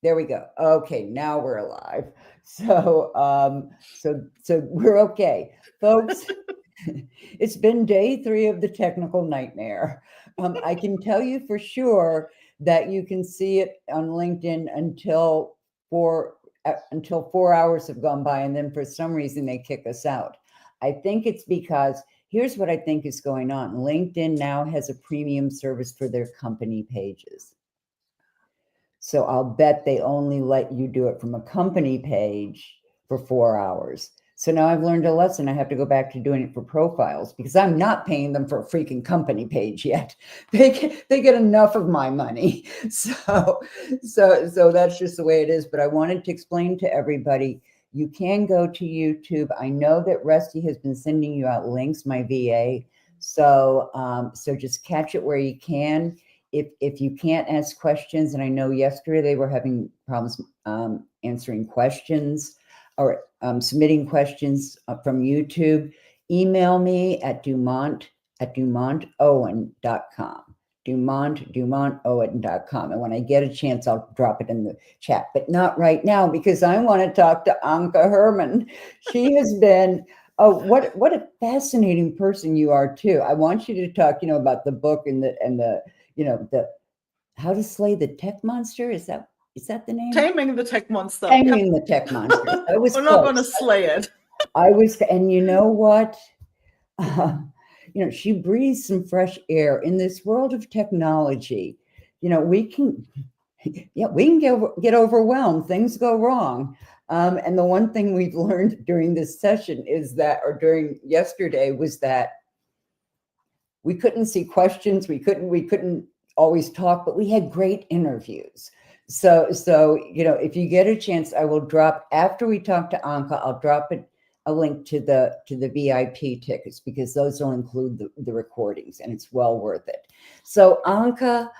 There we go. Okay, now we're alive. So we're okay, folks. It's been day 3 of the technical nightmare. I can tell you for sure that you can see it on LinkedIn four until 4 hours have gone by, and then for some reason they kick us out. I think it's because here's what I think is going on. LinkedIn now has a premium service for their company pages. So I'll bet they only let you do it from a company page for 4 hours. So now I've learned a lesson. I have to go back to doing it for profiles because I'm not paying them for a freaking company page yet. They get enough of my money. So that's just the way it is. But I wanted to explain to everybody, you can go to YouTube. I know that Rusty has been sending you out links, my VA. So just catch it where you can. If you can't ask questions, and I know yesterday they were having problems answering questions or submitting questions from YouTube, email me at dumontowen.com. dumontowen.com. And when I get a chance, I'll drop it in the chat, but not right now because I want to talk to Anka Herman. She has been, what a fascinating person you are too. I want you to talk, about the book and the How to Slay the Tech Monster. Is that the name? Taming the Tech Monster. Taming the Tech Monster. We're not going to slay it. And you know what? She breathes some fresh air in this world of technology. We can get overwhelmed. Things go wrong. And the one thing we've learned during this session during yesterday was that we couldn't see questions. We couldn't always talk, but we had great interviews. So if you get a chance, I will drop after we talk to Anka, I'll drop a link to the VIP tickets because those will include the recordings and it's well worth it. So Anka,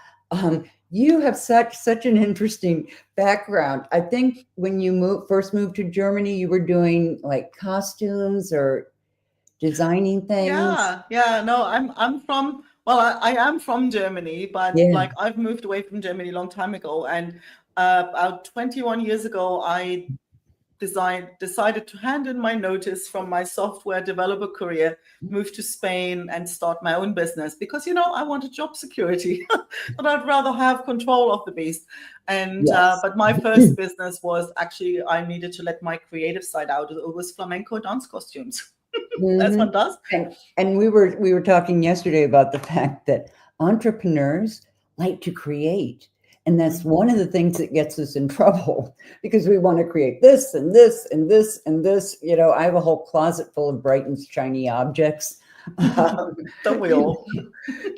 you have such an interesting background. I think when you first moved to Germany, you were doing like costumes or designing things. Yeah. No, I'm from. Well, I am from Germany, but I've moved away from Germany a long time ago. And about 21 years ago, I decided to hand in my notice from my software developer career, move to Spain and start my own business because, I wanted job security, but I'd rather have control of the beast. And but my first business was actually, I needed to let my creative side out. It was flamenco dance costumes. As one does. And we were talking yesterday about the fact that entrepreneurs like to create. And that's one of the things that gets us in trouble because we want to create this and this and this and this. I have a whole closet full of bright and shiny objects. Don't we all?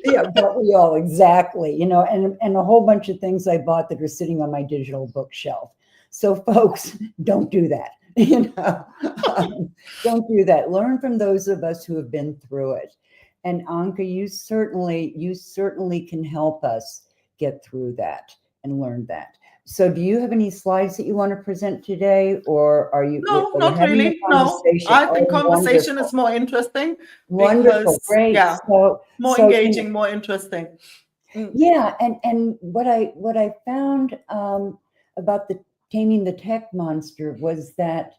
Yeah, don't we all? Exactly. And a whole bunch of things I bought that are sitting on my digital bookshelf. So folks, don't do that. Don't do that. Learn from those of us who have been through it. And Anka, you certainly can help us get through that and learn that. So do you have any slides that you want to present today, or are you? No, not really. No, I think conversation is more interesting. Wonderful, great. Yeah, more engaging, more interesting. Yeah, and what I found about the Taming the Tech Monster was that,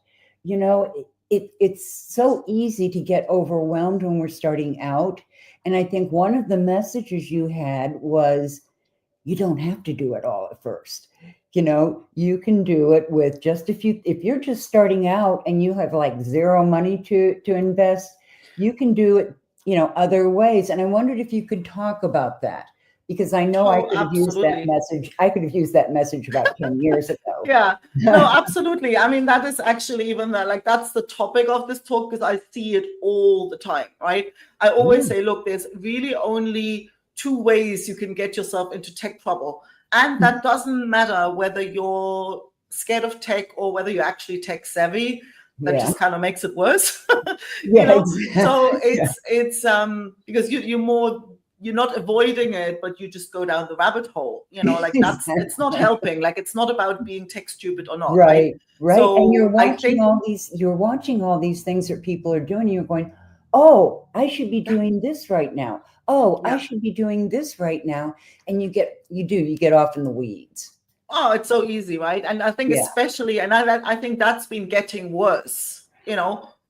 it's so easy to get overwhelmed when we're starting out. And I think one of the messages you had was, you don't have to do it all at first. You can do it with just if you're just starting out and you have like zero money to invest, you can do it, other ways. And I wondered if you could talk about that. Because I know I could have used that message. I could have used that message about 10 years ago. Yeah, no, absolutely. I mean, that is actually even that's the topic of this talk because I see it all the time, right? I always say, look, there's really only 2 ways you can get yourself into tech trouble. And that doesn't matter whether you're scared of tech or whether you're actually tech savvy. That just kind of makes it worse. Exactly. So it's because you're not avoiding it, but you just go down the rabbit hole, it's not helping. It's not about being tech stupid or not. Right. So and you're watching all these things that people are doing. You're going, oh, I should be doing this right now. Oh, I should be doing this right now. And you get off in the weeds. Oh, it's so easy, right? And I think Yeah. especially, and I think that's been getting worse,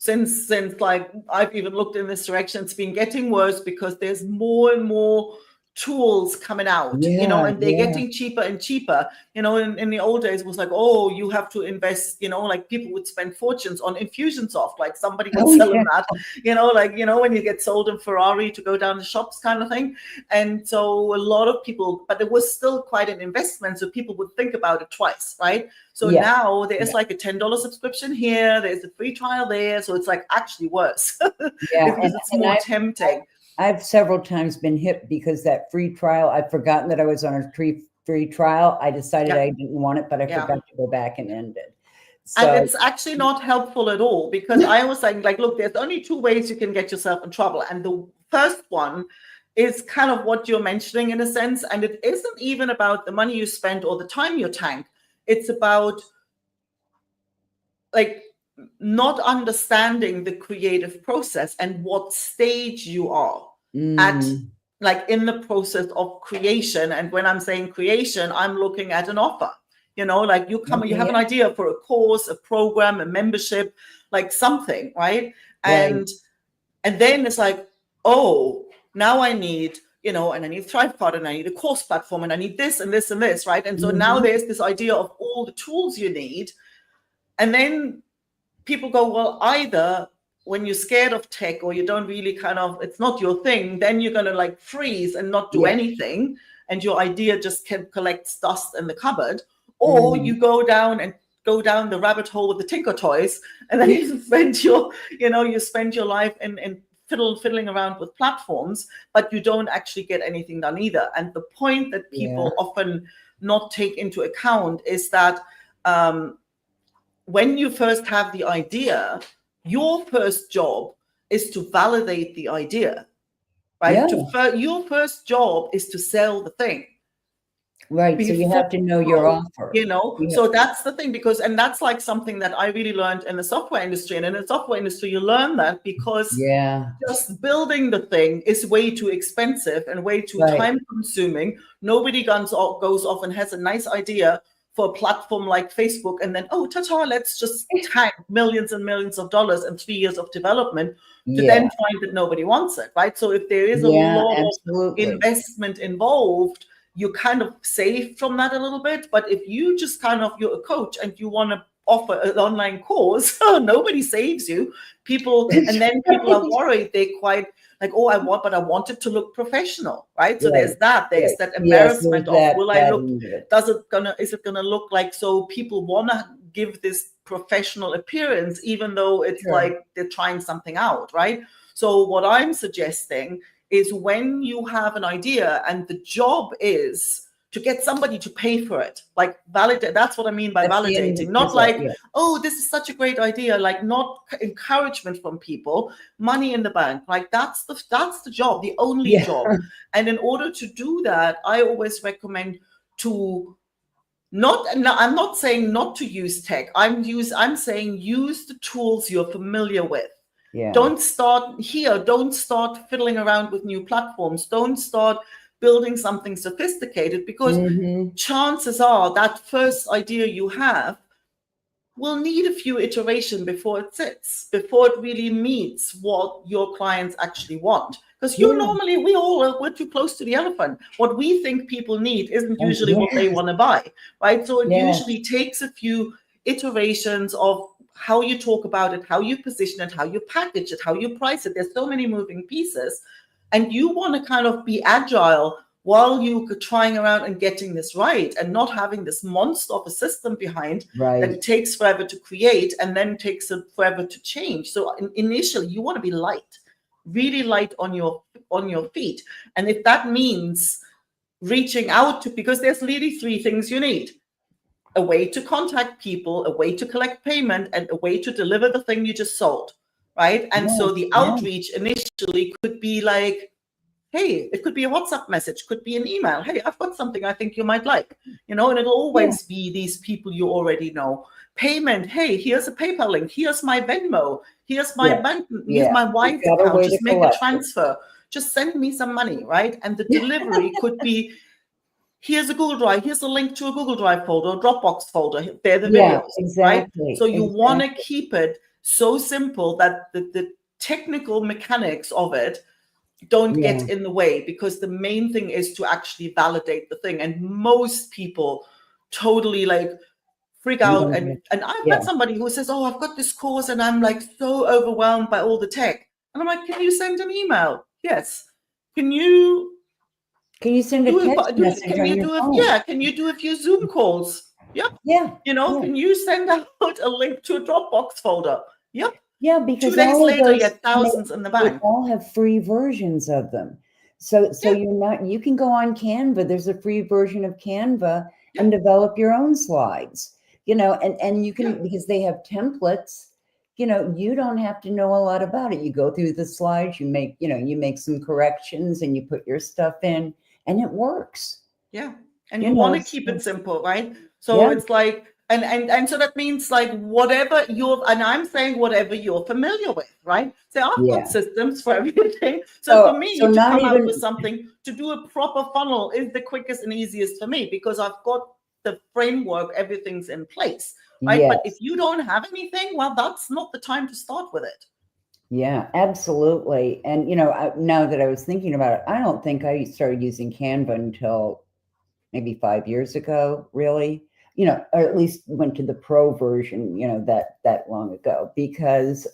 since like I've even looked in this direction. It's been getting worse because there's more and more tools coming out, Yeah. and they're getting cheaper and cheaper. In the old days it was like, oh, you have to invest, like people would spend fortunes on Infusionsoft, like somebody would sell them that, when you get sold in Ferrari to go down the shops kind of thing. And so a lot of people, but it was still quite an investment, so people would think about it twice, right? So now there's like a $10 subscription here, there's a free trial there, so it's like actually worse. Because it's more tempting. I've several times been hit because that free trial, I've forgotten that I was on a free trial. I decided I didn't want it, but I forgot to go back and end it. So, and it's actually not helpful at all, because I was saying, like, look, there's only two ways you can get yourself in trouble. And the first one is kind of what you're mentioning in a sense. And it isn't even about the money you spend or the time you tank. It's about like not understanding the creative process and what stage you are at, like in the process of creation. And when I'm saying creation, I'm looking at an offer, like you have an idea for a course, a program, a membership, like something, right? And then it's like, oh, now I need, and I need ThriveCard, and I need a course platform, and I need this and this and this, right? And so now there's this idea of all the tools you need. And then people go, well, either when you're scared of tech or you don't really it's not your thing, then you're going to like freeze and not do anything. And your idea just collects dust in the cupboard. Or you go down the rabbit hole with the Tinker Toys, and then you spend your, you spend your life in fiddling around with platforms, but you don't actually get anything done either. And the point that people often not take into account is that when you first have the idea, your first job is to validate the idea, right? Your first job is to sell the thing. Right. So you have to know your offer. So that's the thing, and that's like something that I really learned in the software industry. And in the software industry, you learn that because just building the thing is way too expensive and way too time consuming. Nobody goes off and has a nice idea for a platform like Facebook, and then, oh, ta-ta, let's just tank millions and millions of dollars and 3 years of development to then find that nobody wants it, right? So if there is a lot of investment involved, you kind of save from that a little bit. But if you just you're a coach and you want to offer an online course, nobody saves you. And then people are worried. They're quite like, oh, I want it to look professional, right? So there's that embarrassment of, will I look, is it gonna look like, so people wanna give this professional appearance, even though it's like they're trying something out, right? So what I'm suggesting is, when you have an idea and the job is to get somebody to pay for it, like validate. That's what I mean by validating. Not like, oh, this is such a great idea, like not encouragement from people, money in the bank. Like that's the job, the only job. And in order to do that, I always recommend to I'm not saying not to use tech. I'm saying use the tools you're familiar with. Don't start fiddling around with new platforms. Don't start building something sophisticated, because chances are that first idea you have will need a few iterations before it sits, before it really meets what your clients actually want. Because we're too close to the elephant. What we think people need isn't usually what they want to buy, right? So it usually takes a few iterations of how you talk about it, how you position it, how you package it, how you price it. There's so many moving pieces. And you want to kind of be agile while you're trying around and getting this right, and not having this monster of a system behind that it takes forever to create and then takes forever to change. So initially, you want to be light, really light on your feet. And if that means reaching out to, because there's really three things you need: a way to contact people, a way to collect payment, and a way to deliver the thing you just sold, right? And so the outreach initially could be like, hey, it could be a WhatsApp message, could be an email. Hey, I've got something I think you might like, and it'll always be these people you already know. Payment, hey, here's a PayPal link, here's my Venmo, here's my bank, here's my wife's account, just make a transfer, just send me some money, right? And the delivery could be here's a Google Drive, here's a link to a Google Drive folder, or Dropbox folder. They're the Yeah, videos, right? exactly. So you want to Exactly. keep it so simple that the technical mechanics of it don't Yeah. get in the way, because the main thing is to actually validate the thing. And most people totally like freak You out. don't And get, I've yeah. met somebody who says, oh, I've got this course and I'm like so overwhelmed by all the tech. And I'm like, can you send an email? Yes. Can you send a text message can on you your do phone? can you do a few Zoom calls? Yep. Yeah. Yeah. Can you send out a link to a Dropbox folder? Yep. Yeah, 2 because days all of later, you those, had thousands in the they bank. all have free versions of them. So Yeah. you can go on Canva. There's a free version of Canva Yeah. and develop your own slides, and you can, Yeah. because they have templates, you don't have to know a lot about it. You go through the slides, you make some corrections and you put your stuff in and it works. Yeah. And you want to keep it simple, right? So Yeah. it's like, and so that means like whatever and I'm saying whatever you're familiar with, right? So I've Yeah. got systems for everything. So for me to not come up even, with something, to do a proper funnel is the quickest and easiest for me, because I've got the framework, everything's in place, right? yes. But if you don't have anything, well, that's not the time to start with it. Yeah, absolutely. And, now that I was thinking about it, I don't think I started using Canva until maybe 5 years ago, really, or at least went to the pro version, that long ago, because,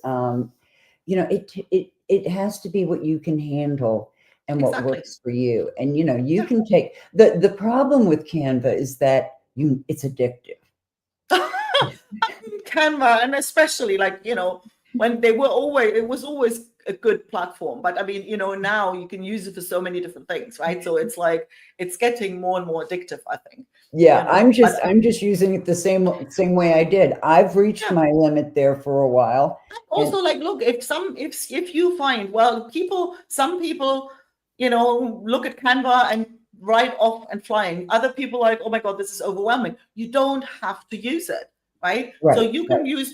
it has to be what you can handle and what Exactly. works for you. And, you can take the problem with Canva is that it's addictive. Canva, and especially like, when it was always a good platform. But I mean, now you can use it for so many different things, right? So it's like, it's getting more and more addictive, I think. Yeah, I'm just using it the same way I did. I've reached my limit there for a while. Also, like, look, if you find, well, some people, look at Canva and write off and flying. Other people are like, oh my God, this is overwhelming. You don't have to use it. Right. So you can use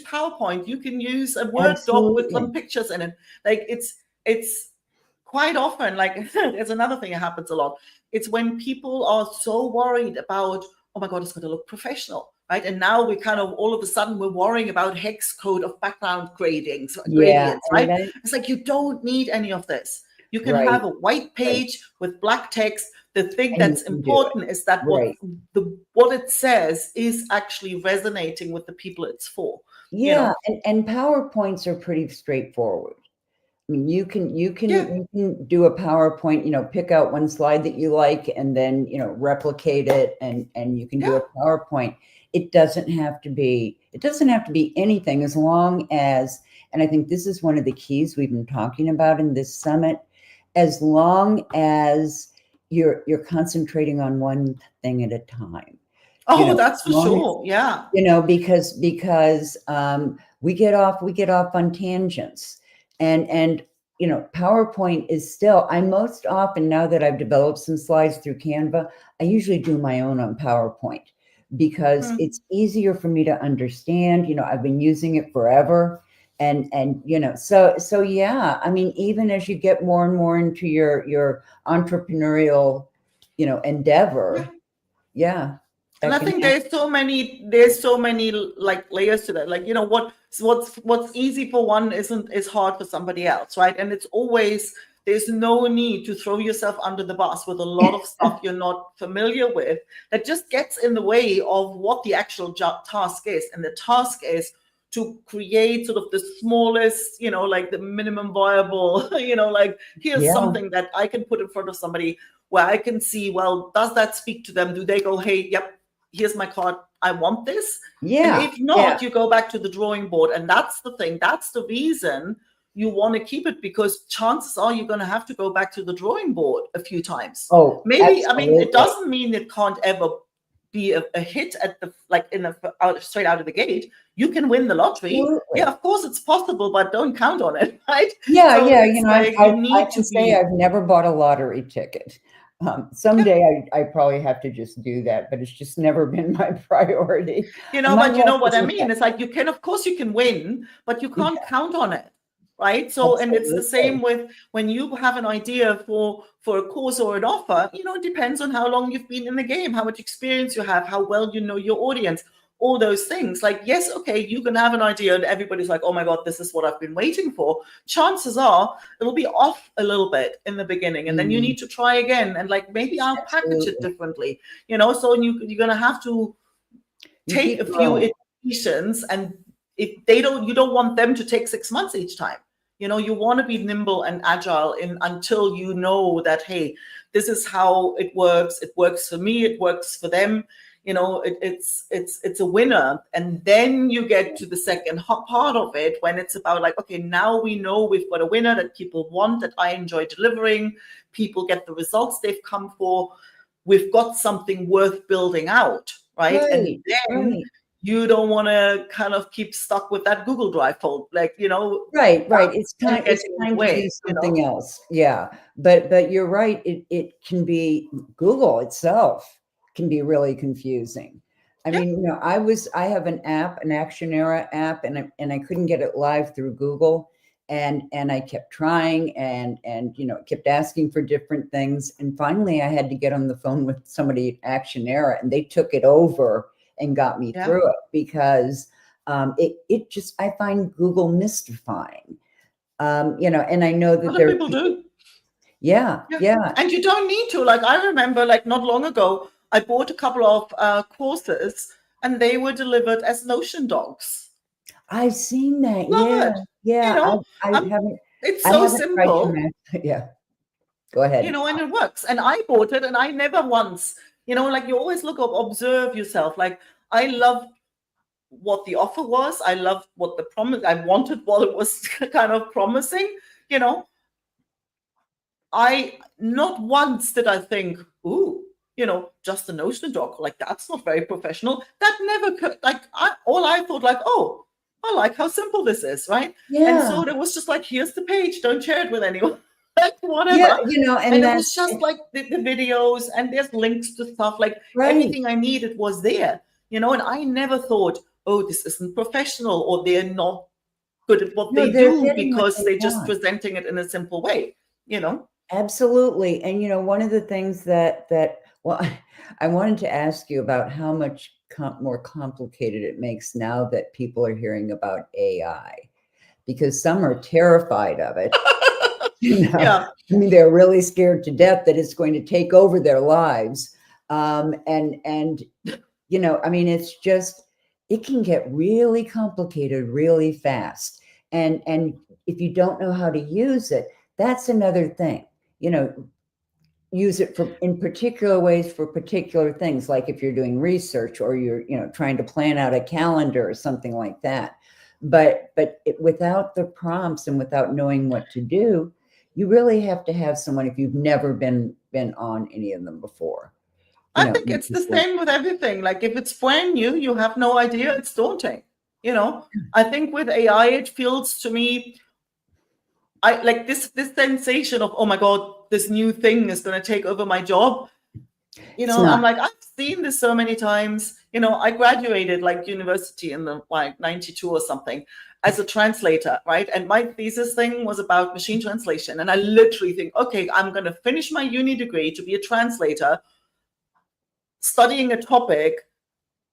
PowerPoint, you can use a Word doc with some pictures in it. Like it's quite often, like, there's another thing that happens a lot. It's when people are so worried about, oh my God, it's going to look professional, right? And now we kind of, all of a sudden, we're worrying about hex code of background gradients, right? It's like, you don't need any of this. You can have a white page with black text. The thing that's important is that what it says is actually resonating with the people it's for. Yeah, and PowerPoints are pretty straightforward. I mean, you can do a PowerPoint, pick out one slide that you like and then, replicate it and you can do a PowerPoint. It doesn't have to be anything, as long as, and I think this is one of the keys we've been talking about in this summit, as long as you're concentrating on one thing at a time. Oh, that's for sure. Yeah. Because we get off on tangents. And PowerPoint is still, I most often, now that I've developed some slides through Canva, I usually do my own on PowerPoint because it's easier for me to understand. I've been using it forever. And so yeah, I mean, even as you get more and more into your entrepreneurial, endeavor, yeah. And I think there's so many like layers to that. Like, what's easy for one is hard for somebody else, right? And it's always, there's no need to throw yourself under the bus with a lot of stuff you're not familiar with that just gets in the way of what the actual task is. And the task is to create sort of the smallest, like the minimum viable, like, here's something that I can put in front of somebody where I can see, well, does that speak to them? Do they go, hey, yep, here's my card, I want this? Yeah. And if not, you go back to the drawing board. And that's the thing. That's the reason you want to keep it, because chances are you're going to have to go back to the drawing board a few times. Oh, maybe. absolutely. I mean, it doesn't mean it can't ever be a hit at the, like, straight out of the gate. You can win the lottery. Absolutely. Yeah, of course it's possible, but don't count on it, right? Yeah, so I can say I've never bought a lottery ticket. Someday I probably have to just do that, but it's just never been my priority. But you know what I mean? It's like, of course you can win, but you can't count on it, right? So, and it's the Absolutely. same with when you have an idea for a course or an offer, it depends on how long you've been in the game, how much experience you have, how well you know your audience, all those things. Like, yes, okay, you can have an idea and everybody's like, oh my God, this is what I've been waiting for. Chances are it'll be off a little bit in the beginning, and then you need to try again, and like, maybe I'll package it Absolutely. differently, so you're going to have to You take keep a few growing. iterations, and if you don't want them to take 6 months each time. You want to be nimble and agile until you know that, hey, this is how it works for me, it works for them. It's a winner. And then you get to the second part of it, when it's about like, okay, now we know we've got a winner that people want, that I enjoy delivering, people get the results they've come for, we've got something worth building out, right? And then Right. you don't want to kind of keep stuck with that Google Drive folder, like, Right. that's It's going to time. get It's in the time to do way. something else. Yeah. But you're right. It can be, Google itself can be really confusing. I Yeah. mean, I have an app, an Actionera app, and I couldn't get it live through Google, and I kept trying, and it kept asking for different things, and finally I had to get on the phone with somebody at Actionera, and they took it over and got me Yeah. through it, because it just, I find Google mystifying. And I know that Other there are people people. do. Yeah. And you don't need to. Like, I remember, like, not long ago, I bought a couple of courses, and they were delivered as Notion docs. I've seen that. Love it. Yeah. I Um, haven't. it's I so haven't tried to simple, match. Yeah. Go ahead. and it works. And I bought it, and I never once, like, you always observe yourself. Like, I love what the offer was. I loved what the promise, I wanted what it was kind of promising. I not once did I think, ooh, just a Notion doc, like, that's not very professional. That never could, like, all I thought, like, oh, I like how simple this is, right? And Yeah. so it was just like, here's the page, don't share it with anyone. Like, Yeah. whatever. And And it that's was just like the videos, and there's links to stuff, like right. everything I needed was there, and I never thought, oh, this isn't professional, or they're not good at what No, they they're do getting what because they they're just want. presenting it in a simple way. Absolutely. And one of the things well, I wanted to ask you about how much more complicated it makes now that people are hearing about AI, because some are terrified of it. Yeah. I mean, they're really scared to death that it's going to take over their lives. And I mean, it's just, it can get really complicated really fast. And if you don't know how to use it, that's another thing. Use it in particular ways for particular things, like if you're doing research, or you're trying to plan out a calendar or something like that. But without the prompts and without knowing what to do, you really have to have someone, if you've never been on any of them before. I think it's the same with everything. Like, if it's brand new, you have no idea, it's daunting. I think with AI, it feels to me, I like this sensation of, oh my God, this new thing is going to take over my job. It's not. I'm like, I've seen this so many times. I graduated like university in the like 92 or something as a translator, right? And my thesis thing was about machine translation. And I literally think, okay, I'm going to finish my uni degree to be a translator, studying a topic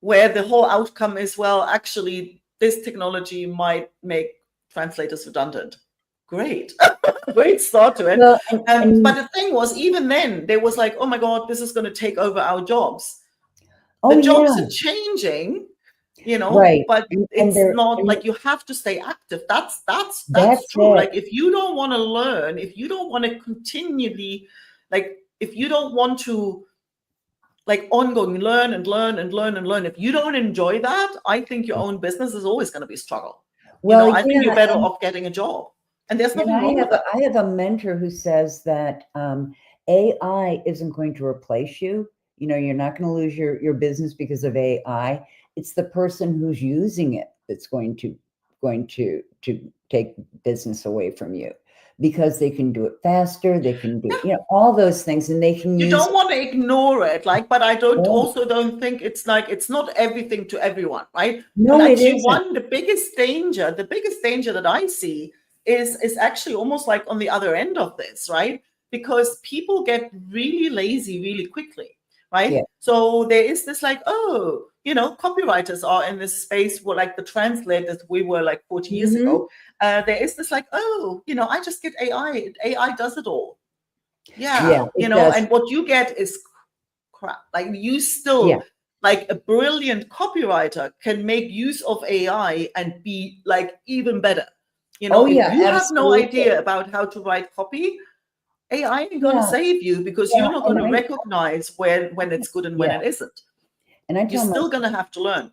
where the whole outcome is, well, actually, this technology might make translators redundant. Great. Great start to it. Well, But the thing was, even then, they was like, oh my God, this is going to take over our jobs. oh The jobs yeah, are changing, right. but And it's they're not like you have to stay active. That's that's true. it. Like, if you don't want to learn, if you don't want to continually, like, if you don't want to like ongoing learn and learn and learn and learn, if you don't enjoy that, I think your own business is always going to be a struggle. Well, I think yeah, you're better off getting a job, and there's and nothing wrong with that. I have a mentor who says that AI isn't going to replace you. You're not going to lose your business because of AI. It's the person who's using it that's going to take business away from you, because they can do it faster. They can do all those things, and they can You use. don't want to ignore it, like, but I Oh, don't think it's like, it's not everything to everyone, right? And no, it actually, isn't. the biggest danger that I see is actually almost like on the other end of this, right? Because people get really lazy really quickly, right? Yeah. So there is this like, oh, copywriters are in this space where like the translators we were like 40 years Mhm. ago. There is this like, oh, I just get AI. AI does it all. Yeah, Yeah, it does. and what you get is crap. Like you Yeah. still, like a brilliant copywriter can make use of AI and be like even better. Oh, If yeah, you have no absolutely. idea about how to write copy, AI ain't going to Yeah, save you because yeah, you're not going and to recognize when it's good and when yeah, it isn't. and I You're tell my still going to have to learn.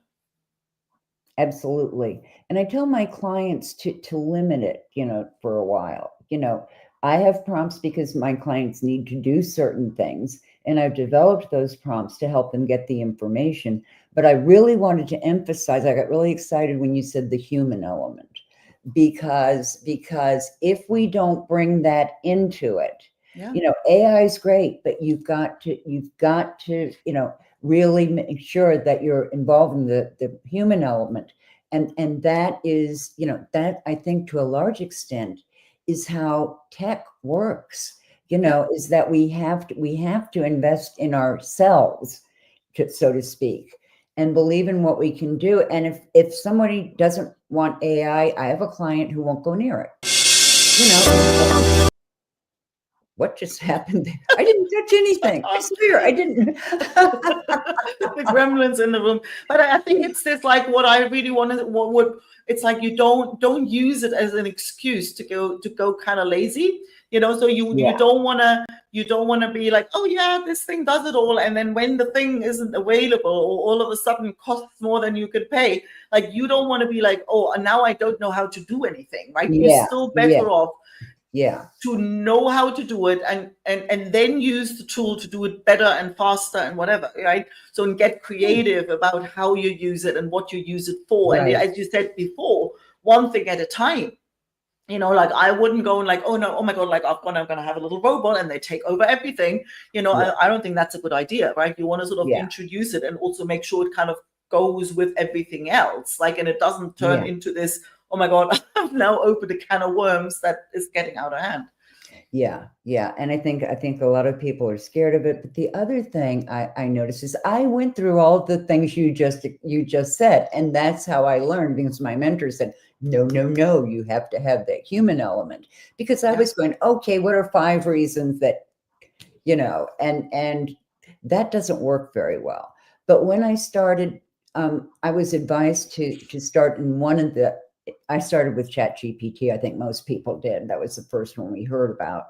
absolutely. And I tell my clients to limit it, for a while. I have prompts because my clients need to do certain things, and I've developed those prompts to help them get the information. But I really wanted to emphasize, I got really excited when you said the human element, because if we don't bring that into it, Yeah. AI is great, but you've got to, really make sure that you're involved in the human element. And that is, that I think to a large extent is how tech works, Yeah. is that we have to invest in ourselves, so to speak, and believe in what we can do. And if somebody doesn't want AI, I have a client who won't go near it. What just happened? I didn't touch anything. I swear I didn't. The gremlins in the room. But I think it's this like what I really want to what would it's like you don't use it as an excuse to go kind of lazy, so you Yeah, don't want to be like, oh yeah, this thing does it all, and then when the thing isn't available or all of a sudden costs more than you could pay, like you don't want to be like, oh, and now I don't know how to do anything, right? You're yeah, still yeah, better off yeah, to know how to do it and then use the tool to do it better and faster and whatever, right? So and get creative about how you use it and what you use it for. And right. as you said before, one thing at a time. Like I wouldn't go and like, oh no, oh my god, like I'm gonna have a little robot and they take over everything. Yeah, I don't think that's a good idea, right? You want to sort of yeah, introduce it and also make sure it kind of goes with everything else, like, and it doesn't turn yeah, into this, oh my god, I've now opened a can of worms that is getting out of hand. yeah, yeah. And I think a lot of people are scared of it. But the other thing I noticed is I went through all the things you just said, and that's how I learned, because my mentor said, no, no, no, you have to have that human element. Because I Yeah. was going, okay, what are 5 reasons that, and that doesn't work very well. But when I started, I was advised to start in one of the. I started with ChatGPT. I think most people did. That was the first one we heard about.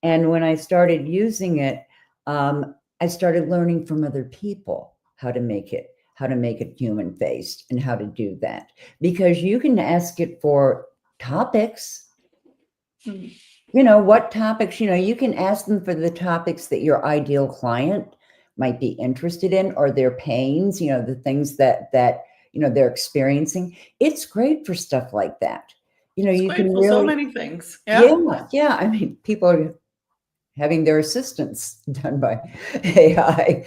And when I started using it, I started learning from other people how to make it human faced and how to do that, because you can ask it for topics. What topics, you can ask them for the topics that your ideal client might be interested in, or their pains, the things that they're experiencing. It's great for stuff like that. It's You great can for so really, many things. yeah, Yeah. yeah. I mean, people are having their assistants done by AI.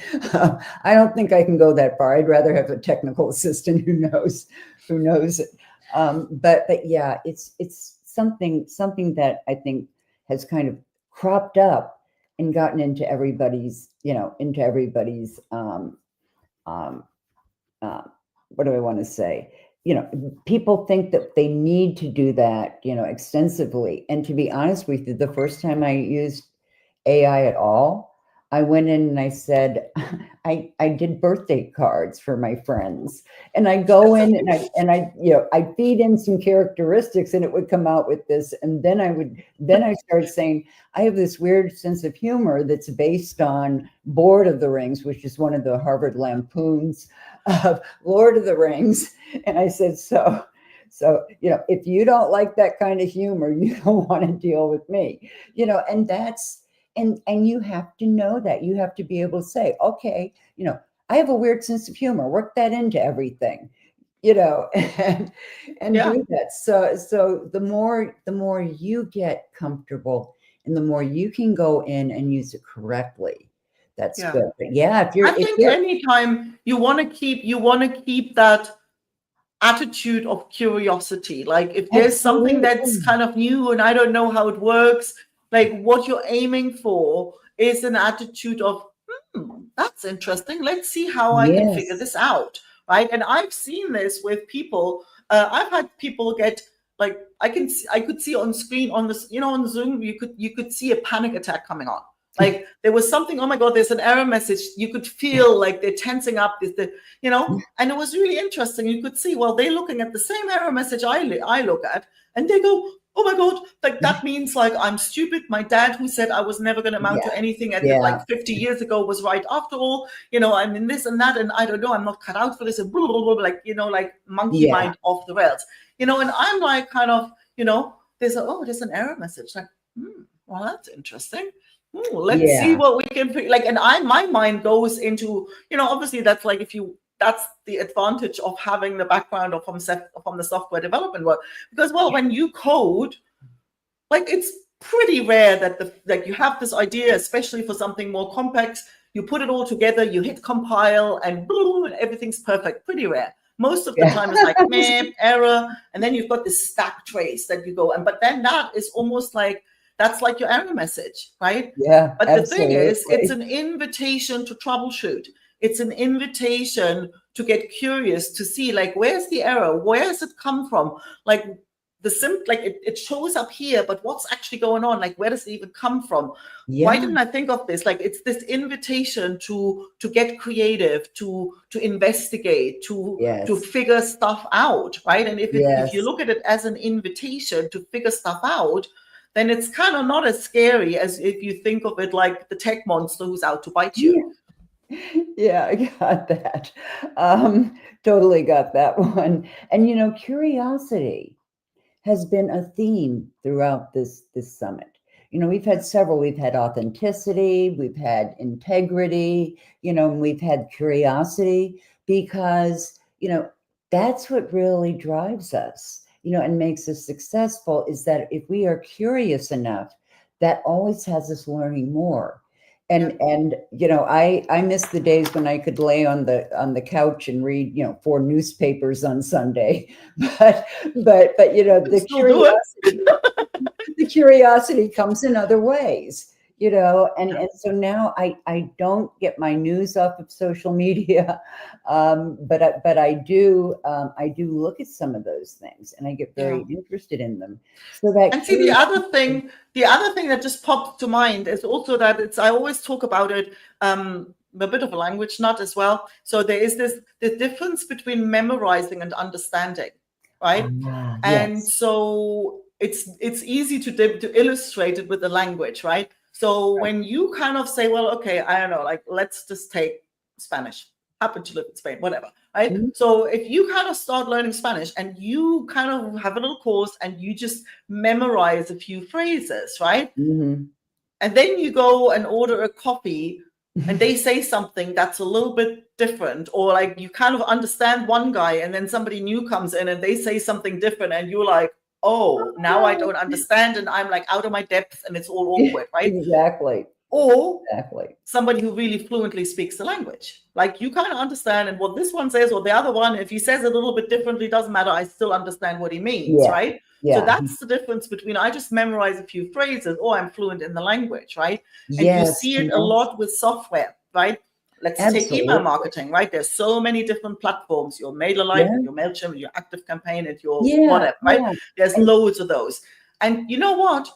I don't think I can go that far. I'd rather have a technical assistant who knows it. But yeah, it's something that I think has kind of cropped up and gotten into everybody's um, uh, what do I want to say? People think that they need to do that, extensively. And to be honest with you, the first time I used AI at all, I went in and I said, I did birthday cards for my friends, and I go in and I feed in some characteristics, and it would come out with this, and then I started saying, I have this weird sense of humor that's based on Lord of the Rings, which is one of the Harvard Lampoons of Lord of the Rings. And I said, so if you don't like that kind of humor, you don't want to deal with me. And that's and you have to know that. You have to be able to say, okay, I have a weird sense of humor, work that into everything, and Yeah. do that. So the more you get comfortable, and the more you can go in and use it correctly, that's Yeah. good. But yeah, if I you're if think you're anytime you want to keep that attitude of curiosity. Like if there's something that's Absolutely. kind of new and I don't know how it works, like what you're aiming for is an attitude of, that's interesting. Let's see how I can figure Yes. this out. Right. And I've seen this with people. I've had people get like, I could see on screen on this, on Zoom, you could see a panic attack coming on. Like there was something, oh my God, there's an error message. You could feel like they're tensing up, and it was really interesting. You could see, well, they're looking at the same error message I look at, and they go, oh my God, like that means like I'm stupid. My dad, who said I was never going to amount to anything at like 50 years ago, was right after all. I'm in this and that, and I don't know, I'm not cut out for this, and blah, blah, blah, like, like monkey mind off the rails. And I'm like kind of, there's an error message. Like, well, that's interesting. Let's see what we can like. And my mind goes into, obviously that's like that's the advantage of having the background from the software development world, because when you code, like it's pretty rare that you have this idea, especially for something more complex. You put it all together, you hit compile, and boom, everything's perfect. Pretty rare. Most of the time it's like meh, error, and then you've got this stack trace that you go, but then that is almost like that's like your error message, right? Yeah. But absolutely. the thing is, it's an invitation to troubleshoot. It's an invitation to get curious, to see like, where's the error? Where does it come from? Like it shows up here, but what's actually going on? Like, where does it even come from? Why didn't I think of this? Like, it's this invitation to get creative, to investigate, to figure stuff out, right? And if you look at it as an invitation to figure stuff out, then it's kind of not as scary as if you think of it like the tech monster who's out to bite you. Yeah, I got that. Totally got that one. And curiosity has been a theme throughout this summit. We've had several. We've had authenticity, we've had integrity, and we've had curiosity, because that's what really drives us, and makes us successful, is that if we are curious enough, that always has us learning more. And I miss the days when I could lay on the couch and read 4 newspapers on Sunday, but the curiosity comes in other ways, and so now I don't get my news off of social media, but I do look at some of those things, and I get very interested in them. So that, and see, the other thing that just popped to mind is also that I always talk about it, a bit of a language nut as well. So there is the difference between memorizing and understanding, right? And so it's easy to illustrate it with the language, right? So when you kind of say, well, okay, I don't know, like let's just take Spanish. Happen to live in Spain, whatever, right? So if you kind of start learning Spanish and you kind of have a little course and you just memorize a few phrases, right? And then you go and order a coffee and they say something that's a little bit different, or like you kind of understand one guy and then somebody new comes in and they say something different and you're like, oh, now I don't understand, and I'm like out of my depth and it's all awkward, right? Exactly. Or somebody who really fluently speaks the language. Like you kind of understand, and what this one says or the other one, if he says it a little bit differently, doesn't matter. I still understand what he means, right? So that's the difference between I just memorize a few phrases or I'm fluent in the language, right? And you see it a lot with software, right? Let's take email marketing, right? There's so many different platforms, your MailerLite, your MailChimp, your ActiveCampaign, and your whatever, right? There's loads of those. And you know what?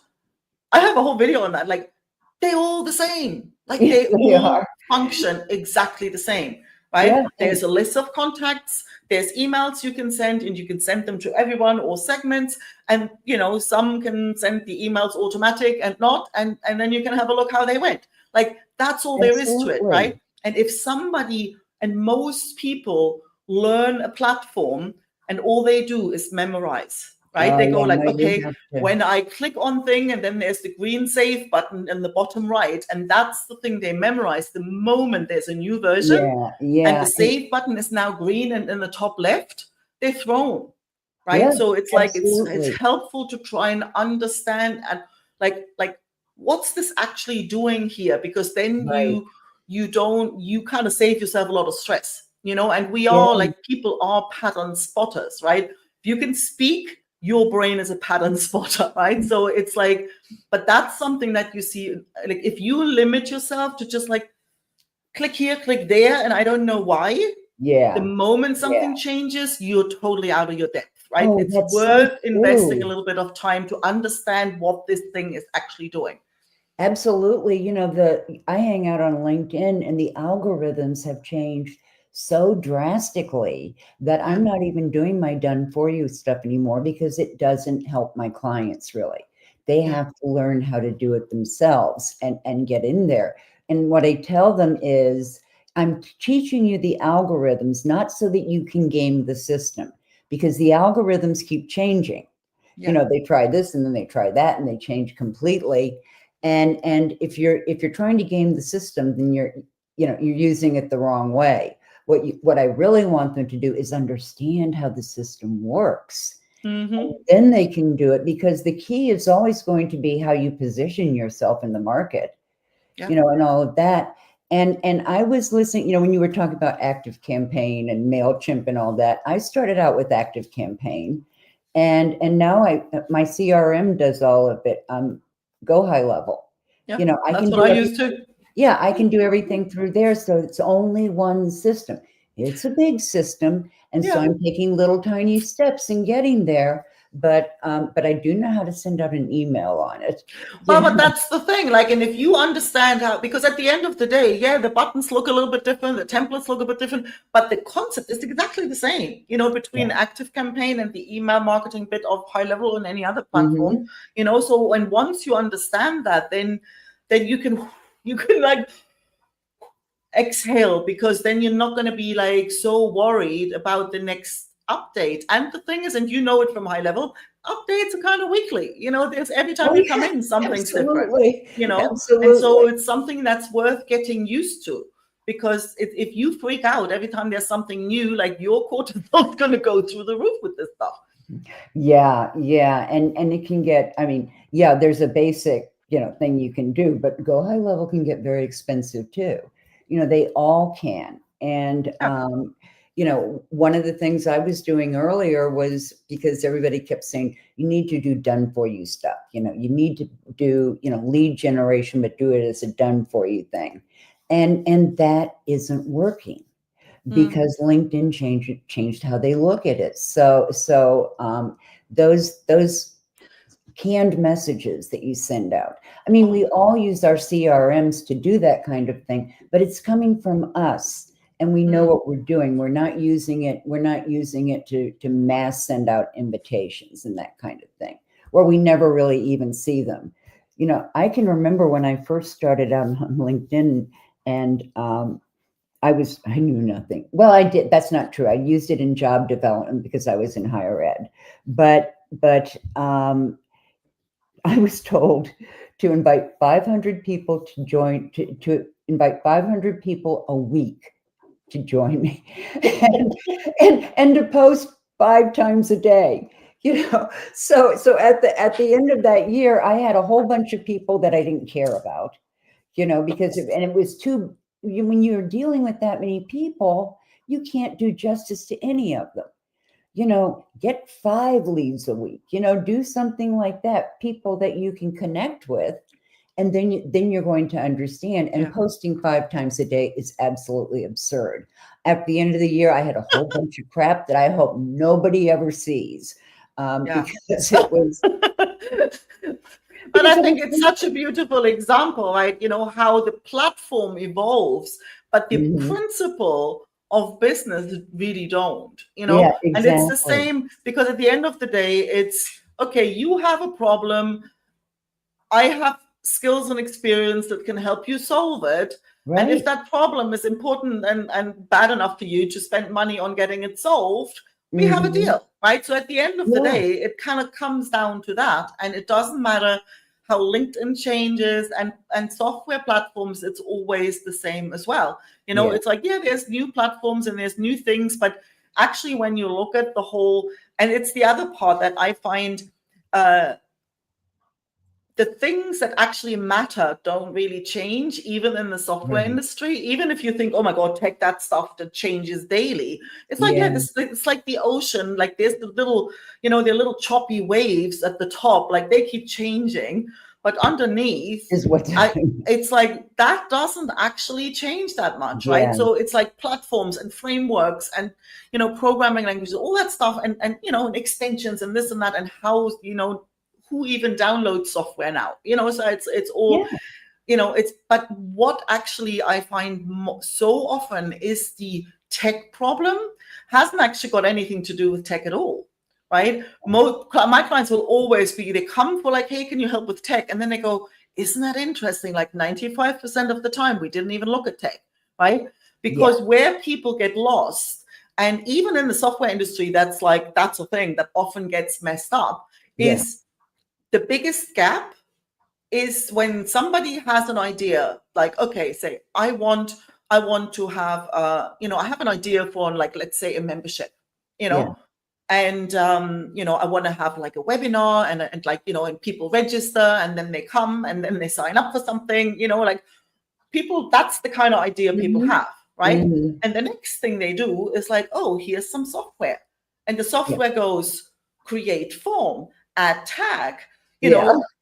I have a whole video on that. Like, they're all the same. Like, they all function exactly the same, right? There's a list of contacts. There's emails you can send, and you can send them to everyone or segments. And, some can send the emails automatic and not. And then you can have a look how they went. Like, that's all there is to it, right? And if somebody, and most people learn a platform and all they do is memorize, right? They go like, okay, when I click on thing, and then there's the green save button in the bottom right, and that's the thing they memorize the moment there's a new version. And the save button is now green and in the top left, they're thrown, right? So it's like, it's helpful to try and understand and like what's this actually doing here? Because then you kind of save yourself a lot of stress. and we Yeah. are like, people are pattern spotters, right? If you can speak, your brain is a pattern spotter, right? So it's like, but that's something that you see, like, if you limit yourself to just like click here, click there, and I don't know why, the Yeah. moment Yeah. something changes, you're totally out of your depth, right? Oh, It's that's so worth investing a true. little bit of time to understand what this thing is actually doing. Absolutely. I hang out on LinkedIn, and the algorithms have changed so drastically that I'm not even doing my done for you stuff anymore because it doesn't help my clients really. They Yeah. have to learn how to do it themselves and get in there. And what I tell them is, I'm teaching you the algorithms not so that you can game the system, because the algorithms keep changing. Yeah. They try this and then they try that and they change completely. And if you're trying to game the system, then you're using it the wrong way. What I really want them to do is understand how the system works. And then they can do it, because the key is always going to be how you position yourself in the market, Yeah. and all of that. And I was listening, when you were talking about Active Campaign and MailChimp and all that. I started out with Active Campaign, and now my CRM does all of it. Go High Level. Yeah. I That's can what do I everything. used to. Yeah, I can do everything through there. So it's only one system. It's a big system, and so Yeah. I'm taking little tiny steps in getting there. But I do know how to send out an email on it. Well, but that's the thing. Like, and if you understand how, because at the end of the day, yeah, the buttons look a little bit different, the templates look a bit different, but the concept is exactly the same, between Yeah. Active Campaign and the email marketing bit of High Level and any other platform, Mm-hmm. So when once you understand that, then you can like exhale, because then you're not going to be like so worried about the next update. And the thing is, and it from High Level, updates are kind of weekly. There's every time Oh, you come yeah, in, something's different. absolutely. And so Absolutely. it's something that's worth getting used to, because if you freak out every time there's something new, like, your cortisol's going to go through the roof with this stuff. Yeah, yeah. And it can get, yeah, there's a basic, thing you can do, but Go High Level can get very expensive too. They all can. And one of the things I was doing earlier was, because everybody kept saying, you need to do done for you stuff. You need to do, lead generation, but do it as a done for you thing. And that isn't working, because LinkedIn changed how they look at it. So those canned messages that you send out. We all use our CRMs to do that kind of thing, but it's coming from us, and we know what we're doing. We're not using it. We're not using it to mass send out invitations and that kind of thing, where we never really even see them. I can remember when I first started out on LinkedIn, and I knew nothing. Well, I did. That's not true. I used it in job development because I was in higher ed, but I was told to invite 500 people to join, to invite 500 people a week to join me, and to post 5 times a day. So at the end of that year, I had a whole bunch of people that I didn't care about, because it was too. When you're dealing with that many people, you can't do justice to any of them. Get 5 leads a week, do something like that, people that you can connect with. And then you're going to understand. And posting 5 times a day is absolutely absurd. At the end of the year, I had a whole bunch of crap that I hope nobody ever sees, because it was. But I think it's such a beautiful example, right? How the platform evolves, but the principle of business really don't, Yeah, and it's the exactly. same, because at the end of the day, it's okay, you have a problem, I have skills and experience that can help you solve it. And if Right. that problem is important and bad enough to you to spend money on getting it solved, we have a deal, right? So at the end of the Yeah. day, it kind of comes down to that. And it doesn't matter how LinkedIn changes and software platforms, it's always the same as well. Yeah. It's like, yeah, there's new platforms and there's new things, but actually when you look at the whole, and it's the other part that I find the things that actually matter don't really change, even in the software Right. industry. Even if you think, oh my God, tech, that stuff that changes daily. It's like, Yeah. it's like the ocean. Like there's the little, there are little choppy waves at the top, like they keep changing. But underneath, Is what. it's like that doesn't actually change that much, right? Yeah. So it's like platforms and frameworks and programming languages, all that stuff, and and extensions and this and that, and how who even downloads software now? So it's all it's. But what actually I find so often is the tech problem hasn't actually got anything to do with tech at all. Right? My clients will always be, they come for like, hey, can you help with tech? And then they go, isn't that interesting? Like 95% of the time, we didn't even look at tech, right? Because where people get lost, and even in the software industry, that's a thing that often gets messed up, is the biggest gap is when somebody has an idea, like, okay, say, I want to have, I have an idea for, like, let's say a membership, and I want to have like a webinar and like, and people register and then they come and then they sign up for something, like people, that's the kind of idea people have, right? And the next thing they do is like, oh, here's some software, and the software goes create form, add tag,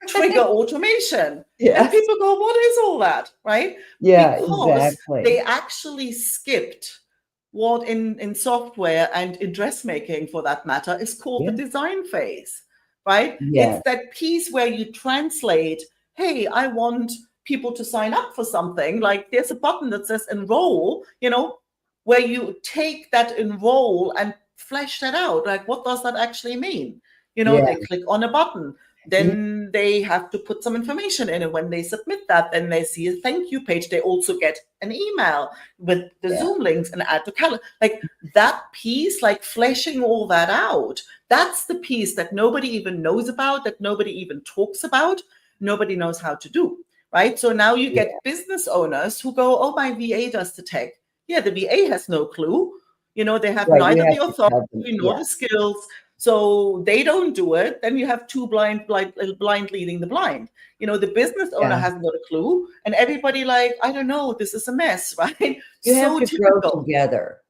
trigger automation. And people go, what is all that, right? Because they actually skipped what in software and in dressmaking, for that matter, is called the design phase, right? It's that piece where you translate, hey, I want people to sign up for something. Like there's a button that says enroll, where you take that enroll and flesh that out. Like, what does that actually mean? They click on a button. Then they have to put some information in, and when they submit that, then they see a thank you page. They also get an email with the Zoom links and add to calendar. Like that piece, like fleshing all that out, that's the piece that nobody even knows about, that nobody even talks about, nobody knows how to do, right? So now you get business owners who go, oh, my VA does the tech. Yeah, the VA has no clue. They have neither the authority nor the skills. So they don't do it. Then you have two blind leading the blind. The business owner hasn't got a clue, and everybody like, I don't know, this is a mess, right? You have to grow together.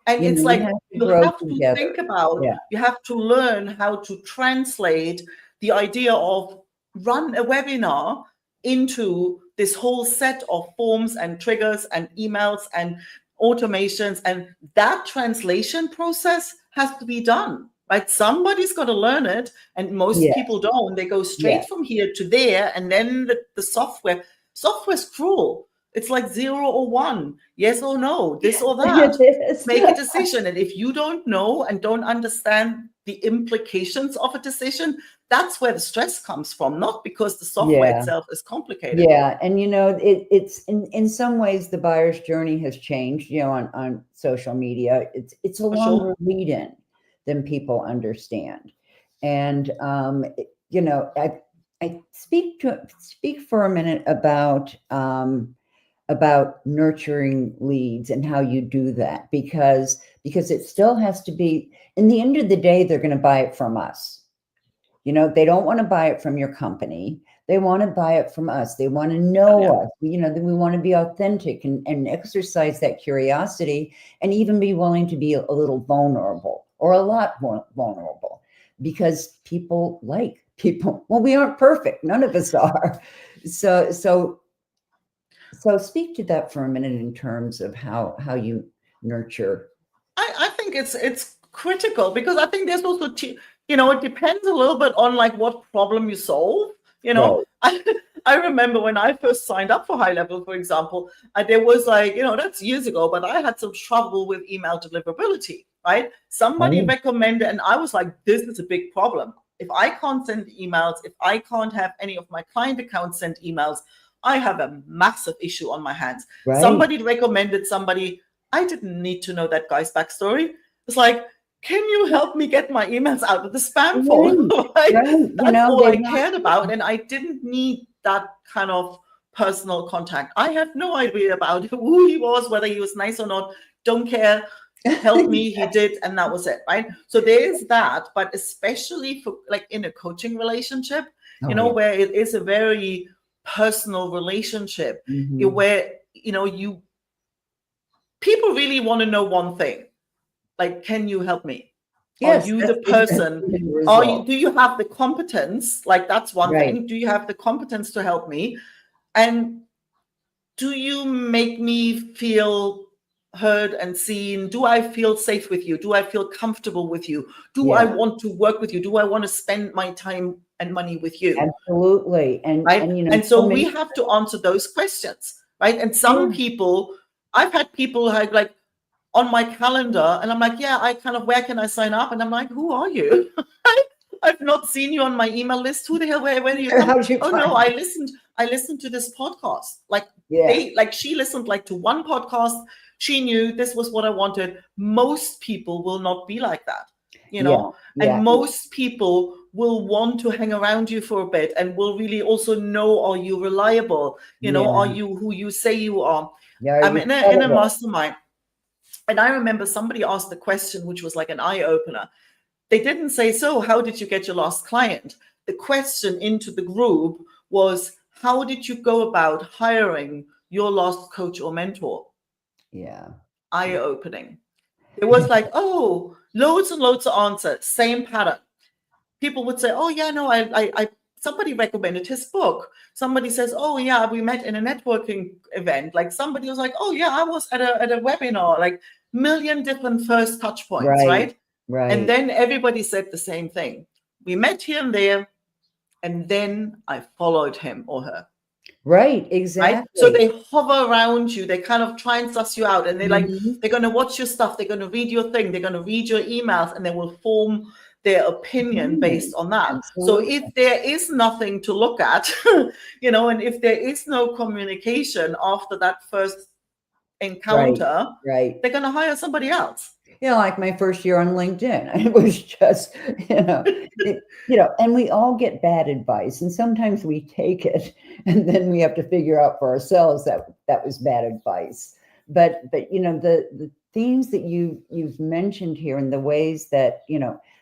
And it's like you have to think about, you have to learn how to translate the idea of run a webinar into this whole set of forms and triggers and emails and automations. And that translation process has to be done. Right? Somebody's got to learn it, and most people don't. They go straight from here to there, and then the software's cruel. It's like 0 or 1, yes or no, this or that. Make a decision, and if you don't know and don't understand the implications of a decision, that's where the stress comes from, not because the software itself is complicated. And it's in some ways the buyer's journey has changed. On social media, it's a longer lead-in than people understand. And I speak for a minute about nurturing leads and how you do that, because it still has to be, in the end of the day, they're going to buy it from us. They don't want to buy it from your company. They want to buy it from us. They want to know us. We want to be authentic and exercise that curiosity, and even be willing to be a little vulnerable, or a lot more vulnerable, because people like people. Well, we aren't perfect. None of us are. So speak to that for a minute in terms of how you nurture. I think it's critical, because I think there's also, it depends a little bit on like what problem you solve. I remember when I first signed up for High Level, for example, there was like, that's years ago, but I had some trouble with email deliverability, right? Somebody recommended, and I was like, this is a big problem. If I can't send emails, if I can't have any of my client accounts send emails, I have a massive issue on my hands. Right. Somebody recommended somebody. I didn't need to know that guy's backstory. It's like, can you help me get my emails out of the spam folder? Right? That's all I cared about. And I didn't need that kind of personal contact. I have no idea about who he was, whether he was nice or not. Don't care. Help me. He did. And that was it. Right. So there's that. But especially for like in a coaching relationship, Oh, yeah. where it is a very personal relationship, Mhm. where, people really want to know one thing, like, can you help me? Are Yes, you that's the that's person? the end Are you, result. do you have the competence? Like, that's one Right. thing. Do you have the competence to help me? And do you make me feel heard and seen? Do I feel safe with you? Do I feel comfortable with you? Do I Yeah, want to work with you? Do I want to spend my time and money with you? absolutely. Right? And And so so we many. have to answer those questions, right? And some Yeah. people, I've had people like on my calendar, and I'm like, yeah, I kind of, where can I sign up? And I'm like, who are you? I've not seen you on my email list. Who the hell, where do you come? How'd you Oh no, find? I listened to this podcast. Like, Yeah. she listened like to one podcast. She knew this was what I wanted. Most people will not be like that, Yeah. and Yeah. most people will want to hang around you for a bit and will really also know, are you reliable? Are Yeah. you who you say you are? Yeah. Are I'm you in a credible? mastermind, and I remember somebody asked the question, which was like an eye opener. They didn't say, so how did you get your last client? The question into the group was, how did you go about hiring your last coach or mentor? Yeah. Eye opening. It was like, oh, loads and loads of answers, same pattern. People would say, oh yeah, no, I somebody recommended his book. Somebody says, oh yeah, we met in a networking event. Like, somebody was like, oh yeah, I was at a webinar. Like, million different first touch points, Right. right? And Right. then everybody said the same thing. We met here and there, and then I followed him or her. Right. Right? So Exactly. they hover around you, they kind of try and suss you out, and Mhm. they're going to watch your stuff, they're going to read your thing, they're going to read your emails, and they will form their opinion based Opinion. on that. So Absolutely. if there is nothing to look at, and if there is no communication after that first Right. encounter, Right. they're going to hire somebody else. Like my first year on LinkedIn, it was just, and we all get bad advice, and sometimes we take it, and then we have to figure out for ourselves that that was bad advice. But the themes that you've mentioned here and the ways that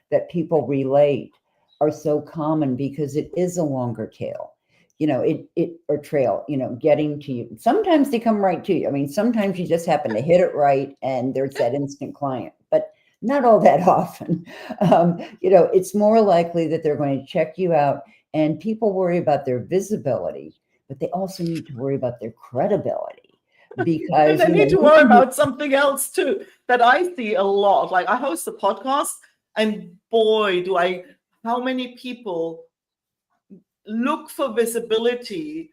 that people relate are so common because it is a longer tail. It or trail, getting to you. Sometimes they come right to you. I mean, sometimes you just happen to hit it right and there's that instant client, but not all that often. It's more likely that they're going to check you out, and people worry about their visibility, but they also need to worry about their credibility And because, they need to you worry can be, about something else too that I see a lot. Like, I host a podcast, and boy, how many people look for visibility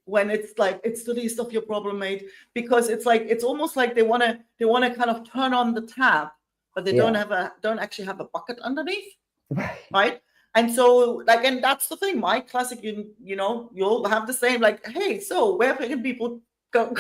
when it's like, it's the least of your problem, mate, because it's like, it's almost like they want to kind of turn on the tap, but they yeah, don't actually have a bucket underneath, right, right? And so, like, and that's the thing, my classic, you'll have the same, like, hey, so where can people go,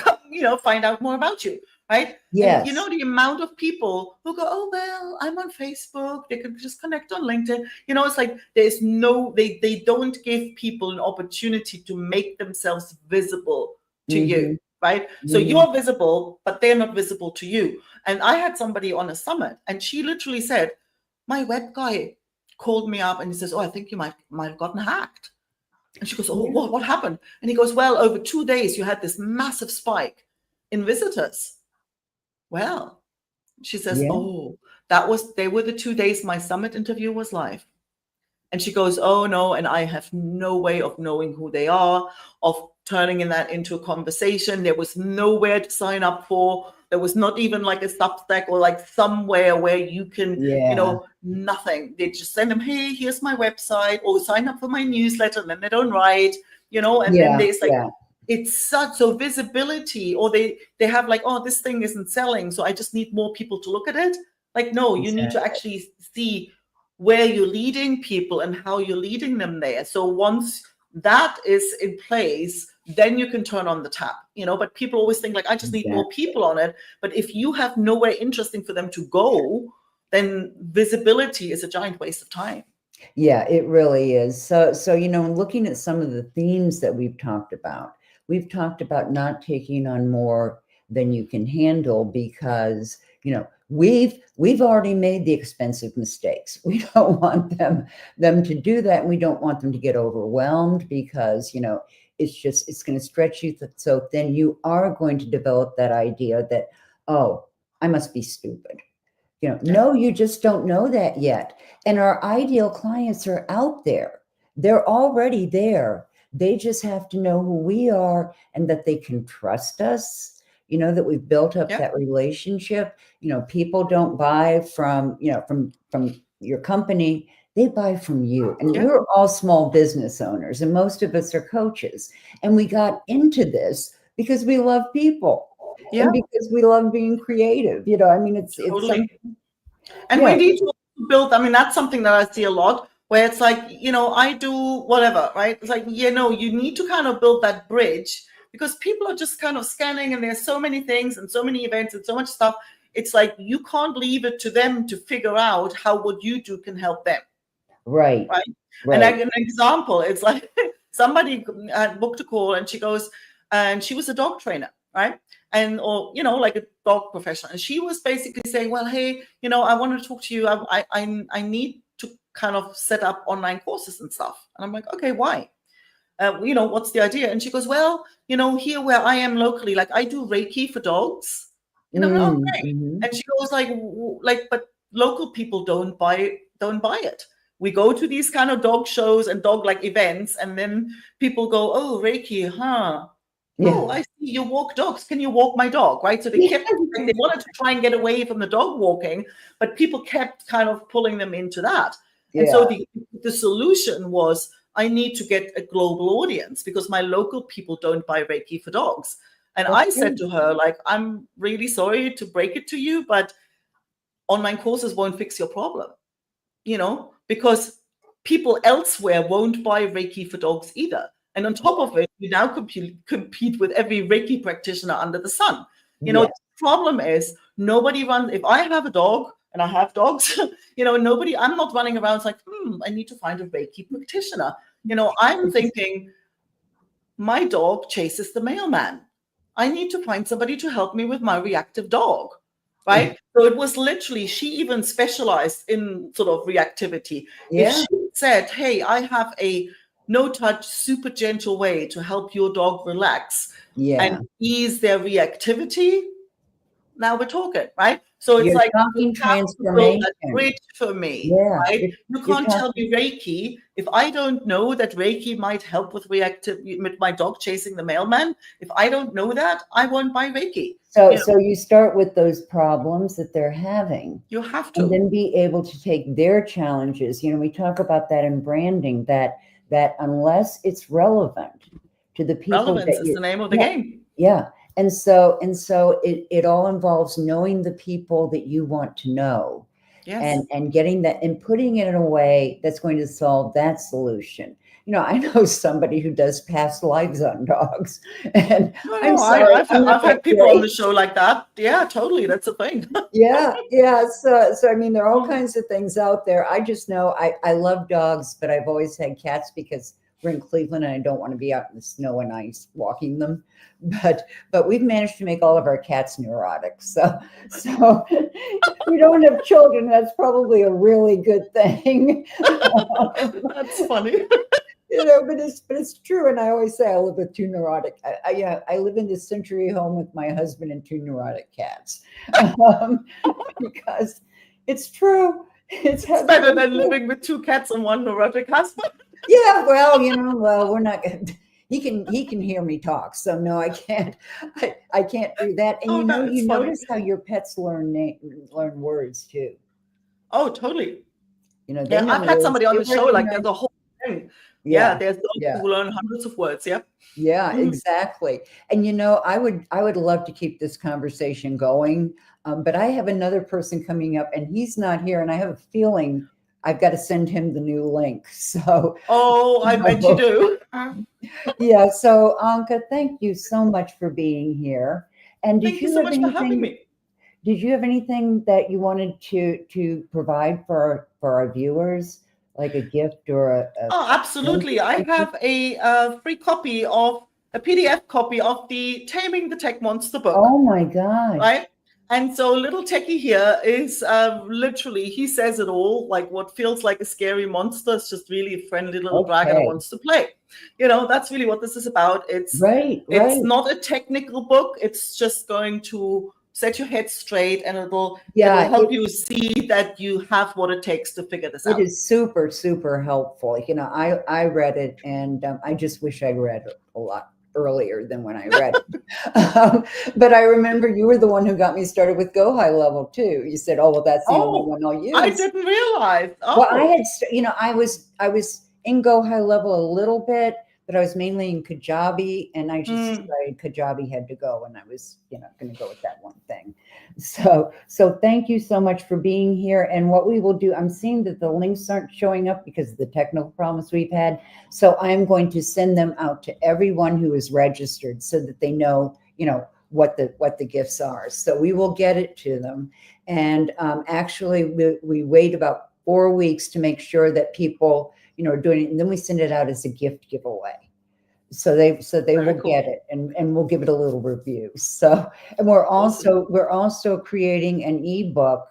find out more about you, right? And yes, the amount of people who go, oh well, I'm on Facebook, they can just connect on LinkedIn. It's like, there's no, they don't give people an opportunity to make themselves visible to you, hmm, right? So hmm, you're visible, but they're not visible to you. And I had somebody on a summit, and she literally said, my web guy called me up and he says, oh, I think you might have gotten hacked. And she goes, oh, yeah, what happened? And he goes, well, over 2 days you had this massive spike in visitors. Well, she says, yeah, oh, they were the 2 days my summit interview was live. And she goes, oh no, and I have no way of knowing who they are, of turning that into a conversation. There was nowhere to sign up for. There was not even like a Substack or like somewhere where you can, yeah, nothing. They just send them, hey, here's my website, or sign up for my newsletter, and then they don't write, and then yeah, there's like, yeah, it's such so visibility, or they have like, oh, this thing isn't selling, so I just need more people to look at it. Like, no, you need to exactly. actually see where you're leading people and how you're leading them there. So once that is in place, then you can turn on the tap, but people always think like, I just need more Exactly. people on it. But if you have nowhere interesting for them to go, then visibility is a giant waste of time. Yeah, it really is. So, looking at some of the themes that we've talked about not taking on more than you can handle because, we've already made the expensive mistakes. We don't want them to do that, and we don't want them to get overwhelmed, because it's going to stretch you so thin. You are going to develop that idea that, oh, I must be stupid. No, you just don't know that yet. And our ideal clients are out there. They're already there. They just have to know who we are and that they can trust us, that we've built up that relationship. People don't buy from your company. They buy from you. And we're all small business owners, and most of us are coaches. And we got into this because we love people. Yeah. And because we love being creative. It's totally. And we need to build, that's something that I see a lot, where it's like, I do whatever, right? It's like, you need to kind of build that bridge, because people are just kind of scanning, and there's so many things and so many events and so much stuff. It's like, you can't leave it to them to figure out how what you do can help them. Right. And an example, it's like somebody booked a call, and she goes, and she was a dog trainer, right? And, or, like a dog professional. And she was basically saying, well, hey, I want to talk to you. I need to kind of set up online courses and stuff. And I'm like, okay, why? What's the idea? And she goes, well, here where I am locally, like, I do Reiki for dogs. And I'm like, okay. And she goes like, but local people don't buy it. We go to these kind of dog shows and dog like events, and then people go, oh, Reiki, huh? Yeah. Oh, I see you walk dogs. Can you walk my dog? Right. So they kept, they wanted to try and get away from the dog walking, but people kept kind of pulling them into that. And so the solution was, I need to get a global audience, because my local people don't buy Reiki for dogs. And I said to her, like, I'm really sorry to break it to you, but online courses won't fix your problem, because people elsewhere won't buy Reiki for dogs either. And on top of it, we now compete with every Reiki practitioner under the sun. The problem is, nobody runs. If I have a dog, and I have dogs, I'm not running around like, I need to find a Reiki practitioner. I'm thinking, my dog chases the mailman. I need to find somebody to help me with my reactive dog. Right. So it was literally, she even specialized in sort of reactivity. If she said, hey, I have a no-touch, super gentle way to help your dog relax and ease their reactivity, now we're talking, right? So it's like, you have to build that bridge for me, right? You can't tell me Reiki if I don't know that Reiki might help with my dog chasing the mailman. If I don't know that, I won't buy Reiki. So you start with those problems that they're having. You have to. And then be able to take their challenges. We talk about that in branding, that unless it's relevant to the people. Relevance is the name of the game. Yeah. And so it all involves knowing the people that you want to know. Yes. And getting that and putting it in a way that's going to solve that solution. I know somebody who does past lives on dogs. And I'm sorry, I've had people on the show like that. Yeah, totally. That's a thing. Yeah. So there are all kinds of things out there. I just know I love dogs, but I've always had cats because we're in Cleveland and I don't want to be out in the snow and ice walking them. But we've managed to make all of our cats neurotic. So we don't have children. That's probably a really good thing. That's funny. But it's true. And I always say I live with two neurotic. I live in this century home with my husband and two neurotic cats, because it's true. It's better than living with two cats and one neurotic husband. Yeah, well, we're not good. He can hear me talk, so no, I can't. I can't do that. And you notice how your pets learn words too. Oh, totally. I've had somebody on the show like there's a whole thing. Yeah, there's dogs who learn hundreds of words. Yeah. Yeah, exactly. And I would love to keep this conversation going, but I have another person coming up, and he's not here, and I have a feeling I've got to send him the new link. So. Oh, I bet you do. Yeah. So Anka, thank you so much for being here. And thank you so much for having me. Did you have anything that you wanted to provide for our viewers, like a gift or Oh, absolutely. I have a free copy of a PDF copy of the Taming the Tech Monster book. Oh my God. Right. And so little techie here is literally, he says it all, like what feels like a scary monster is just really a friendly little dragon that Okay. wants to play. You know, that's really what this is about. Right. It's not a technical book. It's just going to set your head straight, and it'll Yeah, help you see that you have what it takes to figure this it out. is super, super helpful. You know, I read it, and I just wish I read it a lot earlier than when I read it. But I remember you were the one who got me started with Go High Level too. You said, "Oh, well, that's the only Oh, one I'll I use." didn't realize. Well, I Oh. had, you know, I was in Go High Level a little bit, but I was mainly in Kajabi, and I just decided Kajabi had to go, and I was, going to go with that one thing. So thank you so much for being here. And what we will do, I'm seeing that the links aren't showing up because of the technical problems we've had. So I'm going to send them out to everyone who is registered so that they know, what the gifts are. So we will get it to them. And actually, we wait about 4 weeks to make sure that people, are doing it, and then we send it out as a gift giveaway. So they Very will cool. get it, and we'll give it a little review. So, and we're also creating an ebook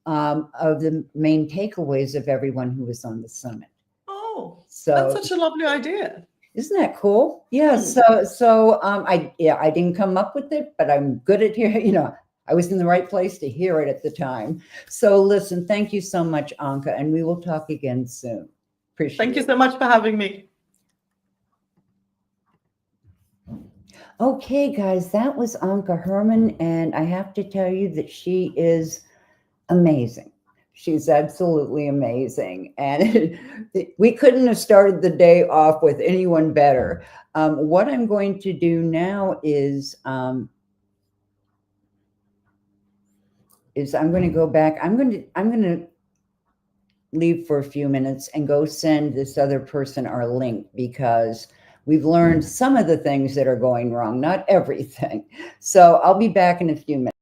of the main takeaways of everyone who was on the summit. Oh, So that's such a lovely idea. Isn't that cool? Yeah. I didn't come up with it, but I'm good at hearing, I was in the right place to hear it at the time. So listen, thank you so much, Anka, and we will talk again soon. Appreciate it. Thank you so much for having me. Okay, guys, that was Anka Herman, and I have to tell you that she is amazing. She's absolutely amazing. And we couldn't have started the day off with anyone better. What I'm going to do now is I'm going to go back. I'm going to leave for a few minutes and go send this other person our link, because we've learned some of the things that are going wrong, not everything. So I'll be back in a few minutes.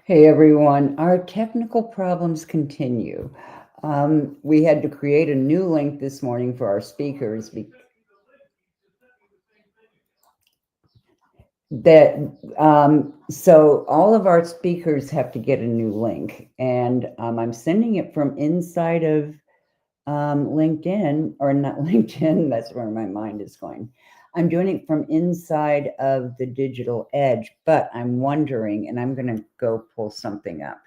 Hey everyone, our technical problems continue. We had to create a new link this morning for our speakers so all of our speakers have to get a new link, and I'm sending it from inside of LinkedIn, or not LinkedIn, that's where my mind is going. I'm doing it from inside of the Digital Edge, but I'm wondering, and I'm going to go pull something up.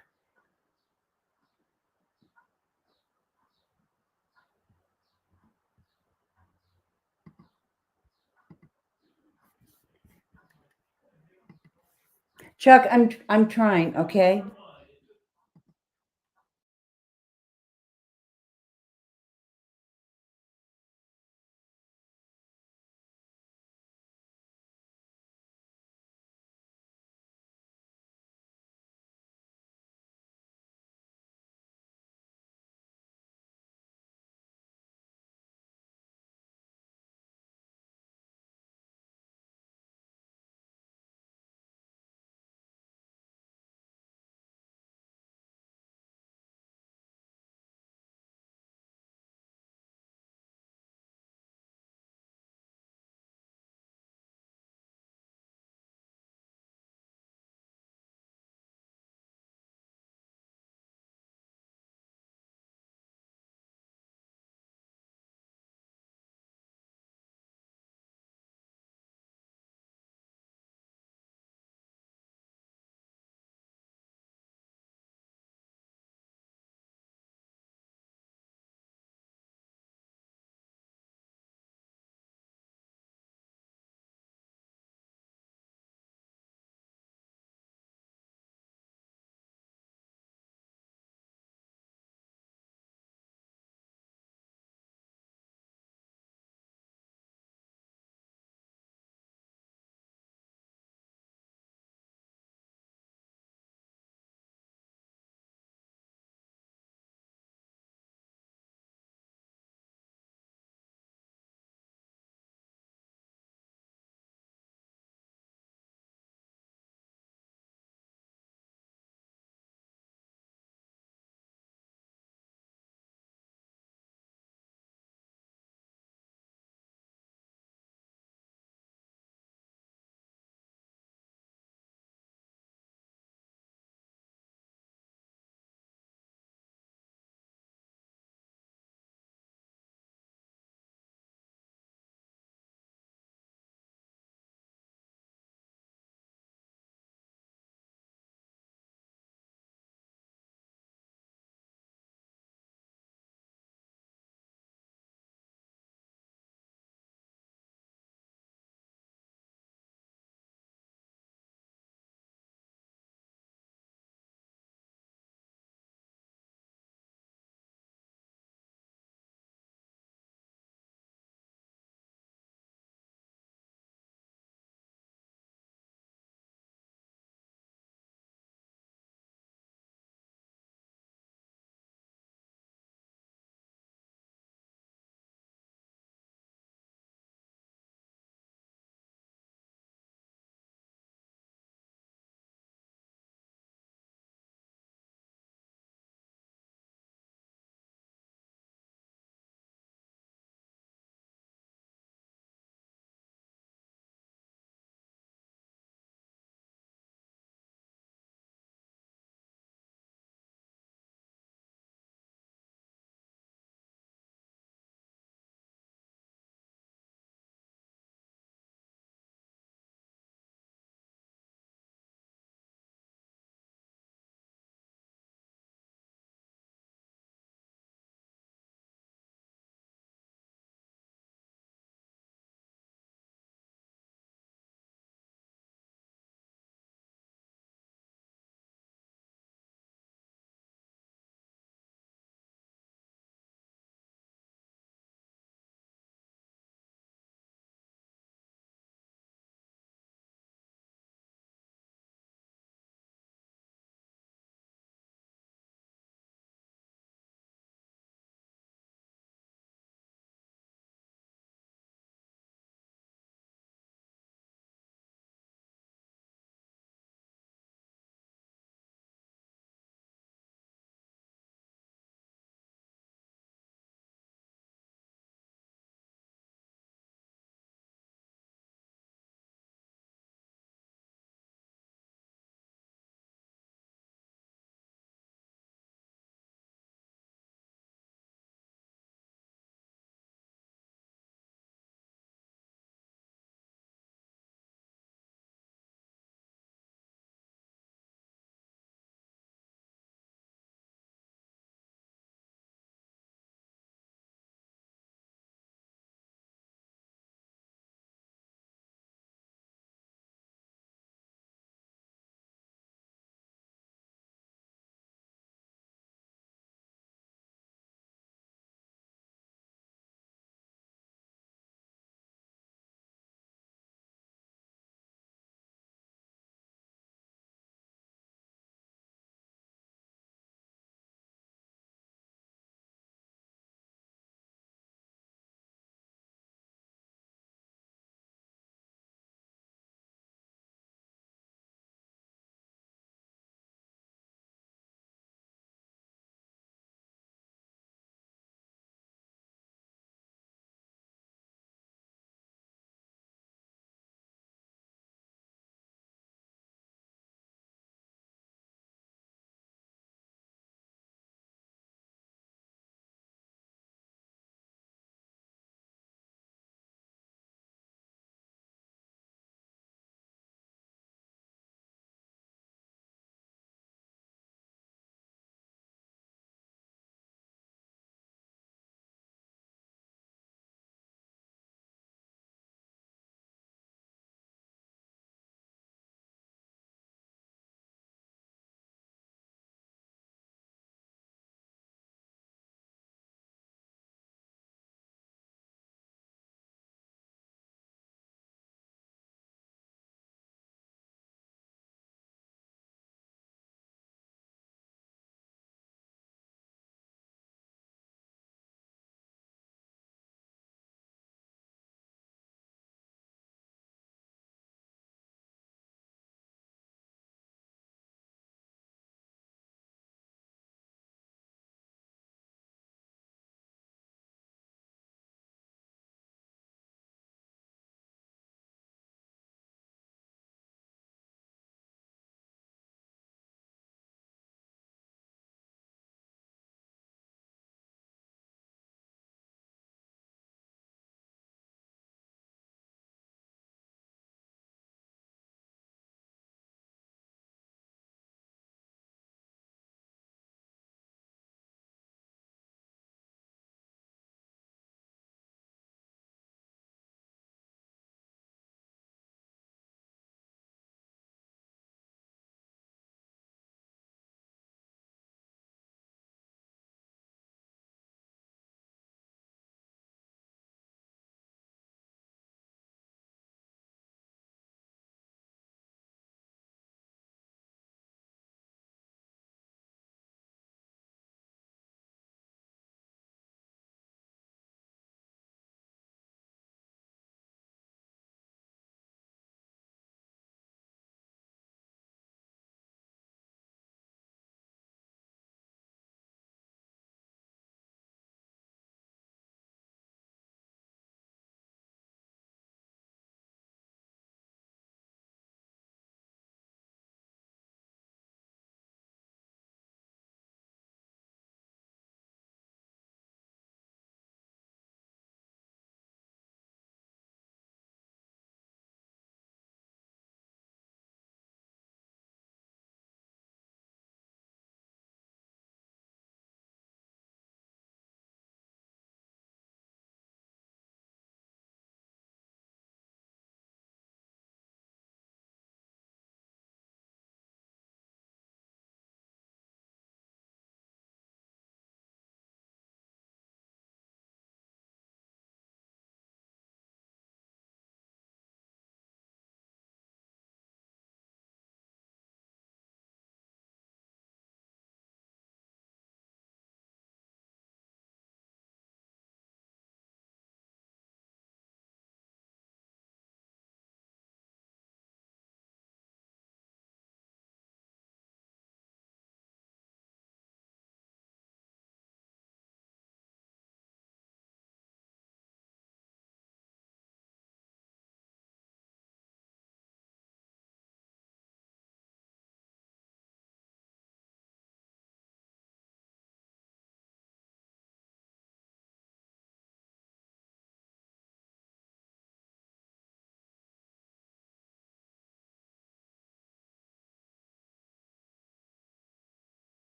Chuck, I'm trying, okay?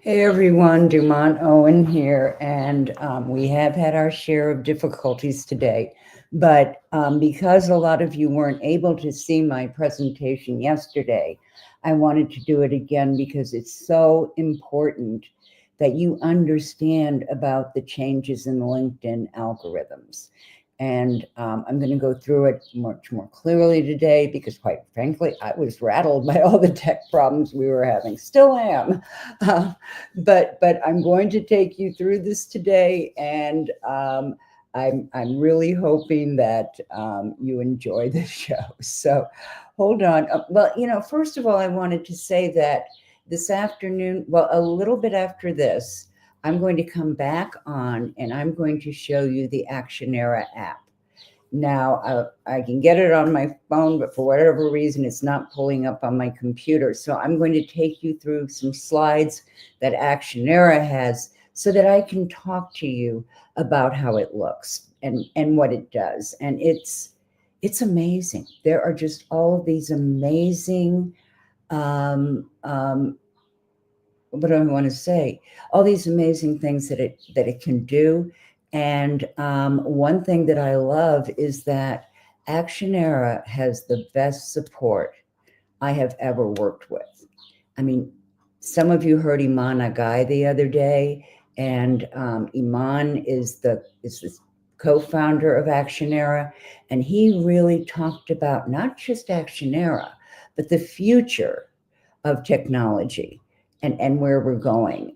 Hey everyone, Dumont Owen here, and we have had our share of difficulties today, but because a lot of you weren't able to see my presentation yesterday, I wanted to do it again because it's so important that you understand about the changes in LinkedIn algorithms. And I'm going to go through it much more clearly today because, quite frankly, I was rattled by all the tech problems we were having. Still am. But I'm going to take you through this today, and I'm really hoping that you enjoy the show. So hold on. Well, first of all, I wanted to say that this afternoon, well, a little bit after this, I'm going to come back on and I'm going to show you the Actionera app. Now, I can get it on my phone, but for whatever reason, it's not pulling up on my computer. So I'm going to take you through some slides that Actionera has so that I can talk to you about how it looks and what it does. And it's amazing. There are just all of these amazing what do I want to say? All these amazing things that it can do. And one thing that I love is that Actionera has the best support I have ever worked with. I mean, some of you heard Iman Agai the other day, and Iman is the co-founder of Actionera, and he really talked about not just Actionera, but the future of technology and where we're going.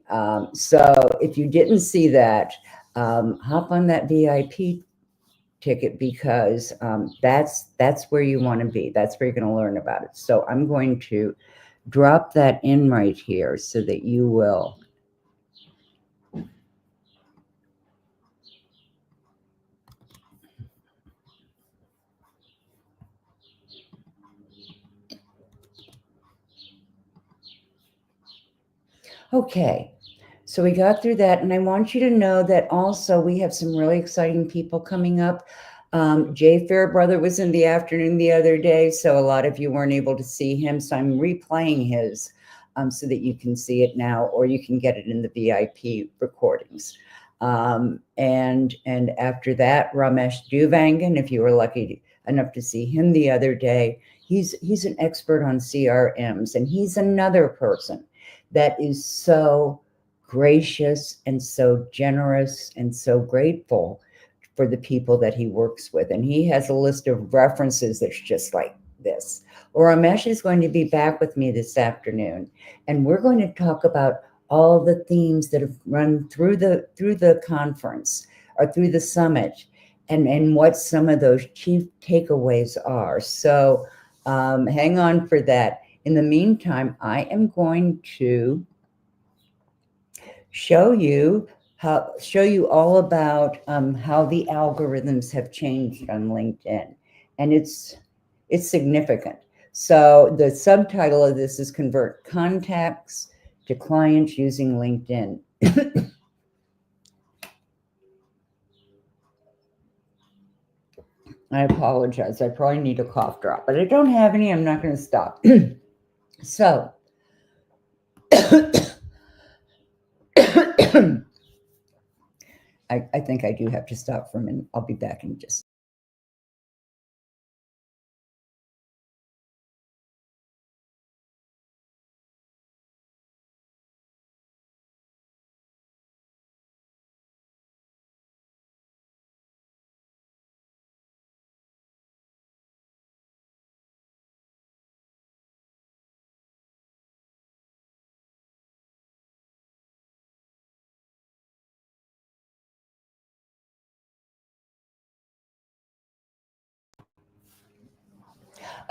So if you didn't see that, hop on that VIP ticket because that's where you want to be. That's where you're going to learn about it. So I'm going to drop that in right here so that you will. Okay, so we got through that, and I want you to know that also we have some really exciting people coming up. Jay Fairbrother was in the afternoon the other day, so a lot of you weren't able to see him, so I'm replaying his so that you can see it now, or you can get it in the VIP recordings. And after that, Ramesh Duvangan, if you were lucky enough to see him the other day, he's an expert on CRMs, and he's another person that is so gracious and so generous and so grateful for the people that he works with. And he has a list of references that's just like this. Or Ramesh is going to be back with me this afternoon, and we're going to talk about all the themes that have run through the conference or through the summit, and what some of those chief takeaways are. So hang on for that. In the meantime, I am going to show you all about how the algorithms have changed on LinkedIn, and it's significant. So the subtitle of this is Convert Contacts to Clients Using LinkedIn. I apologize. I probably need a cough drop, but I don't have any. I'm not going to stop. So I think I do have to stop for a minute. I'll be back in just.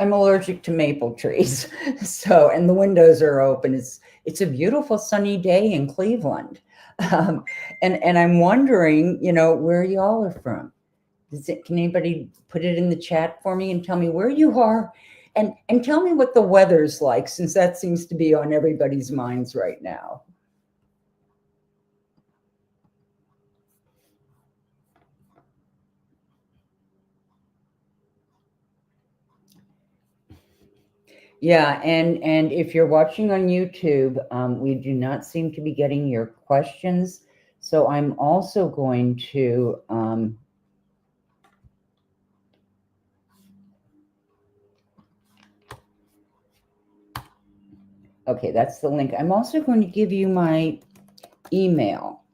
I'm allergic to maple trees. So, and the windows are open. It's a beautiful sunny day in Cleveland. And I'm wondering, where y'all are from. Can anybody put it in the chat for me and tell me where you are, and tell me what the weather's like, since that seems to be on everybody's minds right now. Yeah, and if you're watching on YouTube, we do not seem to be getting your questions. So I'm also going to okay, that's the link. I'm also going to give you my email.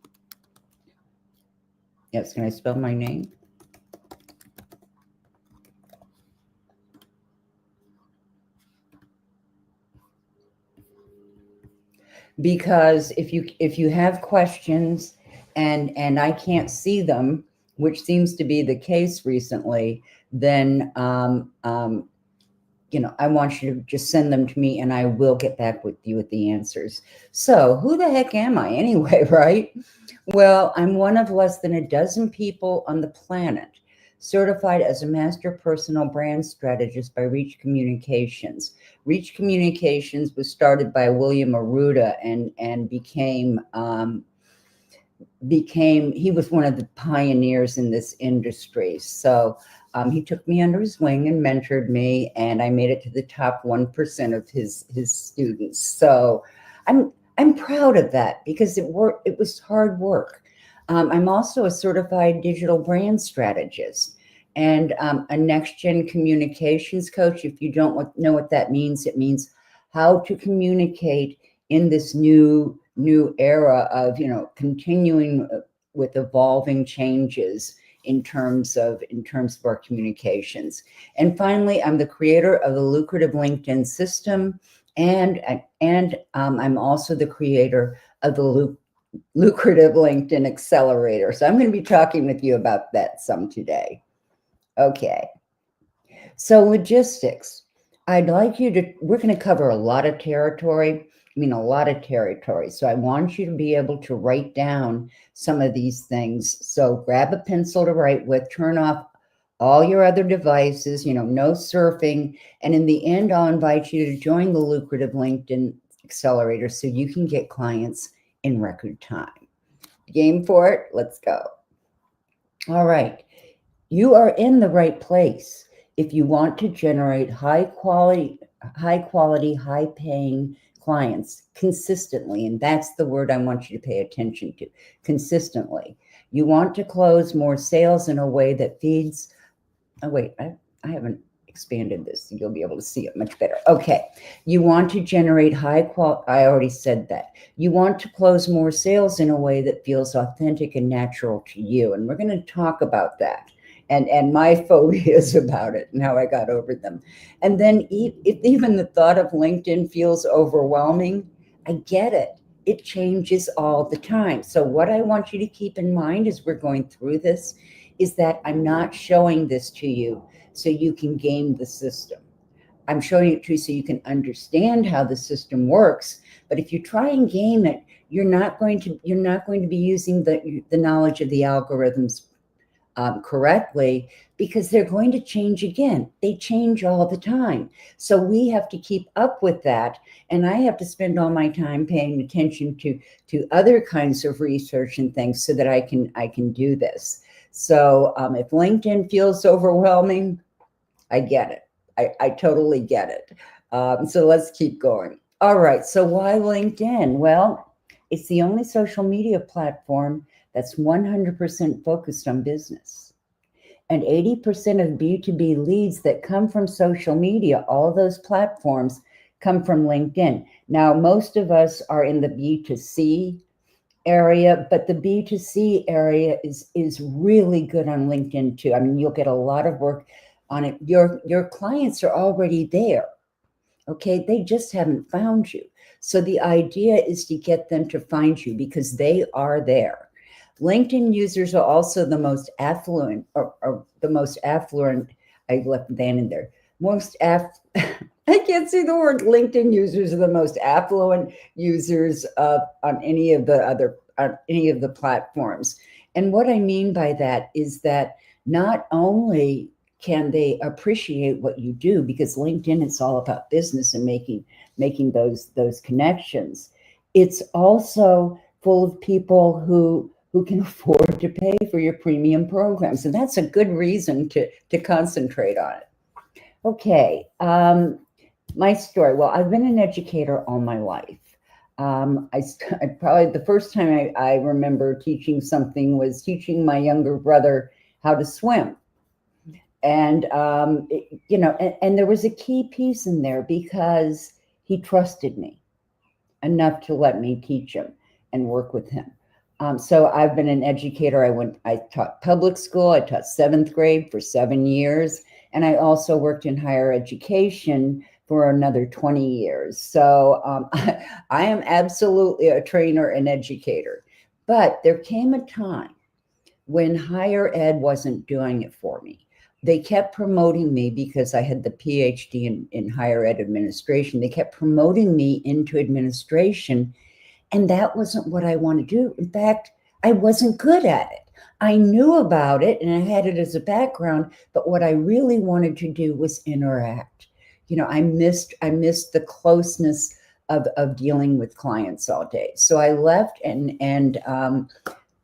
Yes, can I spell my name? Because if you have questions and I can't see them, which seems to be the case recently, then you know, I want you to just send them to me and I will get back with you with the answers. So who the heck am I anyway, right? Well, I'm one of less than a dozen people on the planet certified as a master personal brand strategist by Reach Communications. Reach Communications was started by William Aruda and became he was one of the pioneers in this industry. So he took me under his wing and mentored me, and I made it to the top 1% of his students. So I'm proud of that because it was hard work. I'm also a certified digital brand strategist and a next gen communications coach. If you don't know what that means, it means how to communicate in this new era of, you know, continuing with evolving changes in terms of our communications. And finally, I'm the creator of the lucrative LinkedIn system, and I'm also the creator of the lucrative LinkedIn accelerator. So I'm going to be talking with you about that some today. Okay. So logistics, we're going to cover a lot of territory. I mean, a lot of territory. So I want you to be able to write down some of these things. So grab a pencil to write with, turn off all your other devices, you know, no surfing. And in the end, I'll invite you to join the lucrative LinkedIn accelerator so you can get clients in record time. Game for it? Let's go. All right. You are in the right place if you want to generate high quality, high paying clients consistently. And that's the word I want you to pay attention to, consistently. You want to close more sales in a way that feeds, oh wait, I haven't expanded this, so you'll be able to see it much better. Okay, you want to generate high quality, I already said that. You want to close more sales in a way that feels authentic and natural to you. And we're going to talk about that and my phobias about it and how I got over them. And then if even the thought of LinkedIn feels overwhelming, I get it. It changes all the time. So what I want you to keep in mind as we're going through this is that I'm not showing this to you so you can game the system. I'm showing it to you so you can understand how the system works. But if you try and game it, you're not going to be using the knowledge of the algorithms correctly, because they're going to change again. They change all the time. So we have to keep up with that. And I have to spend all my time paying attention to other kinds of research and things so that I can do this. So if LinkedIn feels overwhelming, I get it. I totally get it. So let's keep going. All right. So why LinkedIn? Well, it's the only social media platform that's 100% focused on business. And 80% of B2B leads that come from social media, all those platforms, come from LinkedIn. Now, most of us are in the B2C area, but the B2C area is really good on LinkedIn too. I mean, you'll get a lot of work on it. Your clients are already there. Okay, they just haven't found you. So the idea is to get them to find you because they are there. LinkedIn users are also the most affluent, or the most affluent. I left that in there. I can't see the word. LinkedIn users are the most affluent users on any of the platforms. And what I mean by that is that not only can they appreciate what you do, because LinkedIn is all about business and making those connections. It's also full of people who can afford to pay for your premium programs. And that's a good reason to concentrate on it. Okay. My story. Well, I've been an educator all my life. I probably the first time I remember teaching something was teaching my younger brother how to swim. And, and there was a key piece in there because he trusted me enough to let me teach him and work with him. So I've been an educator. I taught public school. I taught seventh grade for 7 years. And I also worked in higher education for another 20 years. So I am absolutely a trainer and educator. But there came a time when higher ed wasn't doing it for me. They kept promoting me because I had the PhD in higher ed administration. They kept promoting me into administration, and that wasn't what I want to do. In fact, I wasn't good at it. I knew about it and I had it as a background, but what I really wanted to do was interact. I missed the closeness of dealing with clients all day. So I left and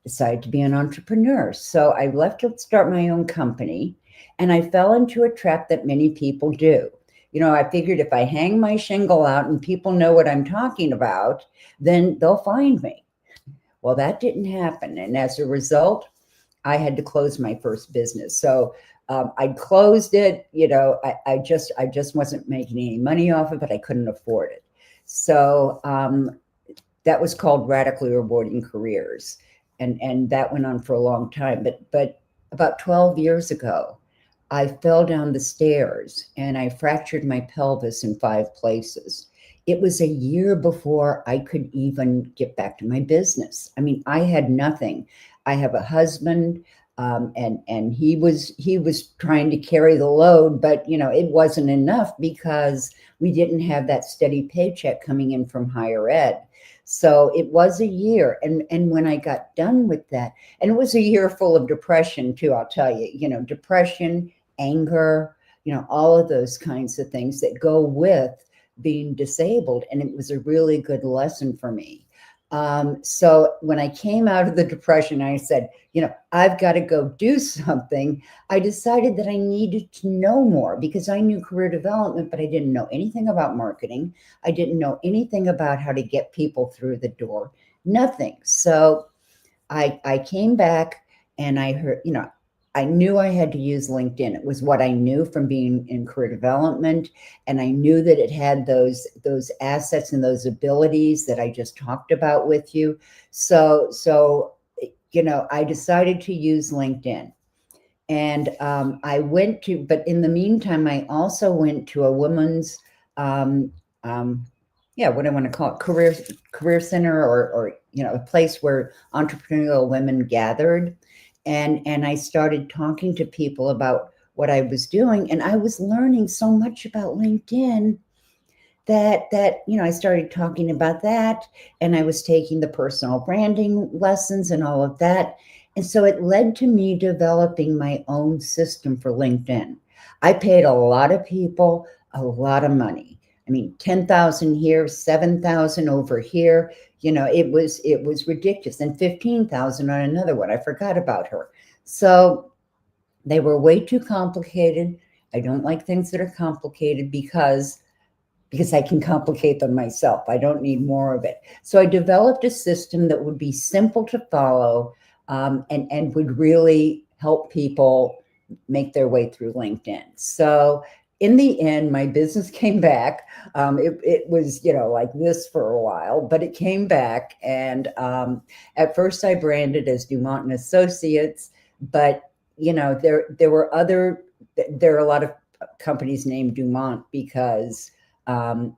decided to be an entrepreneur. So I left to start my own company, and I fell into a trap that many people do. I figured if I hang my shingle out and people know what I'm talking about, then they'll find me. Well, that didn't happen. And as a result, I had to close my first business. So I closed it. I just wasn't making any money off of it. I couldn't afford it. So that was called Radically Rewarding Careers. And that went on for a long time. But about 12 years ago, I fell down the stairs and I fractured my pelvis in 5 places. It was a year before I could even get back to my business. I mean, I had nothing. I have a husband, and he was trying to carry the load, but it wasn't enough because we didn't have that steady paycheck coming in from higher ed. So it was a year, and when I got done with that, and it was a year full of depression too, I'll tell you, depression, anger, all of those kinds of things that go with being disabled. And it was a really good lesson for me. So when I came out of the depression, I said, I've got to go do something. I decided that I needed to know more because I knew career development, but I didn't know anything about marketing. I didn't know anything about how to get people through the door, nothing. So I came back and I heard, I knew I had to use LinkedIn. It was what I knew from being in career development. And I knew that it had those assets and those abilities that I just talked about with you. So I decided to use LinkedIn. And I went to, but in the meantime, I also went to a women's, what I want to call it, career center or a place where entrepreneurial women gathered. And I started talking to people about what I was doing. And I was learning so much about LinkedIn that I started talking about that. And I was taking the personal branding lessons and all of that. And so it led to me developing my own system for LinkedIn. I paid a lot of people a lot of money. I mean, 10,000 here, 7,000 over here. It was ridiculous. And 15,000 on another one. I forgot about her. So they were way too complicated. I don't like things that are complicated because I can complicate them myself. I don't need more of it. So I developed a system that would be simple to follow, and would really help people make their way through LinkedIn. So in the end, my business came back. It was, like this for a while, but it came back. And at first I branded as Dumont and Associates, but there are a lot of companies named Dumont because Dumont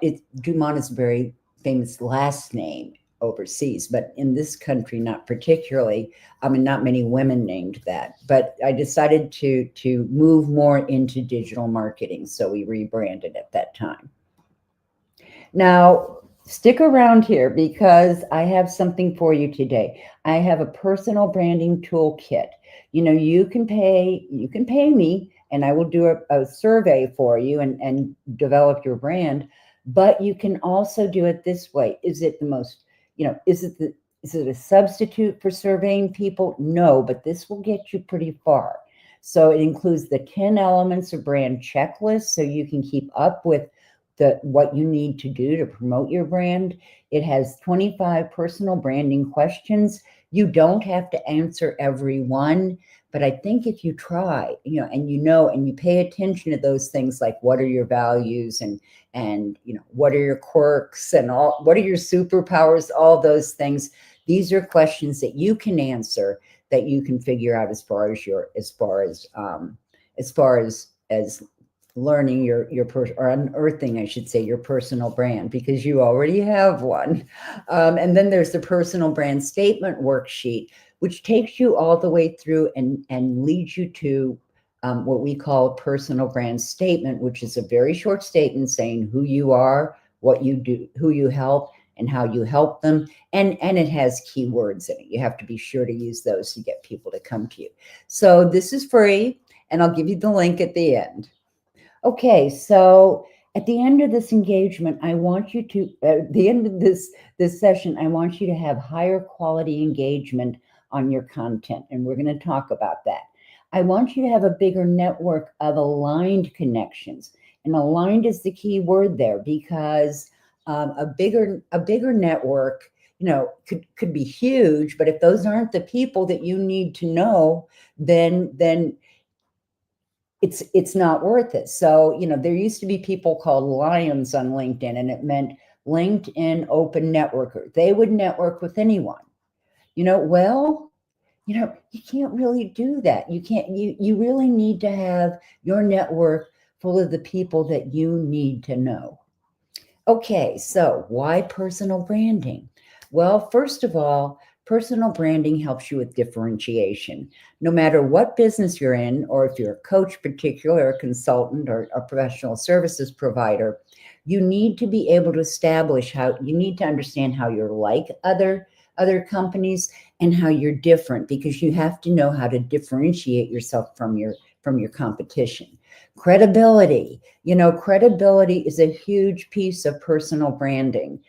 is a very famous last name overseas, but in this country, not particularly. I mean, not many women named that, but I decided to move more into digital marketing. So we rebranded at that time. Now, stick around here because I have something for you today. I have a personal branding toolkit. You can pay me and I will do a survey for you and develop your brand, but you can also do it this way. Is it the most, is it a substitute for surveying people? No, but this will get you pretty far. So it includes the 10 elements of brand checklist so you can keep up with what you need to do to promote your brand. It has 25 personal branding questions. You don't have to answer every one, but I think if you try, and you pay attention to those things, like what are your values, and what are your quirks, and what are your superpowers, all those things. These are questions that you can answer, that you can figure out as far as learning or unearthing, I should say, your personal brand, because you already have one. And then there's the personal brand statement worksheet, which takes you all the way through and leads you to what we call a personal brand statement, which is a very short statement saying who you are, what you do, who you help, and how you help them. And it has keywords in it. You have to be sure to use those to get people to come to you. So this is free, and I'll give you the link at the end. Okay, so at the end of this engagement, I want you to, at the end of this session, I want you to have higher quality engagement on your content, and we're going to talk about that. I want you to have a bigger network of aligned connections, and aligned is the key word there, because a bigger network, could be huge, but if those aren't the people that you need to know, then it's not worth it. So, there used to be people called lions on LinkedIn, and it meant LinkedIn open networker. They would network with anyone. Well, you can't really do that. You really need to have your network full of the people that you need to know. Okay, so why personal branding? Well, first of all, personal branding helps you with differentiation. No matter what business you're in, or if you're a coach, particular, a consultant, or a professional services provider, you need to be able to establish you need to understand how you're like other companies and how you're different, because you have to know how to differentiate yourself from your competition. Credibility. Credibility is a huge piece of personal branding.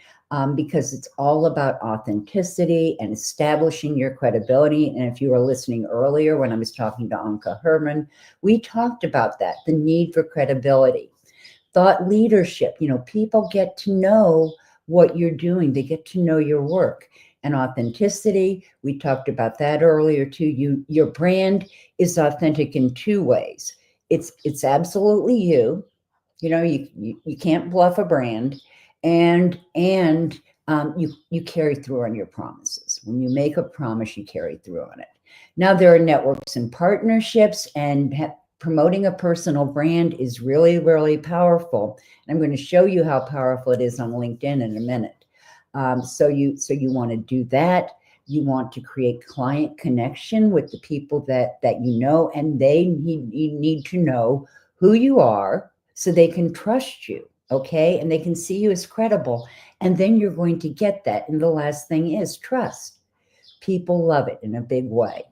Because it's all about authenticity and establishing your credibility. And if you were listening earlier when I was talking to Anka Herman, we talked about that, the need for credibility. Thought leadership, people get to know what you're doing. They get to know your work. And authenticity, we talked about that earlier too. Your brand is authentic in two ways. It's absolutely you. You can't bluff a brand, and you carry through on your promises. When you make a promise, you carry through on it. Now, there are networks and partnerships, and promoting a personal brand is really, really powerful. And I'm going to show you how powerful it is on LinkedIn in a minute. So you want to do that. You want to create client connection with the people that you know, and they need to know who you are, so they can trust you, okay? And they can see you as credible. And then you're going to get that. And the last thing is trust. People love it in a big way.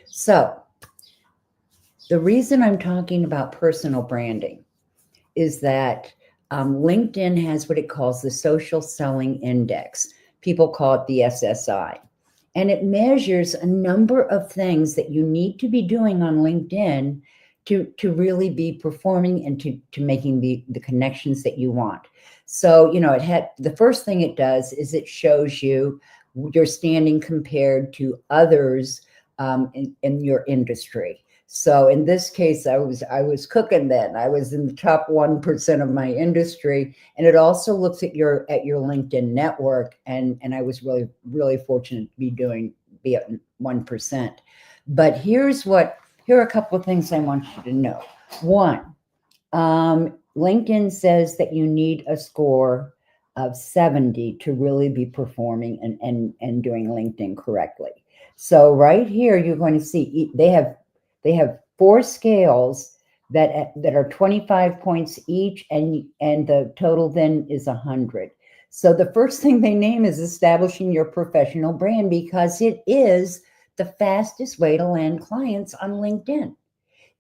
So the reason I'm talking about personal branding is that LinkedIn has what it calls the Social Selling Index. People call it the SSI. And it measures a number of things that you need to be doing on LinkedIn to really be performing and to making the connections that you want. So, the first thing it does is it shows you your standing compared to others in your industry. So in this case, I was cooking then. I was in the top 1% of my industry, and it also looks at your LinkedIn network. And I was really, really fortunate to be at 1%. But here are a couple of things I want you to know. One, LinkedIn says that you need a score of 70 to really be performing and doing LinkedIn correctly. So right here, you're going to see they have 4 scales that are 25 points each, and the total then is 100. So the first thing they name is establishing your professional brand, because it is the fastest way to land clients on LinkedIn.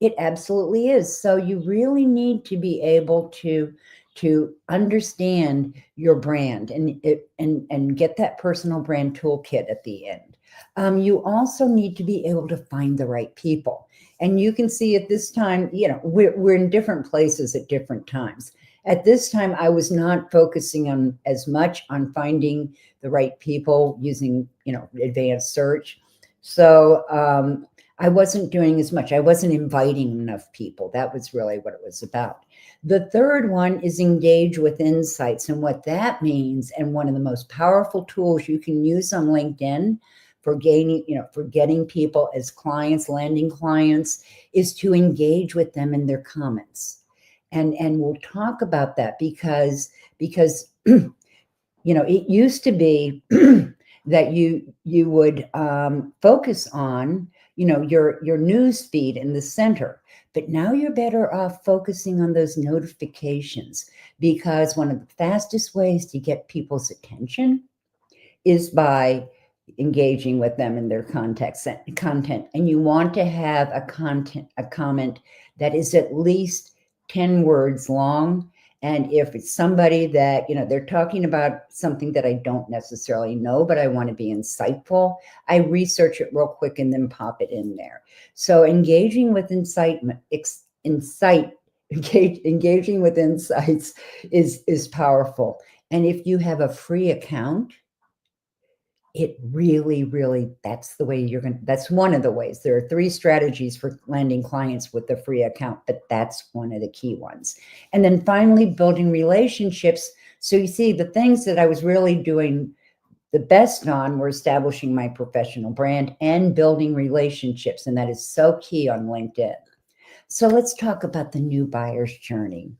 It absolutely is. So you really need to be able to understand your brand and get that personal brand toolkit at the end. You also need to be able to find the right people. And you can see at this time, we're in different places at different times. At this time, I was not focusing on as much on finding the right people using, advanced search. So I wasn't doing as much. I wasn't inviting enough people. That was really what it was about. The third one is engage with insights. And what that means, and one of the most powerful tools you can use on LinkedIn for gaining, for getting people as clients, landing clients, is to engage with them in their comments. And we'll talk about that because it used to be that you would focus on your news feed in the center, but now you're better off focusing on those notifications, because one of the fastest ways to get people's attention is by engaging with them in their content. And you want to have a comment that is at least 10 words long. And if it's somebody that, they're talking about something that I don't necessarily know, but I want to be insightful, I research it real quick and then pop it in there. So engaging with engaging with insights is powerful. And if you have a free account, it really, that's the way that's one of the ways. There are 3 strategies for landing clients with the free account, but that's one of the key ones. And then finally, building relationships. So you see, the things that I was really doing the best on were establishing my professional brand and building relationships. And that is so key on LinkedIn. So let's talk about the new buyer's journey.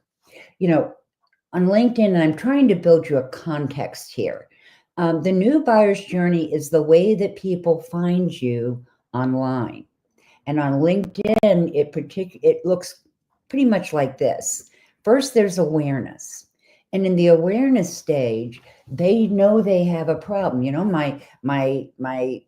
On LinkedIn, and I'm trying to build you a context here. The new buyer's journey is the way that people find you online. And on LinkedIn, it looks pretty much like this. First, there's awareness. And in the awareness stage, they know they have a problem. My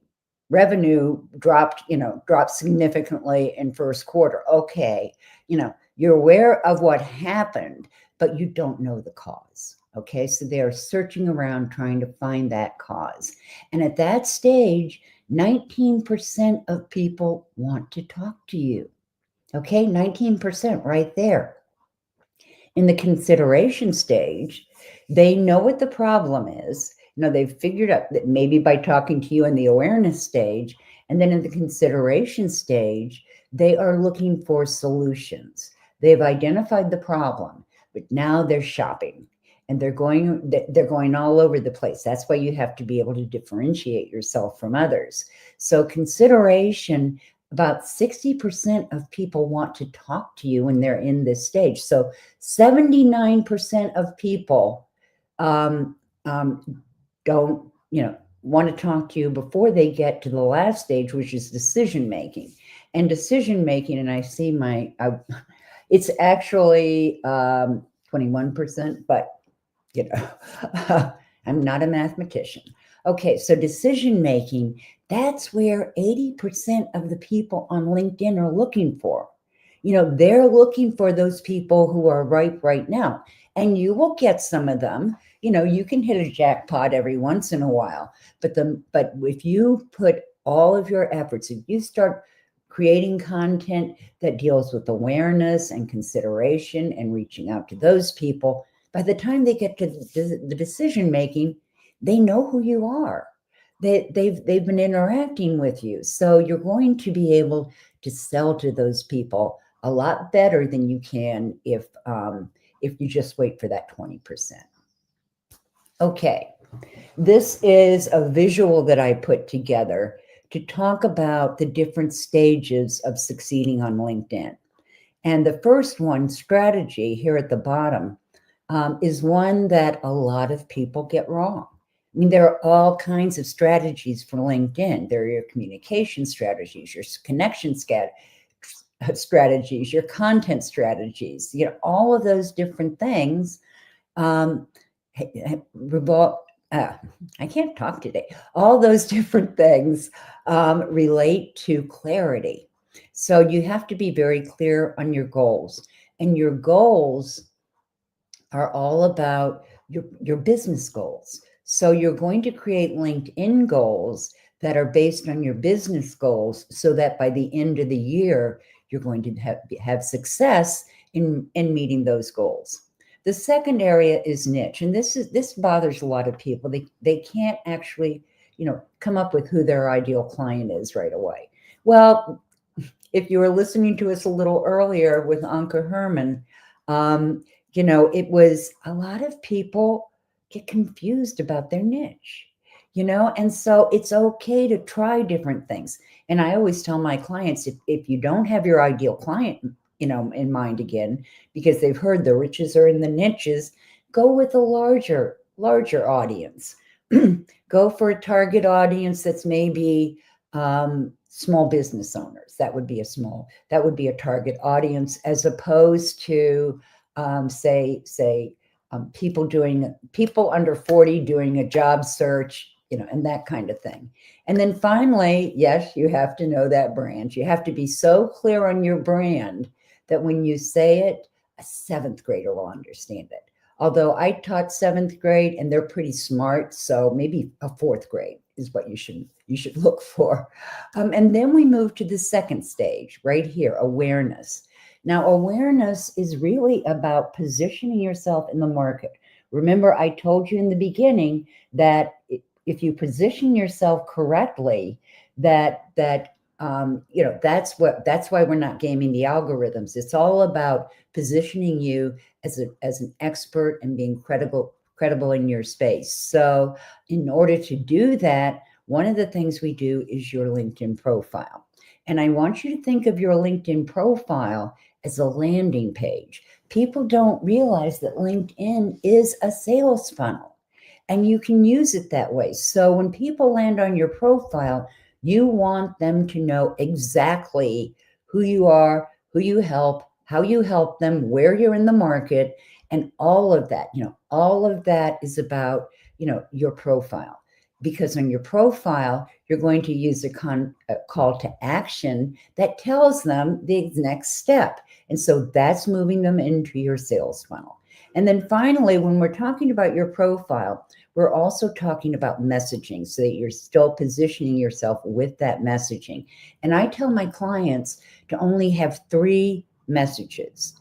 revenue dropped significantly in first quarter. Okay, you're aware of what happened, but you don't know the cause. Okay, so they are searching around trying to find that cause. And at that stage, 19% of people want to talk to you. Okay, 19% right there. In the consideration stage, they know what the problem is. They've figured out that maybe by talking to you in the awareness stage, and then in the consideration stage, they are looking for solutions. They've identified the problem, but now they're shopping. And they're going all over the place. That's why you have to be able to differentiate yourself from others. So consideration, about 60% of people want to talk to you when they're in this stage. So 79% of people don't want to talk to you before they get to the last stage, which is decision making. And decision making, and I see it's actually 21%, but I'm not a mathematician. Okay, so decision making, that's where 80% of the people on LinkedIn are looking for. They're looking for those people who are right now. And you will get some of them. You can hit a jackpot every once in a while. But if you put all of your efforts, if you start creating content that deals with awareness and consideration and reaching out to those people, by the time they get to the decision making, they know who you are. They've been interacting with you. So you're going to be able to sell to those people a lot better than you can if you just wait for that 20%. Okay, this is a visual that I put together to talk about the different stages of succeeding on LinkedIn. And the first one, strategy, here at the bottom, is one that a lot of people get wrong. I mean, there are all kinds of strategies for LinkedIn. There are your communication strategies, your connection strategies, your content strategies, all of those different things I can't talk today. All those different things relate to clarity. So you have to be very clear on your goals. And your goals are all about your business goals. So you're going to create LinkedIn goals that are based on your business goals, so that by the end of the year, you're going to have success in meeting those goals. The second area is niche, and this bothers a lot of people. They can't actually, come up with who their ideal client is right away. Well, if you were listening to us a little earlier with Anka Herman, it was a lot of people get confused about their niche, and so it's okay to try different things. And I always tell my clients, if you don't have your ideal client, in mind again, because they've heard the riches are in the niches, go with a larger audience. Go for a target audience that's maybe small business owners. That would be a target audience, as opposed to say people under 40 doing a job search, and that kind of thing. And then finally, yes, you have to know that brand. You have to be so clear on your brand that when you say it, a seventh grader will understand it. Although I taught seventh grade and they're pretty smart, so maybe a fourth grade is what you should look for. And then we move to the second stage right here, awareness. Now, awareness is really about positioning yourself in the market. Remember, I told you in the beginning that if you position yourself correctly, that's why we're not gaming the algorithms. It's all about positioning you as an expert and being credible in your space. So in order to do that, one of the things we do is your LinkedIn profile. And I want you to think of your LinkedIn profile as a landing page. People don't realize that LinkedIn is a sales funnel, and you can use it that way. So when people land on your profile, you want them to know exactly who you are, who you help, how you help them, where you're in the market, and all of that. All of that is about, your profile. Because on your profile, you're going to use a call to action that tells them the next step. And so that's moving them into your sales funnel. And then finally, when we're talking about your profile, we're also talking about messaging, so that you're still positioning yourself with that messaging. And I tell my clients to only have 3 messages,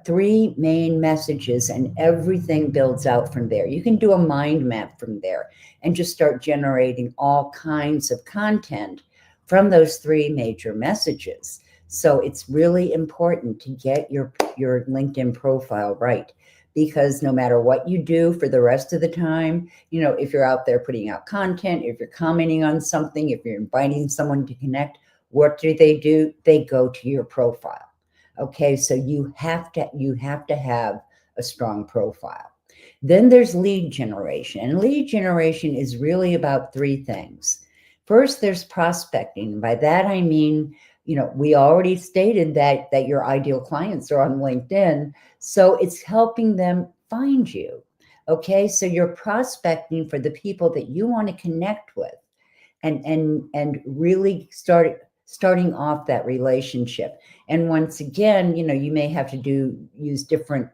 3 main messages, and everything builds out from there. You can do a mind map from there and just start generating all kinds of content from those 3 major messages. So it's really important to get your LinkedIn profile right, because no matter what you do for the rest of the time, if you're out there putting out content, if you're commenting on something, if you're inviting someone to connect, what do? They go to your profile. Okay, so you have to have a strong profile. Then there's lead generation. And lead generation is really about 3 things. First, there's prospecting. By that, I mean, we already stated that your ideal clients are on LinkedIn. So it's helping them find you. Okay, so you're prospecting for the people that you want to connect with, and really starting off that relationship. And once again, you may have to use different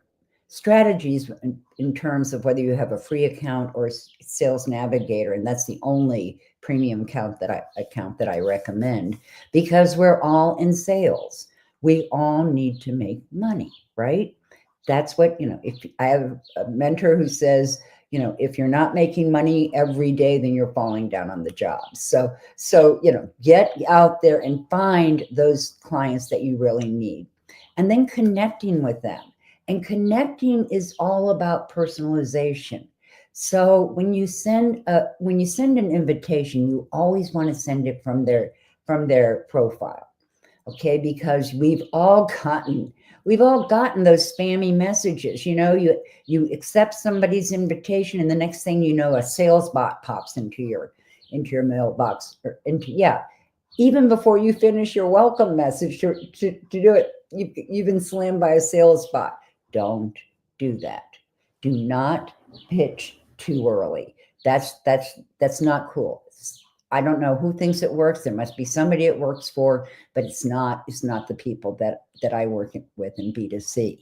strategies in terms of whether you have a free account or a sales navigator. And that's the only premium account that I recommend, because we're all in sales. We all need to make money, right? That's what, if I have a mentor who says, if you're not making money every day, then you're falling down on the job. So, get out there and find those clients that you really need, and then connecting with them. And connecting is all about personalization. So when you send an invitation, you always want to send it from their profile. Okay, because we've all gotten those spammy messages. You accept somebody's invitation, and the next thing you know, a sales bot pops into your mailbox, or even before you finish your welcome message to do it, you've been slammed by a sales bot. Don't do that. Do not pitch too early. That's not cool. I don't know who thinks it works. There must be somebody it works for, but it's not the people that I work with in B2C.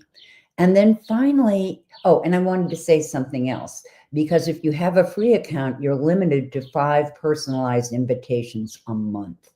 And then finally, and I wanted to say something else, because if you have a free account, you're limited to 5 personalized invitations a month.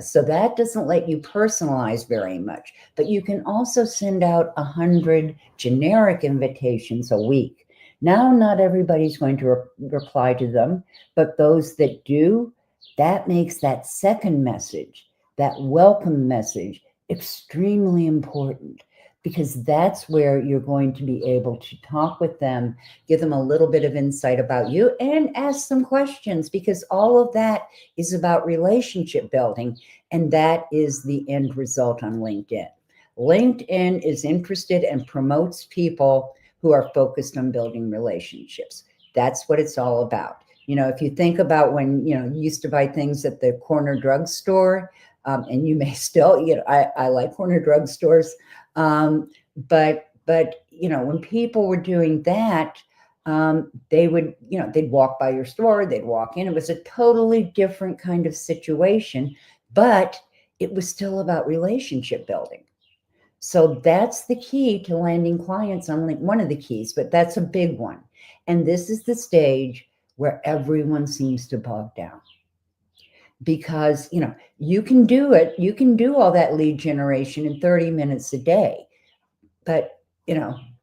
So that doesn't let you personalize very much, but you can also send out 100 generic invitations a week. Now, not everybody's going to reply to them, but those that do, that makes that second message, that welcome message, extremely important, because that's where you're going to be able to talk with them, give them a little bit of insight about you, and ask them questions, because all of that is about relationship building, and that is the end result on LinkedIn. LinkedIn is interested and promotes people who are focused on building relationships. That's what it's all about. If you think about when, you used to buy things at the corner drugstore, and you may still, I like corner drugstores, but when people were doing that, they would, they'd walk by your store, they'd walk in. It was a totally different kind of situation, but it was still about relationship building. So that's the key to landing clients on LinkedIn, one of the keys, but that's a big one. And this is the stage where everyone seems to bog down, because, you can do it. You can do all that lead generation in 30 minutes a day, but,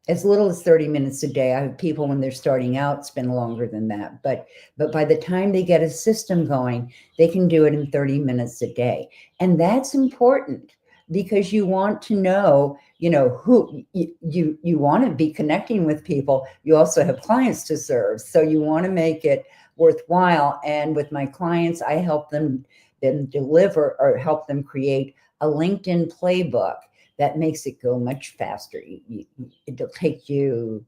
as little as 30 minutes a day. I have people when they're starting out spend longer than that, but by the time they get a system going, they can do it in 30 minutes a day. And that's important, because you want to know, who you want to be connecting with people. You also have clients to serve, so you want to make it worthwhile. And with my clients, I help them deliver, or help them create a LinkedIn playbook that makes it go much faster. It'll take you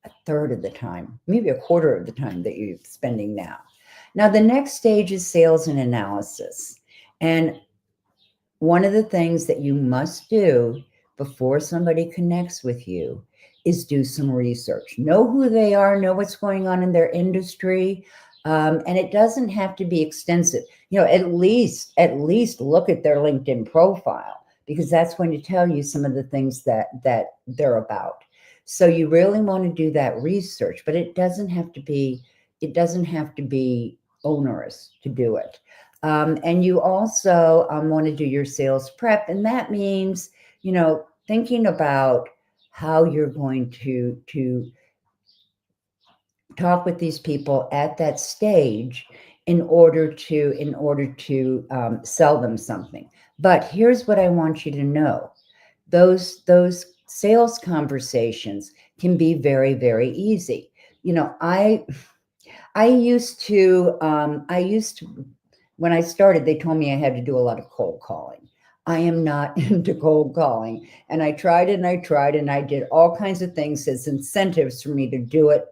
a third of the time, maybe a quarter of the time that you're spending now. Now, the next stage is sales and analysis. And one of the things that you must do before somebody connects with you is do some research. Know who they are, know what's going on in their industry. And it doesn't have to be extensive. At least look at their LinkedIn profile, because that's going to tell you some of the things that they're about. So you really want to do that research, but it doesn't have to be onerous to do it. And you also want to do your sales prep, and that means, thinking about how you're going to talk with these people at that stage in order to sell them something. But here's what I want you to know: those sales conversations can be very, very easy. I used to when I started, they told me I had to do a lot of cold calling. I am not into cold calling, and I tried and I tried, and I did all kinds of things as incentives for me to do it.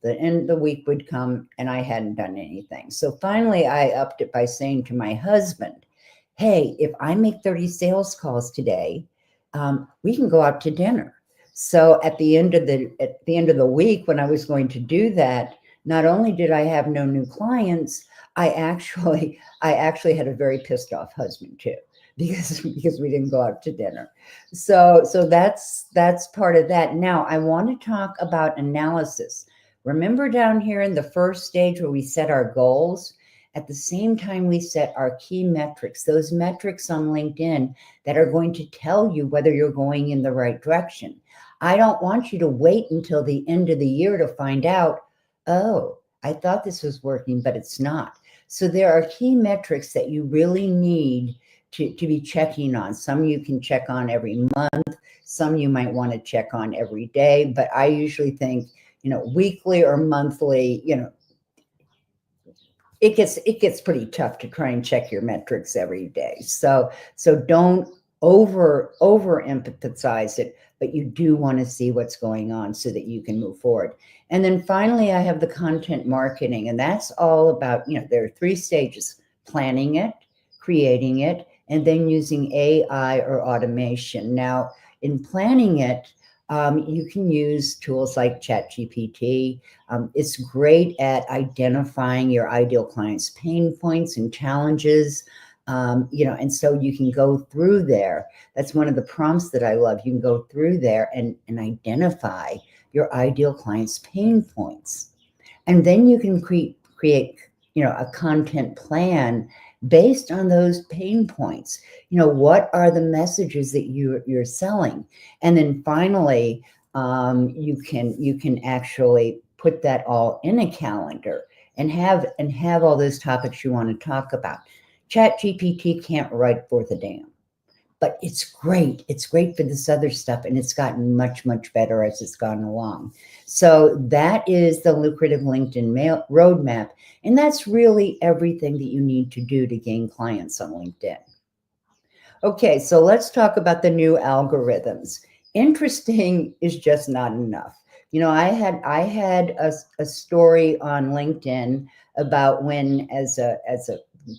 The end of the week would come and I hadn't done anything. So finally I upped it by saying to my husband, hey, if I make 30 sales calls today, we can go out to dinner. So at the end of the week, when I was going to do that, not only did I have no new clients, I actually had a very pissed off husband too, because we didn't go out to dinner. So that's part of that. Now I want to talk about analysis. Remember down here in the first stage where we set our goals? At the same time, we set our key metrics, those metrics on LinkedIn that are going to tell you whether you're going in the right direction. I don't want you to wait until the end of the year to find out, oh, I thought this was working, but it's not. So there are key metrics that you really need to be checking on. Some you can check on every month. Some you might want to check on every day. But I usually think, weekly or monthly, it gets pretty tough to try and check your metrics every day. So don't overemphasize it, but you do want to see what's going on so that you can move forward. And then finally, I have the content marketing, and that's all about, there are 3 stages: planning it, creating it, and then using AI or automation. Now, in planning it, you can use tools like ChatGPT. It's great at identifying your ideal client's pain points and challenges. And so you can go through there. That's one of the prompts that I love. You can go through there and identify your ideal client's pain points. And then you can create a content plan based on those pain points. What are the messages that you're selling? And then finally, you can actually put that all in a calendar and have all those topics you want to talk about. Chat GPT can't write worth a damn, but it's great. It's great for this other stuff, and it's gotten much, much better as it's gone along. So that is the lucrative LinkedIn roadmap, and that's really everything that you need to do to gain clients on LinkedIn. Okay, so let's talk about the new algorithms. Interesting is just not enough. I had a story on LinkedIn about when, as a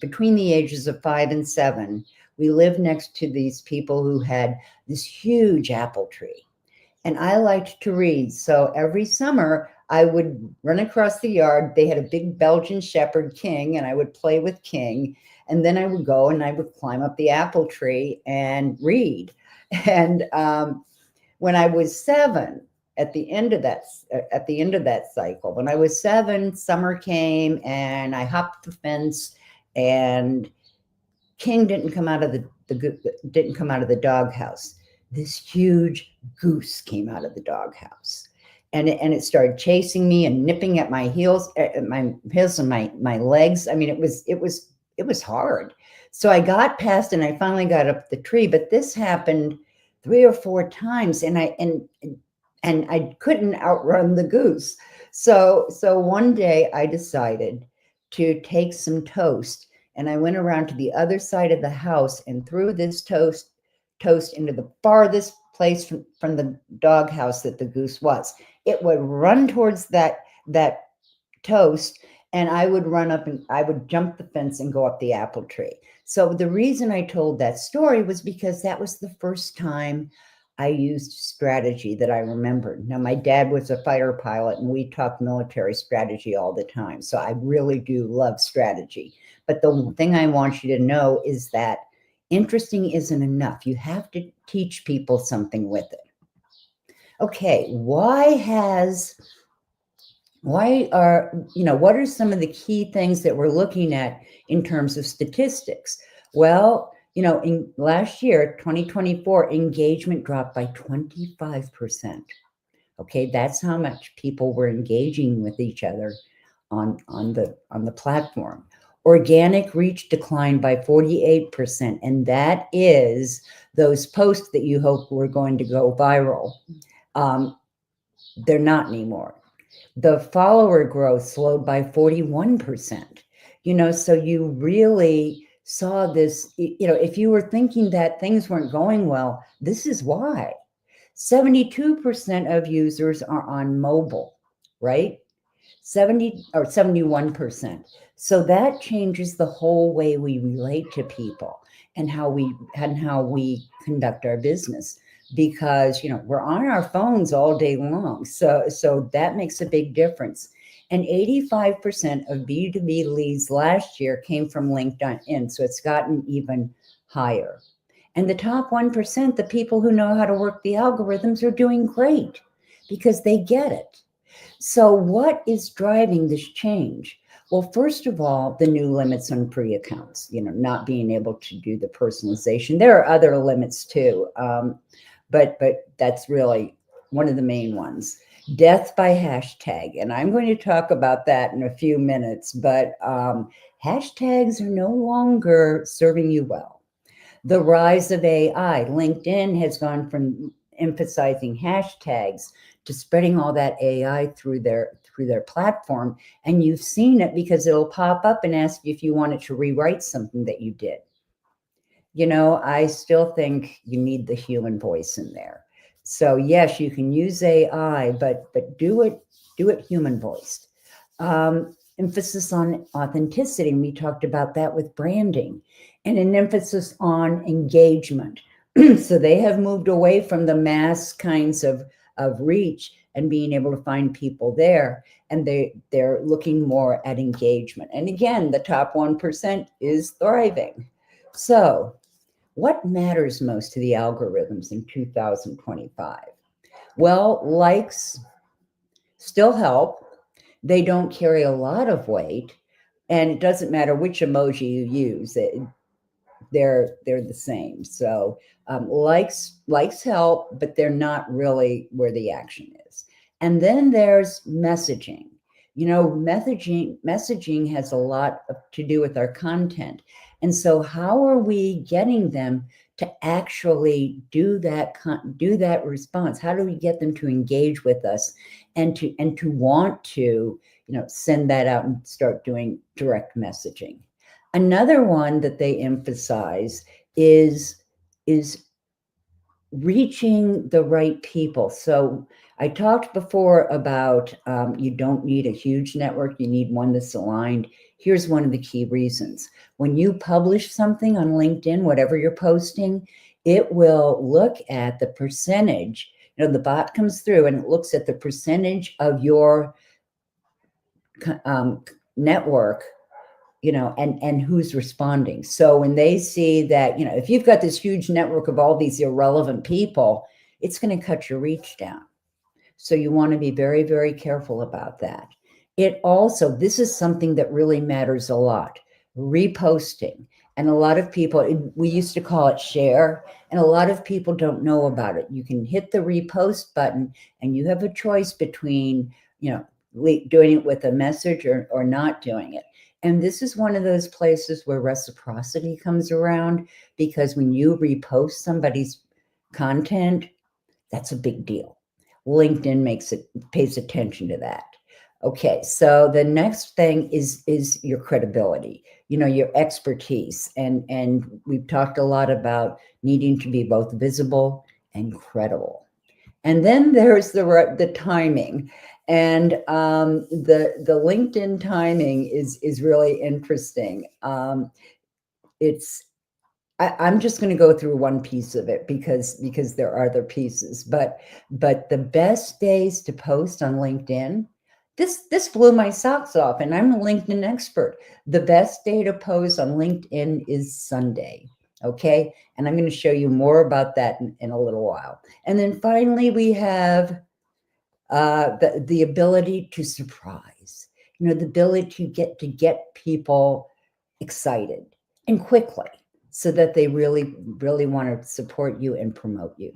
between the ages of 5 and 7, we lived next to these people who had this huge apple tree, and I liked to read. So every summer I would run across the yard. They had a big Belgian Shepherd, King, and I would play with King. And then I would go and I would climb up the apple tree and read. And when I was 7, at the end of that cycle, when I was 7, summer came and I hopped the fence, and King didn't come out of the doghouse. This huge goose came out of the doghouse, and it started chasing me and nipping at my heels, and my legs. I mean, it was hard. So I got past, and I finally got up the tree. But this happened 3 or 4 times, and I couldn't outrun the goose. So one day I decided to take some toast, and I went around to the other side of the house and threw this toast into the farthest place from the doghouse that the goose was. It would run towards that toast, and I would run up and I would jump the fence and go up the apple tree. So the reason I told that story was because that was the first time I used strategy that I remembered. Now, my dad was a fighter pilot, and we talked military strategy all the time. So I really do love strategy. But the thing I want you to know is that interesting isn't enough. You have to teach people something with it. Okay, what are some of the key things that we're looking at in terms of statistics? Well, in last year, 2024, engagement dropped by 25%. Okay, that's how much people were engaging with each other on the platform. Organic reach declined by 48%, and that is those posts that you hope were going to go viral. They're not anymore. The follower growth slowed by 41%. So you really saw this. If you were thinking that things weren't going well, this is why. 72% of users are on mobile, right? 71%. So that changes the whole way we relate to people and how we conduct our business, because we're on our phones all day long. So that makes a big difference. And 85% of B2B leads last year came from LinkedIn. So it's gotten even higher. And the top 1%, the people who know how to work the algorithms, are doing great because they get it. So what is driving this change? Well, first of all, the new limits on free accounts, not being able to do the personalization. There are other limits too, but that's really one of the main ones. Death by hashtag, and I'm going to talk about that in a few minutes, but hashtags are no longer serving you well. The rise of AI. LinkedIn has gone from emphasizing hashtags to spreading all that AI through their platform. And you've seen it because it'll pop up and ask you if you wanted to rewrite something that you did. I still think you need the human voice in there. So yes, you can use AI, but do it human voiced. Emphasis on authenticity, and we talked about that with branding, and an emphasis on engagement. So they have moved away from the mass kinds of reach and being able to find people there, and they're looking more at engagement. And again, the top 1% is thriving. So what matters most to the algorithms in 2025? Well, likes still help. They don't carry a lot of weight, and it doesn't matter which emoji you use, they're the same. So likes help, but they're not really where the action is. And then there's messaging. Messaging has a lot to do with our content. And so how are we getting them to actually do that response? How do we get them to engage with us and to want to, send that out and start doing direct messaging? Another one that they emphasize is reaching the right people. So I talked before about you don't need a huge network, you need one that's aligned. Here's one of the key reasons. When you publish something on LinkedIn, whatever you're posting, it will look at the percentage. The bot comes through and it looks at the percentage of your network, and who's responding. So when they see that, if you've got this huge network of all these irrelevant people, it's going to cut your reach down. So you want to be very, very careful about that. This is something that really matters a lot, reposting. And a lot of people, we used to call it share, and a lot of people don't know about it. You can hit the repost button and you have a choice between, doing it with a message or not doing it. And this is one of those places where reciprocity comes around, because when you repost somebody's content, that's a big deal. LinkedIn pays attention to that. Okay, so the next thing is your credibility, your expertise. And we've talked a lot about needing to be both visible and credible. And then there's the timing. And the LinkedIn timing is really interesting. I'm just going to go through one piece of it because there are other pieces. But the best days to post on LinkedIn, this blew my socks off, and I'm a LinkedIn expert. The best day to post on LinkedIn is Sunday. Okay, and I'm going to show you more about that in a little while. And then finally, we have the ability to surprise, the ability to get people excited and quickly, so that they really, really want to support you and promote you.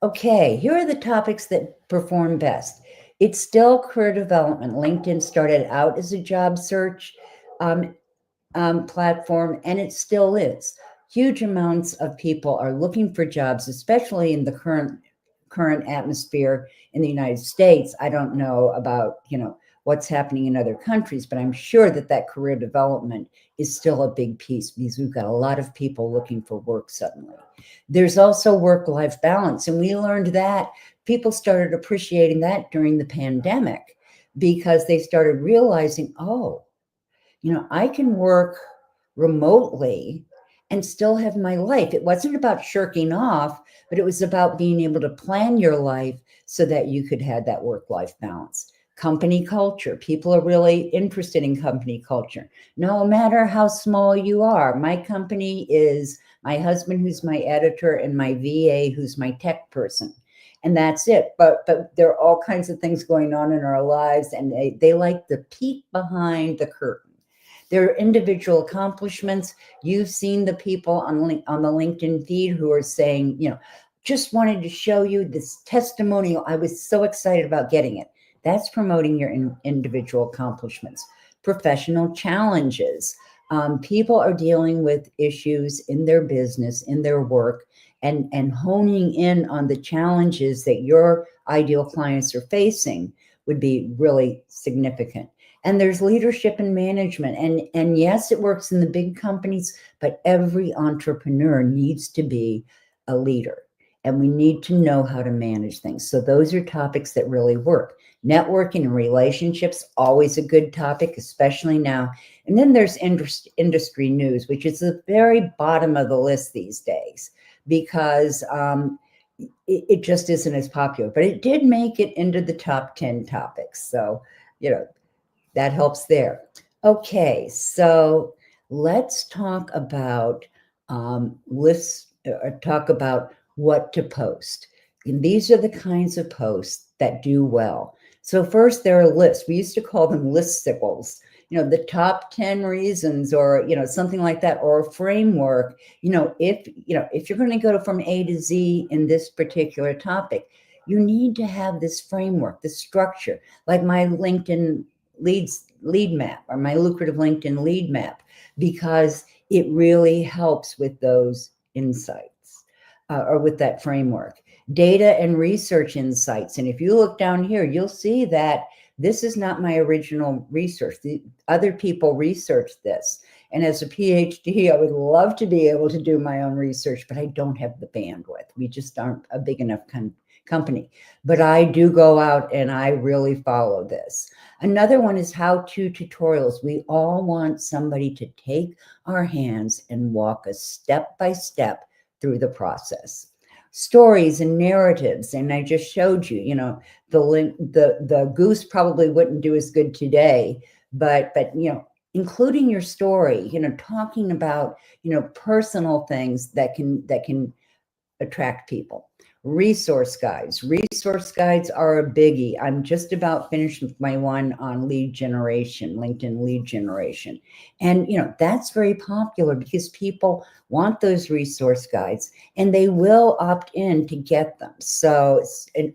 Okay, here are the topics that perform best. It's still career development. LinkedIn started out as a job search platform, and it still is. Huge amounts of people are looking for jobs, especially in the current atmosphere in the United States. I don't know about, what's happening in other countries, but I'm sure that career development is still a big piece, because we've got a lot of people looking for work suddenly. There's also work-life balance, and we learned that people started appreciating that during the pandemic, because they started realizing, I can work remotely and still have my life. It wasn't about shirking off, but it was about being able to plan your life so that you could have that work-life balance. Company culture. People are really interested in company culture, no matter how small you are. My company is my husband, who's my editor, and my VA, who's my tech person. And that's it. But there are all kinds of things going on in our lives, and they like the peek behind the curtain. Their individual accomplishments. You've seen the people on the LinkedIn feed who are saying, just wanted to show you this testimonial. I was so excited about getting it. That's promoting your individual accomplishments. Professional challenges. People are dealing with issues in their business, in their work, and honing in on the challenges that your ideal clients are facing would be really significant. And there's leadership and management. And yes, it works in the big companies, but every entrepreneur needs to be a leader. And we need to know how to manage things. So those are topics that really work. Networking and relationships, always a good topic, especially now. And then there's industry news, which is the very bottom of the list these days, because it just isn't as popular. But it did make it into the top 10 topics. So, that helps there. Okay, so let's talk about lists, or talk about what to post. And these are the kinds of posts that do well. So first, there are lists. We used to call them listicles. the top 10 reasons, or, something like that, or a framework, if you're going to go from A to Z in this particular topic, you need to have this framework, this structure, like my LinkedIn lead map, or my lucrative LinkedIn lead map, because it really helps with those insights, or with that framework. Data and research insights. And if you look down here, you'll see that this is not my original research. The other people researched this. And as a PhD, I would love to be able to do my own research, but I don't have the bandwidth. We just aren't a big enough company. But I do go out and I really follow this. Another one is how-to tutorials. We all want somebody to take our hands and walk us step by step through the process. Stories and narratives, and I just showed you, the goose probably wouldn't do as good today, but including your story, talking about personal things that can attract people. Resource guides. Resource guides are a biggie. I'm just about finished with my one on lead generation, LinkedIn lead generation. And, that's very popular because people want those resource guides and they will opt in to get them. So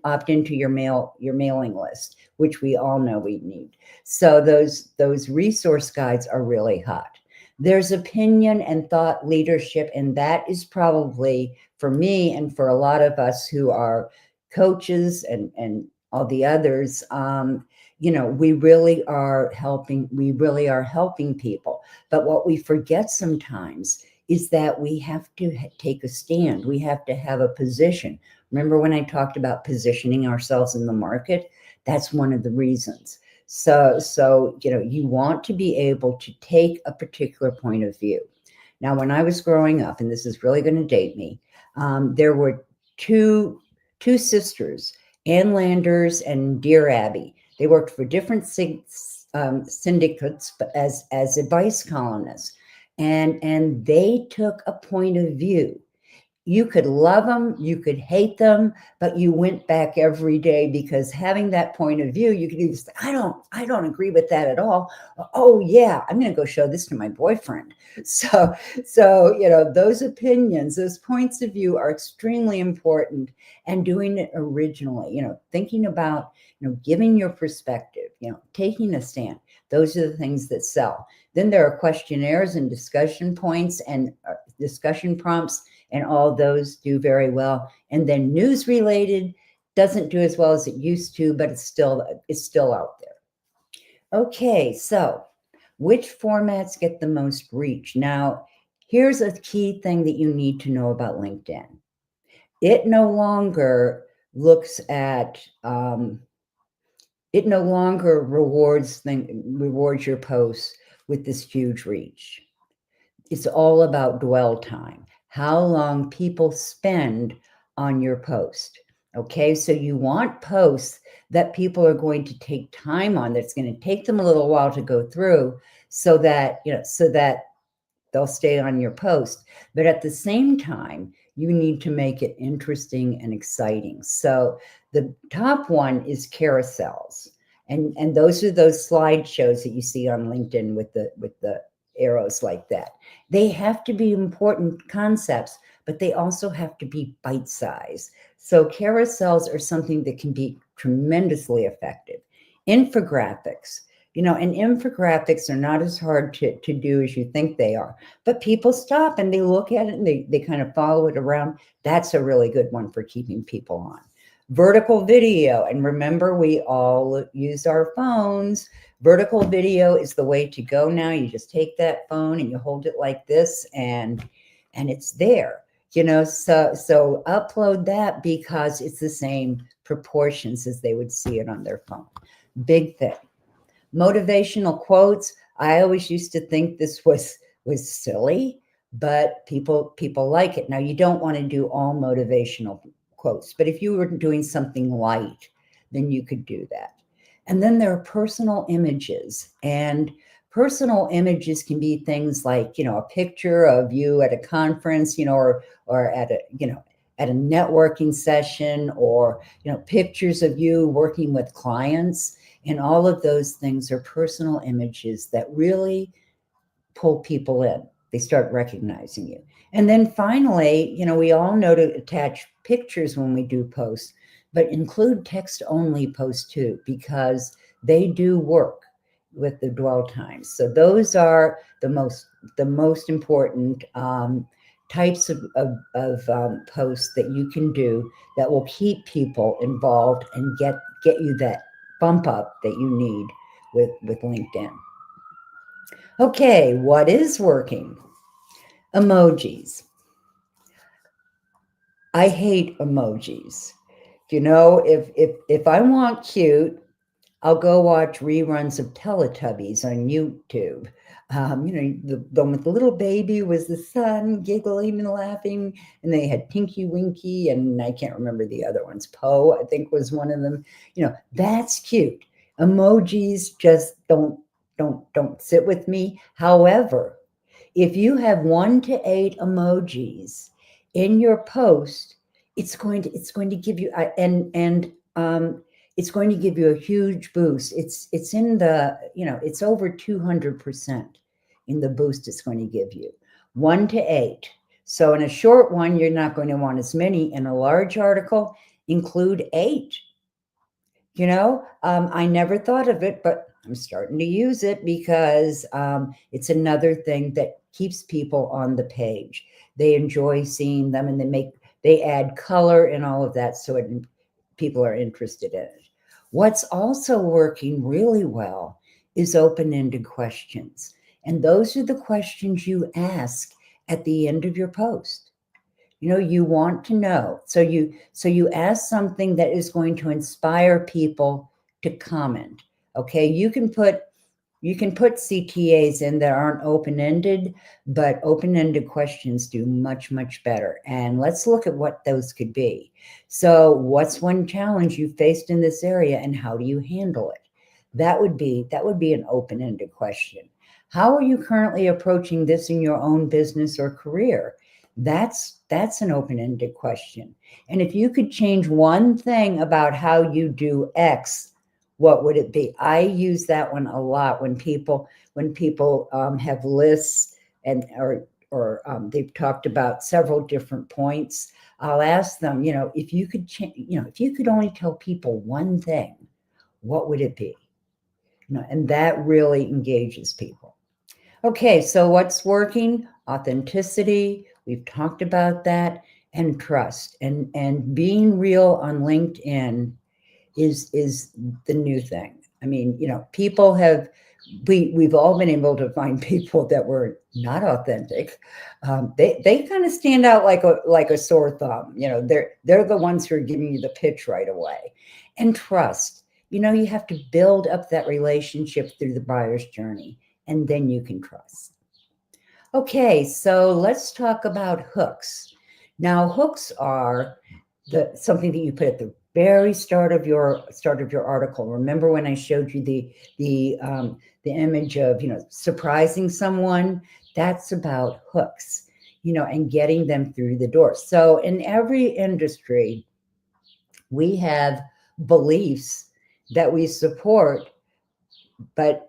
opt into your mailing list, which we all know we need. So those resource guides are really hot. There's opinion and thought leadership, and that is probably, for me and for a lot of us who are coaches and all the others, we really are helping people. But what we forget sometimes is that we have to take a stand. We have to have a position. Remember when I talked about positioning ourselves in the market? That's one of the reasons. So you want to be able to take a particular point of view. Now, when I was growing up, and this is really going to date me, there were two sisters, Ann Landers and Dear Abby. They worked for different syndicates as advice columnists, and they took a point of view. You could love them, you could hate them, but you went back every day, because having that point of view, you could either say, I don't agree with that at all. Oh yeah, I'm going to go show this to my boyfriend. So those opinions, those points of view are extremely important, and doing it originally, thinking about, giving your perspective, taking a stand. Those are the things that sell. Then there are questionnaires and discussion points and discussion prompts, and all those do very well. And then news related doesn't do as well as it used to, but it's still out there. Okay, so which formats get the most reach? Now, here's a key thing that you need to know about LinkedIn. It no longer looks at, it no longer rewards your posts with this huge reach. It's all about dwell time, how long people spend on your post. Okay, so you want posts that people are going to take time on, that's going to take them a little while to go through, so that they'll stay on your post. But at the same time, you need to make it interesting and exciting. So the top one is carousels. And those are those slideshows that you see on LinkedIn with the arrows like that. They have to be important concepts, but they also have to be bite-sized. So carousels are something that can be tremendously effective. Infographics. And infographics are not as hard to do as you think they are. But people stop and they look at it and they kind of follow it around. That's a really good one for keeping people on. Vertical video. And remember, we all use our phones. Vertical video is the way to go now. You just take that phone and you hold it like this, and it's there. So upload that, because it's the same proportions as they would see it on their phone. Big thing. Motivational quotes. I always used to think this was silly, but people like it. Now, you don't want to do all motivational quotes, but if you were doing something light, then you could do that. And then there are personal images, and personal images can be things like, a picture of you at a conference, or at a networking session, or, pictures of you working with clients. And all of those things are personal images that really pull people in. They start recognizing you. And then finally, we all know to attach pictures when we do posts, but include text only posts too, because they do work with the dwell times. So those are the most important types of posts that you can do that will keep people involved and get you that bump up that you need with LinkedIn. Okay, what is working? Emojis. I hate emojis. If I want cute, I'll go watch reruns of Teletubbies on YouTube. The one with the little baby was the sun giggling and laughing, and they had Tinky Winky, and I can't remember the other ones. Poe, I think, was one of them. That's cute. Emojis just don't sit with me. However, if you have 1 to 8 emojis in your post, it's going to give you it's going to give you a huge boost. It's in the it's over 200% in the boost it's going to give you. 1 to 8. So in a short one, you're not going to want as many. In a large article, include 8. I never thought of it, but I'm starting to use it because it's another thing that keeps people on the page. They enjoy seeing them, and they add color and all of that, so people are interested in it. What's also working really well is open-ended questions, and those are the questions you ask at the end of your post. You want to know. So you ask something that is going to inspire people to comment. Okay, you can put CTAs in that aren't open-ended, but open-ended questions do much, much better. And let's look at what those could be. So what's one challenge you faced in this area, and how do you handle it? That would be an open-ended question. How are you currently approaching this in your own business or career? That's an open-ended question. And if you could change one thing about how you do X, what would it be? I use that one a lot when people have lists or they've talked about several different points. I'll ask them, if you could only tell people one thing, what would it be? And that really engages people. Okay, so what's working? Authenticity. We've talked about that, and trust, and being real on LinkedIn is the new thing. I mean, we've all been able to find people that were not authentic. They kind of stand out like a sore thumb. They're the ones who are giving you the pitch right away. And trust. You have to build up that relationship through the buyer's journey, and then you can trust. Okay, so let's talk about hooks. Now, hooks are something that you put at the very start of your article. Remember when I showed you the image of surprising someone? That's about hooks, and getting them through the door. So in every industry, we have beliefs that we support, but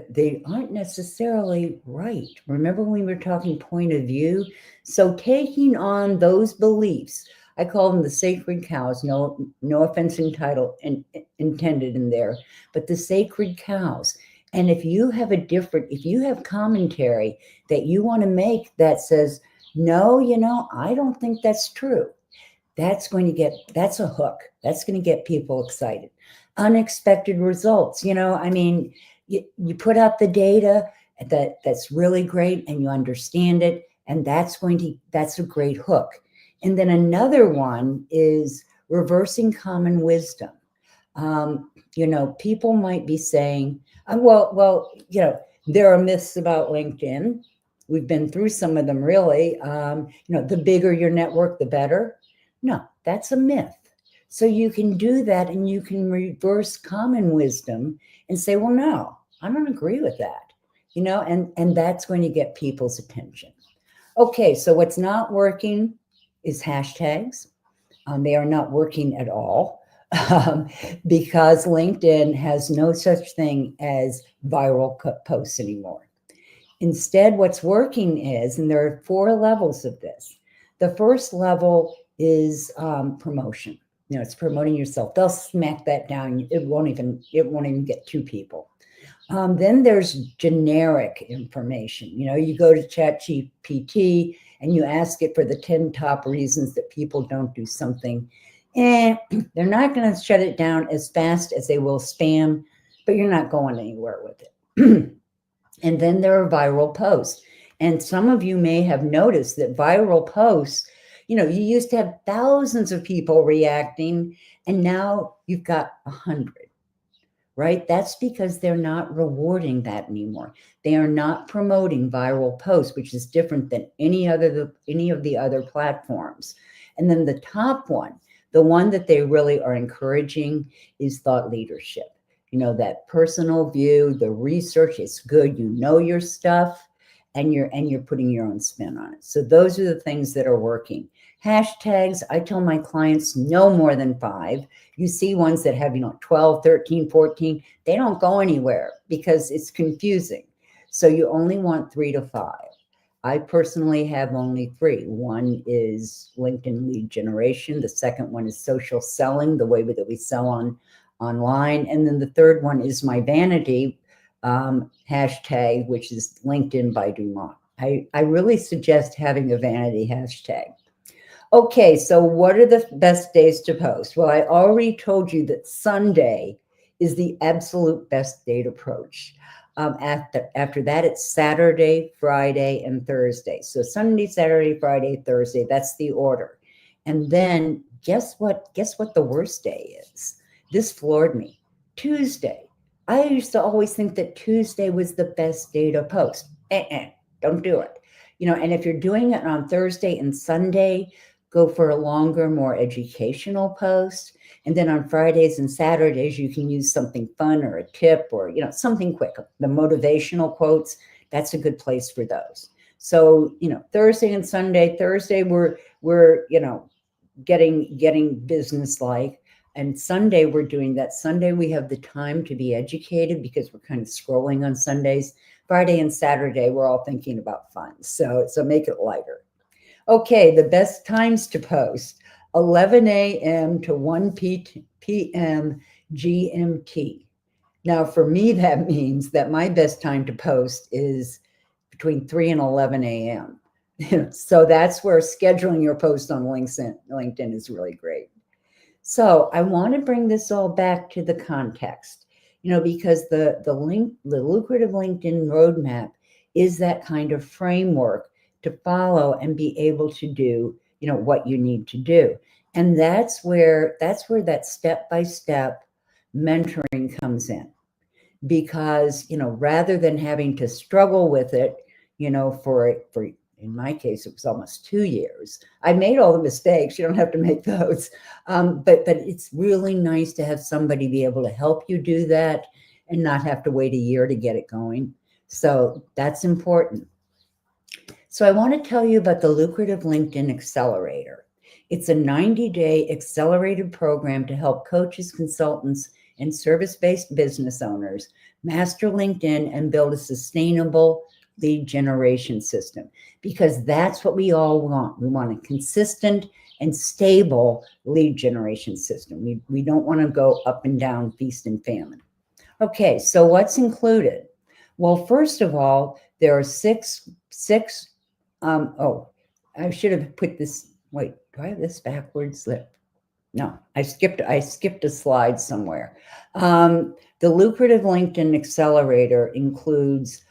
they aren't necessarily right. Remember when we were talking point of view? So taking on those beliefs, I call them the sacred cows. No offense intended in there, but the sacred cows. And if you have commentary that you want to make that says, no, I don't think that's true. That's a hook. That's going to get people excited. Unexpected results. You put out the data that's really great, and you understand it, and that's a great hook. And then another one is reversing common wisdom. People might be saying, there are myths about LinkedIn. We've been through some of them, really. The bigger your network, the better. No, that's a myth. So you can do that, and you can reverse common wisdom and say, well, no, I don't agree with that, and that's going to get people's attention. Okay, so what's not working is hashtags. They are not working at all. um, because LinkedIn has no such thing as viral posts anymore. Instead, what's working is, and there are 4 levels of this. The first level is promotion. It's promoting yourself. They'll smack that down. It won't even get 2 people. Then there's generic information. You go to ChatGPT and you ask it for the 10 top reasons that people don't do something. And they're not going to shut it down as fast as they will spam, but you're not going anywhere with it. And then there are viral posts. And some of you may have noticed that viral posts, you used to have thousands of people reacting, and now you've got 100. Right? That's because they're not rewarding that anymore. They are not promoting viral posts, which is different than any of the other platforms. And then the top one, the one that they really are encouraging, is thought leadership. That personal view, the research is good. Your stuff, and you're putting your own spin on it. So those are the things that are working. Hashtags, I tell my clients no more than 5. You see ones that have 12, 13, 14, they don't go anywhere because it's confusing. So you only want 3 to 5. I personally have only 3. One is LinkedIn lead generation. The second one is social selling, the way that we sell online. And then the third one is my vanity hashtag, which is LinkedIn by Dumont. I really suggest having a vanity hashtag. Okay, so what are the best days to post? Well, I already told you that Sunday is the absolute best day to post. After that, it's Saturday, Friday, and Thursday. So Sunday, Saturday, Friday, Thursday, that's the order. And then guess what? Guess what the worst day is? This floored me. Tuesday. I used to always think that Tuesday was the best day to post. Don't do it. And if you're doing it on Thursday and Sunday, go for a longer, more educational post. And then on Fridays and Saturdays, you can use something fun or a tip or, something quick. The motivational quotes, that's a good place for those. So, Thursday and Sunday. Thursday, we're getting business-like. And Sunday, we're doing that. Sunday, we have the time to be educated because we're kind of scrolling on Sundays. Friday and Saturday, we're all thinking about fun. So make it lighter. Okay, the best times to post: 11 a.m. to 1 p.m. GMT. Now, for me, that means that my best time to post is between 3 and 11 a.m. So that's where scheduling your post on LinkedIn is really great. So I want to bring this all back to the context, because the lucrative LinkedIn roadmap is that kind of framework to follow and be able to do, what you need to do. And that's where that step-by-step mentoring comes in. Because, rather than having to struggle with it, for in my case, it was almost 2 years. I made all the mistakes. You don't have to make those. But it's really nice to have somebody be able to help you do that and not have to wait a year to get it going. So that's important. So I want to tell you about the lucrative LinkedIn Accelerator. It's a 90-day accelerated program to help coaches, consultants, and service-based business owners master LinkedIn and build a sustainable lead generation system, because that's what we all want. We want a consistent and stable lead generation system. We don't want to go up and down, feast and famine. Okay, so what's included? Well, first of all, there are six. I should have put this. Wait, do I have this backwards? No, I skipped a slide somewhere. The lucrative LinkedIn Accelerator includes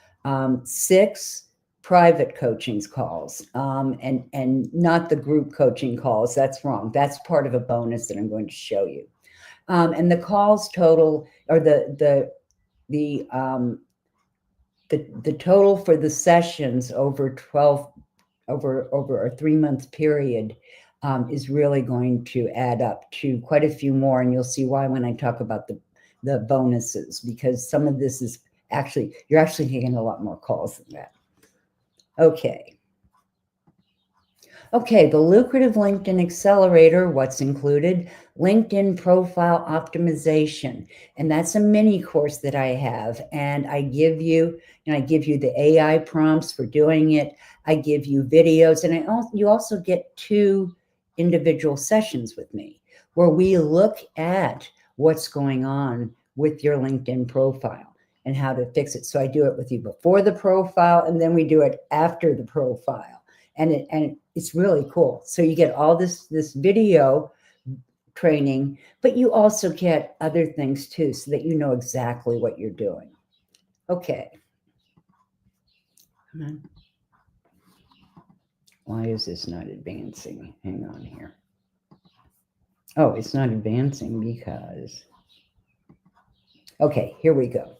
6 private coaching calls, and not the group coaching calls. That's wrong. That's part of a bonus that I'm going to show you. And the calls total, or the total for the sessions over a 3-month period is really going to add up to quite a few more. And you'll see why when I talk about the bonuses, because some of this is you're actually getting a lot more calls than that. Okay. Okay, the lucrative LinkedIn accelerator, what's included? LinkedIn profile optimization. And that's a mini course that I have. And I give you, the AI prompts for doing it. I give you videos, and you also get 2 individual sessions with me where we look at what's going on with your LinkedIn profile and how to fix it. So I do it with you before the profile, and then we do it after the profile. And it's really cool. So you get all this video training, but you also get other things too, so that you know exactly what you're doing. Okay. Come on. Why is this not advancing? Hang on here. Oh, it's not advancing because... Okay, here we go.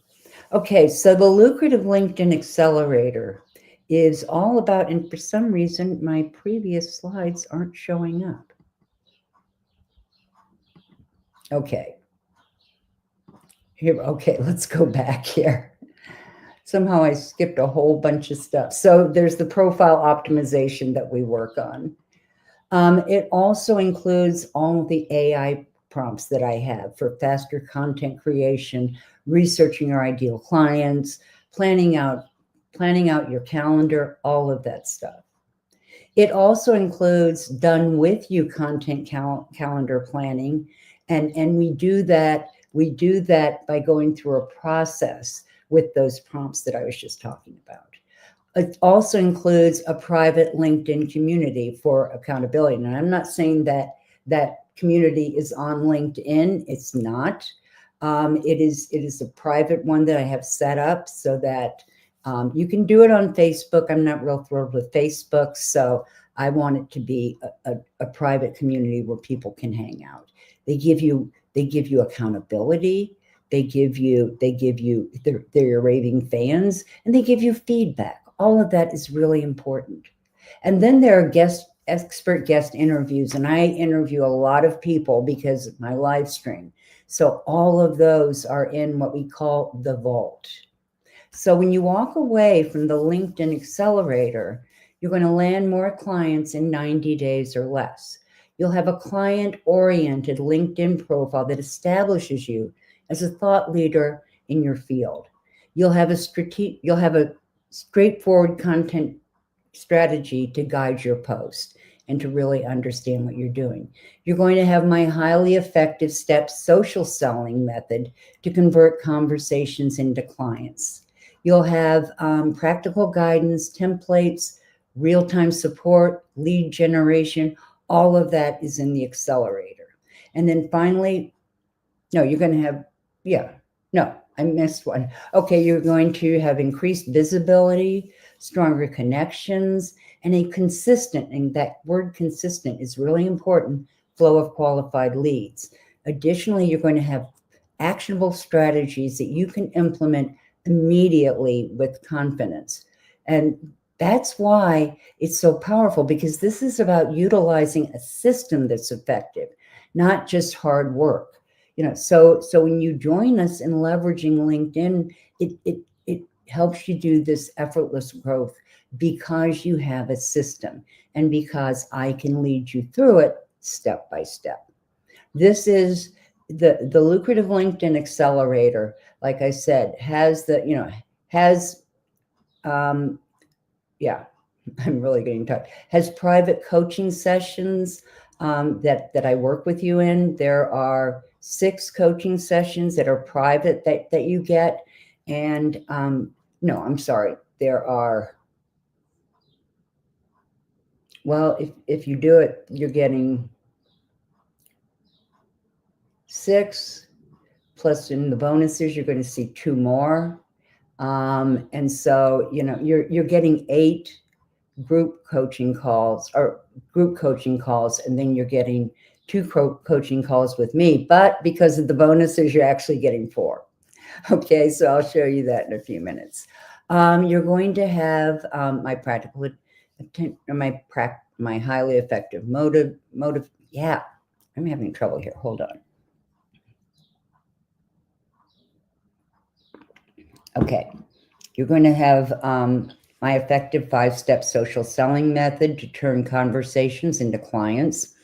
Okay, so the lucrative LinkedIn accelerator is all about, and for some reason, my previous slides aren't showing up. Okay. Here, okay, let's go back here. Somehow I skipped a whole bunch of stuff. So there's the profile optimization that we work on. It also includes all of the AI prompts that I have for faster content creation, researching your ideal clients, planning out your calendar, all of that stuff. It also includes done with you content calendar planning. And we do that by going through a process with those prompts that I was just talking about. It also includes a private LinkedIn community for accountability. And I'm not saying that community is on LinkedIn. It's not. It is a private one that I have set up so that you can do it on Facebook. I'm not real thrilled with Facebook, so I want it to be a private community where people can hang out. They give you accountability. They're your raving fans, and they give you feedback. All of that is really important. And then there are expert guest interviews, and I interview a lot of people because of my live stream. So all of those are in what we call the vault. So when you walk away from the LinkedIn accelerator, you're going to land more clients in 90 days or less. You'll have a client-oriented LinkedIn profile that establishes you as a thought leader in your field. You'll have a straightforward content strategy to guide your post and to really understand what you're doing. You're going to have my highly effective steps social selling method to convert conversations into clients. You'll have practical guidance, templates, real-time support, lead generation. All of that is in the accelerator. And then finally, no, you're going to have, no, I missed one. Okay, you're going to have increased visibility, stronger connections, and a consistent, and that word consistent is really important, flow of qualified leads. Additionally, you're going to have actionable strategies that you can implement immediately with confidence. And that's why it's so powerful, because this is about utilizing a system that's effective, not just hard work. So when you join us in leveraging LinkedIn, it helps you do this effortless growth because you have a system and because I can lead you through it step by step. This is the lucrative LinkedIn accelerator. Like I said, I'm really getting tired. Has private coaching sessions that I work with you in. There are 6 coaching sessions that are private that you get. And no, I'm sorry. There are, well, if you do it, you're getting 6, plus in the bonuses, you're going to see 2 more. And so, you're getting 8 group coaching calls, and then you're getting 2 coaching calls with me. But because of the bonuses, you're actually getting 4. Okay, so I'll show you that in a few minutes. You're going to have my practical, my highly effective motive. Yeah, I'm having trouble here. Hold on. Okay, you're going to have my effective 5-step social selling method to turn conversations into clients.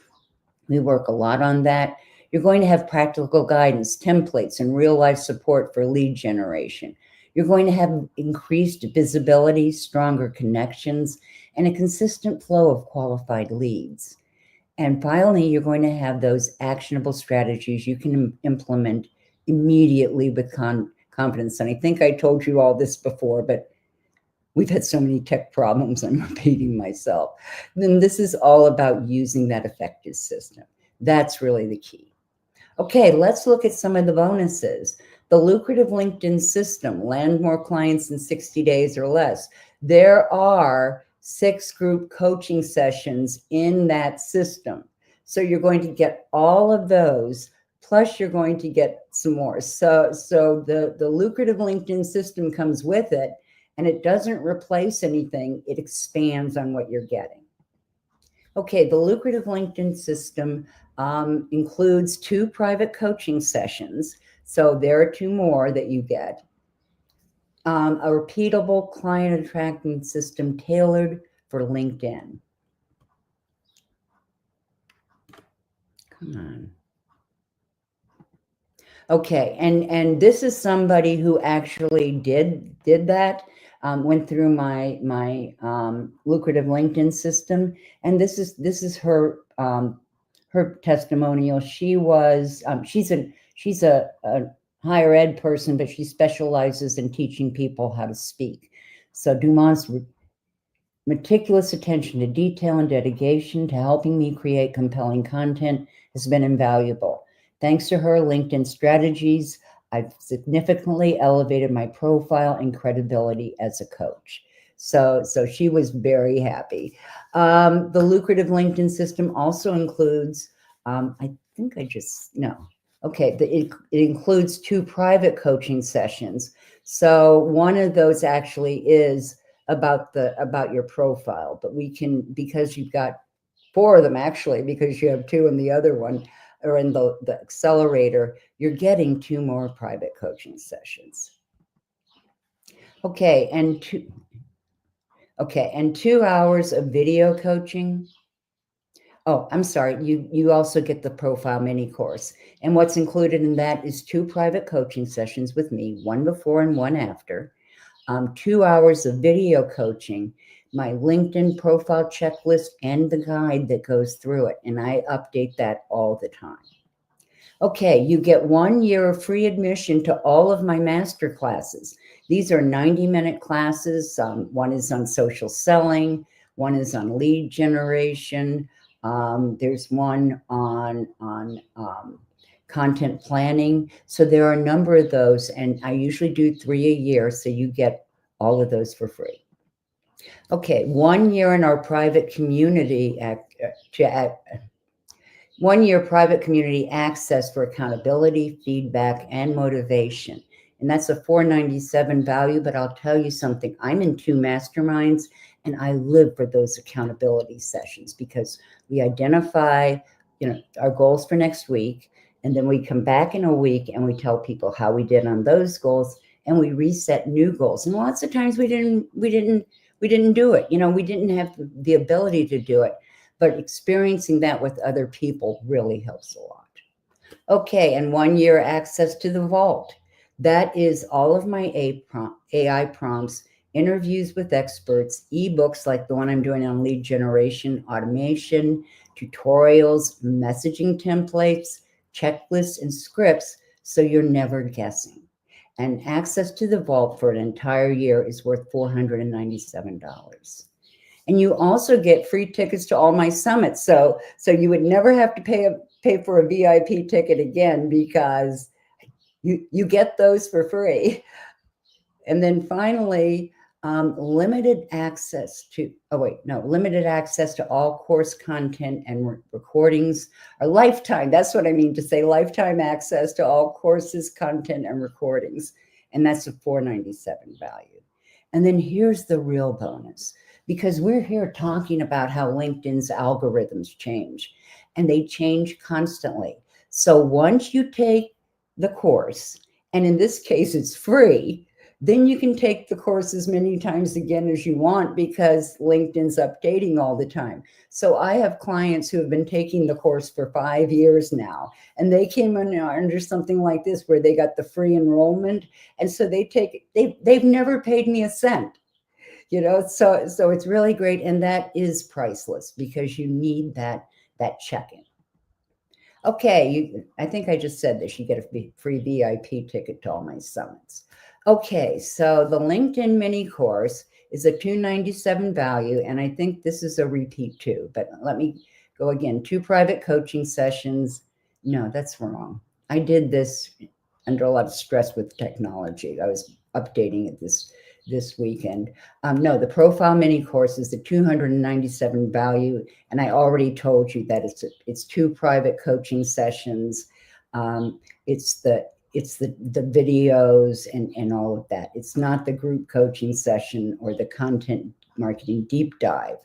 We work a lot on that. You're going to have practical guidance, templates, and real-life support for lead generation. You're going to have increased visibility, stronger connections, and a consistent flow of qualified leads. And finally, you're going to have those actionable strategies you can implement immediately with confidence. And I think I told you all this before, but we've had so many tech problems, I'm repeating myself. Then this is all about using that effective system. That's really the key. Okay, let's look at some of the bonuses. The lucrative LinkedIn system, land more clients in 60 days or less. There are 6 group coaching sessions in that system. So you're going to get all of those, plus you're going to get some more. So the lucrative LinkedIn system comes with it, and it doesn't replace anything. It expands on what you're getting. Okay, the lucrative LinkedIn system includes 2 private coaching sessions. So there are 2 more that you get. A repeatable client attracting system tailored for LinkedIn. Come on. Okay, and this is somebody who actually did that. Went through my lucrative LinkedIn system, and this is her her testimonial. She was she's a higher ed person, but she specializes in teaching people how to speak. So Dumont's meticulous attention to detail and dedication to helping me create compelling content has been invaluable. Thanks to her LinkedIn strategies, I've significantly elevated my profile and credibility as a coach. So she was very happy. The lucrative LinkedIn system also includes, I think I just, no. Okay, it includes 2 private coaching sessions. So one of those actually is about your profile, but we can, because you've got 4 of them actually, because you have 2 in the other one, or in the accelerator, you're getting 2 more private coaching sessions. Okay, and 2 hours of video coaching. Oh, I'm sorry. You also get the profile mini course. And what's included in that is 2 private coaching sessions with me, 1 before and 1 after. 2 hours of video coaching, my LinkedIn profile checklist, and the guide that goes through it. And I update that all the time. Okay, you get 1 year of free admission to all of my master classes. These are 90-minute classes. One is on social selling. One is on lead generation. There's one on content planning. So there are a number of those, and I usually do 3 a year, so you get all of those for free. Okay, 1 year in our private community 1 year private community access for accountability, feedback, and motivation. And that's a $497 value, but I'll tell you something. I'm in 2 masterminds, and I live for those accountability sessions because we identify, our goals for next week, and then we come back in a week and we tell people how we did on those goals, and we reset new goals. And lots of times we didn't do it. We didn't have the ability to do it, but experiencing that with other people really helps a lot. Okay, and 1 year access to the vault. That is all of my AI prompts, interviews with experts, ebooks like the one I'm doing on lead generation, automation, tutorials, messaging templates, checklists, and scripts, so you're never guessing. And access to the vault for an entire year is worth $497. And you also get free tickets to all my summits. So you would never have to pay for a VIP ticket again, because you get those for free. And then finally, limited access to all course content and recordings, or lifetime. That's what I mean to say, lifetime access to all courses, content, and recordings. And that's a $497 value. And then here's the real bonus, because we're here talking about how LinkedIn's algorithms change, and they change constantly. So once you take the course, and in this case, it's free, then you can take the course as many times again as you want because LinkedIn's updating all the time. So I have clients who have been taking the course for 5 years now, and they came in under something like this where they got the free enrollment, and so they've never paid me a cent. So it's really great, and that is priceless because you need that check-in. Okay, I think I just said this. You get a free VIP ticket to all my summits. Okay, so the LinkedIn mini course is a $297 value, and I think this is a repeat too. But let me go again. 2 private coaching sessions. No, that's wrong. I did this under a lot of stress with technology. I was updating it this weekend. No, the profile mini course is the $297 value, and I already told you that it's 2 private coaching sessions. It's the videos and all of that. It's not the group coaching session or the content marketing deep dive.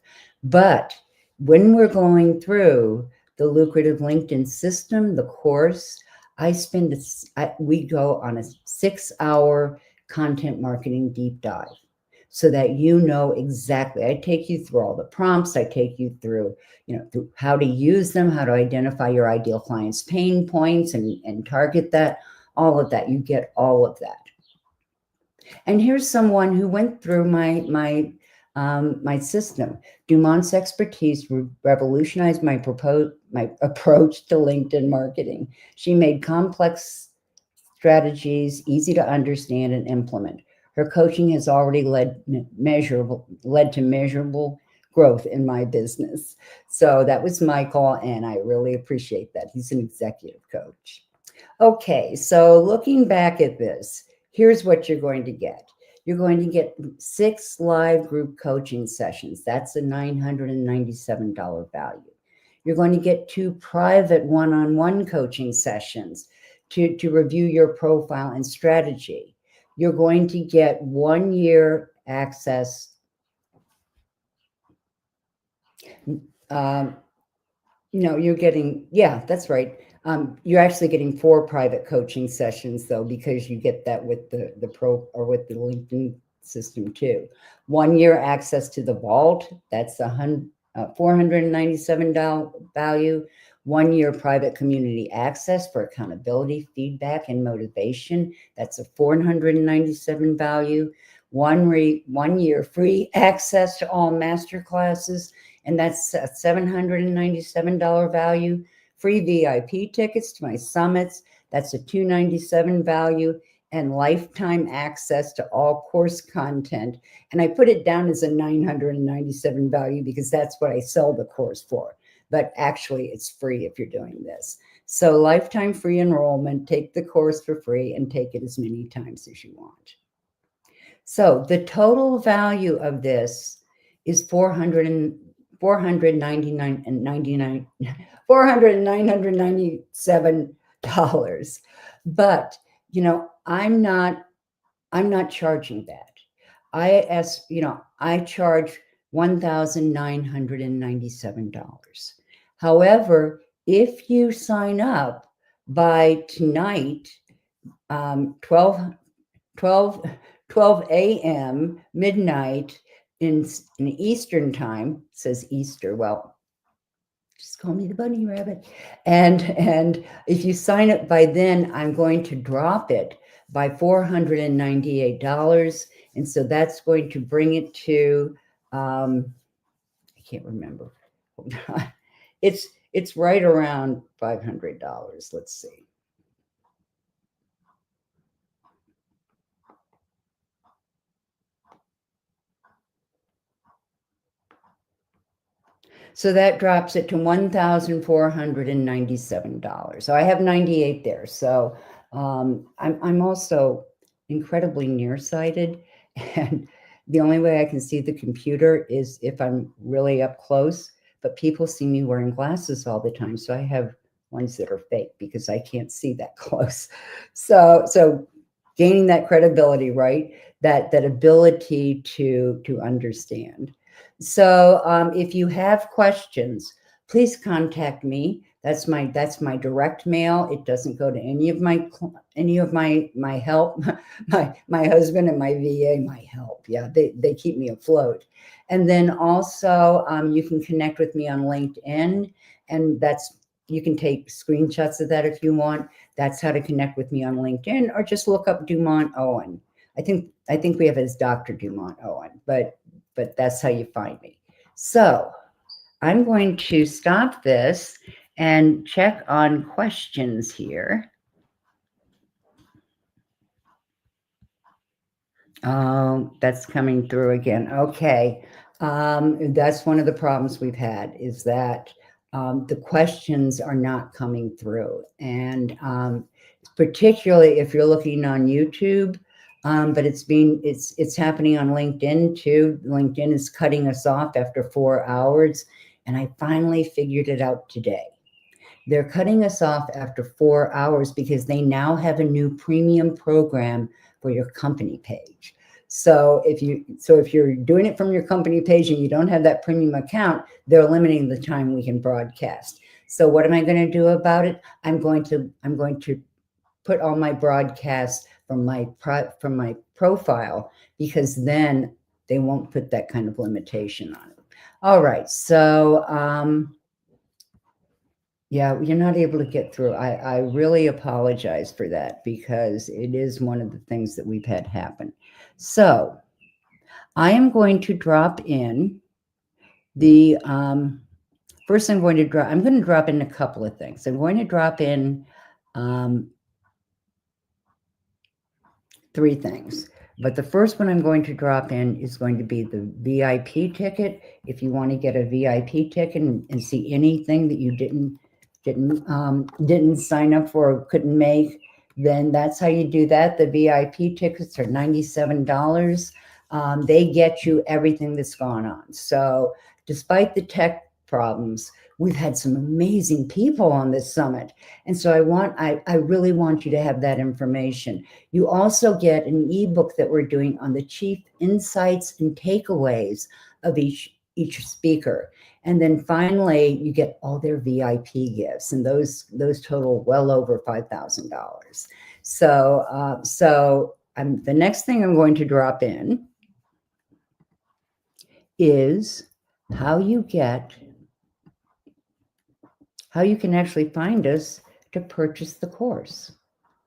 But when we're going through the lucrative LinkedIn system, the course, we go on a 6-hour content marketing deep dive so that you know exactly. I take you through all the prompts. I take you through, through how to use them, how to identify your ideal client's pain points and target that, all of that. You get all of that. And here's someone who went through my system. Dumont's expertise revolutionized my approach to LinkedIn marketing. She made complex strategies easy to understand and implement. Her coaching has already led to measurable growth in my business. So that was Michael, and I really appreciate that. He's an executive coach. Okay, so looking back at this, here's what you're going to get. You're going to get 6 live group coaching sessions. That's a $997 value. You're going to get 2 private one-on-one coaching sessions to review your profile and strategy. You're going to get 1 year access. You're getting, that's right. You're actually getting 4 private coaching sessions though, because you get that with the pro or with the LinkedIn system too. 1 year access to the vault. That's $497 value. 1 year private community access for accountability, feedback, and motivation. That's a $497 value. 1 year free access to all master classes, and that's a $797 value. Free VIP tickets to my summits. That's a $297 value, and lifetime access to all course content. And I put it down as a $997 value because that's what I sell the course for. But actually, it's free if you're doing this. So lifetime free enrollment, take the course for free and take it as many times as you want. So the total value of this is $997. But I'm not charging that. I charge $1,997. However, if you sign up by tonight, 12 a.m. midnight in Eastern time, it says Easter. Well, just call me the bunny rabbit. And if you sign up by then, I'm going to drop it by $498. And so that's going to bring it to, I can't remember. Hold on. It's right around $500. Let's see. So that drops it to $1,497. So I have 98 there. So I'm also incredibly nearsighted, and the only way I can see the computer is if I'm really up close. But people see me wearing glasses all the time, so I have ones that are fake because I can't see that close. So gaining that credibility, right? That ability to understand. So if you have questions, please contact me. That's my direct mail. It doesn't go to any of my help, my husband and my VA, my help. Yeah, they keep me afloat. And then also you can connect with me on LinkedIn, and you can take screenshots of that if you want. That's how to connect with me on LinkedIn, or just look up Dumont Owen. I think we have it as Dr. Dumont Owen, but that's how you find me. So I'm going to stop this and check on questions here. Oh, that's coming through again. Okay. That's one of the problems we've had, is that the questions are not coming through. And particularly if you're looking on YouTube, but it's happening on LinkedIn too. LinkedIn is cutting us off after 4 hours. And I finally figured it out today. They're cutting us off after 4 hours because they now have a new premium program for your company page. So if you're doing it from your company page and you don't have that premium account, they're limiting the time we can broadcast. So what am I going to do about it? I'm going to put all my broadcasts from my profile, because then they won't put that kind of limitation on it. All right. So yeah, you're not able to get through. I really apologize for that, because it is one of the things that we've had happen. So I am going to drop in the first. I'm going to drop in a couple of things. I'm going to drop in 3 things. But the first one I'm going to drop in is going to be the VIP ticket. If you want to get a VIP ticket and see anything that you didn't sign up for or couldn't make, then that's how you do that. The VIP tickets are $97. They get you everything that's gone on. So despite the tech problems, we've had some amazing people on this summit. And so I really want you to have that information. You also get an ebook that we're doing on the chief insights and takeaways of each speaker. And then finally, you get all their VIP gifts, and those total well over $5,000. So the next thing I'm going to drop in is how you can actually find us to purchase the course,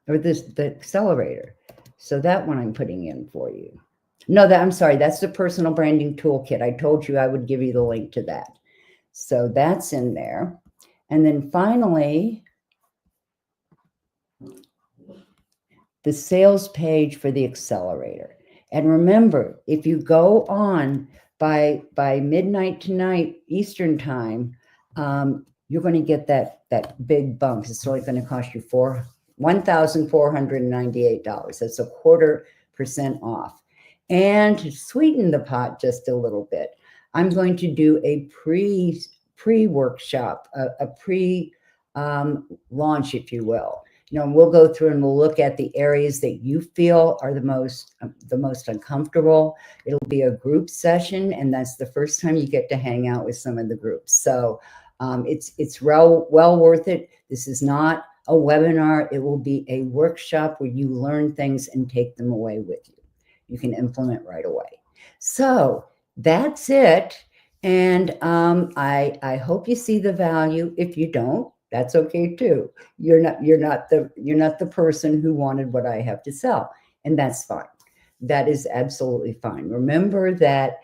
or the accelerator. So that one I'm putting in for you. No, I'm sorry, that's the personal branding toolkit. I told you I would give you the link to that. So that's in there. And then finally, the sales page for the accelerator. And remember, if you go on by midnight tonight Eastern time, you're going to get that big bump. It's only going to cost you $1,498. That's 0.25% off. And to sweeten the pot just a little bit, I'm going to do a pre-workshop, a launch, if you will. We'll go through and we'll look at the areas that you feel are the most uncomfortable. It'll be a group session, and that's the first time you get to hang out with some of the groups. So it's well worth it. This is not a webinar. It will be a workshop where you learn things and take them away with you. You can implement right away. So that's it. And I hope you see the value. If you don't, that's okay too. You're not the person who wanted what I have to sell, and that's fine. That is absolutely fine. Remember that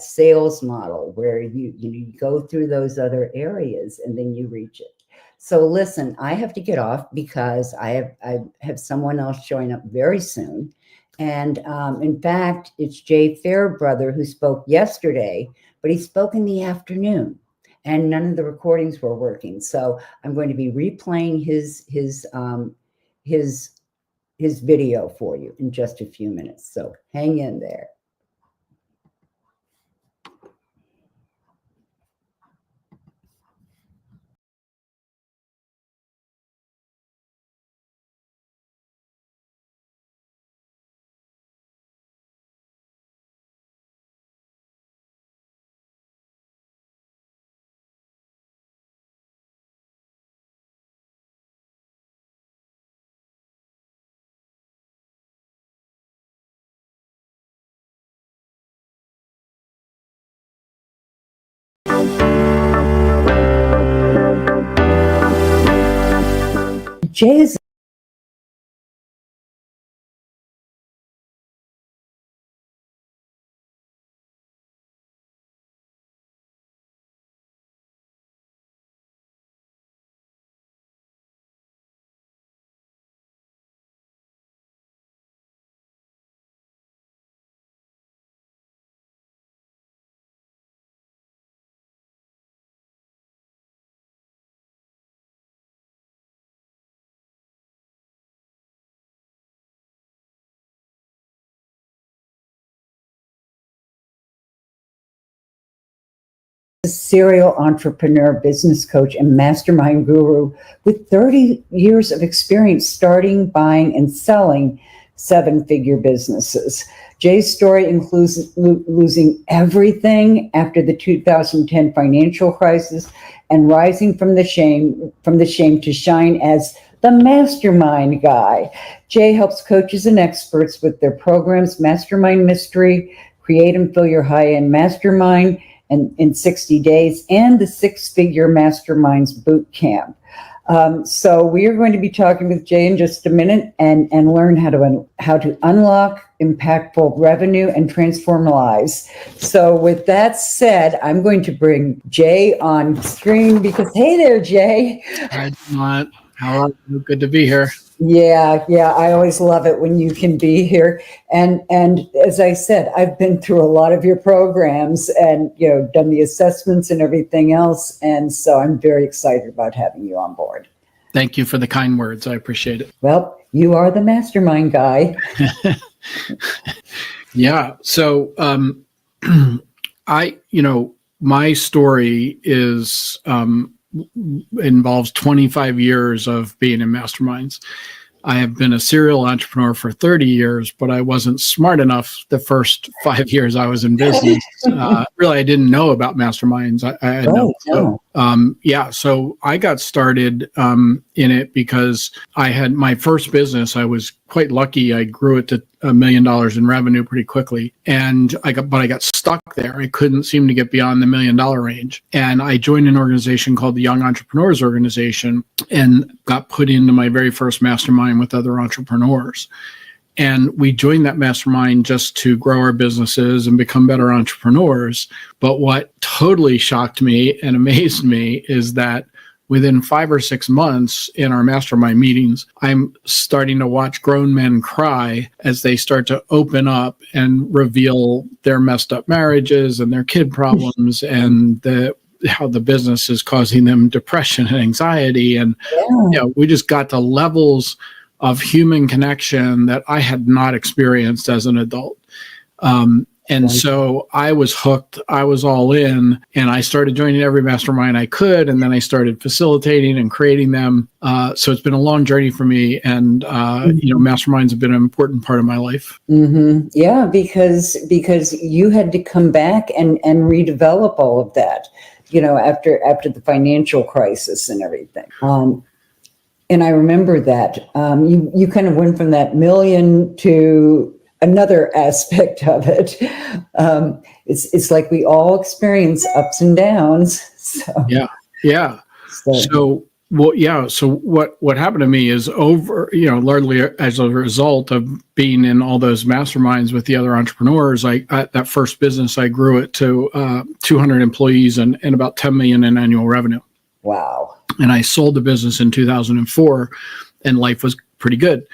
sales model where you go through those other areas and then you reach it. So listen, I have to get off because I have someone else showing up very soon. And in fact, it's Jay Fairbrother who spoke yesterday, but he spoke in the afternoon, and none of the recordings were working. So I'm going to be replaying his video for you in just a few minutes. So hang in there. Jay is a serial entrepreneur, business coach, and mastermind guru with 30 years of experience starting, buying, and selling seven-figure businesses. Jay's story includes losing everything after the 2010 financial crisis and rising from the shame to shine as the mastermind guy. Jay helps coaches and experts with their programs, Mastermind Mystery, Create and Fill Your High-End Mastermind, and in 60 days, and the Six-Figure Masterminds Boot Camp. So we are going to be talking with Jay in just a minute and learn how to unlock impactful revenue and transform lives. So with that said, I'm going to bring Jay on screen because, hey there, Jay. Hi, John. How are you? Good to be here. Yeah. I always love it when you can be here. And as I said, I've been through a lot of your programs and, done the assessments and everything else. And so I'm very excited about having you on board. Thank you for the kind words. I appreciate it. Well, you are the mastermind guy. Yeah. So, my story is, involves 25 years of being in masterminds. I have been a serial entrepreneur for 30 years, but I wasn't smart enough the first 5 years I was in business. Really, I didn't know about masterminds. I had no clue. So I got started in it because I had my first business. I was quite lucky. I grew it to $1 million in revenue pretty quickly. And I got stuck there. I couldn't seem to get beyond the $1 million range. And I joined an organization called the Young Entrepreneurs Organization and got put into my very first mastermind with other entrepreneurs. And we joined that mastermind just to grow our businesses and become better entrepreneurs. But what totally shocked me and amazed me is that within 5 or 6 months in our mastermind meetings, I'm starting to watch grown men cry as they start to open up and reveal their messed up marriages and their kid problems and how the business is causing them depression and anxiety. And we just got to levels of human connection that I had not experienced as an adult. So I was hooked. I was all in, and I started joining every mastermind I could, and then I started facilitating and creating them. So it's been a long journey for me, and masterminds have been an important part of my life. Mm-hmm. Yeah, because you had to come back and redevelop all of that, after the financial crisis and everything. And I remember that you kind of went from that million to another aspect of it. It's like we all experience ups and downs. So. Yeah. So what happened to me is largely as a result of being in all those masterminds with the other entrepreneurs. That first business, I grew it to 200 employees and about 10 million in annual revenue. Wow. And I sold the business in 2004, and life was pretty good.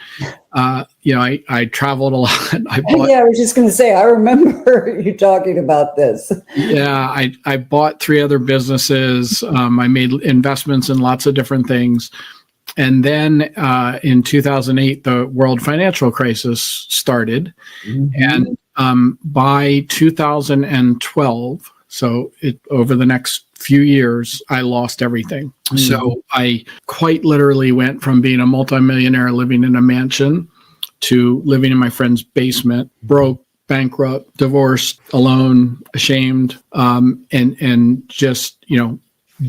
I traveled a lot. I was just going to say, I remember you talking about this. Yeah, I bought 3 other businesses. I made investments in lots of different things. And then in 2008, the world financial crisis started. Mm-hmm. And by 2012, so over the next few years, I lost everything. Mm-hmm. So I quite literally went from being a multimillionaire living in a mansion to living in my friend's basement, broke, bankrupt, divorced, alone, ashamed, and just,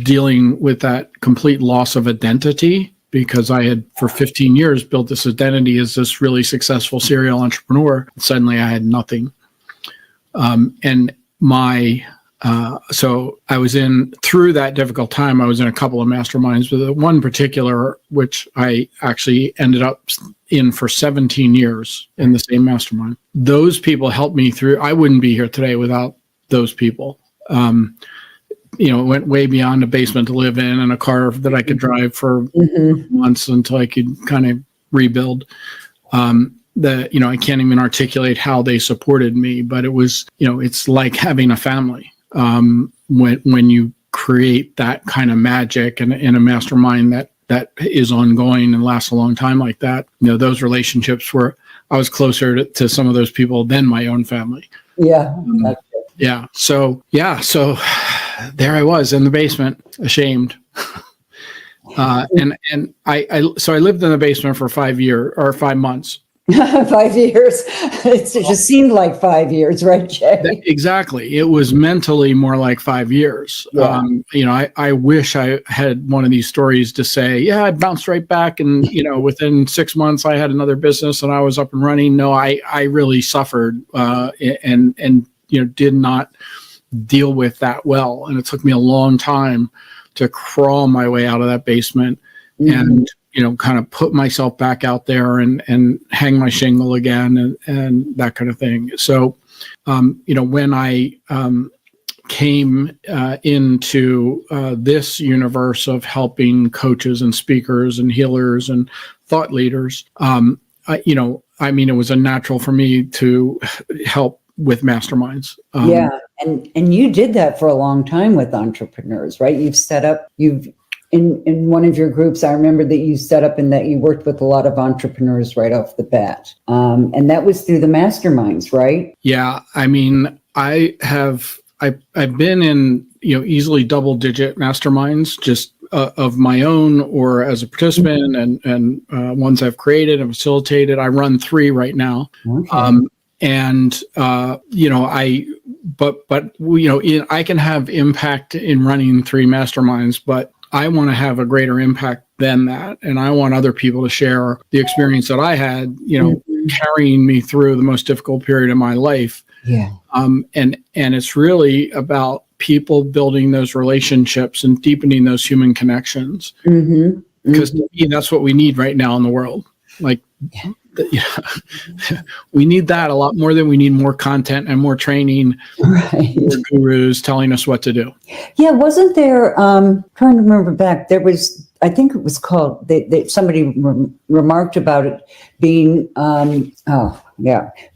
dealing with that complete loss of identity, because I had for 15 years built this identity as this really successful serial entrepreneur. Suddenly I had nothing. And my So I was through that difficult time, I was in a couple of masterminds, but one particular, which I actually ended up in for 17 years in the same mastermind. Those people helped me through. I wouldn't be here today without those people. It went way beyond a basement to live in and a car that I could drive for months until I could kind of rebuild. I can't even articulate how they supported me, but it was, it's like having a family. When you create that kind of magic in a mastermind that is ongoing and lasts a long time like that, those relationships were, I was closer to some of those people than my own family. Yeah. So there I was in the basement, ashamed. And I lived in the basement for 5 months. 5 years. It just seemed like 5 years, right, Jay? Exactly. It was mentally more like 5 years. Yeah. I wish I had one of these stories to say, yeah, I bounced right back. And, within 6 months, I had another business and I was up and running. No, I really suffered and did not deal with that well. And it took me a long time to crawl my way out of that basement and kind of put myself back out there and hang my shingle again and that kind of thing. So, when I came into this universe of helping coaches and speakers and healers and thought leaders, it was a natural for me to help with masterminds. And you did that for a long time with entrepreneurs, right? In one of your groups, I remember that you set up and that you worked with a lot of entrepreneurs right off the bat. And that was through the masterminds, right? Yeah. I mean, I've been in, easily double-digit masterminds, just of my own or as a participant, and ones I've created and facilitated. I run 3 right now. Okay. I can have impact in running 3 masterminds, but I want to have a greater impact than that. And I want other people to share the experience that I had, carrying me through the most difficult period of my life. Yeah. And it's really about people building those relationships and deepening those human connections. Because that's what we need right now in the world. Like, we need that a lot more than we need more content and more training, right? More gurus telling us what to do. Yeah, wasn't there? Trying to remember back. There was, I think it was called. Somebody remarked about it being. The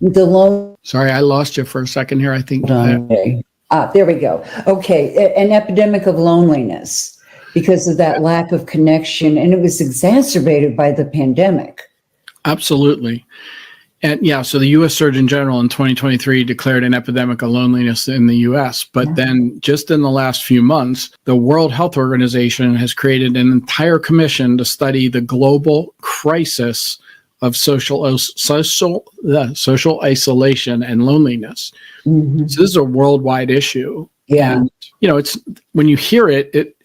loan. Sorry, I lost you for a second here. I think. There we go. Okay, an epidemic of loneliness because of that lack of connection, and it was exacerbated by the pandemic. Absolutely. And so the U.S. Surgeon General in 2023 declared an epidemic of loneliness in the U.S. But then just in the last few months, the World Health Organization has created an entire commission to study the global crisis of social isolation and loneliness. So this is a worldwide issue. Yeah. And, it's when you hear it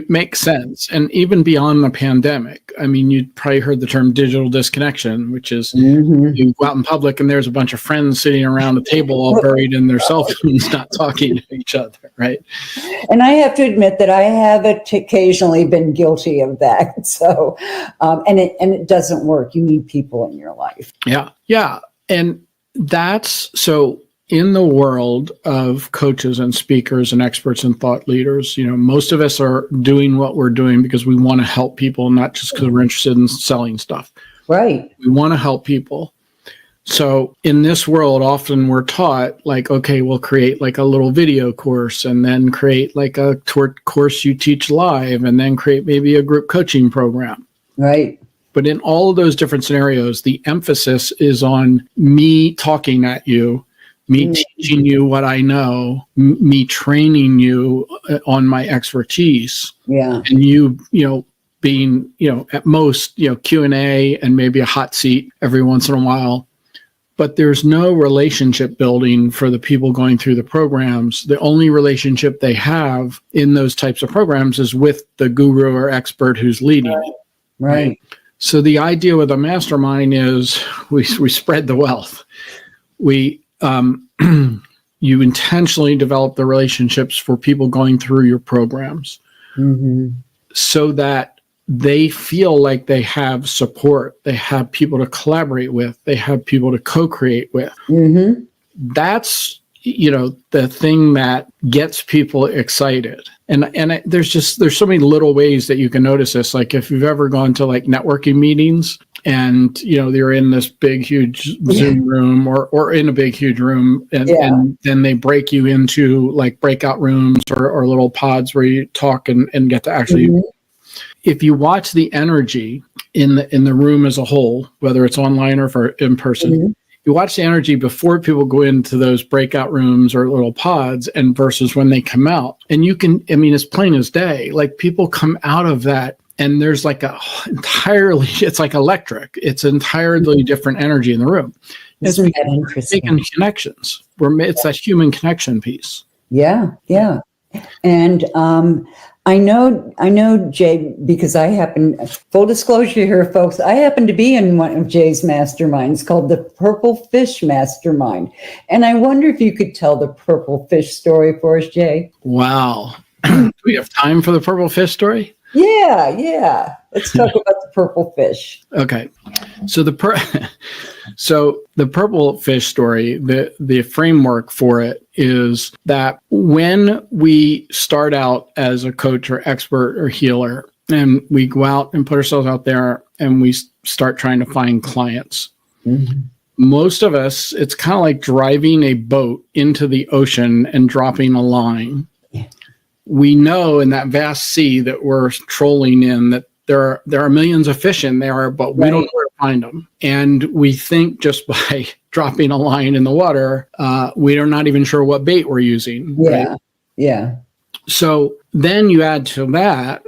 makes sense. And even beyond the pandemic, I mean, you probably heard the term digital disconnection, which is you go out in public and there's a bunch of friends sitting around a table all buried in their cell phones, not talking to each other, right? And I have to admit that I have occasionally been guilty of that. So, and it doesn't work. You need people in your life. Yeah. And that's so. In the world of coaches and speakers and experts and thought leaders, most of us are doing what we're doing because we want to help people, not just because we're interested in selling stuff. Right. We want to help people. So in this world, often we're taught like, okay, we'll create like a little video course and then create like a course you teach live and then create maybe a group coaching program. Right. But in all of those different scenarios, the emphasis is on me talking at you, me teaching you what I know, me training you on my expertise. Yeah. And you being, at most, Q&A and maybe a hot seat every once in a while. But there's no relationship building for the people going through the programs. The only relationship they have in those types of programs is with the guru or expert who's leading it. Right. So the idea with a mastermind is we spread the wealth. We you intentionally develop the relationships for people going through your programs so that they feel like they have support, they have people to collaborate with, they have people to co-create with. That's, the thing that gets people excited. And there's so many little ways that you can notice this. Like if you've ever gone to like networking meetings and, they're in this big, huge Zoom room or in a big, huge room and then they break you into like breakout rooms or little pods where you talk and get to actually, if you watch the energy in the room as a whole, whether it's online or for in person, you watch the energy before people go into those breakout rooms or little pods and versus when they come out. And it's plain as day, like people come out of that and there's like it's like electric. It's entirely different energy in the room. Isn't that interesting? Making connections. It's that human connection piece. Yeah. And I know Jay, because full disclosure here, folks, I happen to be in one of Jay's masterminds called the Purple Fish Mastermind. And I wonder if you could tell the Purple Fish story for us, Jay. Wow. Do we have time for the Purple Fish story? Yeah. Let's talk about the purple fish. Okay. So the purple fish story, the framework for it is that when we start out as a coach or expert or healer and we go out and put ourselves out there and we start trying to find clients, most of us, it's kind of like driving a boat into the ocean and dropping a line. We know in that vast sea that we're trolling in that there are millions of fish in there, but we don't know where to find them. And we think just by dropping a line in the water, we are not even sure what bait we're using. Yeah. So then you add to that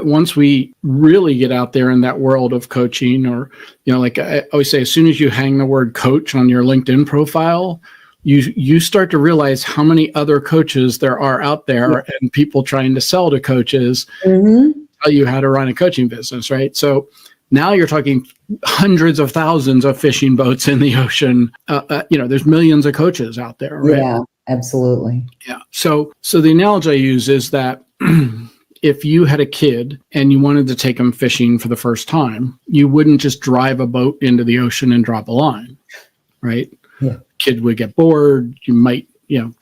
once we really get out there in that world of coaching, or, like I always say, as soon as you hang the word coach on your LinkedIn profile, you start to realize how many other coaches there are out there and people trying to sell to coaches, tell you how to run a coaching business, right? So now you're talking hundreds of thousands of fishing boats in the ocean. There's millions of coaches out there, right? Yeah, absolutely. Yeah. So the analogy I use is that if you had a kid and you wanted to take them fishing for the first time, you wouldn't just drive a boat into the ocean and drop a line, right? Yeah. Kid would get bored. You might,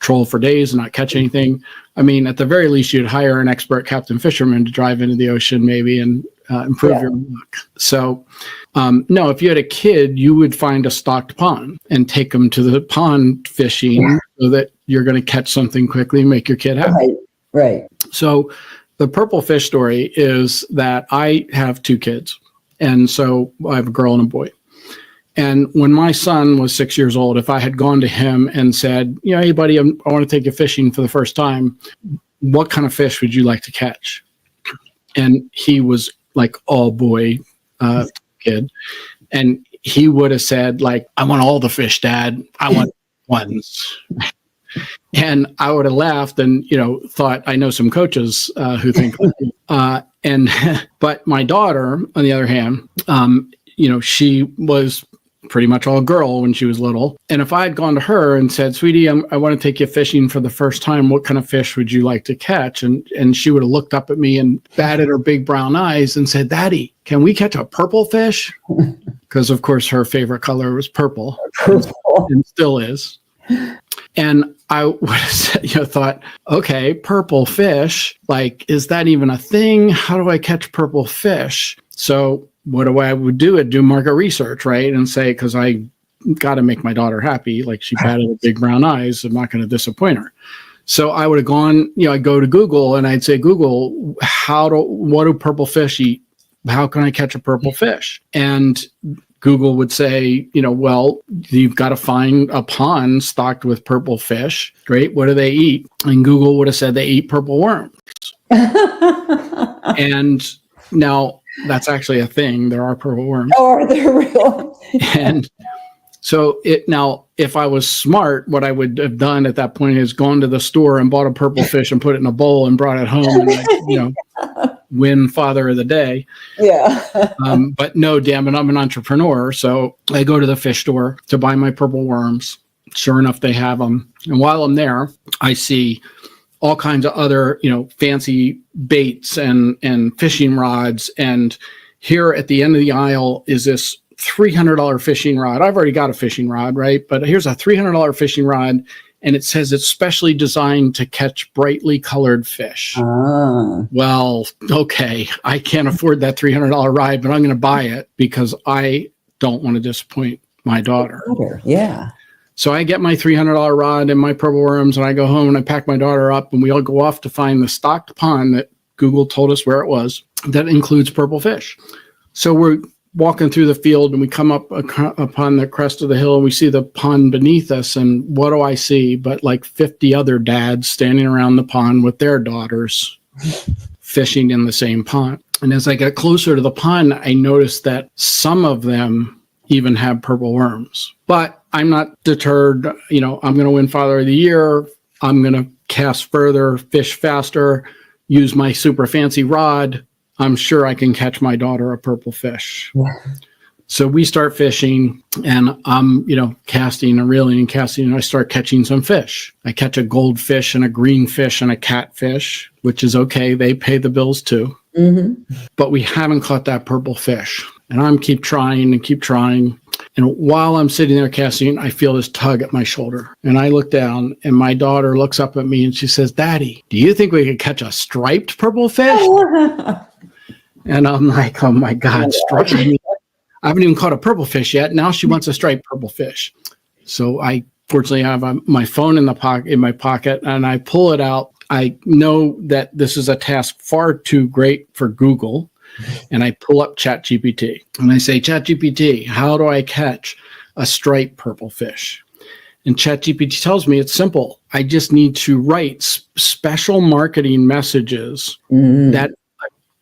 troll for days and not catch anything. I mean, at the very least, you'd hire an expert captain fisherman to drive into the ocean maybe and improve your luck. So, no, if you had a kid, you would find a stocked pond and take them to the pond fishing so that you're going to catch something quickly and make your kid happy. Right. So the purple fish story is that I have two kids. And so I have a girl and a boy. And when my son was 6 years old, if I had gone to him and said, hey, buddy, I want to take you fishing for the first time, what kind of fish would you like to catch? And he was like all boy kid. And he would have said, like, I want all the fish, Dad. I want ones. And I would have laughed and, thought I know some coaches who think like but my daughter, on the other hand, she was pretty much all girl when she was little. And if I had gone to her and said, sweetie, I want to take you fishing for the first time, what kind of fish would you like to catch? And she would have looked up at me and batted her big brown eyes and said, Daddy, can we catch a purple fish? Because, of course, her favorite color was purple. And still is. And I would have said, thought, okay, purple fish, like, is that even a thing? How do I catch purple fish? So what I would do? I'd do market research, right? And say, because I got to make my daughter happy, like she batted her big brown eyes, I'm not going to disappoint her. So I would have gone, I'd go to Google and I'd say, Google, what do purple fish eat? How can I catch a purple fish? And Google would say, well, you've got to find a pond stocked with purple fish. Great. What do they eat? And Google would have said they eat purple worms. And now that's actually a thing. There are purple worms. Oh, are they real? And so if I was smart, what I would have done at that point is gone to the store and bought a purple fish and put it in a bowl and brought it home and win Father of the Day. Yeah. But no, damn it, I'm an entrepreneur. So I go to the fish store to buy my purple worms. Sure enough, they have them. And while I'm there, I see all kinds of other, fancy baits and fishing rods. And here at the end of the aisle is this $300 fishing rod. I've already got a fishing rod, right? But here's a $300 fishing rod, and it says it's specially designed to catch brightly colored fish. Well, okay, I can't afford that $300 ride, but I'm going to buy it because I don't want to disappoint my daughter. Yeah. So I get my $300 rod and my purple worms, and I go home and I pack my daughter up, and we all go off to find the stocked pond that Google told us where it was that includes purple fish. So we're walking through the field, and we come up upon the crest of the hill, and we see the pond beneath us. And what do I see but like 50 other dads standing around the pond with their daughters fishing in the same pond. And as I got closer to the pond, I noticed that some of them even have purple worms. But I'm not deterred. I'm going to win Father of the Year. I'm going to cast further, fish faster, use my super fancy rod. I'm sure I can catch my daughter a purple fish. Yeah. So we start fishing, and I'm, casting and reeling and casting, and I start catching some fish. I catch a goldfish and a green fish and a catfish, which is okay. They pay the bills too. Mm-hmm. But we haven't caught that purple fish. And I'm keep trying. And while I'm sitting there casting, I feel this tug at my shoulder. And I look down, and my daughter looks up at me and she says, "Daddy, do you think we could catch a striped purple fish?" And I'm like, oh my God, striped. I haven't even caught a purple fish yet. Now she wants a striped purple fish. So I fortunately have my phone in my pocket, and I pull it out. I know that this is a task far too great for Google. And I pull up ChatGPT, and I say, "ChatGPT, how do I catch a striped purple fish?" And ChatGPT tells me it's simple. I just need to write special marketing messages that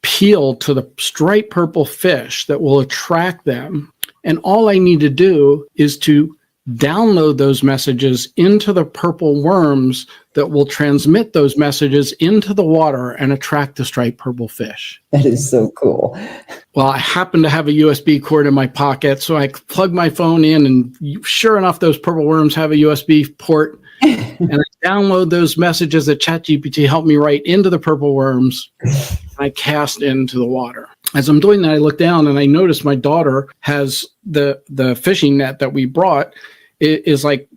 appeal to the striped purple fish that will attract them. And all I need to do is to download those messages into the purple worms that will transmit those messages into the water and attract the striped purple fish. That is so cool. Well, I happen to have a USB cord in my pocket, so I plug my phone in, and sure enough, those purple worms have a USB port. And I download those messages that ChatGPT helped me write into the purple worms. And I cast into the water. As I'm doing that, I look down, and I notice my daughter has the fishing net that we brought. It is like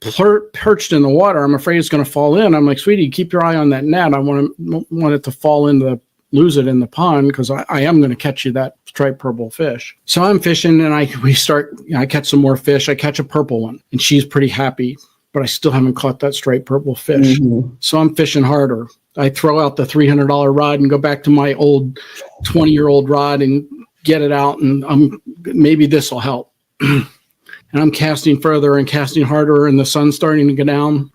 perched in the water. I'm afraid it's going to fall in. I'm like, "Sweetie, keep your eye on that net. I want it to fall lose it in the pond, because I am going to catch you that striped purple fish." So I'm fishing, and I catch some more fish. I catch a purple one, and she's pretty happy, but I still haven't caught that striped purple fish. Mm-hmm. So I'm fishing harder. I throw out the $300 rod and go back to my old 20-year-old rod and get it out, and maybe this will help. And I'm casting further and casting harder, and the sun's starting to go down.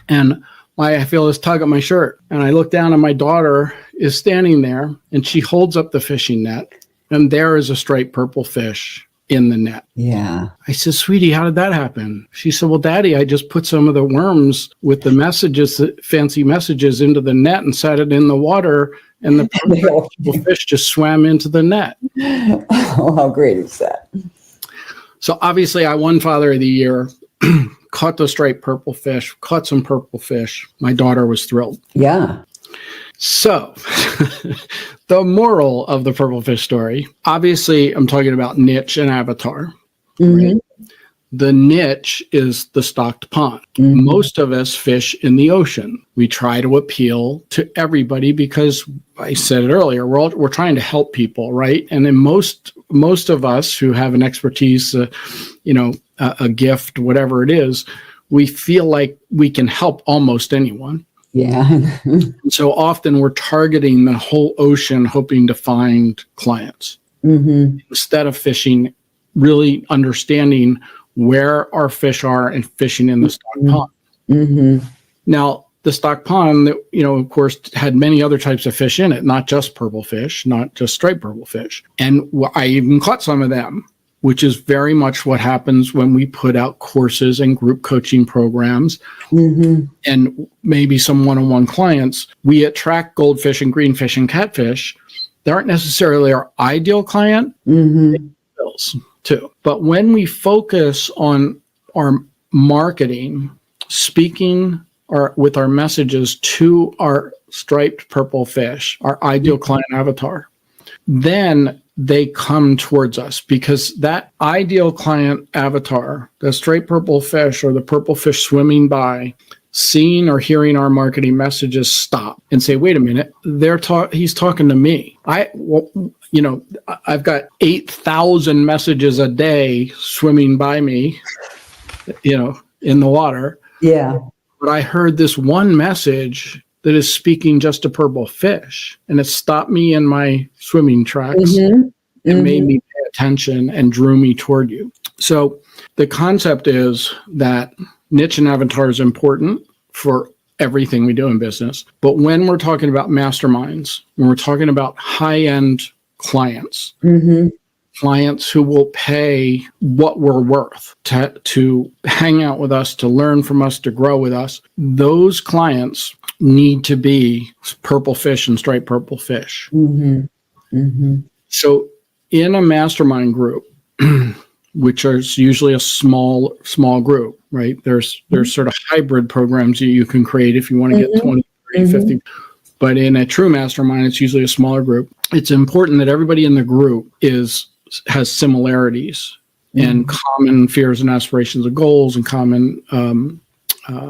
And I feel this tug at my shirt. And I look down, and my daughter is standing there, and she holds up the fishing net, and there is a striped purple fish in the net. Yeah. I said, "Sweetie, how did that happen?" She said, "Well, Daddy, I just put some of the worms with the messages, the fancy messages, into the net and set it in the water, and the purple fish just swam into the net." Oh, how great is that? So obviously I won Father of the Year, caught the striped purple fish, caught some purple fish. My daughter was thrilled. Yeah. So the moral of the purple fish story, obviously I'm talking about niche and avatar. Mm-hmm. Right? The niche is the stocked pond. Mm-hmm. Most of us fish in the ocean. We try to appeal to everybody because, I said it earlier, we're trying to help people, right? And then most of us who have an expertise, a gift, whatever it is, we feel like we can help almost anyone. Yeah. So often we're targeting the whole ocean, hoping to find clients. Mm-hmm. Instead of fishing, really understanding where our fish are and fishing in the stock pond. Mm-hmm. Now, the stock pond, of course, had many other types of fish in it, not just purple fish, not just striped purple fish. And I even caught some of them, which is very much what happens when we put out courses and group coaching programs, mm-hmm. and maybe some one-on-one clients. We attract goldfish and greenfish and catfish. They aren't necessarily our ideal client. Mm-hmm. Too. But when we focus on our marketing, speaking with our messages to our striped purple fish, our ideal client avatar, then they come towards us, because that ideal client avatar, the striped purple fish or the purple fish swimming by, seeing or hearing our marketing messages, stop and say, wait a minute, he's talking to me. I've got 8,000 messages a day swimming by me, in the water. Yeah. But I heard this one message that is speaking just to purple fish, and it stopped me in my swimming tracks and made me pay attention and drew me toward you. So the concept is that niche and avatar is important for everything we do in business. But when we're talking about masterminds, when we're talking about high-end clients, clients who will pay what we're worth to hang out with us, to learn from us, to grow with us, those clients need to be purple fish and striped purple fish. So in a mastermind group, which is usually a small group, right? There's sort of hybrid programs that you can create if you want to get 20, 30, 50. But in a true mastermind, it's usually a smaller group. It's important that everybody in the group has similarities and common fears and aspirations and goals, and common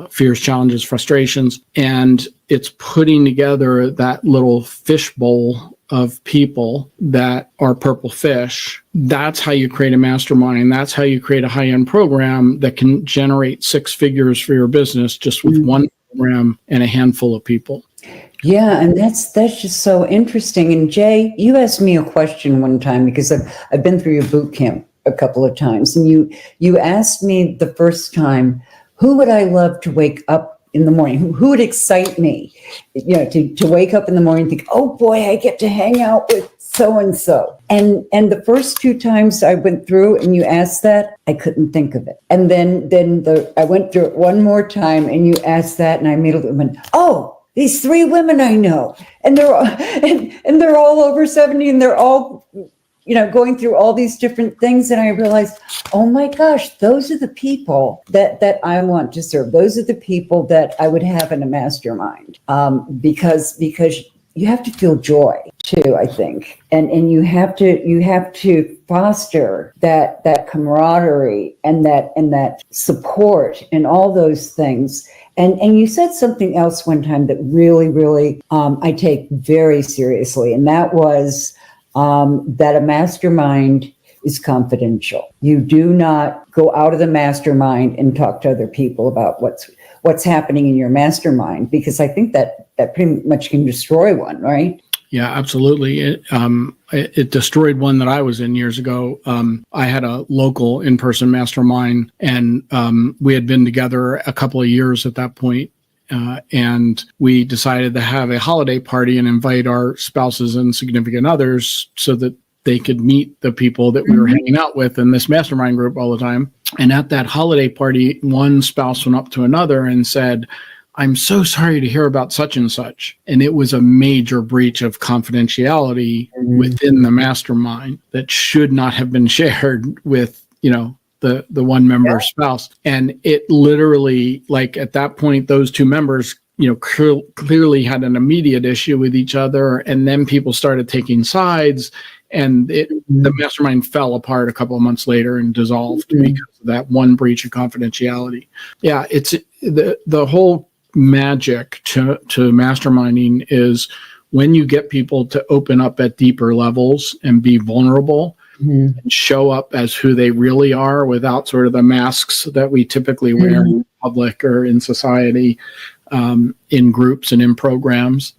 fears, challenges, frustrations. And it's putting together that little fishbowl of people that are purple fish. That's how you create a mastermind. That's how you create a high-end program that can generate 6 figures for your business just with one program and a handful of people. Yeah, and that's just so interesting. And Jay, you asked me a question one time, because I've been through your boot camp a couple of times, and you asked me the first time, who would I love to wake up in the morning? Who would excite me? To wake up in the morning and think, oh boy, I get to hang out with so and so. And the first 2 times I went through and you asked that, I couldn't think of it. And then I went through it one more time and you asked that, and I immediately went, oh, these 3 women I know, and they're all, and they're all over 70, and they're all, going through all these different things. And I realized, oh my gosh, those are the people that I want to serve. Those are the people that I would have in a mastermind, because you have to feel joy too, I think, and you have to foster that camaraderie and that support and all those things. And you said something else one time that really, really I take very seriously, and that was that a mastermind is confidential. You do not go out of the mastermind and talk to other people about what's happening in your mastermind, because I think that pretty much can destroy one, right? Yeah, absolutely. It destroyed one that I was in years ago. I had a local in-person mastermind, and we had been together a couple of years at that point. And we decided to have a holiday party and invite our spouses and significant others so that they could meet the people that we were hanging out with in this mastermind group all the time. And at that holiday party, one spouse went up to another and said, I'm so sorry to hear about such and such. And it was a major breach of confidentiality within the mastermind that should not have been shared with, the one member's spouse. And it literally, like at that point, those 2 members, clearly had an immediate issue with each other. And then people started taking sides, and the mastermind fell apart a couple of months later and dissolved because of that one breach of confidentiality. Yeah, it's the whole magic to masterminding is when you get people to open up at deeper levels and be vulnerable and show up as who they really are without sort of the masks that we typically wear in public or in society, in groups and in programs.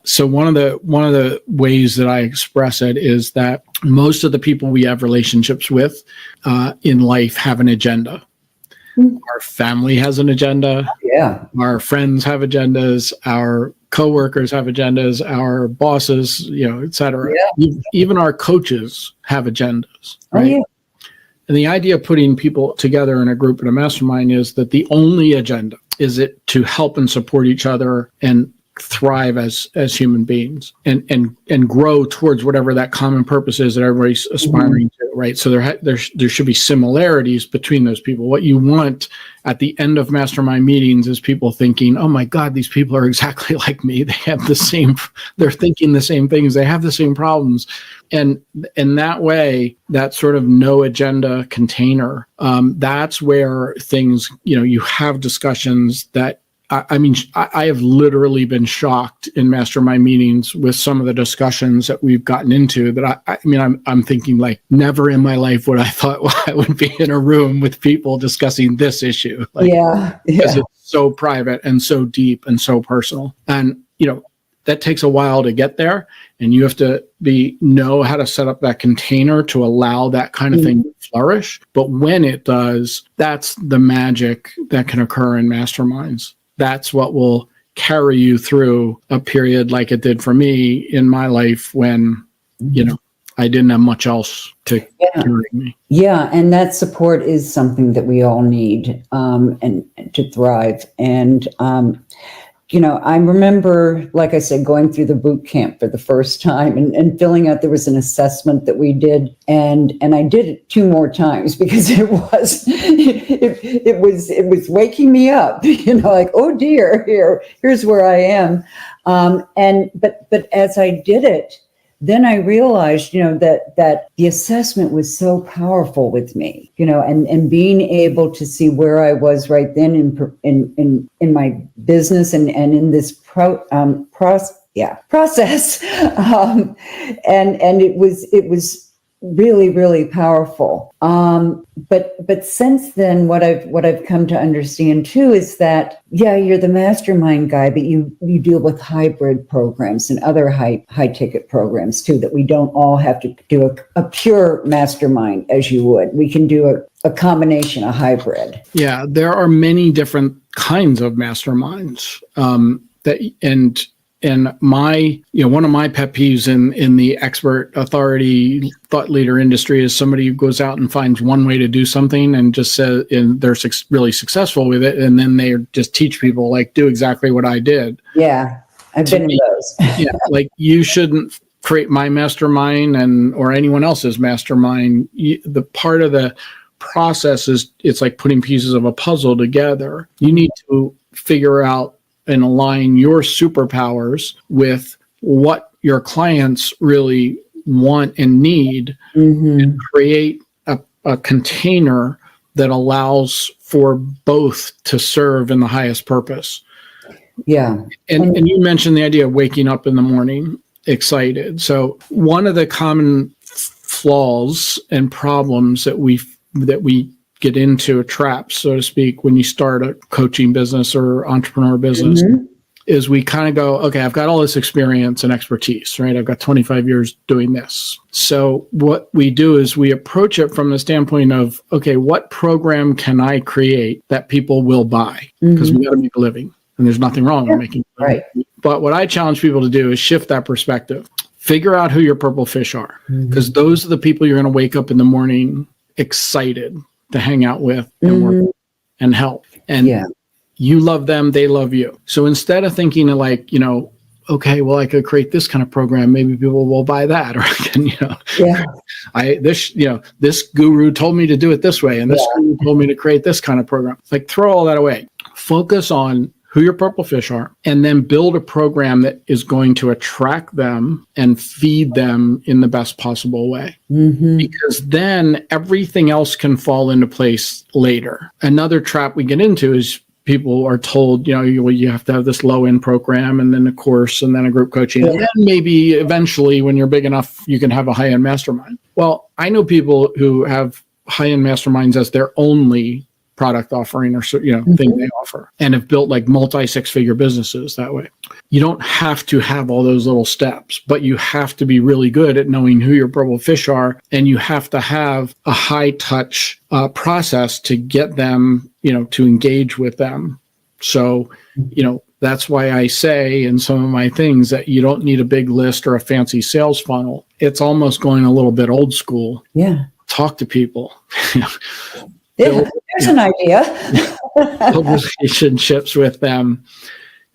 So one of the ways that I express it is that most of the people we have relationships with in life have an agenda. Our family has an agenda. Yeah. Our friends have agendas. Our coworkers have agendas. Our bosses, et cetera. Yeah. Even our coaches have agendas. Right? Oh, yeah. And the idea of putting people together in a group in a mastermind is that the only agenda is it to help and support each other and thrive as human beings and grow towards whatever that common purpose is that everybody's aspiring to, right? So there should be similarities between those people. What you want at the end of mastermind meetings is people thinking, oh my God, these people are exactly like me. They have they're thinking the same things. They have the same problems. And in that way, that sort of no agenda container, that's where things, you have discussions that, I have literally been shocked in mastermind meetings with some of the discussions that we've gotten into that I'm thinking like never in my life would I thought I would be in a room with people discussing this issue. Because it's so private and so deep and so personal. And, that takes a while to get there, and you have to know how to set up that container to allow that kind of thing to flourish. But when it does, that's the magic that can occur in masterminds. That's what will carry you through a period like it did for me in my life when, I didn't have much else to carry me. Yeah, and that support is something that we all need and to thrive. And I remember, like I said, going through the boot camp for the first time and filling out, there was an assessment that we did, and I did it 2 more times because it was waking me up, like, oh dear, here's where I am. But as I did it, then I realized, that the assessment was so powerful with me, and being able to see where I was right then in my business and in this process. And it was really, really powerful. But since then, what I've come to understand too is that, you're the mastermind guy, but you deal with hybrid programs and other high ticket programs too, that we don't all have to do a pure mastermind as you would. We can do a combination, a hybrid. Yeah, there are many different kinds of masterminds and my, one of my pet peeves in the expert authority thought leader industry is somebody who goes out and finds one way to do something and just says, and they're really successful with it. And then they just teach people like, do exactly what I did. Yeah. I've been in those. Like you shouldn't create my mastermind or anyone else's mastermind. The part of the process is it's like putting pieces of a puzzle together. You need to figure out and align your superpowers with what your clients really want and need, and create a container that allows for both to serve in the highest purpose. Yeah. And you mentioned the idea of waking up in the morning excited. So one of the common flaws and problems that we get into traps, so to speak, when you start a coaching business or entrepreneur business, is we kind of go, okay, I've got all this experience and expertise, right? I've got 25 years doing this. So what we do is we approach it from the standpoint of, okay, what program can I create that people will buy? Because we got to make a living, and there's nothing wrong with making a living. Right. But what I challenge people to do is shift that perspective. Figure out who your purple fish are, because those are the people you're going to wake up in the morning excited to hang out with and work and help. And you love them, they love you. So instead of thinking of like, okay, well, I could create this kind of program, maybe people will buy that, or I can, this guru told me to do it this way, and this guru told me to create this kind of program. Like, throw all that away. Focus on who your purple fish are, and then build a program that is going to attract them and feed them in the best possible way. Because then everything else can fall into place later. Another trap we get into is people are told, you have to have this low-end program and then a course and then a group coaching. And then maybe eventually when you're big enough, you can have a high-end mastermind. Well, I know people who have high-end masterminds as their only product offering or thing they offer, and have built like multi-6-figure businesses that way. You don't have to have all those little steps, but you have to be really good at knowing who your purple fish are, and you have to have a high touch process to get them, to engage with them. So, that's why I say in some of my things that you don't need a big list or a fancy sales funnel. It's almost going a little bit old school. Yeah. Talk to people. There's an idea. Build relationships with them,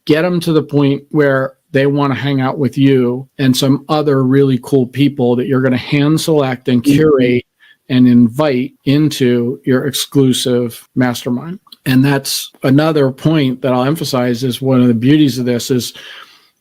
get them to the point where they want to hang out with you and some other really cool people that you're going to hand select and curate and invite into your exclusive mastermind. And that's another point that I'll emphasize is one of the beauties of this is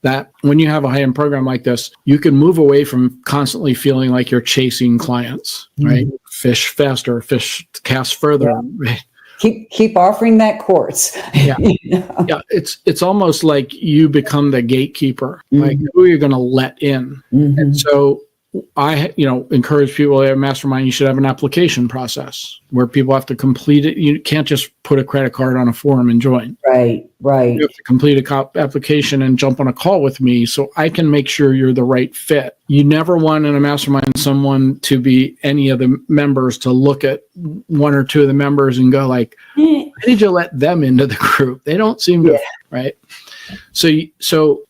that when you have a high-end program like this, you can move away from constantly feeling like you're chasing clients, right? Fish faster, fish cast further, right? Keep offering that course. Yeah. Yeah. It's almost like you become the gatekeeper, like who are you going to let in? And so I, encourage people at Mastermind, you should have an application process where people have to complete it. You can't just put a credit card on a form and join. Right. You have to complete a application and jump on a call with me so I can make sure you're the right fit. You never want in a mastermind someone to be any of the members to look at one or two of the members and go like, why did you let them into the group? They don't seem to, right? So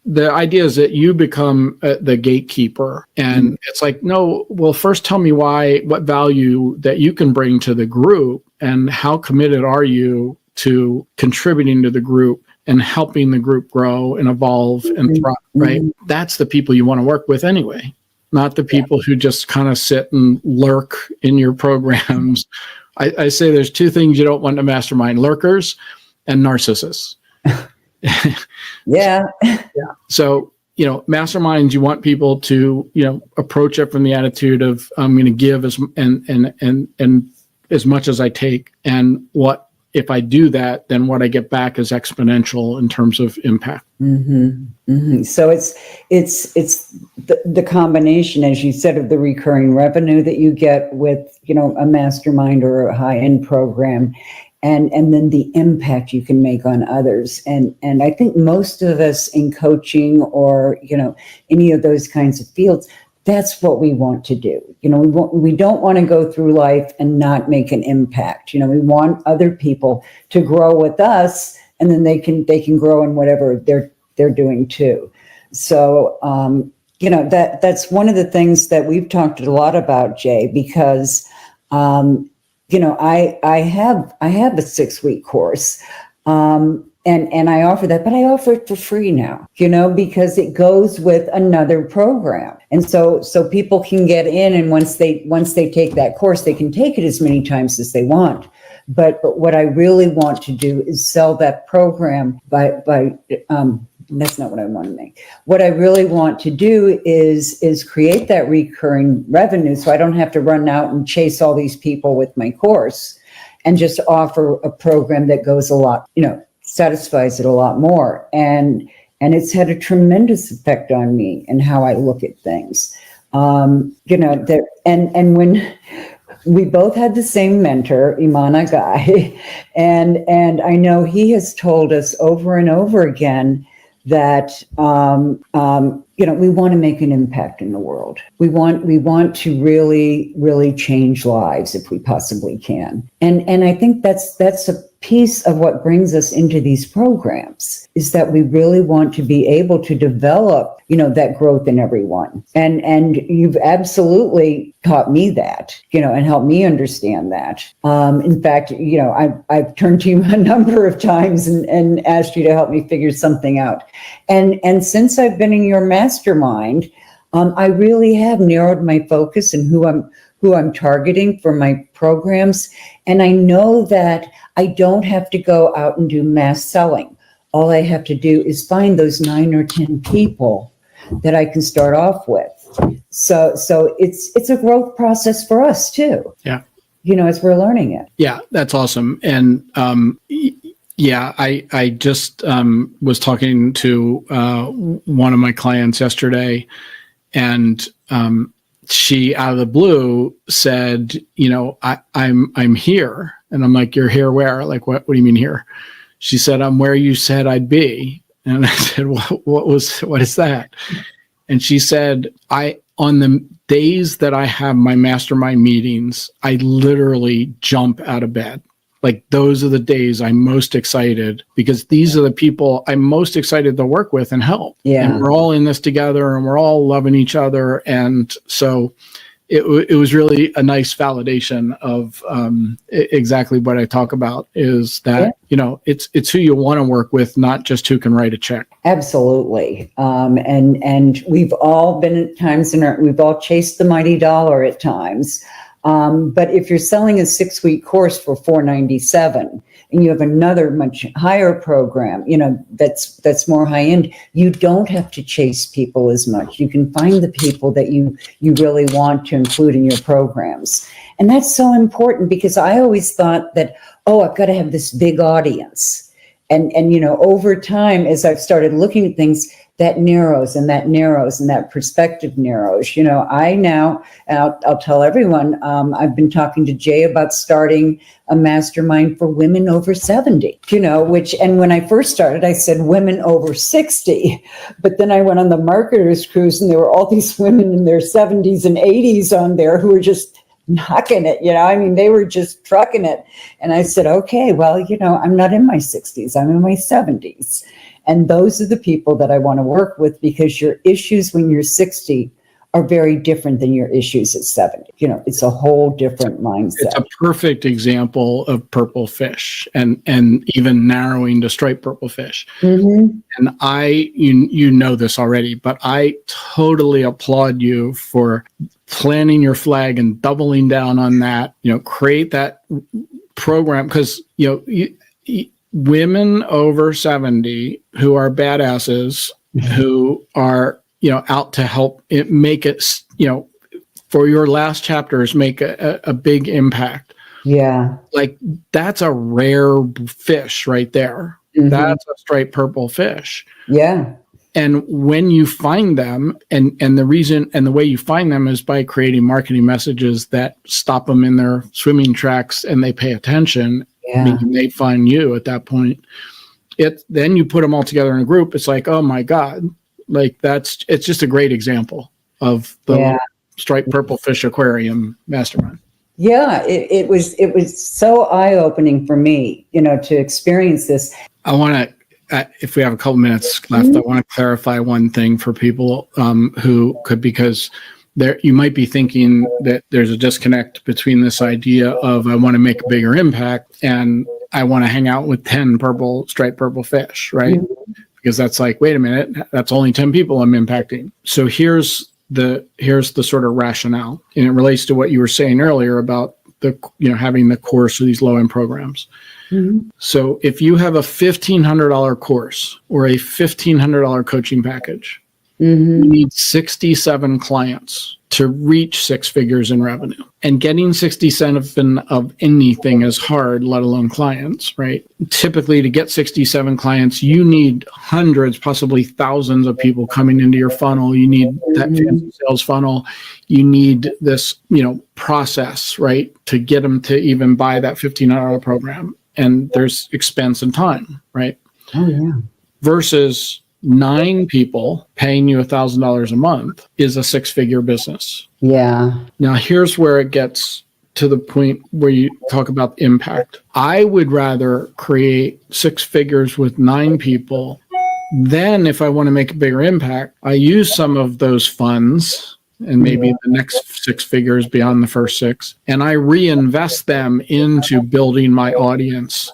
the idea is that you become the gatekeeper, and it's like, no, well, first tell me what value that you can bring to the group, and how committed are you to contributing to the group and helping the group grow and evolve and thrive, right? That's the people you want to work with anyway, not the people who just kind of sit and lurk in your programs. I say there's two things you don't want in a mastermind: lurkers and narcissists. Yeah. So, masterminds, you want people to, approach it from the attitude of I'm going to give as much as I take, and what if I do that, then what I get back is exponential in terms of impact. So it's the combination, as you said, of the recurring revenue that you get with, a mastermind or a high-end program, and then the impact you can make on others. And I think most of us in coaching or, any of those kinds of fields, that's what we want to do. We don't want to go through life and not make an impact. We want other people to grow with us, and then they can grow in whatever they're doing too. So, that's one of the things that we've talked a lot about, Jay, because, I have a 6-week course, and I offer that, but I offer it for free now, because it goes with another program. And so people can get in, and once they take that course, they can take it as many times as they want. But what I really want to do is sell that program by that's not what I want to make. What I really want to do is create that recurring revenue, so I don't have to run out and chase all these people with my course, and just offer a program that goes a lot, satisfies it a lot more. And it's had a tremendous effect on me and how I look at things. And when we both had the same mentor, Imana Guy, and I know he has told us over and over again that we want to make an impact in the world. We want to really, really change lives if we possibly can. And I think that's a piece of what brings us into these programs, is that we really want to be able to develop, that growth in everyone. And you've absolutely taught me that, and helped me understand that. In fact, I've turned to you a number of times and asked you to help me figure something out. And since I've been in your mastermind, I really have narrowed my focus and who I'm targeting for my programs. And I know that I don't have to go out and do mass selling. All I have to do is find those 9 or 10 people that I can start off with. So it's a growth process for us too. Yeah. As we're learning it. Yeah, that's awesome. And I just was talking to one of my clients yesterday, and she out of the blue said, I'm here. And I'm like, you're here where? Like, what do you mean here? She said, I'm where you said I'd be. And I said, what is that? And she said, on the days that I have my mastermind meetings, I literally jump out of bed. Like, those are the days I'm most excited, because these are the people I'm most excited to work with and help. Yeah. And we're all in this together, and we're all loving each other. And so it was really a nice validation of exactly what I talk about, is that, it's who you want to work with, not just who can write a check. Absolutely. And we've all been at times we've all chased the mighty dollar at times. But if you're selling a 6-week course for $497 and you have another much higher program, that's more high end, you don't have to chase people as much. You can find the people that you really want to include in your programs. And that's so important, because I always thought that, I've got to have this big audience. And over time, as I've started looking at things, that narrows and that perspective narrows. I now, I'll tell everyone, I've been talking to Jay about starting a mastermind for women over 70, and when I first started, I said women over 60, but then I went on the marketers cruise and there were all these women in their 70s and 80s on there who were just knocking it, they were just trucking it. And I said, okay, well, I'm not in my 60s, I'm in my 70s. And those are the people that I want to work with, because your issues when you're 60 are very different than your issues at 70. It's a whole different mindset. It's a perfect example of purple fish, and even narrowing to striped purple fish. Mm-hmm. And you know this already, but I totally applaud you for planting your flag and doubling down on that. Create that program, because women over 70 who are badasses, who are, out to help it make it, for your last chapters, make a big impact. Yeah. Like, that's a rare fish right there. Mm-hmm. That's a striped purple fish. Yeah. And when you find them, and the reason and the way you find them is by creating marketing messages that stop them in their swimming tracks and they pay attention. Yeah. Meaning they find you at that point. Then you put them all together in a group. It's like, oh my God, like it's just a great example of the striped purple fish aquarium mastermind. Yeah, it was so eye-opening for me, to experience this. I want to, if we have a couple minutes left, mm-hmm. I want to clarify one thing for people who could, because you might be thinking that there's a disconnect between this idea of I want to make a bigger impact and I want to hang out with 10 striped purple fish, right? Mm-hmm. Because that's like, wait a minute, that's only 10 people I'm impacting. So here's the sort of rationale, and it relates to what you were saying earlier about having the course of these low-end programs. Mm-hmm. So if you have a $1,500 course or a $1,500 coaching package, mm-hmm. you need 67 clients to reach 6 figures in revenue. And getting 67 of anything is hard, let alone clients, right? Typically, to get 67 clients, you need hundreds, possibly thousands of people coming into your funnel. You need that fancy sales funnel. You need this, process, right, to get them to even buy that $1,500 program. And there's expense and time, right? Oh, yeah. Versus 9 people paying you $1,000 a month is a 6-figure business. Yeah. Now, here's where it gets to the point where you talk about impact. I would rather create 6 figures with 9 people. Then if I want to make a bigger impact, I use some of those funds and maybe the next 6 figures beyond the first 6, and I reinvest them into building my audience.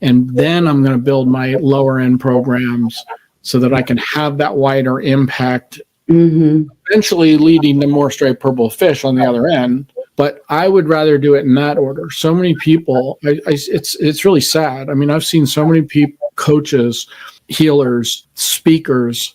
And then I'm going to build my lower end programs so that I can have that wider impact, mm-hmm. eventually leading to more striped purple fish on the other end. But I would rather do it in that order. So many people, it's really sad. I mean, I've seen so many people, coaches, healers, speakers,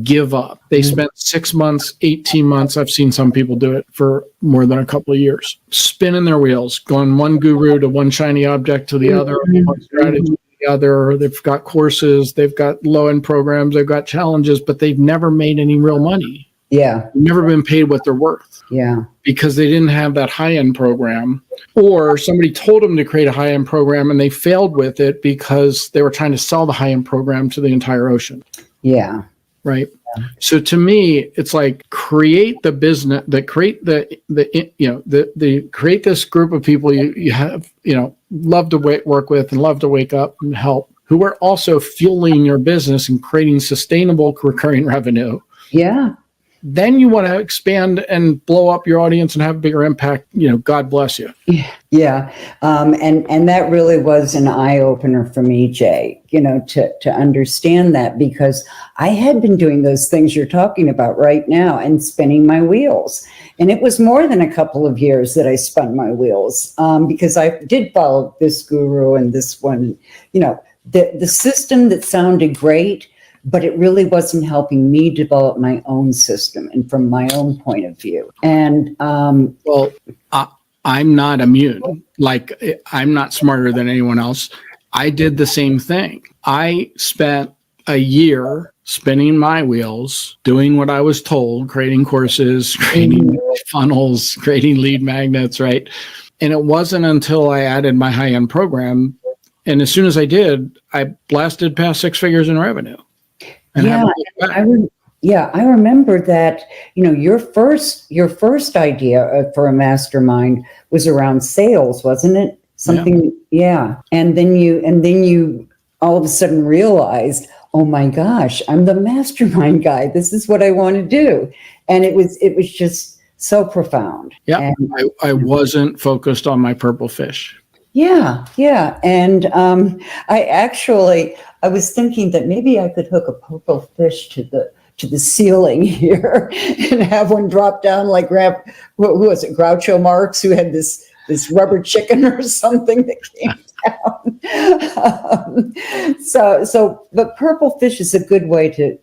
give up. They spent 6 months, 18 months. I've seen some people do it for more than a couple of years, spinning their wheels, going one guru to one shiny object to the other, one strategy to the other. They've got courses, they've got low-end programs, they've got challenges, but they've never made any real money. Yeah. Never been paid what they're worth. Yeah. Because they didn't have that high-end program, or somebody told them to create a high-end program and they failed with it because they were trying to sell the hthis program to the entire ocean. Yeah. Right. So to me, it's like create the business that create create this group of people you have, love to work with and love to wake up and help, who are also fueling your business and creating sustainable recurring revenue. Yeah. then you want to expand and blow up your audience and have a bigger impact. God bless you. Yeah. And that really was an eye opener for me, Jay, to understand that, because I had been doing those things you're talking about right now and spinning my wheels. And it was more than a couple of years that I spun my wheels, because I did follow this guru and this one, the system that sounded great, but it really wasn't helping me develop my own system and from my own point of view. And I'm not immune. Like, I'm not smarter than anyone else. I did the same thing. I spent a year spinning my wheels, doing what I was told, creating courses, creating funnels, creating lead magnets, right? And it wasn't until I added my high-end program, and as soon as I did, I blasted past 6 figures in revenue. I remember that, your first idea for a mastermind was around sales, wasn't it? Something, yeah. And then you all of a sudden realized, oh my gosh, I'm the mastermind guy. This is what I want to do. And it was just so profound. Yeah. And I wasn't focused on my purple fish. Yeah. And I was thinking that maybe I could hook a purple fish to the ceiling here and have one drop down like who was it, Groucho Marx, who had this rubber chicken or something that came down. But purple fish is a good way to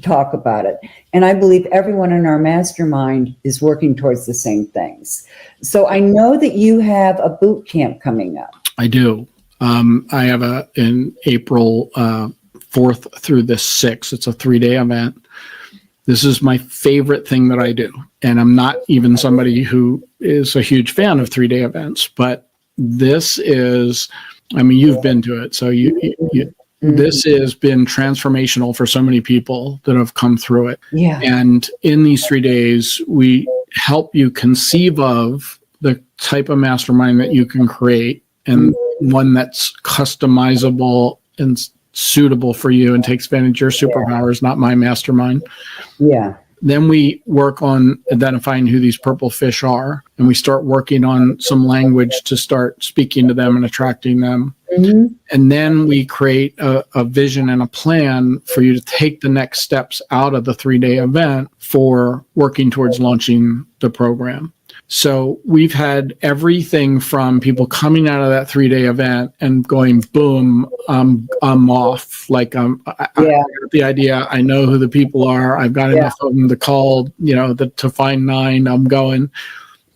talk about it. And I believe everyone in our mastermind is working towards the same things. So I know that you have a boot camp coming up. I do. I have in April 4th through the 6th. It's a 3-day event. This is my favorite thing that I do. And I'm not even somebody who is a huge fan of 3-day events, but this is, you've been to it. So this has been transformational for so many people that have come through it. Yeah. And in these 3 days, we help you conceive of the type of mastermind that you can create, and one that's customizable and suitable for you and takes advantage of your superpowers, not my mastermind. Yeah. Then we work on identifying who these purple fish are, and we start working on some language to start speaking to them and attracting them. Mm-hmm. And then we create a vision and a plan for you to take the next steps out of the 3-day event for working towards launching the program. So we've had everything from people coming out of that 3-day event and going, boom, I'm off. Like I got the idea. I know who the people are. I've got enough of them to call, to find 9. I'm going.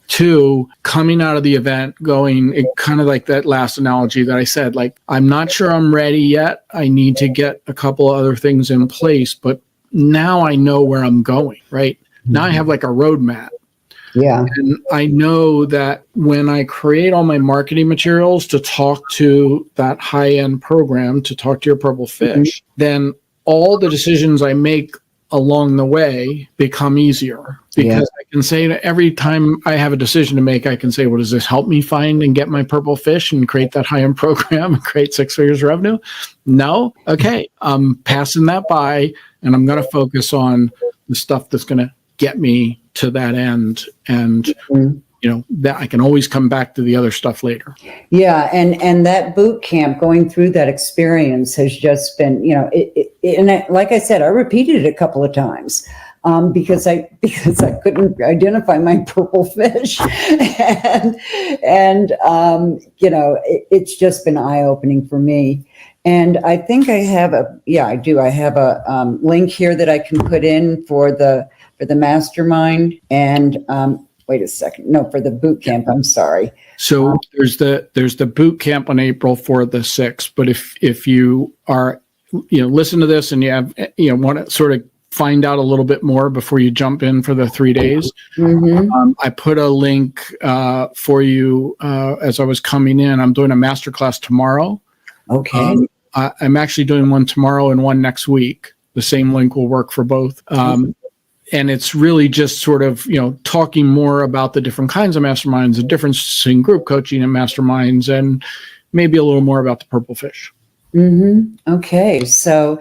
To coming out of the event going, kind of like that last analogy that I said, like, I'm not sure I'm ready yet. I need to get a couple of other things in place, but now I know where I'm going, right? Mm-hmm. Now I have like a roadmap. Yeah. And I know that when I create all my marketing materials to talk to that high-end program, to talk to your purple fish, then all the decisions I make along the way become easier, because I can say that every time I have a decision to make, I can say, well, does this help me find and get my purple fish and create that high-end program and create 6 figures revenue? No? Okay. I'm passing that by, and I'm going to focus on the stuff that's going to get me to that end. And, that I can always come back to the other stuff later. Yeah. And that boot camp, going through that experience has just been, like I said, I repeated it a couple of times. Because I couldn't identify my purple fish, and it's just been eye opening for me. And I think I have I have a link here that I can put in for the mastermind. And wait a second, no, for the boot camp. I'm sorry. So there's the boot camp on April 4th to 6th. But if you are listen to this and you have want to sort of find out a little bit more before you jump in for the 3 days. Mm-hmm. I put a link for you as I was coming in. I'm doing a masterclass tomorrow. Okay. I'm actually doing one tomorrow and one next week. The same link will work for both. And it's really just sort of, talking more about the different kinds of masterminds, the difference between group coaching and masterminds, and maybe a little more about the purple fish. Mm-hmm. Okay. So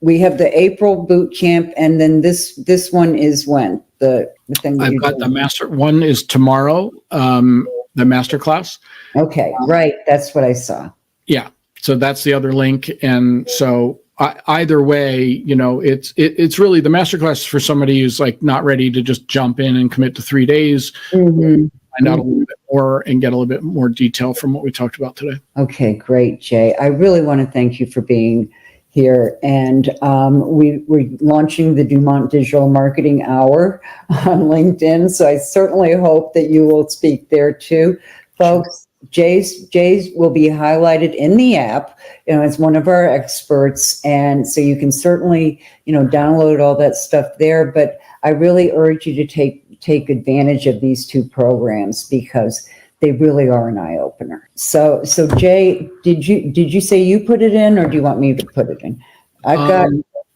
we have the April boot camp, and then this one is when the thing that I've you're got the doing. master one is tomorrow, the master class. Okay, right. That's what I saw. Yeah. So that's the other link. And so either way, you know, it's really the masterclass for somebody who's like not ready to just jump in and commit to 3 days, Mm-hmm. find out a little bit more and get a little bit more detail from what we talked about today. Okay, great, Jay. I really want to thank you for being here. And we're launching the Dumont Digital Marketing Hour on LinkedIn. So I certainly hope that you will speak there too. Folks, Jay's will be highlighted in the app, you know, as one of our experts. And so you can certainly, you know, download all that stuff there. But I really urge you to take advantage of these two programs because they really are an eye opener. So Jay, did you say you put it in, or do you want me to put it in? I've got.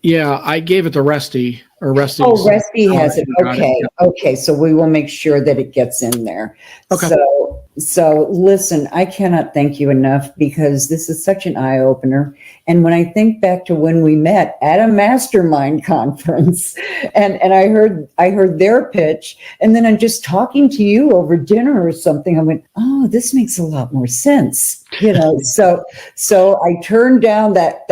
Yeah, I gave it to Rusty, or Rusty. Oh, Rusty has it. Got Okay. Yeah. Okay. So we will make sure that it gets in there. Okay. So listen, I cannot thank you enough because this is such an eye opener. And when I think back to when we met at a mastermind conference and I heard their pitch, and then I'm just talking to you over dinner or something, I went, oh, this makes a lot more sense. You know, so I turned down that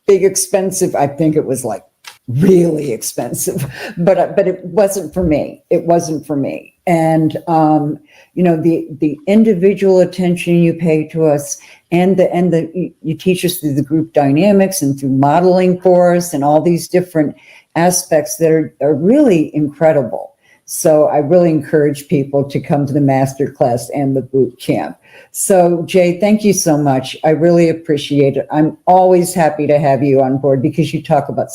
big expensive, I think it was like really expensive, but it wasn't for me. It wasn't for me. And you know, the individual attention you pay to us, and you teach us through the group dynamics and through modeling for us, and all these different aspects that are really incredible. So I really encourage people to come to the masterclass and the boot camp. So Jay, thank you so much. I really appreciate it. I'm always happy to have you on board because you talk about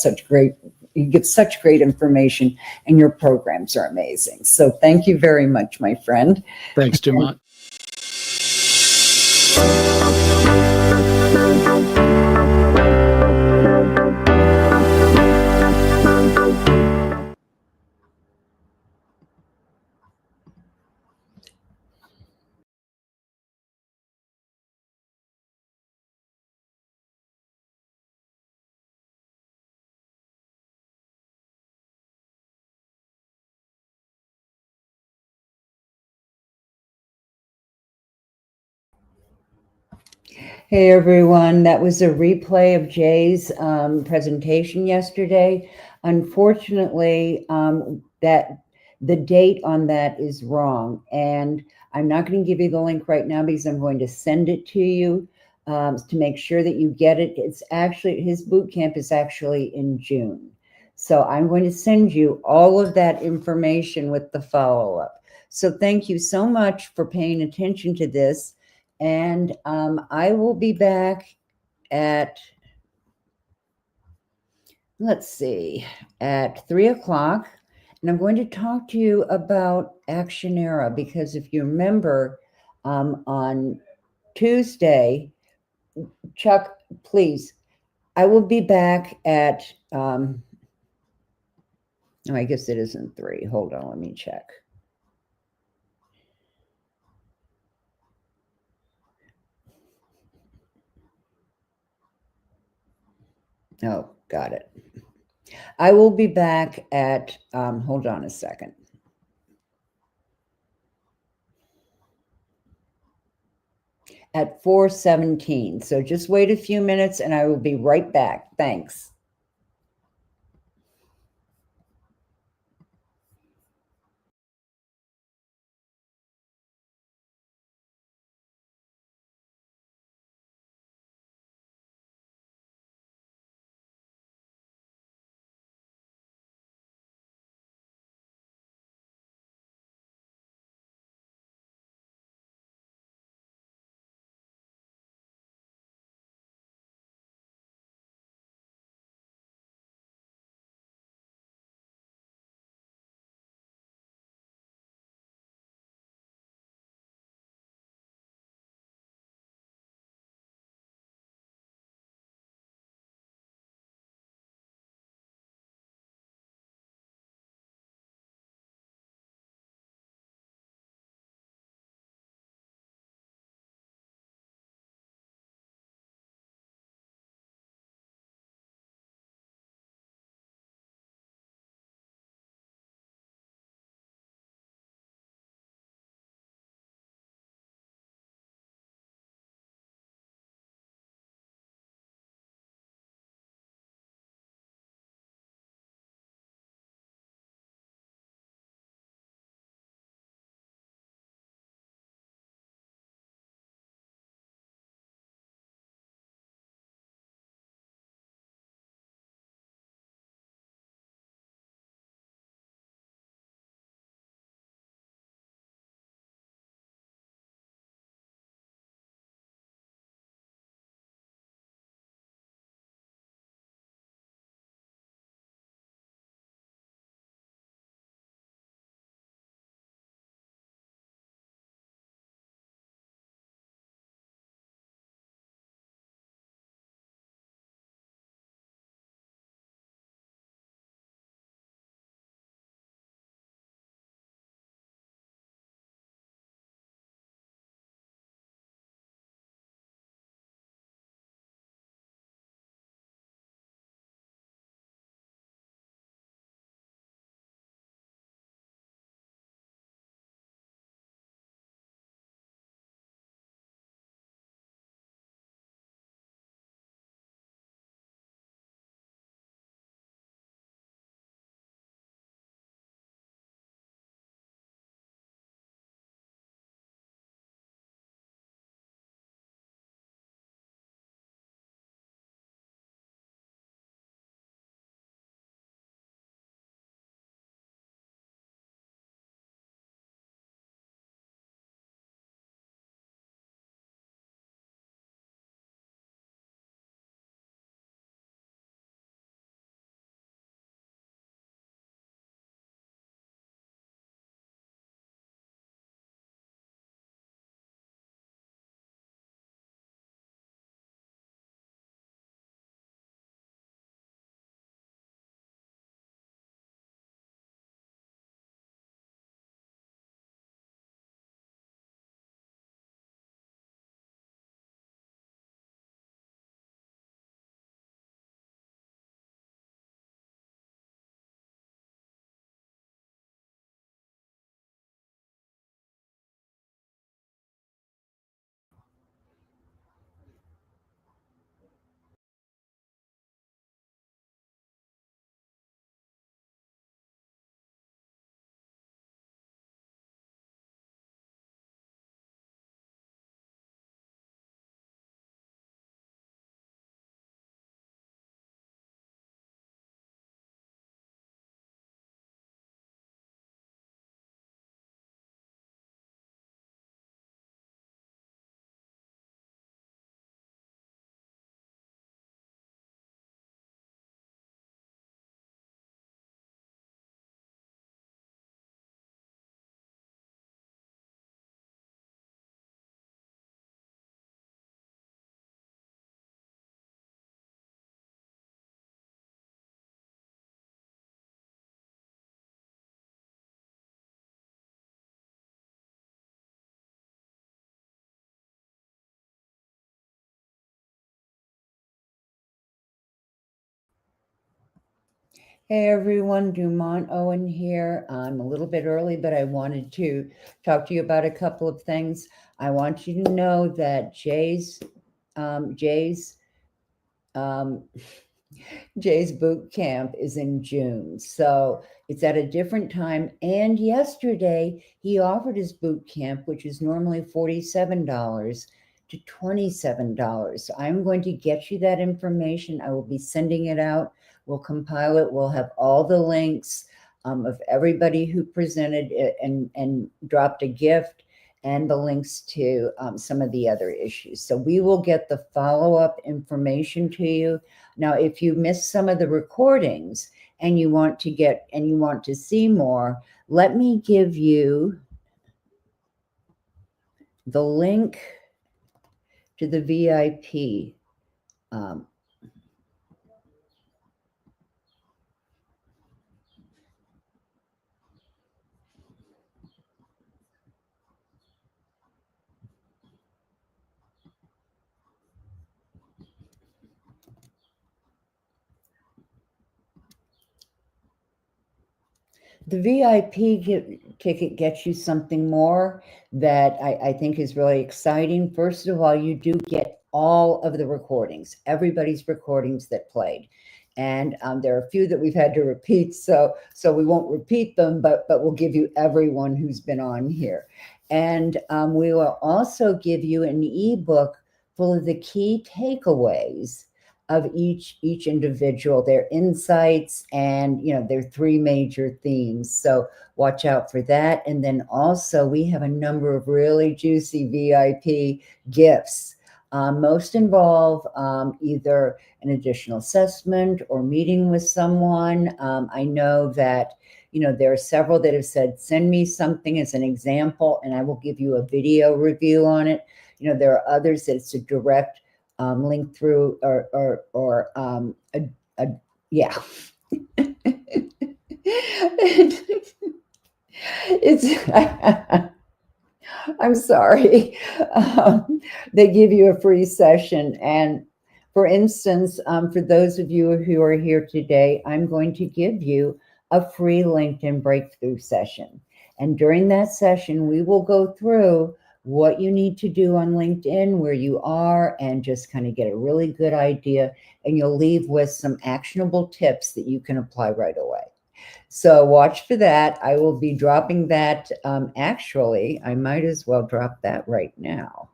you get such great information, and your programs are amazing. So thank you very much, my friend. Thanks, Dumont. Hey everyone, that was a replay of Jay's presentation yesterday. Unfortunately, that the date on that is wrong, and I'm not going to give you the link right now because I'm going to send it to you to make sure that you get it. It's actually, his boot camp is actually in June. So I'm going to send you all of that information with the follow-up. So thank you so much for paying attention to this. And I will be back at, let's see, at 3:00. And I'm going to talk to you about Actionera because if you remember on Tuesday, Chuck, please, I will be back at, no, I guess it isn't 3. Hold on, let me check. Oh, got it. I will be back at, hold on a second. At 4:17. So just wait a few minutes and I will be right back. Thanks. Hey everyone, Dumont Owen here. I'm a little bit early, but I wanted to talk to you about a couple of things. I want you to know that um, Jay's boot camp is in June. So it's at a different time. And yesterday he offered his boot camp, which is normally $47 to $27. So I'm going to get you that information. I will be sending it out. We'll compile it. We'll have all the links of everybody who presented it and dropped a gift, and the links to some of the other issues. So we will get the follow-up information to you. Now, if you missed some of the recordings and you want to see more, let me give you the link to the VIP. The ticket gets you something more that I think is really exciting. First of all, you do get all of the recordings, everybody's recordings that played. And there are a few that we've had to repeat, so we won't repeat them, but we'll give you everyone who's been on here. And we will also give you an ebook full of the key takeaways of each individual, their insights, and their three major themes. So watch out for that. And then also we have a number of really juicy VIP gifts. Most involve either an additional assessment or meeting with someone. I know that there are several that have said, send me something as an example, and I will give you a video review on it. There are others that it's a direct link through or yeah. It's I'm sorry. They give you a free session. And for instance, for those of you who are here today, I'm going to give you a free LinkedIn breakthrough session. And during that session, we will go through what you need to do on LinkedIn, where you are, and just kind of get a really good idea. And you'll leave with some actionable tips that you can apply right away. So watch for that. I will be dropping that. Actually, I might as well drop that right now.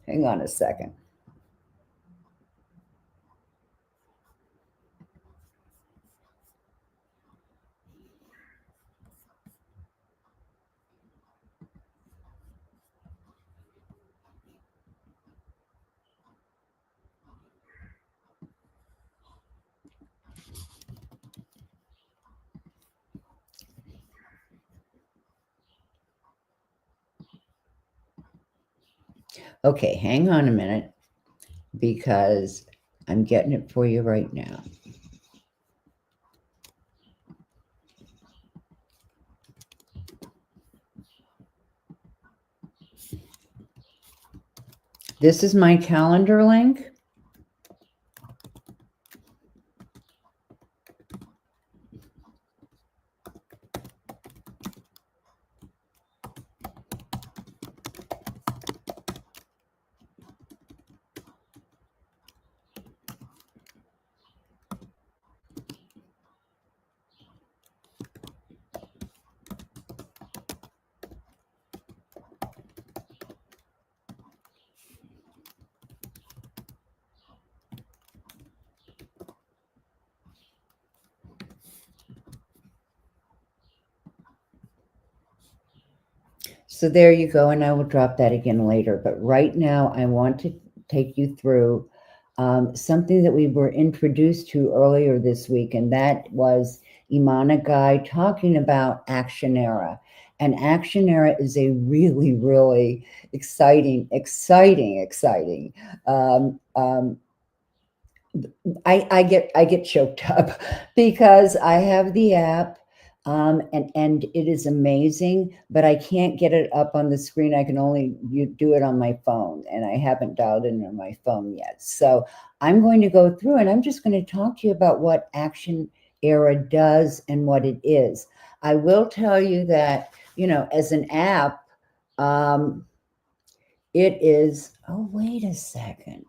Hang on a second. Okay, hang on a minute, because I'm getting it for you right now. This is my calendar link. So there you go, and I will drop that again later. But right now, I want to take you through something that we were introduced to earlier this week, and that was Imana Guy talking about Actionera. And Actionera is a really, really exciting. I get choked up because I have the app. And it is amazing, but I can't get it up on the screen. I can only do it on my phone, and I haven't dialed in on my phone yet. So I'm going to go through, and I'm just going to talk to you about what Action Era does and what it is. I will tell you that, as an app, it is, oh, wait a second.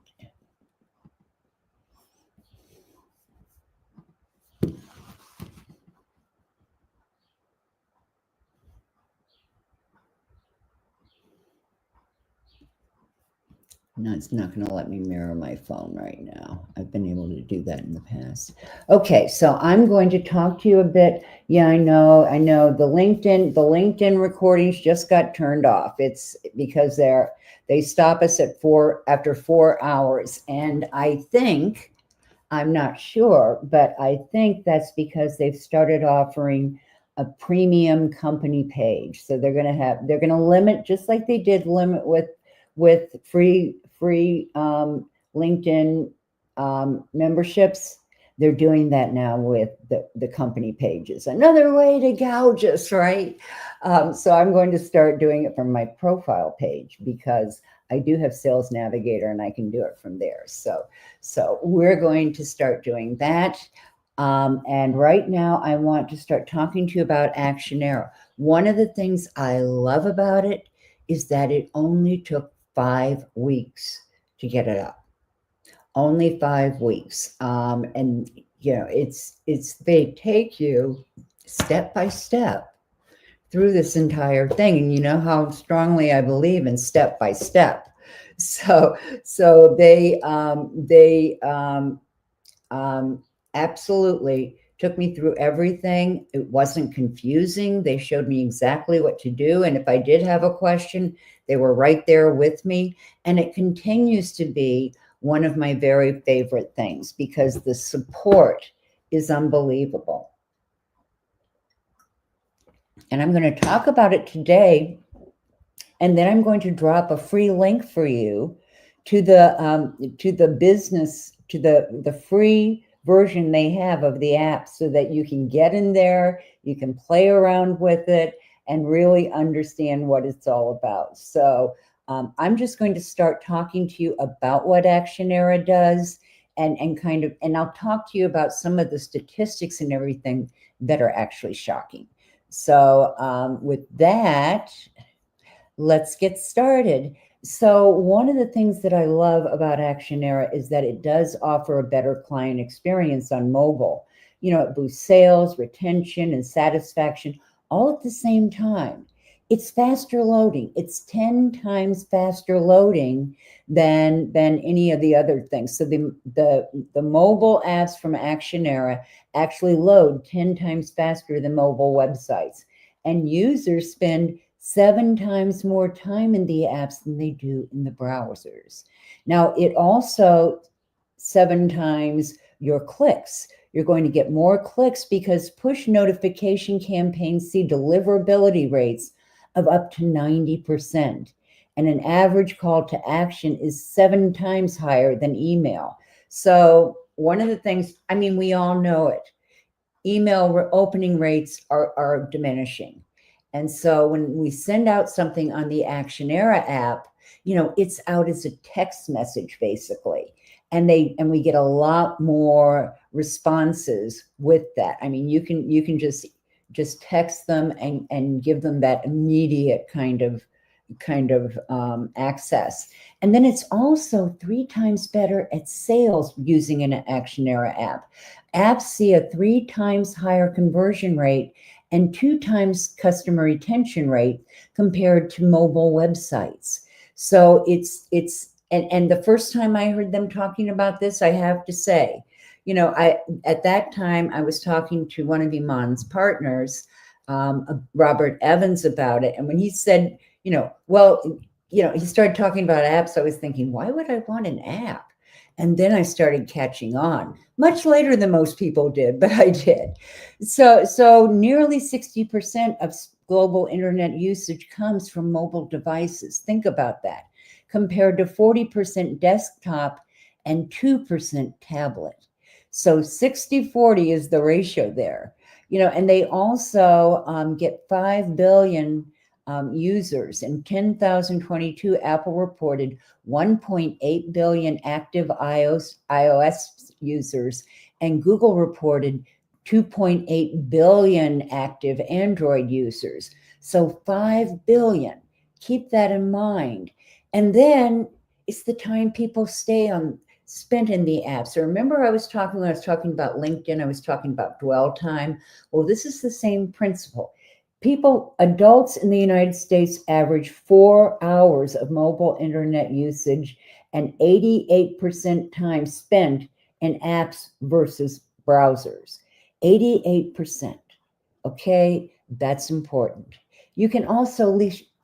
No, it's not going to let me mirror my phone right now. I've been able to do that in the past. Okay, so I'm going to talk to you a bit. Yeah, I know. The LinkedIn recordings just got turned off. It's because they stop us after 4 hours, and I'm not sure, but I think that's because they've started offering a premium company page. So they're going to limit, just like they did limit with free LinkedIn memberships. They're doing that now with the company pages. Another way to gouge us, right? So I'm going to start doing it from my profile page because I do have Sales Navigator and I can do it from there. So we're going to start doing that. And right now I want to start talking to you about Action Era. One of the things I love about it is that it only took 5 weeks to get it up. Only 5 weeks. And they take you step by step through this entire thing. And you know how strongly I believe in step by step. So they absolutely took me through everything. It wasn't confusing. They showed me exactly what to do. And if I did have a question, they were right there with me. And it continues to be one of my very favorite things because the support is unbelievable. And I'm going to talk about it today. And then I'm going to drop a free link for you to the business, to the free version they have of the app so that you can get in there, you can play around with it and really understand what it's all about. So I'm just going to start talking to you about what Action Era does and I'll talk to you about some of the statistics and everything that are actually shocking. So with that, let's get started. So one of the things that I love about Action Era is that it does offer a better client experience on mobile. It boosts sales, retention, and satisfaction all at the same time. It's faster loading. It's 10 times faster loading than any of the other things. So the mobile apps from Action Era actually load 10 times faster than mobile websites. And users spend 7 times more time in the apps than they do in the browsers. Now, it also 7 times your clicks. You're going to get more clicks because push notification campaigns see deliverability rates of up to 90%. And an average call to action is 7 times higher than email. So one of the things, we all know it. Email opening rates are diminishing. And so when we send out something on the Action Era app, it's out as a text message basically. And we get a lot more responses with that. You can just text them and give them that immediate kind of access. And then it's also 3 times better at sales using an Action Era app. Apps see a 3 times higher conversion rate and 2 times customer retention rate compared to mobile websites. So and the first time I heard them talking about this, I have to say, at that time I was talking to one of Iman's partners, Robert Evans, about it. And when he said, he started talking about apps, I was thinking, why would I want an app? And then I started catching on, much later than most people did, but I did. So nearly 60% of global internet usage comes from mobile devices. Think about that, compared to 40% desktop and 2% tablet. So 60-40 is the ratio there. And they also get 5 billion users. In 2022, Apple reported 1.8 billion active iOS users, and Google reported 2.8 billion active Android users. So 5 billion. Keep that in mind. And then it's the time people spent in the apps. So remember when I was talking about LinkedIn, I was talking about dwell time. Well, this is the same principle. Adults in the United States average 4 hours of mobile internet usage and 88% time spent in apps versus browsers. 88%. Okay, that's important. You can also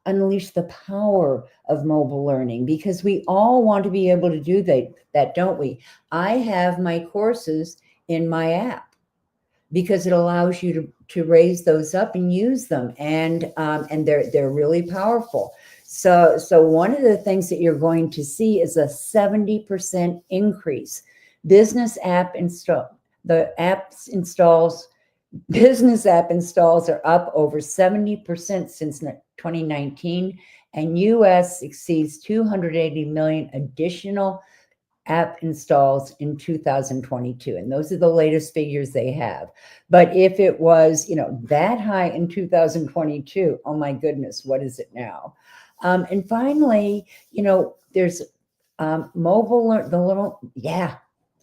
unleash the power of mobile learning, because we all want to be able to do that, don't we? I have my courses in my app because it allows you to raise those up and use them, and they're really powerful. So one of the things that you're going to see is a 70% increase. Business app installs are up over 70% since 2019, and US exceeds 280 million additional app installs in 2022. And those are the latest figures they have. But if it was, that high in 2022, oh my goodness, what is it now? And finally, there's I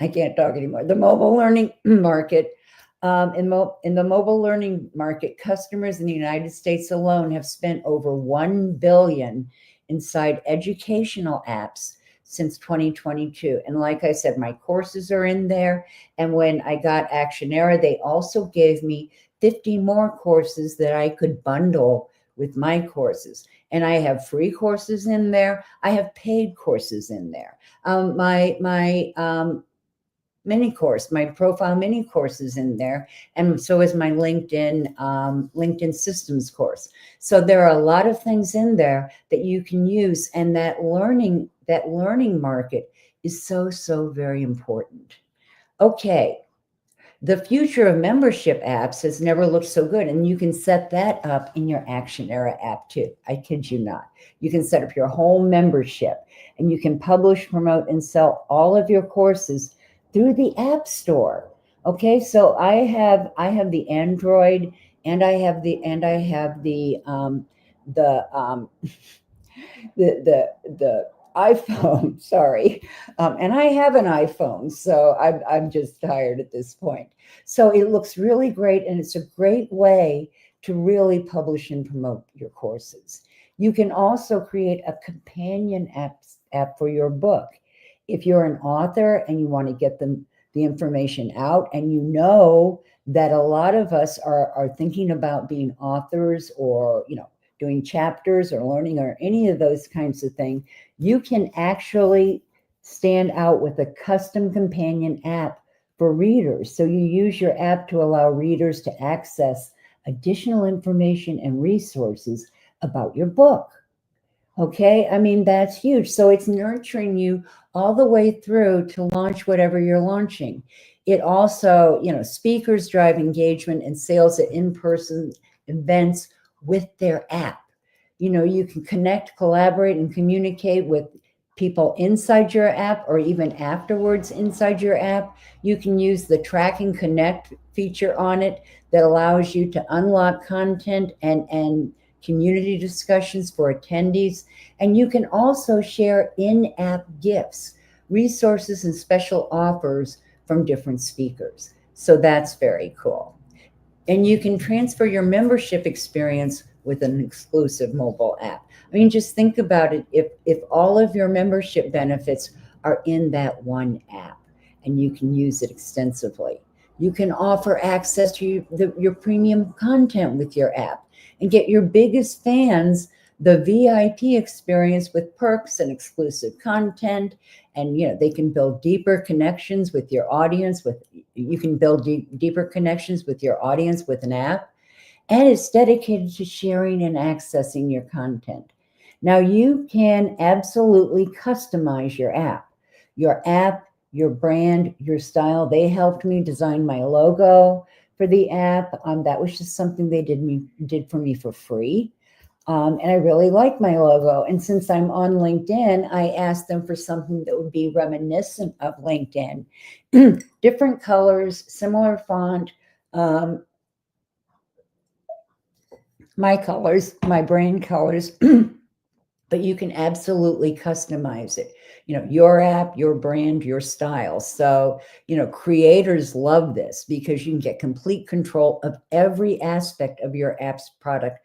can't talk anymore. The mobile learning market. In the mobile learning market, customers in the United States alone have spent over $1 billion inside educational apps since 2022. And like I said, my courses are in there. And when I got Actionera, they also gave me 50 more courses that I could bundle with my courses. And I have free courses in there. I have paid courses in there. My mini course, my profile mini course is in there. And so is my LinkedIn systems course. So there are a lot of things in there that you can use. And that learning market is so very important. Okay. The future of membership apps has never looked so good. And you can set that up in your Actionera app too. I kid you not. You can set up your whole membership, and you can publish, promote, and sell all of your courses through the App Store. Okay, so I have the Android, and I have the iPhone. Sorry, and I have an iPhone, so I'm just tired at this point. So it looks really great, and it's a great way to really publish and promote your courses. You can also create a companion app for your book. If you're an author and you want to get the information out, and that a lot of us are thinking about being authors, or doing chapters or learning or any of those kinds of things, you can actually stand out with a custom companion app for readers. So you use your app to allow readers to access additional information and resources about your book. Okay, I mean, that's huge. So it's nurturing you all the way through to launch whatever you're launching. It also, speakers drive engagement and sales at in-person events with their app. You can connect, collaborate, and communicate with people inside your app, or even afterwards inside your app. You can use the track and connect feature on it that allows you to unlock content and community discussions for attendees. And you can also share in-app gifts, resources, and special offers from different speakers. So that's very cool. And you can transfer your membership experience with an exclusive mobile app. I mean, just think about it. If all of your membership benefits are in that one app, and you can use it extensively. You can offer access to your premium content with your app, and get your biggest fans the VIP experience with perks and exclusive content. And they can build deeper connections with your audience. You can build deeper connections with your audience with an app, and it's dedicated to sharing and accessing your content. Now you can absolutely customize your app, your brand, your style. They helped me design my logo, for the app. That was just something they did for me for free. And I really like my logo. And since I'm on LinkedIn, I asked them for something that would be reminiscent of LinkedIn. Different colors, similar font, my colors, my brand colors, but you can absolutely customize it. Your app, your brand, your style. So, creators love this because you can get complete control of every aspect of your app's product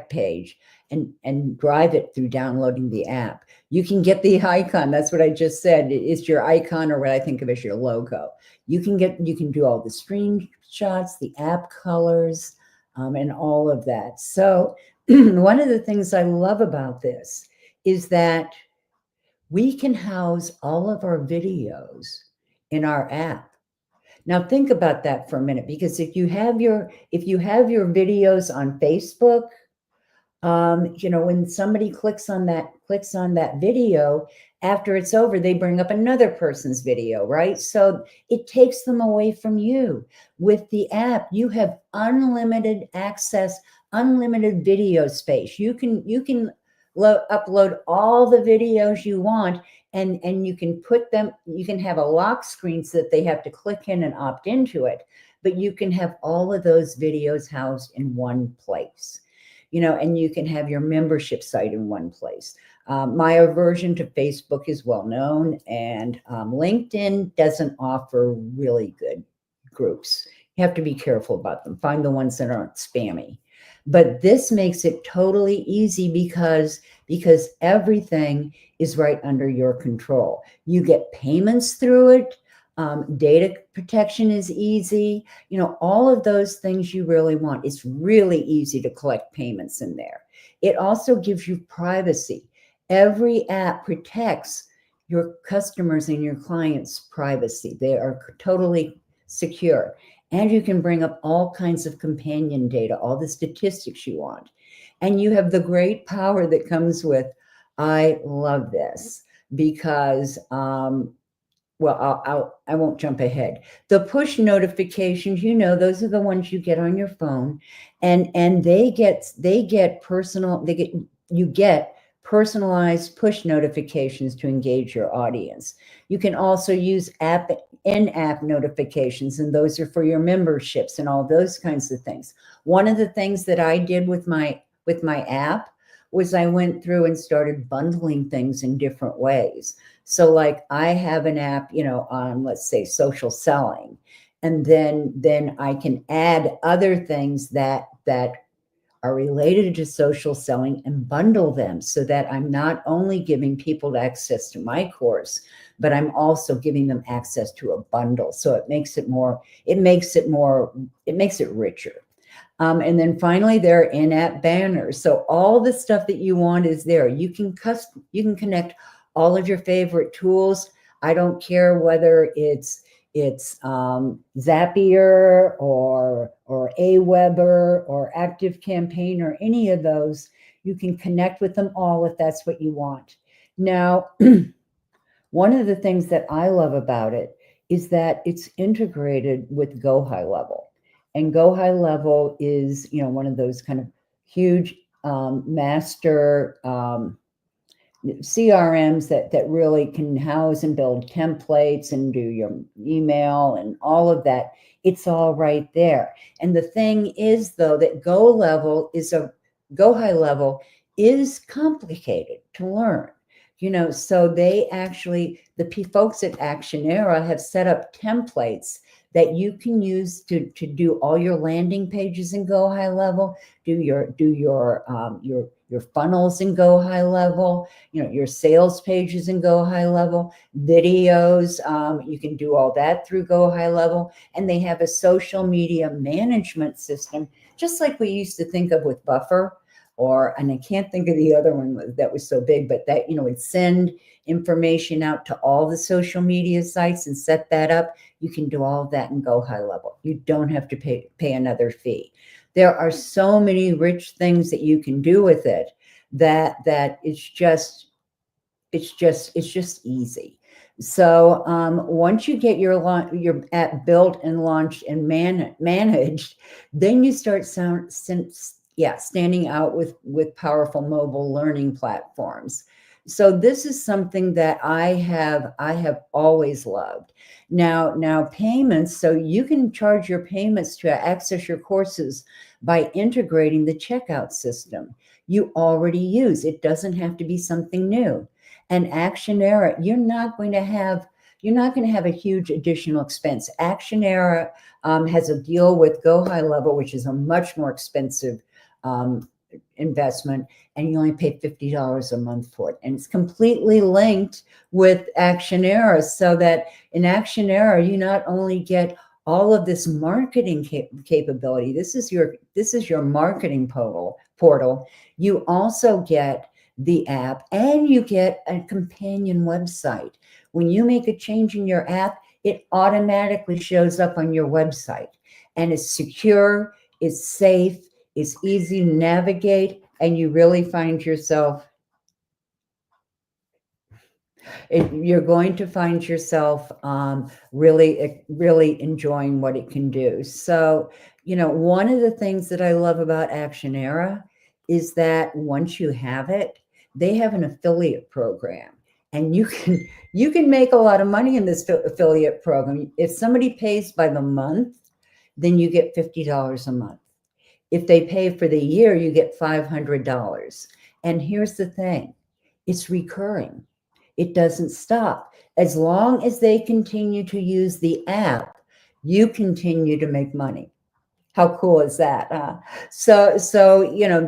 page and drive it through downloading the app. You can get the icon. That's what I just said. It's your icon, or what I think of as your logo. You can do all the screenshots, the app colors, and all of that. So one of the things I love about this is that we can house all of our videos in our app. Now think about that for a minute, because if you have your videos on Facebook, when somebody clicks on that video, after it's over, they bring up another person's video, right? So it takes them away from you. With the app, you have unlimited access, unlimited video space. You can upload all the videos you want, and you can put them, you can have a lock screen so that they have to click in and opt into it, but you can have all of those videos housed in one place. And you can have your membership site in one place. My aversion to Facebook is well known, and LinkedIn doesn't offer really good groups. You have to be careful about them. Find the ones that aren't spammy. But this makes it totally easy because everything is right under your control. You get payments through it. Data protection is easy. All of those things you really want. It's really easy to collect payments in there. It also gives you privacy. Every app protects your customers and your clients' privacy. They are totally secure. And you can bring up all kinds of companion data, all the statistics you want. And you have the great power that comes with, I love this, because I won't jump ahead. The push notifications, those are the ones you get on your phone, and you get personalized push notifications to engage your audience. You can also use in-app notifications, and those are for your memberships and all those kinds of things. One of the things that I did with my app was I went through and started bundling things in different ways. So like I have an app, on, let's say, social selling, and then I can add other things that are related to social selling and bundle them, so that I'm not only giving people access to my course, but I'm also giving them access to a bundle. So it makes it richer. And then finally, there are in-app banners. So all the stuff that you want is there. You can connect all of your favorite tools. I don't care whether it's Zapier or Aweber or ActiveCampaign or any of those. You can connect with them all if that's what you want. Now, one of the things that I love about it is that it's integrated with Go High Level. And Go High Level is, one of those kind of huge master CRMs that really can house and build templates and do your email and all of that. It's all right there. And the thing is, though, that Go High Level is complicated to learn. So they actually, the folks at Actionera have set up templates that you can use to do all your landing pages in Go High Level, do your funnels in Go High Level, your sales pages in Go High Level, videos, you can do all that through Go High Level. And they have a social media management system, just like we used to think of with Buffer, and I can't think of the other one that was so big, but that, would send information out to all the social media sites and set that up. You can do all of that in Go High Level. You don't have to pay another fee. There are so many rich things that you can do with it that it's just, it's just easy. So once you get your app built and launched and managed, then you start standing out with powerful mobile learning platforms. So this is something that I have always loved. Now payments, so you can charge your payments to access your courses by integrating the checkout system you already use. It doesn't have to be something new. And Actionera, you're not going to have a huge additional expense. Actionera has a deal with Go High Level, which is a much more expensive investment, and you only pay $50 a month for it. And it's completely linked with Actionera, so that in Actionera, you not only get all of this marketing capability. This is your marketing portal. You also get the app, and you get a companion website. When you make a change in your app, it automatically shows up on your website, and it's secure, it's safe, it's easy to navigate, and you really find yourself you're going to find yourself really enjoying what it can do. So, one of the things that I love about Actionera is that once you have it, they have an affiliate program, and you can make a lot of money in this affiliate program. If somebody pays by the month, then you get $50 a month. If they pay for the year, you get $500. And here's the thing, it's recurring. It doesn't stop. As long as they continue to use the app, you continue to make money. How cool is that? So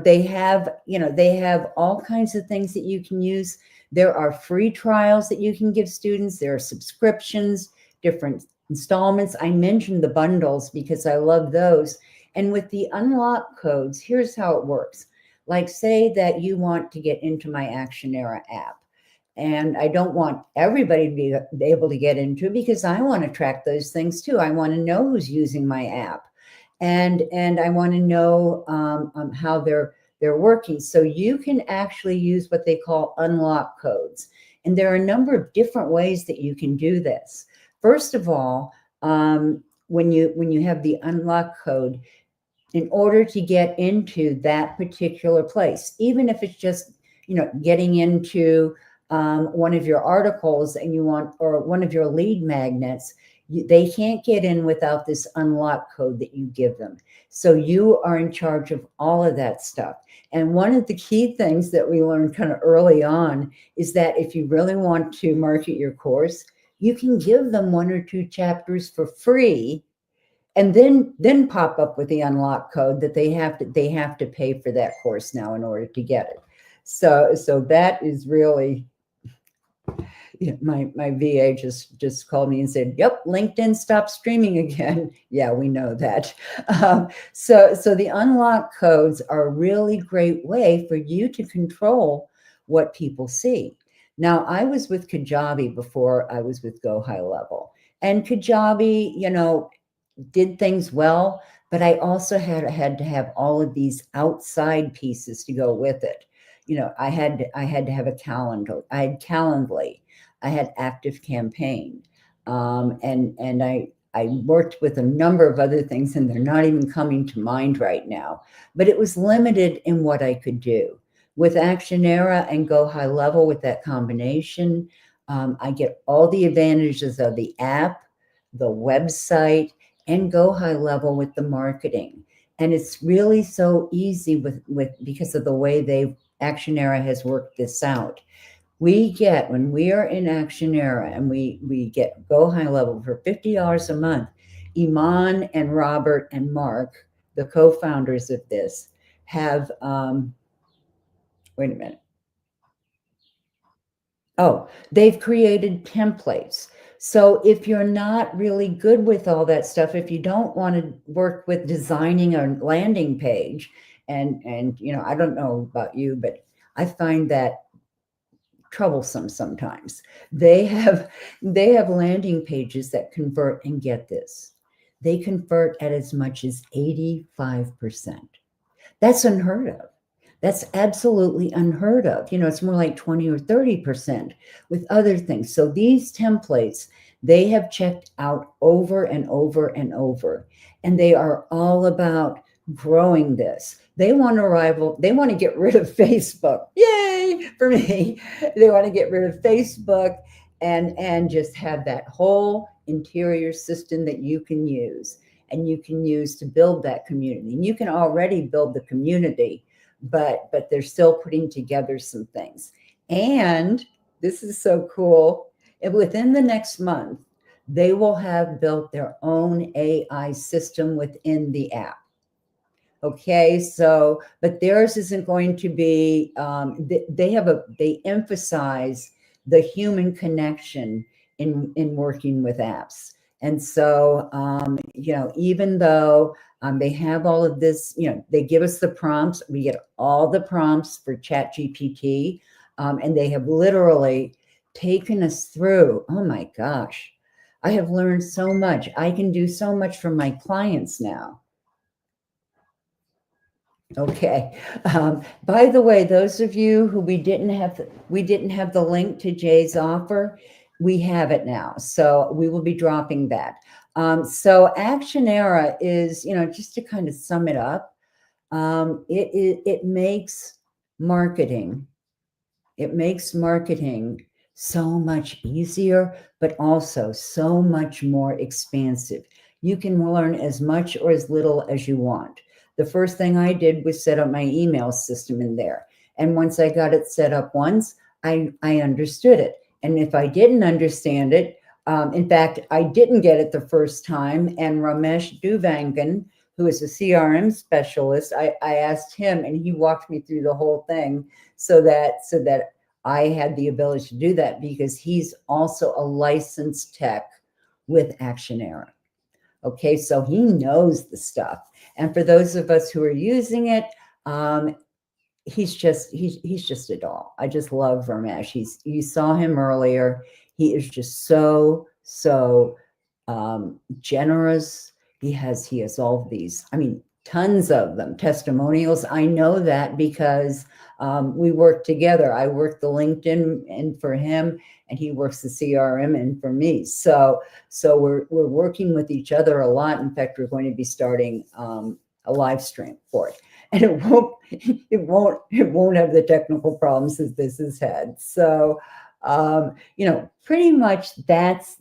they have all kinds of things that you can use. There are free trials that you can give students. There are subscriptions, different installments. I mentioned the bundles because I love those. And with the unlock codes, here's how it works. Like, say that you want to get into my Actionera app, and I don't want everybody to be able to get into it, because I want to track those things too. I want to know who's using my app, and I want to know how they're working. So you can actually use what they call unlock codes, and there are a number of different ways that you can do this. First of all, when you have the unlock code, in order to get into that particular place, even if it's just getting into one of your articles and or one of your lead magnets, they can't get in without this unlock code that you give them. So you are in charge of all of that stuff. And one of the key things that we learned kind of early on is that if you really want to market your course, you can give them 1 or 2 chapters for free, and then pop up with the unlock code that they have to pay for that course now in order to get it. So that is really, my VA just called me and said, "Yep, LinkedIn stopped streaming again." Yeah, we know that. So the unlock codes are a really great way for you to control what people see. Now, I was with Kajabi before I was with Go High Level, and Kajabi, did things well, but I also had to have all of these outside pieces to go with it. I had to have a calendar. I had Calendly. I had Active Campaign, and I worked with a number of other things, and they're not even coming to mind right now. But it was limited in what I could do. With Actionera and Go High Level, with that combination, I get all the advantages of the app, the website, and Go High Level with the marketing. And it's really so easy because of the way Actionera has worked this out. When we are in Actionera and we get Go High Level for $50 a month, Iman and Robert and Mark, the co-founders of this, have, wait a minute. Oh, they've created templates. So if you're not really good with all that stuff, if you don't want to work with designing a landing page, and I don't know about you, but I find that troublesome sometimes. They have landing pages that convert, and get this, they convert at as much as 85%. That's unheard of. That's absolutely unheard of. You know, it's more like 20 or 30% with other things. So these templates, they have checked out over and over and over, and they are all about growing this. They want to rival, they want to get rid of Facebook. Yay for me. They want to get rid of Facebook and just have that whole interior system that you can use and you can use to build that community. And you can already build the community, but they're still putting together some things. And this is so cool. And within the next month, they will have built their own AI system within the app. Okay, so, but theirs isn't going to be, they emphasize the human connection in working with apps. And so, you know, even though they have all of this, you know, they give us the prompts, we get all the prompts for ChatGPT, and they have literally taken us through, oh my gosh, I have learned so much. I can do so much for my clients now. Okay. By the way, those of you who we didn't have the link to Jay's offer, we have it now. So we will be dropping that. So Actionera is, you know, just to kind of sum it up, it makes marketing. It makes marketing so much easier, but also so much more expansive. You can learn as much or as little as you want. The first thing I did was set up my email system in there. And once I got it set up once, I understood it. And if I didn't understand it, in fact, I didn't get it the first time. And Ramesh Duvangan, who is a CRM specialist, I asked him and he walked me through the whole thing so that I had the ability to do that because he's also a licensed tech with Actionera. Okay, so he knows the stuff. And for those of us who are using it, he's just a doll. I just love Ramesh. You saw him earlier. He is just so generous. He has all of these, I mean, tons of them, testimonials. I know that because we work together. I work the LinkedIn and for him, and he works the CRM and for me. So we're working with each other a lot. In fact, we're going to be starting a live stream for it, and it won't have the technical problems that this has had. So you know, pretty much that's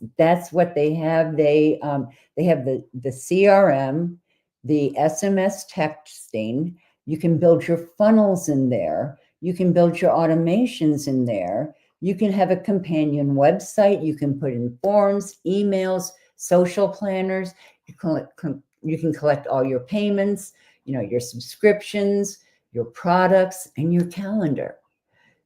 what they have. They have the CRM, the SMS texting. You can build your funnels in there. You can build your automations in there. You can have a companion website. You can put in forms, emails, social planners. You can collect all your payments, you know, your subscriptions, your products, and your calendar.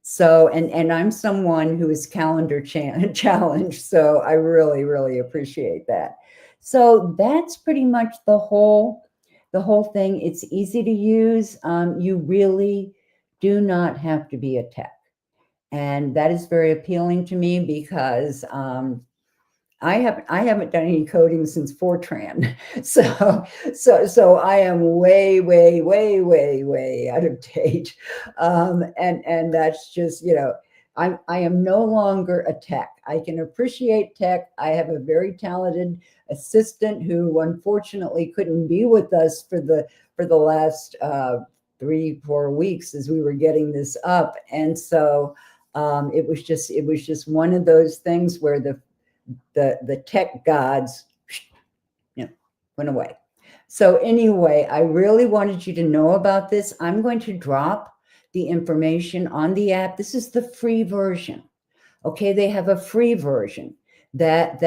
So, and I'm someone who is calendar challenged, so I really, really appreciate that. So that's pretty much the whole thing. It's easy to use. You really do not have to be a tech. And that is very appealing to me because I haven't done any coding since Fortran. So I am way out of date. And that's just, you know, I am no longer a tech. I can appreciate tech. I have a very talented assistant who unfortunately couldn't be with us for the last 3-4 weeks as we were getting this up. And so it was just one of those things where the tech gods, you know, went away. So anyway, I really wanted you to know about this. I'm going to drop the information on the app. This is the free version. Okay, they have a free version that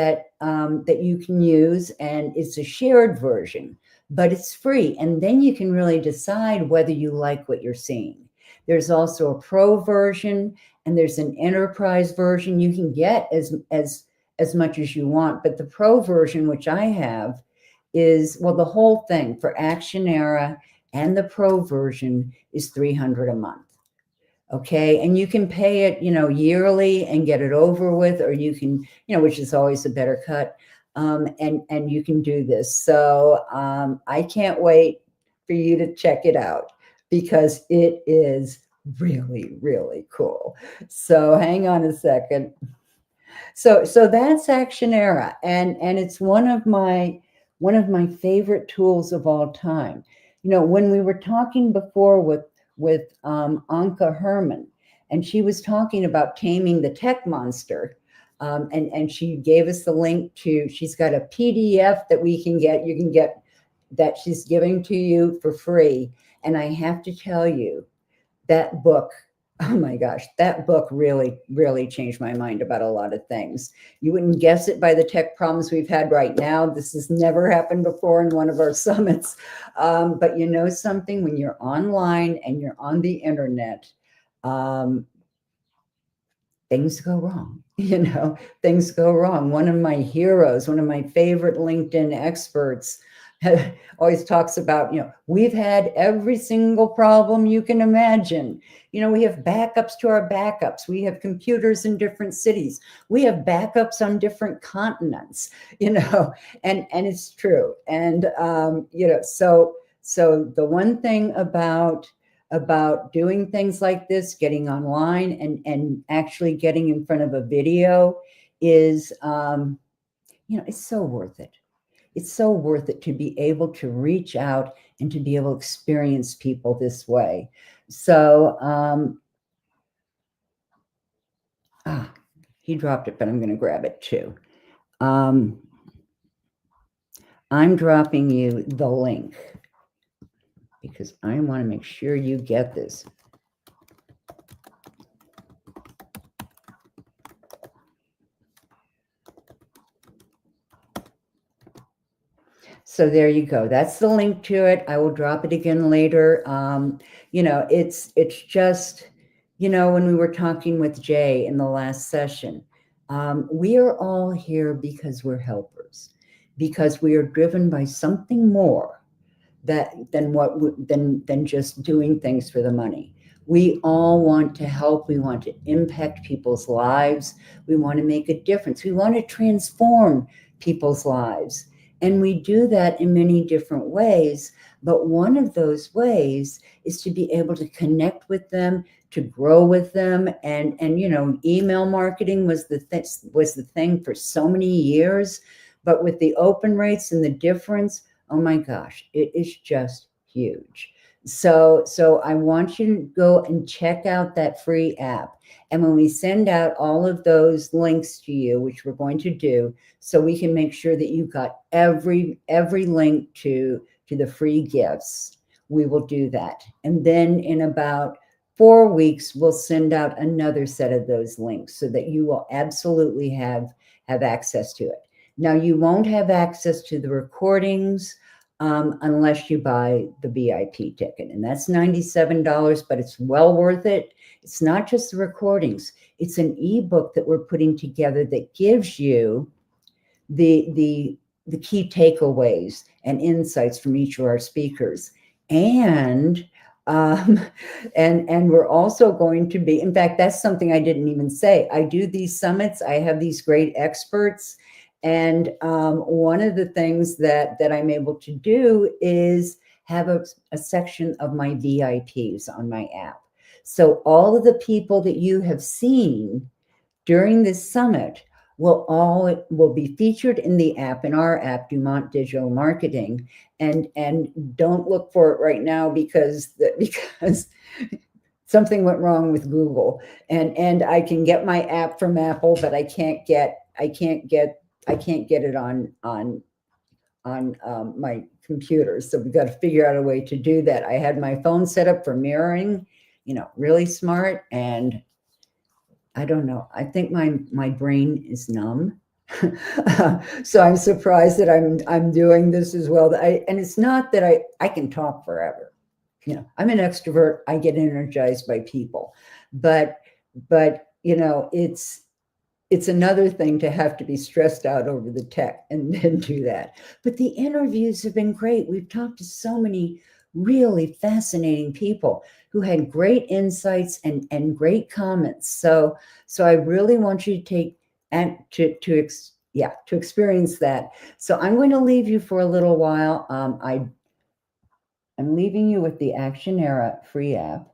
you can use, and it's a shared version, but it's free. And then you can really decide whether you like what you're seeing. There's also a pro version, and there's an enterprise version. You can get as much as you want, but the pro version, which I have, is, well, the whole thing for Actionera and the pro version is $300 a month. Okay, and you can pay it, you know, yearly and get it over with, or you can, you know, which is always a better cut, and you can do this. So I can't wait for you to check it out because it is really, really cool. So hang on a second. So that's Actionera, and it's one of my favorite tools of all time. You know, when we were talking before with Anka Herman, and she was talking about taming the tech monster, and she gave us the link to. She's got a PDF that we can get. You can get that she's giving to you for free, and I have to tell you, that book, oh my gosh, that book really, really changed my mind about a lot of things. You wouldn't guess it by the tech problems we've had right now. This has never happened before in one of our summits. But you know something, when you're online and you're on the internet, things go wrong. You know, things go wrong. One of my heroes, one of my favorite LinkedIn experts, always talks about, you know, we've had every single problem you can imagine. You know, we have backups to our backups. We have computers in different cities. We have backups on different continents, you know, and it's true. And, you know, so the one thing about doing things like this, getting online and actually getting in front of a video is, you know, it's so worth it. It's so worth it to be able to reach out and to be able to experience people this way. So, he dropped it, but I'm going to grab it too. I'm dropping you the link because I want to make sure you get this. So there you go. That's the link to it. I will drop it again later. You know, it's just, you know, when we were talking with Jay in the last session, we are all here because we're helpers, because we are driven by something more than just doing things for the money. We all want to help. We want to impact people's lives. We want to make a difference. We want to transform people's lives. And we do that in many different ways. But one of those ways is to be able to connect with them, to grow with them. And you know, email marketing was the thing for so many years. But with the open rates and the difference, oh my gosh, it is just huge. So I want you to go and check out that free app. And when we send out all of those links to you, which we're going to do, so we can make sure that you got every link to the free gifts, we will do that. And then in about 4 weeks, we'll send out another set of those links so that you will absolutely have access to it. Now, you won't have access to the recordings unless you buy the VIP ticket. And that's $97, but it's well worth it. It's not just the recordings. It's an ebook that we're putting together that gives you the key takeaways and insights from each of our speakers. And we're also going to be, in fact, that's something I didn't even say. I do these summits. I have these great experts. And one of the things that I'm able to do is have a section of my VIPs on my app. So all of the people that you have seen during this summit will be featured in the app, in our app, Dumont Digital Marketing. And don't look for it right now because something went wrong with Google. And I can get my app from Apple, but I can't get it on my computer. So we've got to figure out a way to do that. I had my phone set up for mirroring, you know, really smart. And I don't know. I think my brain is numb. So I'm surprised that I'm doing this as well. And it's not that I can talk forever. You know, I'm an extrovert. I get energized by people, but you know, it's another thing to have to be stressed out over the tech and then do that. But the interviews have been great. We've talked to so many really fascinating people who had great insights and great comments. So I really want you to take and to experience that. So I'm going to leave you for a little while. I'm leaving you with the Action Era free app.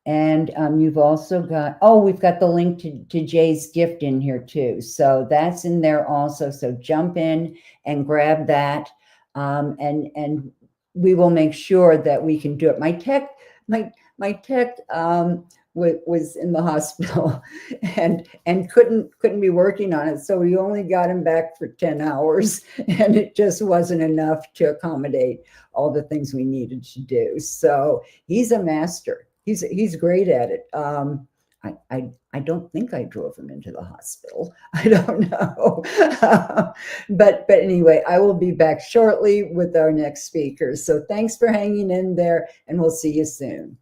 And you've also got, oh, we've got the link to Jay's gift in here too. So that's in there also. So jump in and grab that. And we will make sure that we can do it. My tech was in the hospital and couldn't be working on it. So we only got him back for 10 hours and it just wasn't enough to accommodate all the things we needed to do. So he's a master. He's great at it. I don't think I drove him into the hospital. I don't know. but anyway, I will be back shortly with our next speaker. So thanks for hanging in there, and we'll see you soon.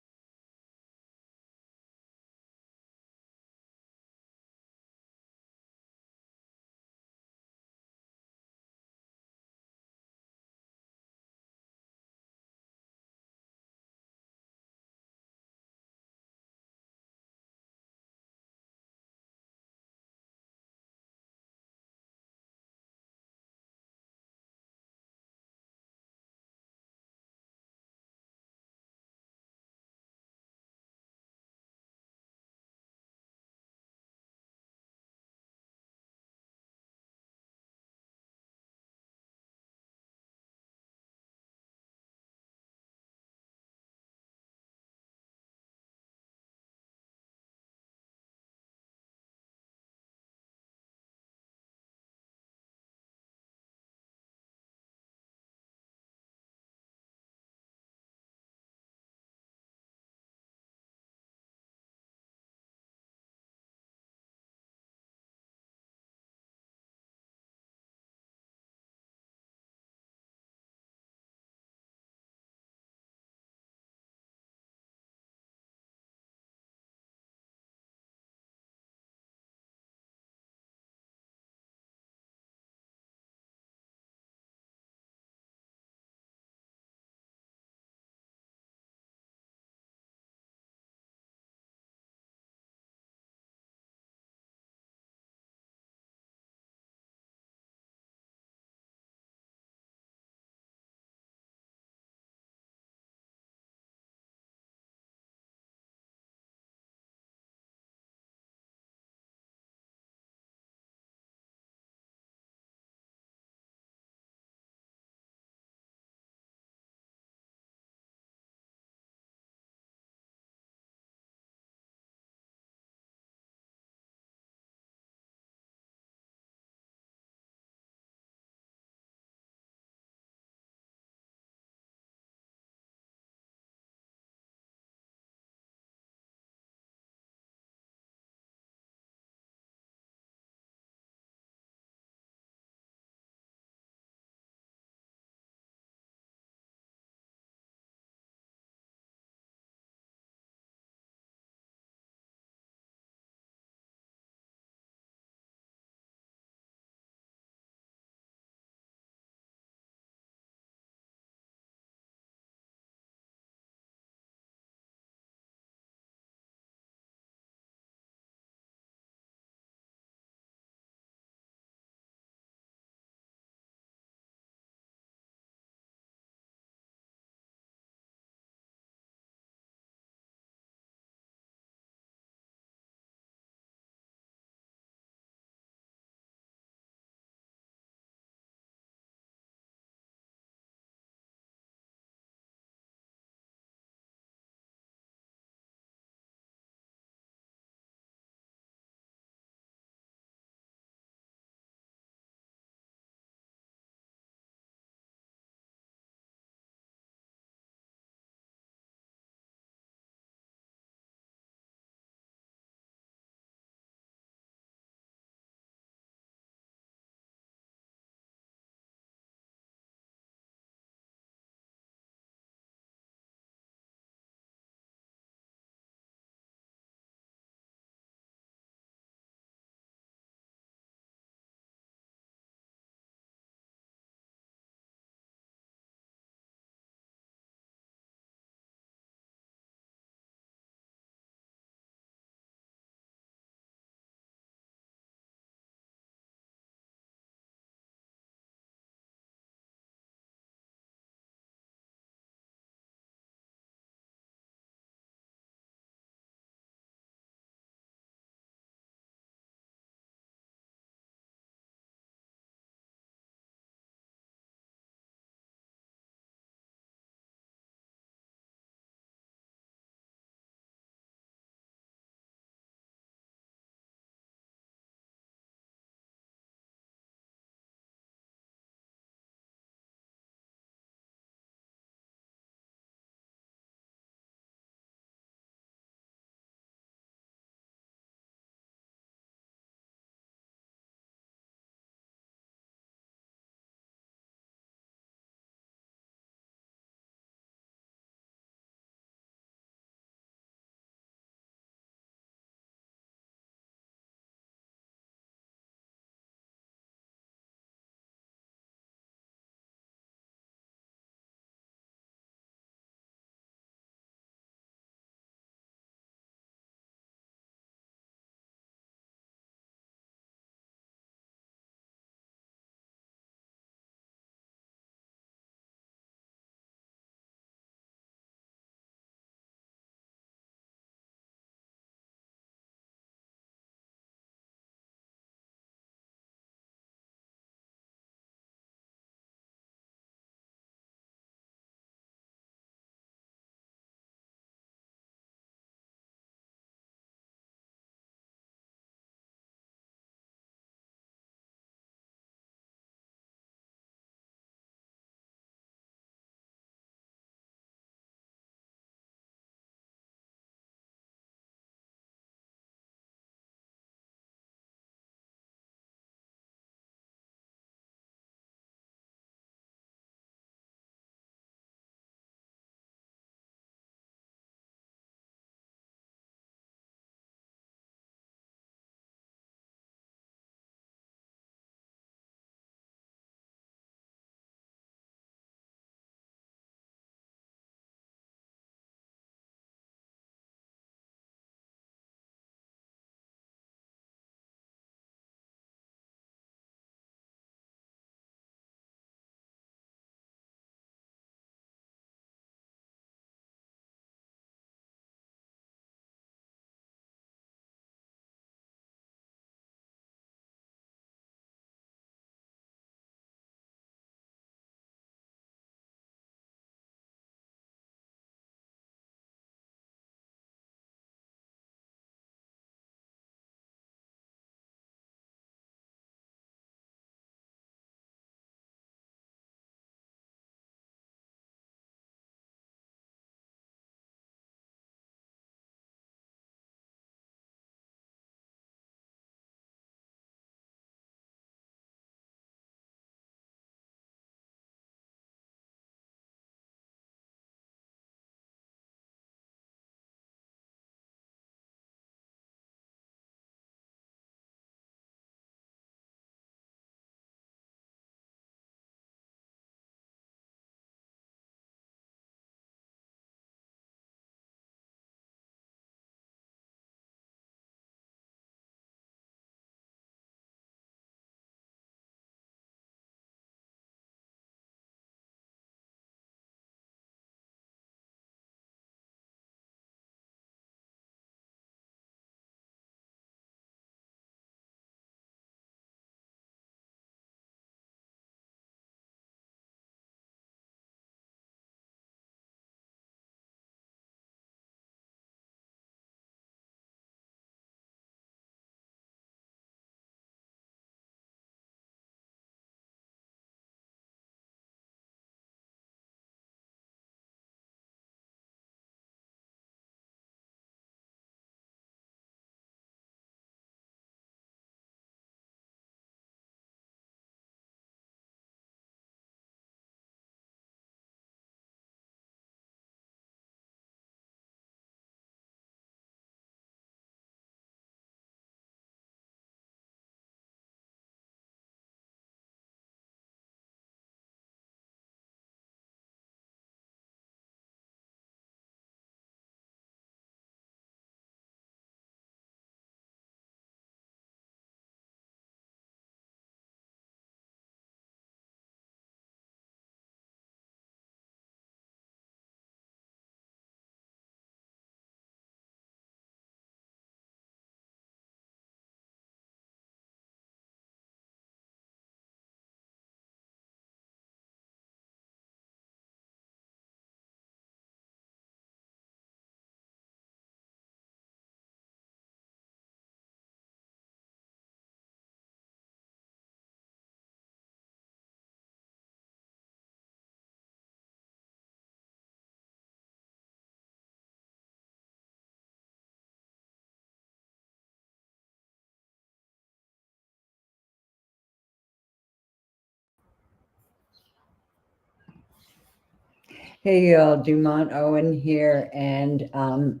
Hey, y'all, Dumont Owen here, and I'm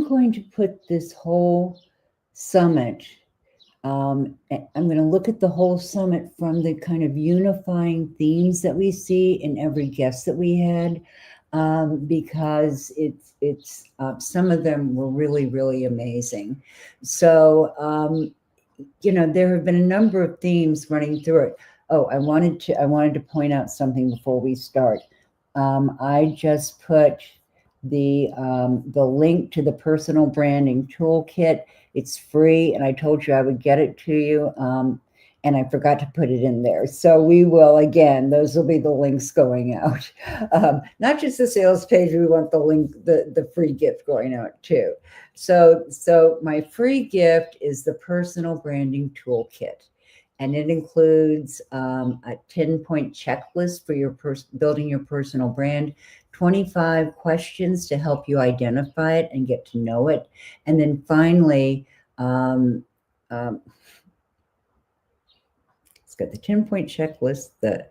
going to put this whole summit. I'm going to look at the whole summit from the kind of unifying themes that we see in every guest that we had, because it's some of them were really, really amazing. So, there have been a number of themes running through it. Oh, I wanted to point out something before we start. I just put the link to the personal branding toolkit. It's free, and I told you I would get it to you, and I forgot to put it in there. So we will, again, those will be the links going out. Not just the sales page, we want the link, the free gift going out too. So my free gift is the personal branding toolkit. And it includes a 10-point checklist for your building your personal brand, 25 questions to help you identify it and get to know it. And then finally, it's got the 10-point checklist, the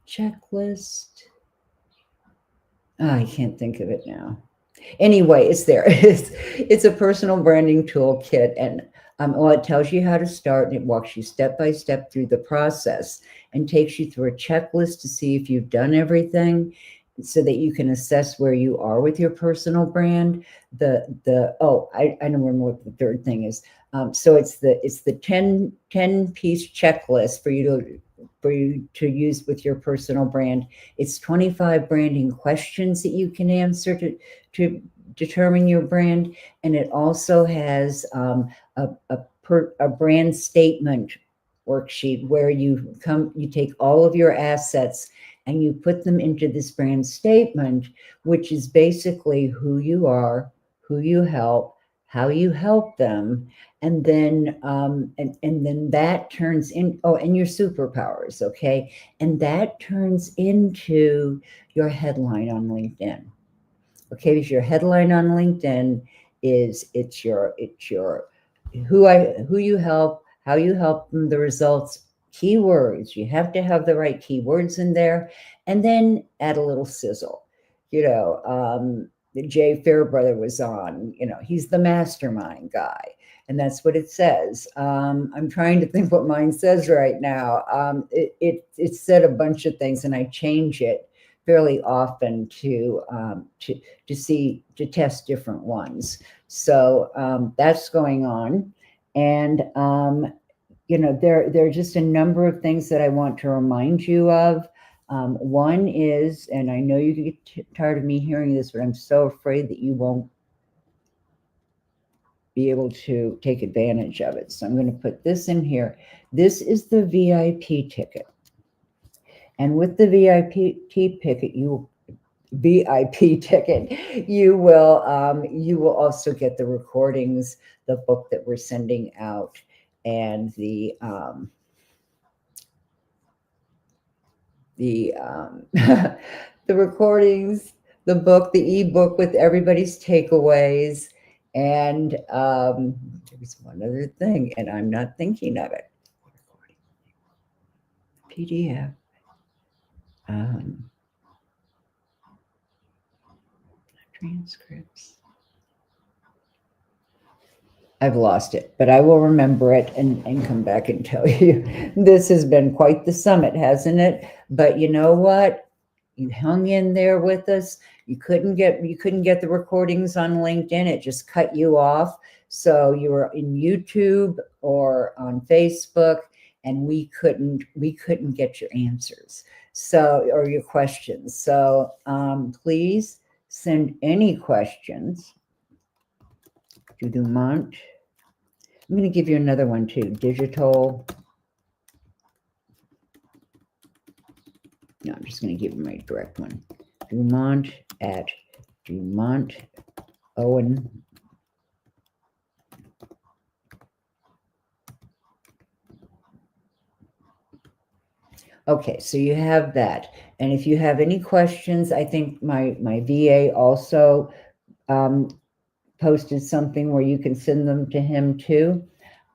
checklist. Oh, I can't think of it now. Anyway, it's there. It's a personal branding toolkit, and well, it tells you how to start, and it walks you step by step through the process and takes you through a checklist to see if you've done everything, so that you can assess where you are with your personal brand. I don't remember what the third thing is. So it's the 10 piece checklist for you to use with your personal brand. It's 25 branding questions that you can answer to determine your brand, and it also has a brand statement worksheet where you take all of your assets and you put them into this brand statement, which is basically who you are, who you help, how you help them, and then then that turns in, and your superpowers, okay, and that turns into your headline on LinkedIn. Okay, because your headline on LinkedIn is it's your who you help, how you help them, the results, keywords. You have to have the right keywords in there, and then add a little sizzle. Jay Fairbrother was on. He's the mastermind guy, and that's what it says. I'm trying to think what mine says right now. It said a bunch of things, and I change it fairly often to test different ones. So that's going on, and there are just a number of things that I want to remind you of. One is, and I know you get tired of me hearing this, but I'm so afraid that you won't be able to take advantage of it. So I'm going to put this in here. This is the VIP ticket. And with the VIP ticket, you will also get the recordings, the book that we're sending out, and the recordings, the book, the ebook with everybody's takeaways, and there was one other thing, and I'm not thinking of it. PDF. Transcripts. I've lost it, but I will remember it and come back and tell you. This has been quite the summit, hasn't it? But you know what? You hung in there with us. You couldn't get the recordings on LinkedIn. It just cut you off. So you were in YouTube or on Facebook, and we couldn't get your answers. Or your questions. So please send any questions to Dumont. I'm going to give you another one too. Digital. No, I'm just going to give you my direct one. Dumont at Dumont Owen. Okay, so you have that. And if you have any questions, I think my VA also posted something where you can send them to him too.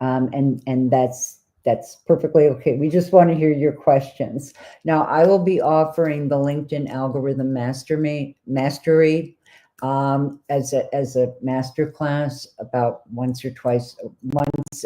And that's That's perfectly okay. We just want to hear your questions. Now, I will be offering the LinkedIn Algorithm Mastery as a master class about once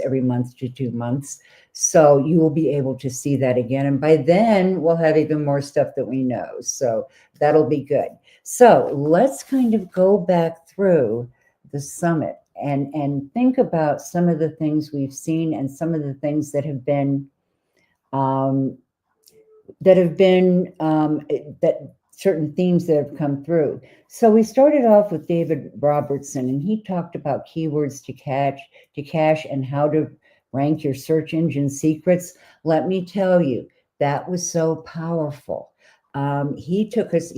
every month to 2 months. So you will be able to see that again. And by then we'll have even more stuff that we know. So that'll be good. So let's kind of go back through the summit and think about some of the things we've seen and some of the things that have been that certain themes that have come through. So we started off with David Robertson, and he talked about keywords to cache and how to rank your search engine secrets. Let me tell you, that was so powerful. He took us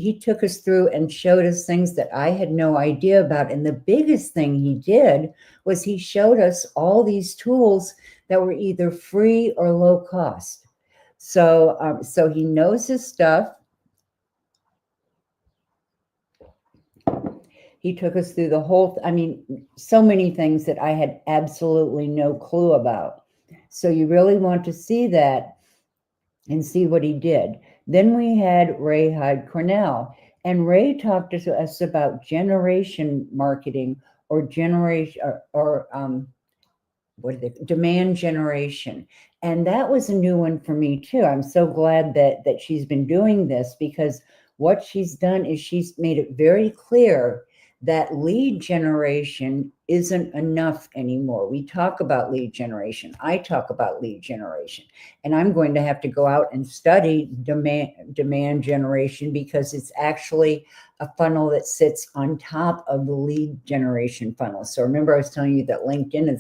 through and showed us things that I had no idea about. And the biggest thing he did was he showed us all these tools that were either free or low cost. So he knows his stuff. He took us through the whole, so many things that I had absolutely no clue about. So you really want to see that and see what he did. Then we had Ray Hyde Cornell, and Ray talked to us about generation marketing or demand generation. And that was a new one for me too. I'm so glad that she's been doing this, because what she's done is she's made it very clear that lead generation isn't enough anymore. We talk about lead generation. I talk about lead generation, and I'm going to have to go out and study demand generation, because it's actually a funnel that sits on top of the lead generation funnel. So remember, I was telling you that LinkedIn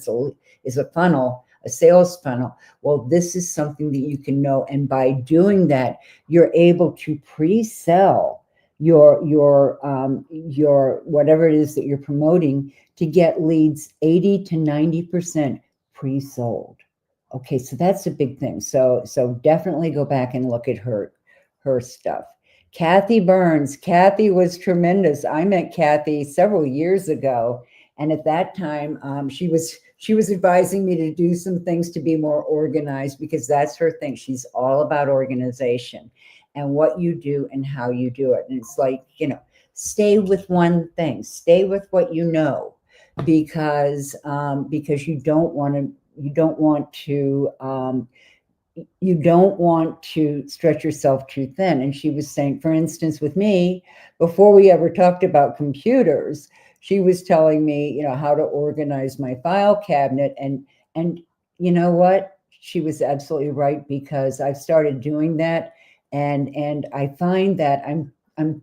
is a funnel, a sales funnel. Well, this is something that you can know. And by doing that, you're able to pre-sell your whatever it is that you're promoting to get leads 80 to 90% pre-sold. Okay, so that's a big thing. So definitely go back and look at her stuff. Kathy Burns. Kathy was tremendous. I met Kathy several years ago, and at that time, she was advising me to do some things to be more organized, because that's her thing. She's all about organization and what you do and how you do it. And it's like, stay with one thing, stay with what you know, because you don't want to stretch yourself too thin. And she was saying, for instance, with me, before we ever talked about computers, she was telling me, how to organize my file cabinet. And you know what? She was absolutely right, because I've started doing that. And I find that I'm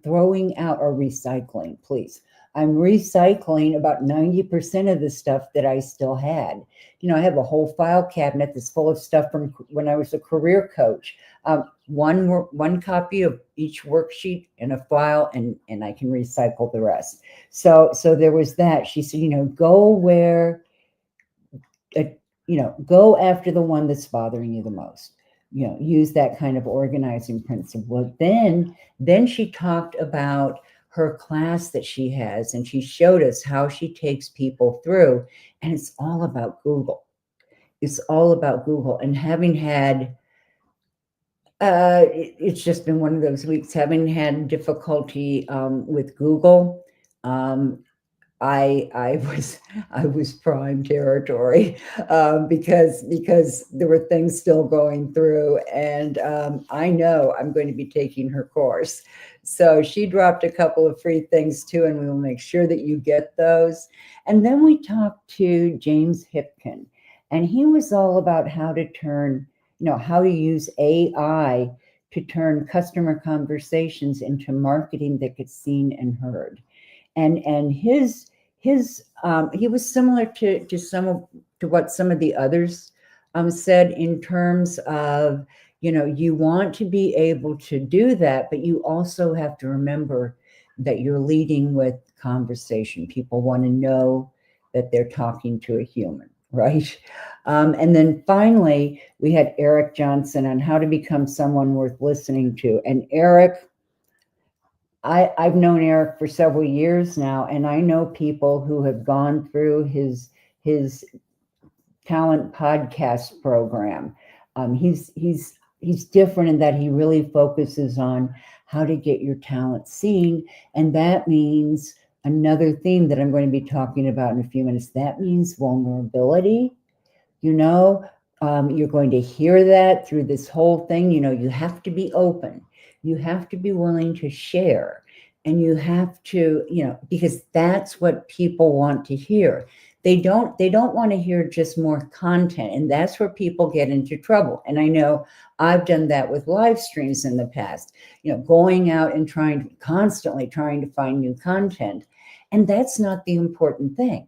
throwing out, or recycling, please. I'm recycling about 90% of the stuff that I still had. I have a whole file cabinet that's full of stuff from when I was a career coach. One copy of each worksheet in a file, and I can recycle the rest. So there was that. She said, go after the one that's bothering you the most. Use that kind of organizing principle. Then she talked about her class that she has, and she showed us how she takes people through, and it's all about Google. It's all about Google. And having had, it's just been one of those weeks, having had difficulty with Google, I was prime territory, because there were things still going through, and I know I'm going to be taking her course. So she dropped a couple of free things too, and we will make sure that you get those. And then we talked to James Hipkin, and he was all about how to use AI to turn customer conversations into marketing that gets seen and heard. And he was similar to what some of the others said, in terms of, you want to be able to do that, but you also have to remember that you're leading with conversation. People want to know that they're talking to a human, right? And then finally, we had Eric Johnson on how to become someone worth listening to. And Eric, I've known Eric for several years now, and I know people who have gone through his talent podcast program. He's different in that he really focuses on how to get your talent seen, and that means another theme that I'm going to be talking about in a few minutes. That means vulnerability. You know, you're going to hear that through this whole thing. You know, you have to be open. You have to be willing to share. And you have to, you know, because that's what people want to hear. They don't want to hear just more content. And that's where people get into trouble. And I know I've done that with live streams in the past, you know, going out and constantly trying to find new content. And that's not the important thing.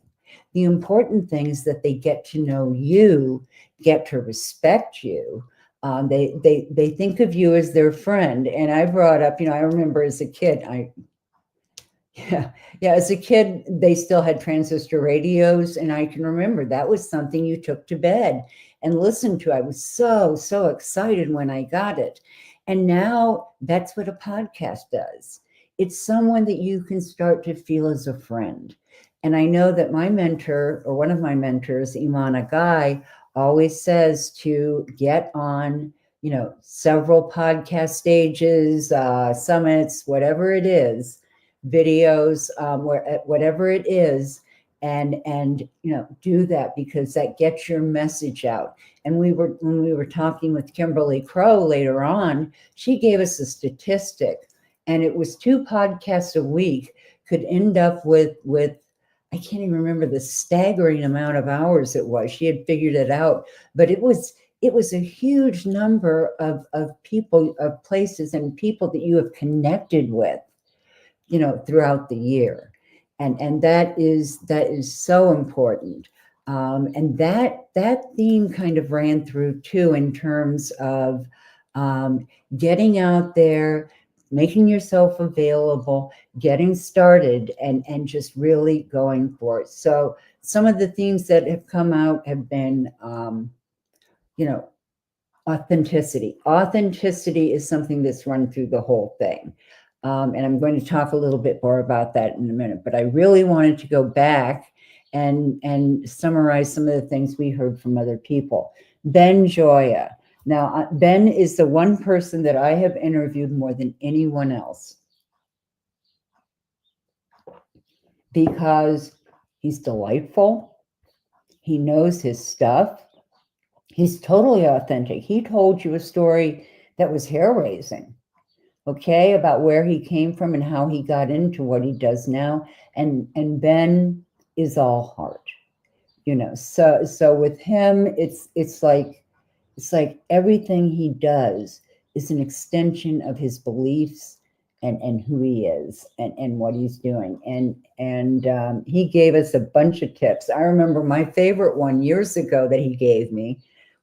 The important thing is that they get to know you, get to respect you. They think of you as their friend. And I brought up, you know, I remember as a kid, as a kid, they still had transistor radios. And I can remember that was something you took to bed and listened to. I was so excited when I got it. And now that's what a podcast does. It's someone that you can start to feel as a friend. And I know that my mentor, or one of my mentors, Imana Guy, always says to get on, you know, several podcast stages, summits, whatever it is, videos, whatever it is, and you know, do that, because that gets your message out. And when we were talking with Kimberly Crow later on, she gave us a statistic, and it was 2 podcasts a week could end up with I can't even remember the staggering amount of hours it was. She had figured it out, but it was a huge number of people, of places and people that you have connected with, you know, throughout the year. And that is so important. And that theme kind of ran through too, in terms of getting out there, making yourself available, getting started, and just really going for it. So some of the themes that have come out have been, you know, authenticity. Authenticity is something that's run through the whole thing. And I'm going to talk a little bit more about that in a minute, but I really wanted to go back and summarize some of the things we heard from other people. Ben Joya. Now, Ben is the one person that I have interviewed more than anyone else, because he's delightful. He knows his stuff. He's totally authentic. He told you a story that was hair-raising, okay, about where he came from and how he got into what he does now. And Ben is all heart, you know. So with him, it's like everything he does is an extension of his beliefs and who he is and what he's doing. And he gave us a bunch of tips. I remember my favorite one years ago that he gave me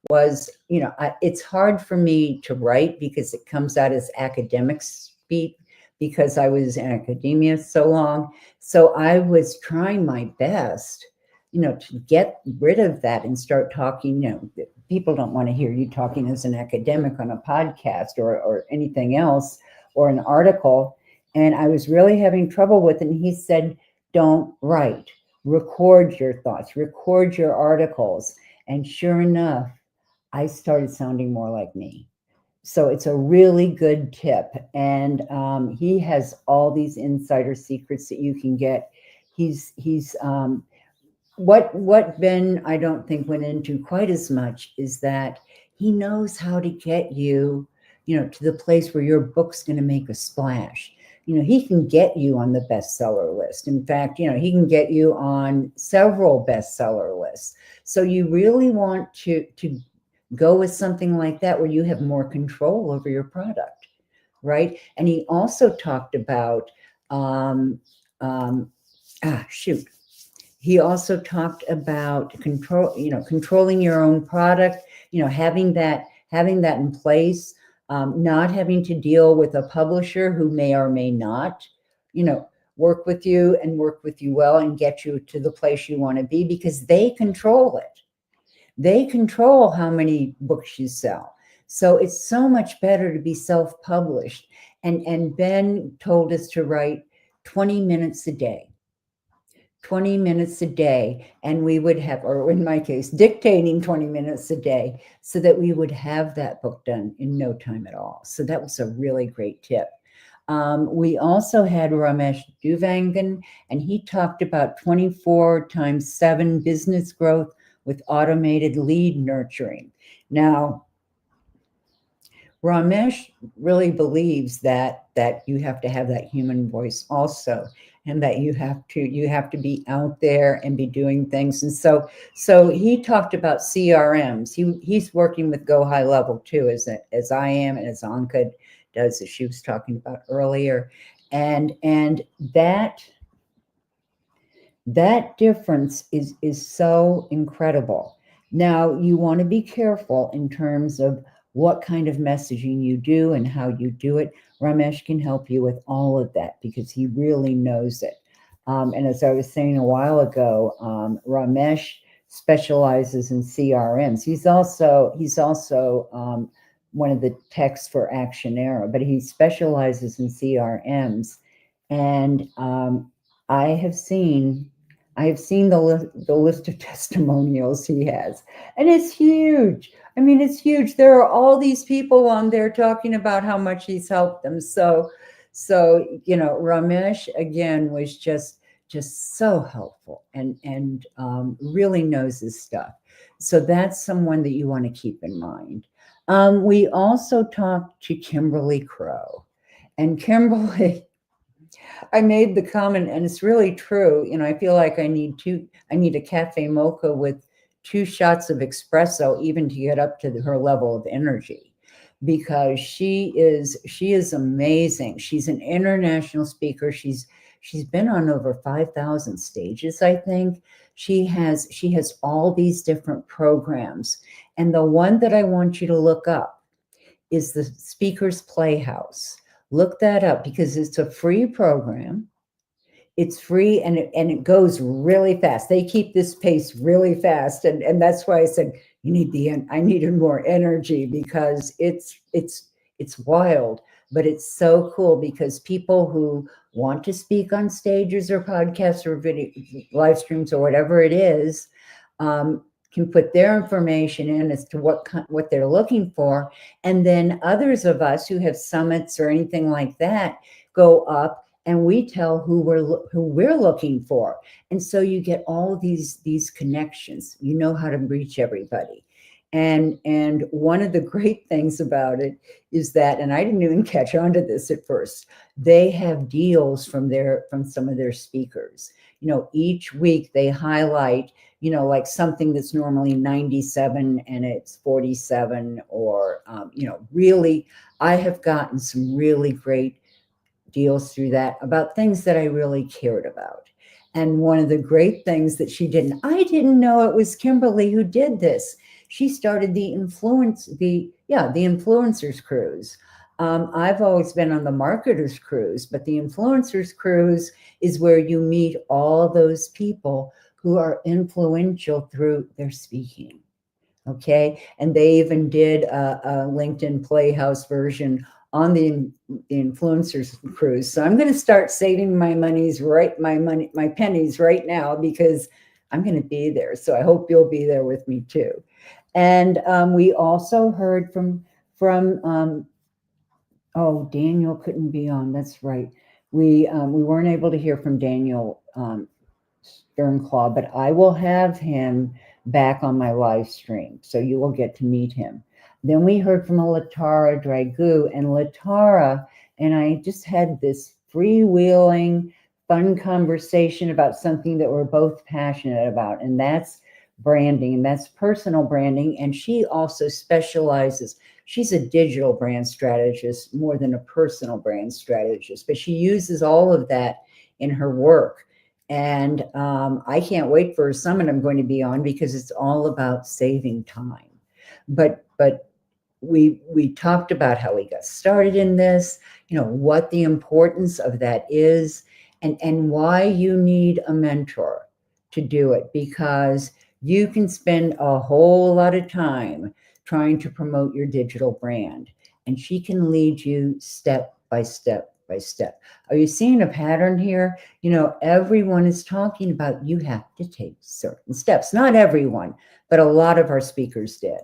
was, you know, it's hard for me to write because it comes out as academic speak, because I was in academia so long. So I was trying my best, you know, to get rid of that and start talking. You know, people don't want to hear you talking as an academic on a podcast or anything else, or an article. And I was really having trouble with it. And he said, don't write, record your thoughts, record your articles. And sure enough, I started sounding more like me. So it's a really good tip. And he has all these insider secrets that you can get. He's what Ben, I don't think, went into quite as much is that he knows how to get you, you know, to the place where your book's going to make a splash. You know, he can get you on the bestseller list. In fact, you know, he can get you on several bestseller lists. So you really want to go with something like that, where you have more control over your product, right? And he also talked about, he also talked about controlling your own product, you know, having that in place, not having to deal with a publisher who may or may not, you know, work with you well and get you to the place you want to be, because they control it. They control how many books you sell. So it's so much better to be self-published. And Ben told us to write 20 minutes a day. 20 minutes a day, and we would have, or in my case, dictating 20 minutes a day, so that we would have that book done in no time at all. So that was a really great tip. We also had Ramesh Duvangan, and he talked about 24x7 business growth with automated lead nurturing. Now, Ramesh really believes that you have to have that human voice also, and that you have to be out there and be doing things. And so he talked about CRMs. He's working with Go High Level too, as I am, and as Anka does, as she was talking about earlier. And that difference is so incredible. Now, you want to be careful in terms of what kind of messaging you do and how you do it. Ramesh can help you with all of that because he really knows it. And as I was saying a while ago, Ramesh specializes in CRMs. He's also one of the techs for Actionero, but he specializes in CRMs. And I have seen the list of testimonials he has, and it's huge. I mean, it's huge. There are all these people on there talking about how much he's helped them. So Ramesh again was just so helpful and really knows his stuff. So that's someone that you want to keep in mind. We also talked to Kimberly Crow, and Kimberly. I made the comment, and it's really true. I feel like I need a cafe mocha with 2 shots of espresso even to get up to her level of energy, because she is amazing. She's an international speaker. She's been on over 5,000 stages, I think. She has all these different programs. And the one that I want you to look up is the Speakers Playhouse. Look that up because it's a free program. It's free and it goes really fast. They keep this pace really fast. And that's why I said, I needed more energy, because it's wild, but it's so cool, because people who want to speak on stages or podcasts or video live streams or whatever it is, can put their information in as to what they're looking for. And then others of us who have summits or anything like that go up and we tell who we're looking for. And so you get all these connections. You know how to reach everybody. And one of the great things about it is that, and I didn't even catch on to this at first, they have deals from some of their speakers. Each week they highlight, like something that's normally 97 and it's 47, or, really, I have gotten some really great deals through that about things that I really cared about. And one of the great things that I didn't know it was Kimberly who did this. She started the influencers cruise. I've always been on the marketers cruise, but the influencers cruise is where you meet all those people who are influential through their speaking. Okay. And they even did a LinkedIn Playhouse version on the influencers cruise. So I'm going to start saving my pennies right now, because I'm going to be there. So I hope you'll be there with me too. And we also heard from Daniel couldn't be on. That's right. We weren't able to hear from Daniel Sternclaw, but I will have him back on my live stream, so you will get to meet him. Then we heard from Latara Dragu, and Latara and I just had this freewheeling, fun conversation about something that we're both passionate about, and that's branding, and that's personal branding. And she also specializes. She's a digital brand strategist more than a personal brand strategist, but she uses all of that in her work. And I can't wait for a summit I'm going to be on, because it's all about saving time. But we talked about how we got started in this, what the importance of that is, and why you need a mentor to do it, because you can spend a whole lot of time trying to promote your digital brand, and she can lead you step by step by step. Are you seeing a pattern here? You know, everyone is talking about you have to take certain steps. Not everyone, but a lot of our speakers did.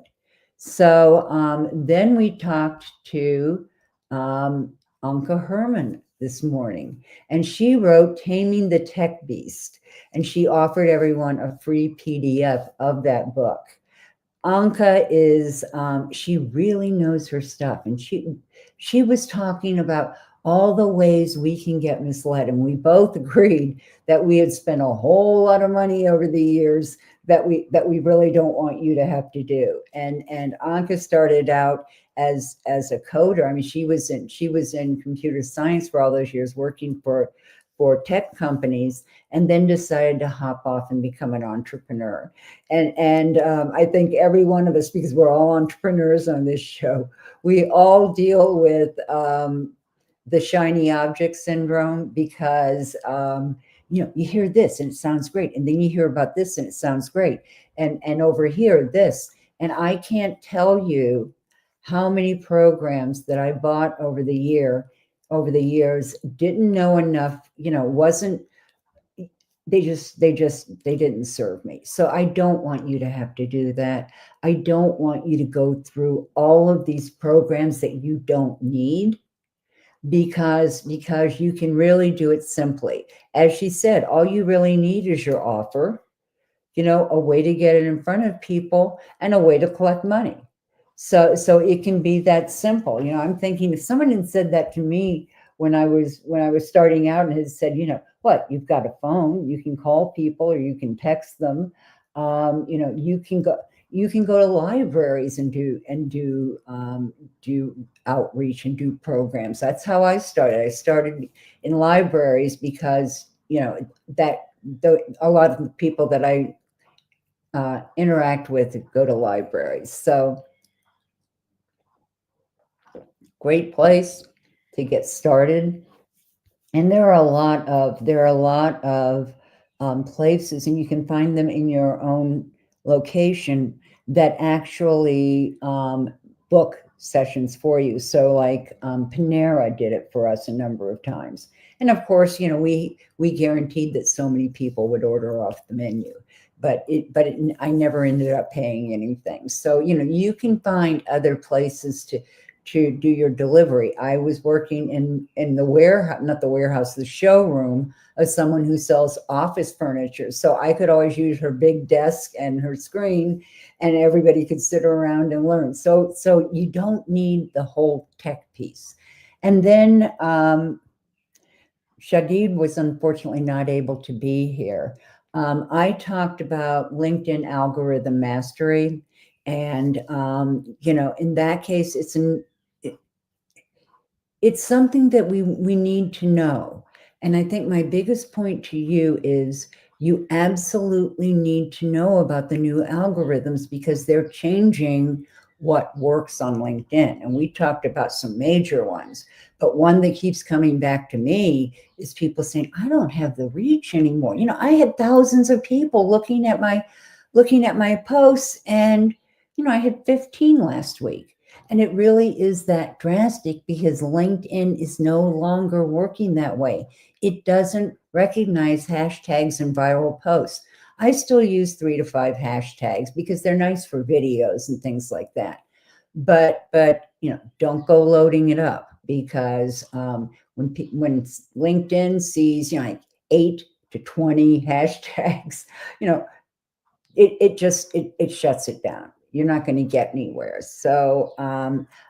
So then we talked to Anka Herman this morning, and she wrote Taming the Tech Beast, and she offered everyone a free PDF of that book. Anka is, she really knows her stuff, and she was talking about all the ways we can get misled, and we both agreed that we had spent a whole lot of money over the years that we really don't want you to have to do. And Anka started out as a coder. I mean, she was in computer science for all those years, working for tech companies, and then decided to hop off and become an entrepreneur. And I think every one of us, because we're all entrepreneurs on this show, we all deal with the shiny object syndrome, because you know, you hear this and it sounds great, and then you hear about this and it sounds great, and over here this, and I can't tell you how many programs that I bought over the years didn't know enough, you know, they didn't serve me. So I don't want you to have to do that. I don't want you to go through all of these programs that you don't need, because you can really do it simply. As she said, all you really need is your offer, you know, a way to get it in front of people, and a way to collect money. So it can be that simple. You know, I'm thinking, if someone had said that to me when I was starting out, and had said, you know, what, you've got a phone, you can call people or you can text them, you know, you can go to libraries and do outreach and do programs. That's how I started. I started in libraries because, you know, a lot of the people that I interact with go to libraries. So great place to get started. And there are a lot of places, and you can find them in your own location, that actually book sessions for you. So like Panera did it for us a number of times. And of course, you know, we guaranteed that so many people would order off the menu, but I never ended up paying anything. So, you know, you can find other places to do your delivery. I was working in the warehouse, not the warehouse, the showroom of someone who sells office furniture. So I could always use her big desk and her screen, and everybody could sit around and learn. So you don't need the whole tech piece. And then Shadid was unfortunately not able to be here. I talked about LinkedIn algorithm mastery. And, you know, in that case, it's something that we need to know. And I think my biggest point to you is, you absolutely need to know about the new algorithms, because they're changing what works on LinkedIn. And we talked about some major ones, but one that keeps coming back to me is people saying, I don't have the reach anymore. You know, I had thousands of people looking at my posts, and, you know, I had 15 last week. And it really is that drastic, because LinkedIn is no longer working that way. It doesn't recognize hashtags and viral posts. I still use 3 to 5 hashtags because they're nice for videos and things like that. But you know, don't go loading it up, because when LinkedIn sees, you know, like 8 to 20 hashtags, you know, it shuts it down. You're not going to get anywhere. So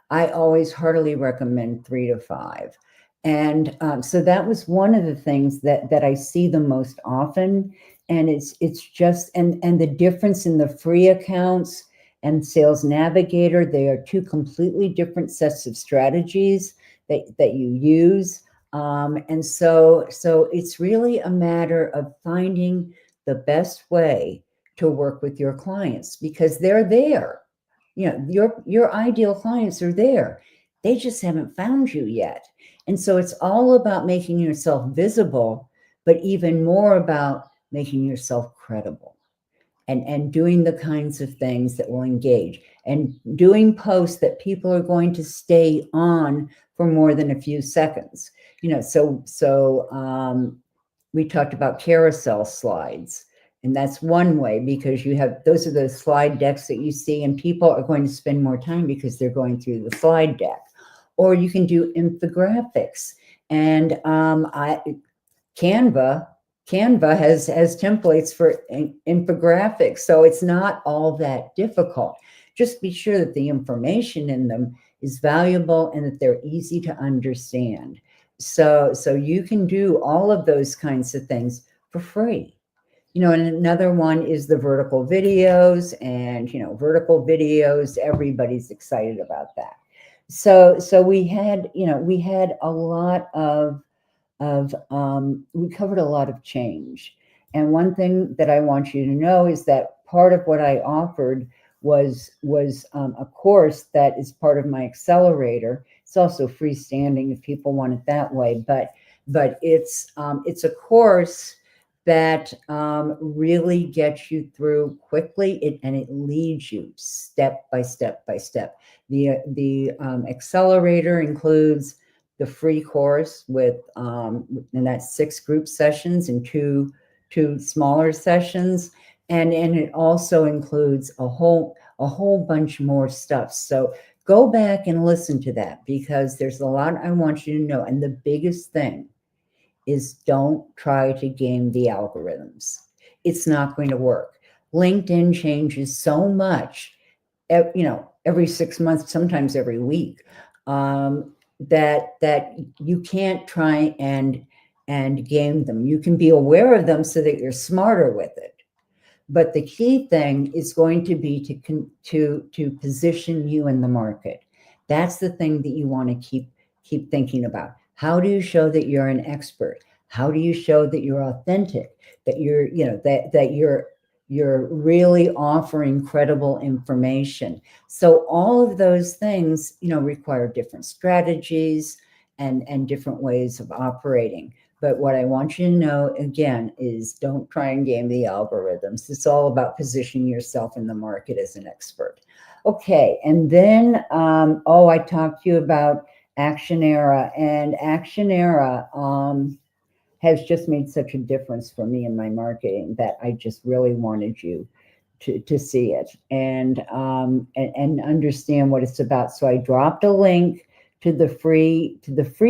I always heartily recommend 3 to 5. And so that was one of the things that I see the most often. And it's just, and the difference in the free accounts and Sales Navigator, they are two completely different sets of strategies that you use. And so it's really a matter of finding the best way to work with your clients, because they're there. You know, your ideal clients are there. They just haven't found you yet. And so it's all about making yourself visible, but even more about making yourself credible. and doing the kinds of things that will engage, and doing posts that people are going to stay on for more than a few seconds. We talked about carousel slides, and that's one way, because those are the slide decks that you see, and people are going to spend more time because they're going through the slide deck. Or you can do infographics, and Canva has templates for infographics, so it's not all that difficult. Just be sure that the information in them is valuable and that they're easy to understand. So you can do all of those kinds of things for free. And another one is the vertical videos, and vertical videos, everybody's excited about that. So we had a lot of we covered a lot of change. And one thing that I want you to know is that part of what I offered was a course that is part of my accelerator. It's also freestanding if people want it that way, but it's a course that really gets you through quickly, and it leads you step by step by step. The accelerator includes the free course with and that's 6 group sessions and two smaller sessions, and it also includes a whole bunch more stuff. So go back and listen to that, because there's a lot I want you to know. And the biggest thing is, don't try to game the algorithms. It's not going to work. LinkedIn changes so much, every 6 months, sometimes every week, that you can't try and game them. You can be aware of them so that you're smarter with it. But the key thing is going to be to position you in the market. That's the thing that you want to keep thinking about. How do you show that you're an expert? How do you show that you're authentic? That you're really offering credible information. So all of those things, require different strategies and different ways of operating. But what I want you to know, again, is don't try and game the algorithms. It's all about positioning yourself in the market as an expert. Okay, and then, I talked to you about Actionera, and Actionera has just made such a difference for me in my marketing that I just really wanted you to see it and understand what it's about. So I dropped a link to the free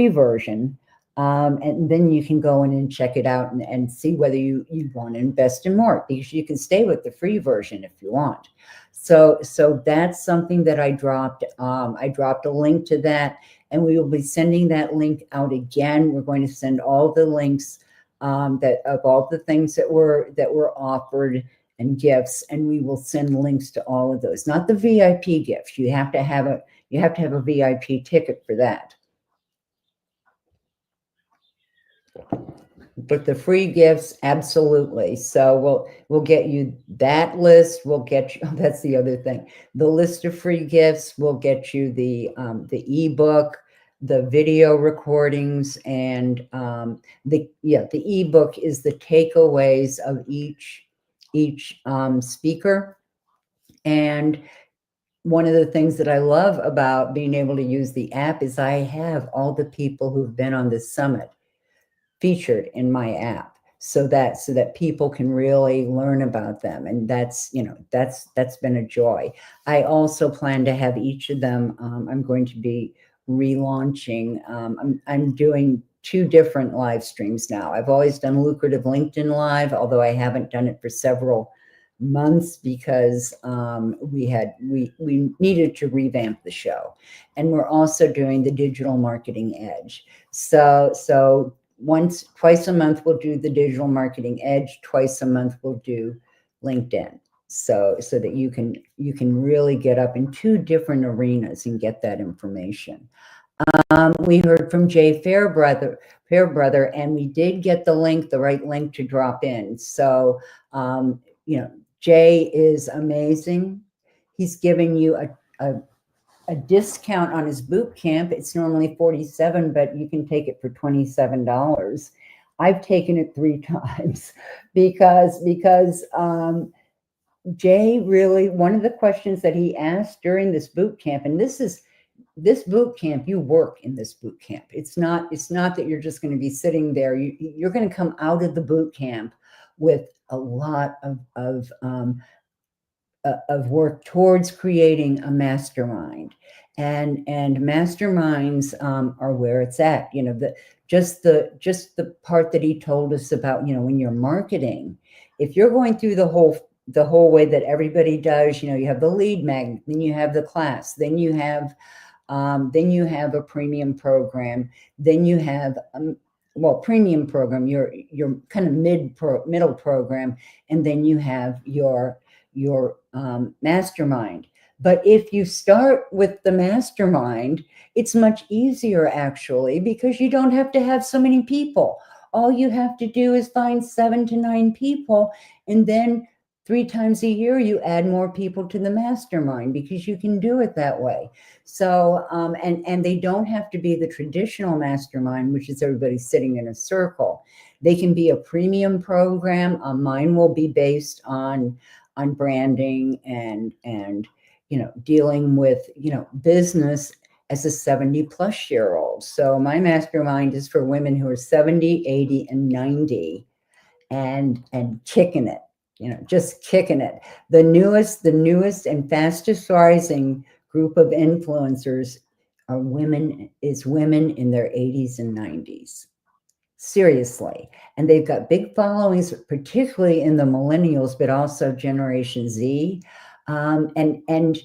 version, and then you can go in and check it out and see whether you want to invest in more, because you can stay with the free version if you want. So that's something that I dropped. I dropped a link to that, and we will be sending that link out again. We're going to send all the links that of all the things that were offered and gifts, and we will send links to all of those. Not the VIP gifts. You have to have a VIP ticket for that. But the free gifts, absolutely. So we'll get you that list. We'll get you. That's the other thing. The list of free gifts. We'll get you the ebook, the video recordings, and the ebook is the takeaways of each speaker. And one of the things that I love about being able to use the app is I have all the people who've been on this summit featured in my app, so that people can really learn about them. And that's been a joy. I also plan to have each of them. I'm going to be relaunching. I'm doing 2 different live streams now. I've always done Lucrative LinkedIn Live, although I haven't done it for several months because we needed to revamp the show. And we're also doing the Digital Marketing Edge. So twice a month we'll do the Digital Marketing Edge. Twice a month we'll do LinkedIn. So that you can really get up in 2 different arenas and get that information. We heard from Jay Fairbrother, and we did get the right link to drop in. So, Jay is amazing. He's giving you a discount on his boot camp. It's normally $47, but you can take it for $27. I've taken it 3 times because Jay really, one of the questions that he asked during this boot camp, and this boot camp, you work in this boot camp. It's not that you're just going to be sitting there. You're going to come out of the boot camp with a lot of work towards creating a mastermind, and masterminds are where it's at. You know, just the part that he told us about, you know, when you're marketing, if you're going through the whole way that everybody does, you know, you have the lead magnet, then you have the class, then you have a premium program, then you have premium program, your kind of middle program, and then you have your mastermind. But if you start with the mastermind, it's much easier actually, because you don't have to have so many people. All you have to do is find 7 to 9 people, and then 3 times a year you add more people to the mastermind, because you can do it that way. So and they don't have to be the traditional mastermind, which is everybody sitting in a circle. They can be a premium program. Mine will be based on branding and you know, dealing with, you know, business as a 70-plus-year-old. So my mastermind is for women who are 70, 80, and 90 and kicking it, you know, just kicking it. The newest and fastest rising group of influencers are women in their 80s and 90s. Seriously. And they've got big followings, particularly in the millennials, but also Generation Z. And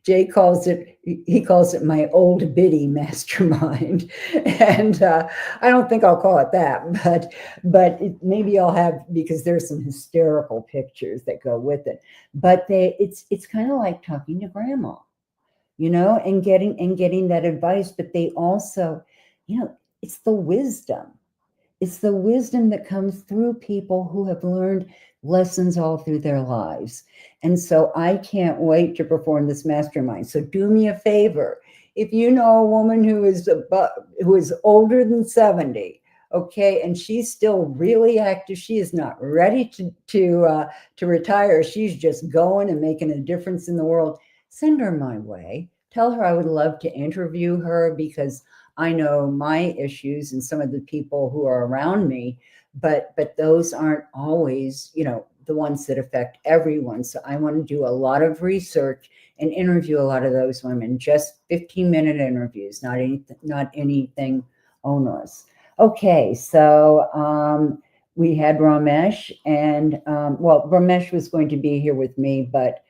Jay calls it my old biddy mastermind. And I don't think I'll call it that, but maybe I'll have, because there's some hysterical pictures that go with it. But it's kind of like talking to grandma, you know, and getting that advice. But they also, you know, it's the wisdom. It's the wisdom that comes through people who have learned lessons all through their lives. And so I can't wait to perform this mastermind. So do me a favor. If you know a woman who is older than 70, okay, and she's still really active, she is not ready to retire, she's just going and making a difference in the world, send her my way. Tell her I would love to interview her, because I know my issues and some of the people who are around me, but those aren't always, you know, the ones that affect everyone. So I want to do a lot of research and interview a lot of those women, just 15-minute interviews, not anything onerous. Okay, so we had Ramesh, and Ramesh was going to be here with me, but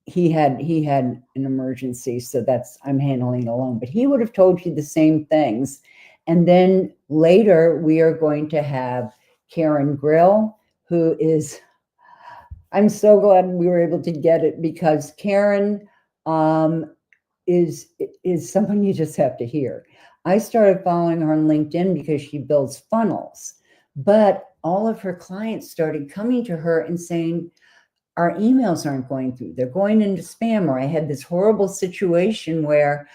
he had an emergency, so I'm handling alone. But he would have told you the same things. And then later we are going to have Karen Grill, who is, I'm so glad we were able to get it, because Karen is someone you just have to hear. I started following her on LinkedIn because she builds funnels, but all of her clients started coming to her and saying, our emails aren't going through, they're going into spam. Or I had this horrible situation where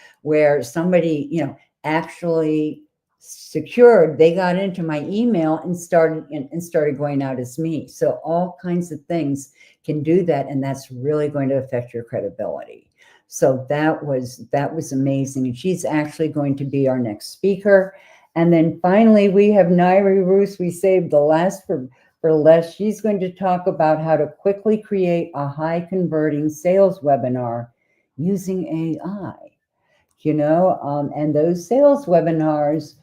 somebody, you know, actually secured, they got into my email and started going out as me. So all kinds of things can do that, and that's really going to affect your credibility. So that was amazing, and she's actually going to be our next speaker. And then finally we have Nairi Roos. We saved the last for Les. She's going to talk about how to quickly create a high converting sales webinar using AI. You know, and those sales webinars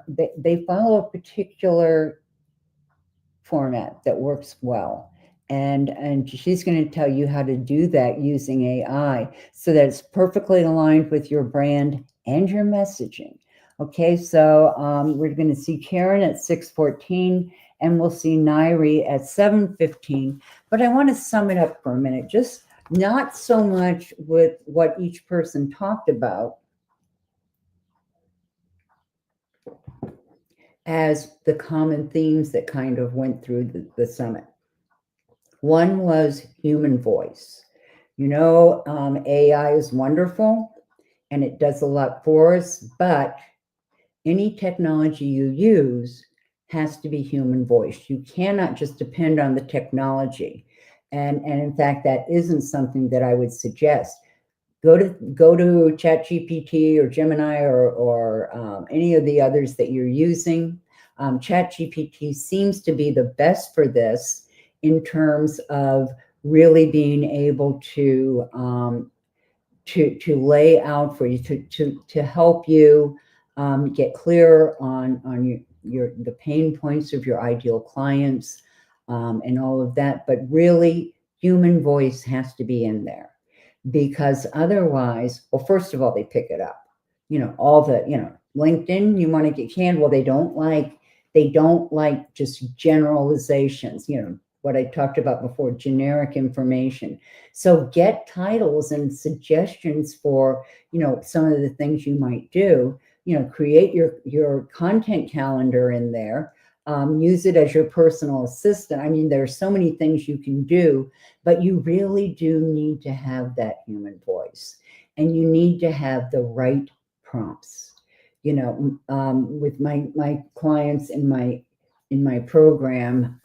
they follow a particular format that works well. And she's going to tell you how to do that using AI so that it's perfectly aligned with your brand and your messaging. Okay, so we're going to see Karen at 6:14, and we'll see Nairi at 7:15. But I want to sum it up for a minute, just not so much with what each person talked about as the common themes that kind of went through the summit. One was human voice. You know, AI is wonderful and it does a lot for us, but any technology you use has to be human voice. You cannot just depend on the technology. And in fact, that isn't something that I would suggest. Go to ChatGPT or Gemini or any of the others that you're using. ChatGPT seems to be the best for this in terms of really being able to lay out for you, to help you get clear on the pain points of your ideal clients, and all of that. But really, human voice has to be in there, because otherwise, well, first of all, they pick it up. All the, LinkedIn, you want to get canned. Well, they don't like just generalizations, what I talked about before, generic information. So get titles and suggestions for, some of the things you might do. Create your content calendar in there. Use it as your personal assistant. I mean, there are so many things you can do, but you really do need to have that human voice, and you need to have the right prompts. With my clients in my program,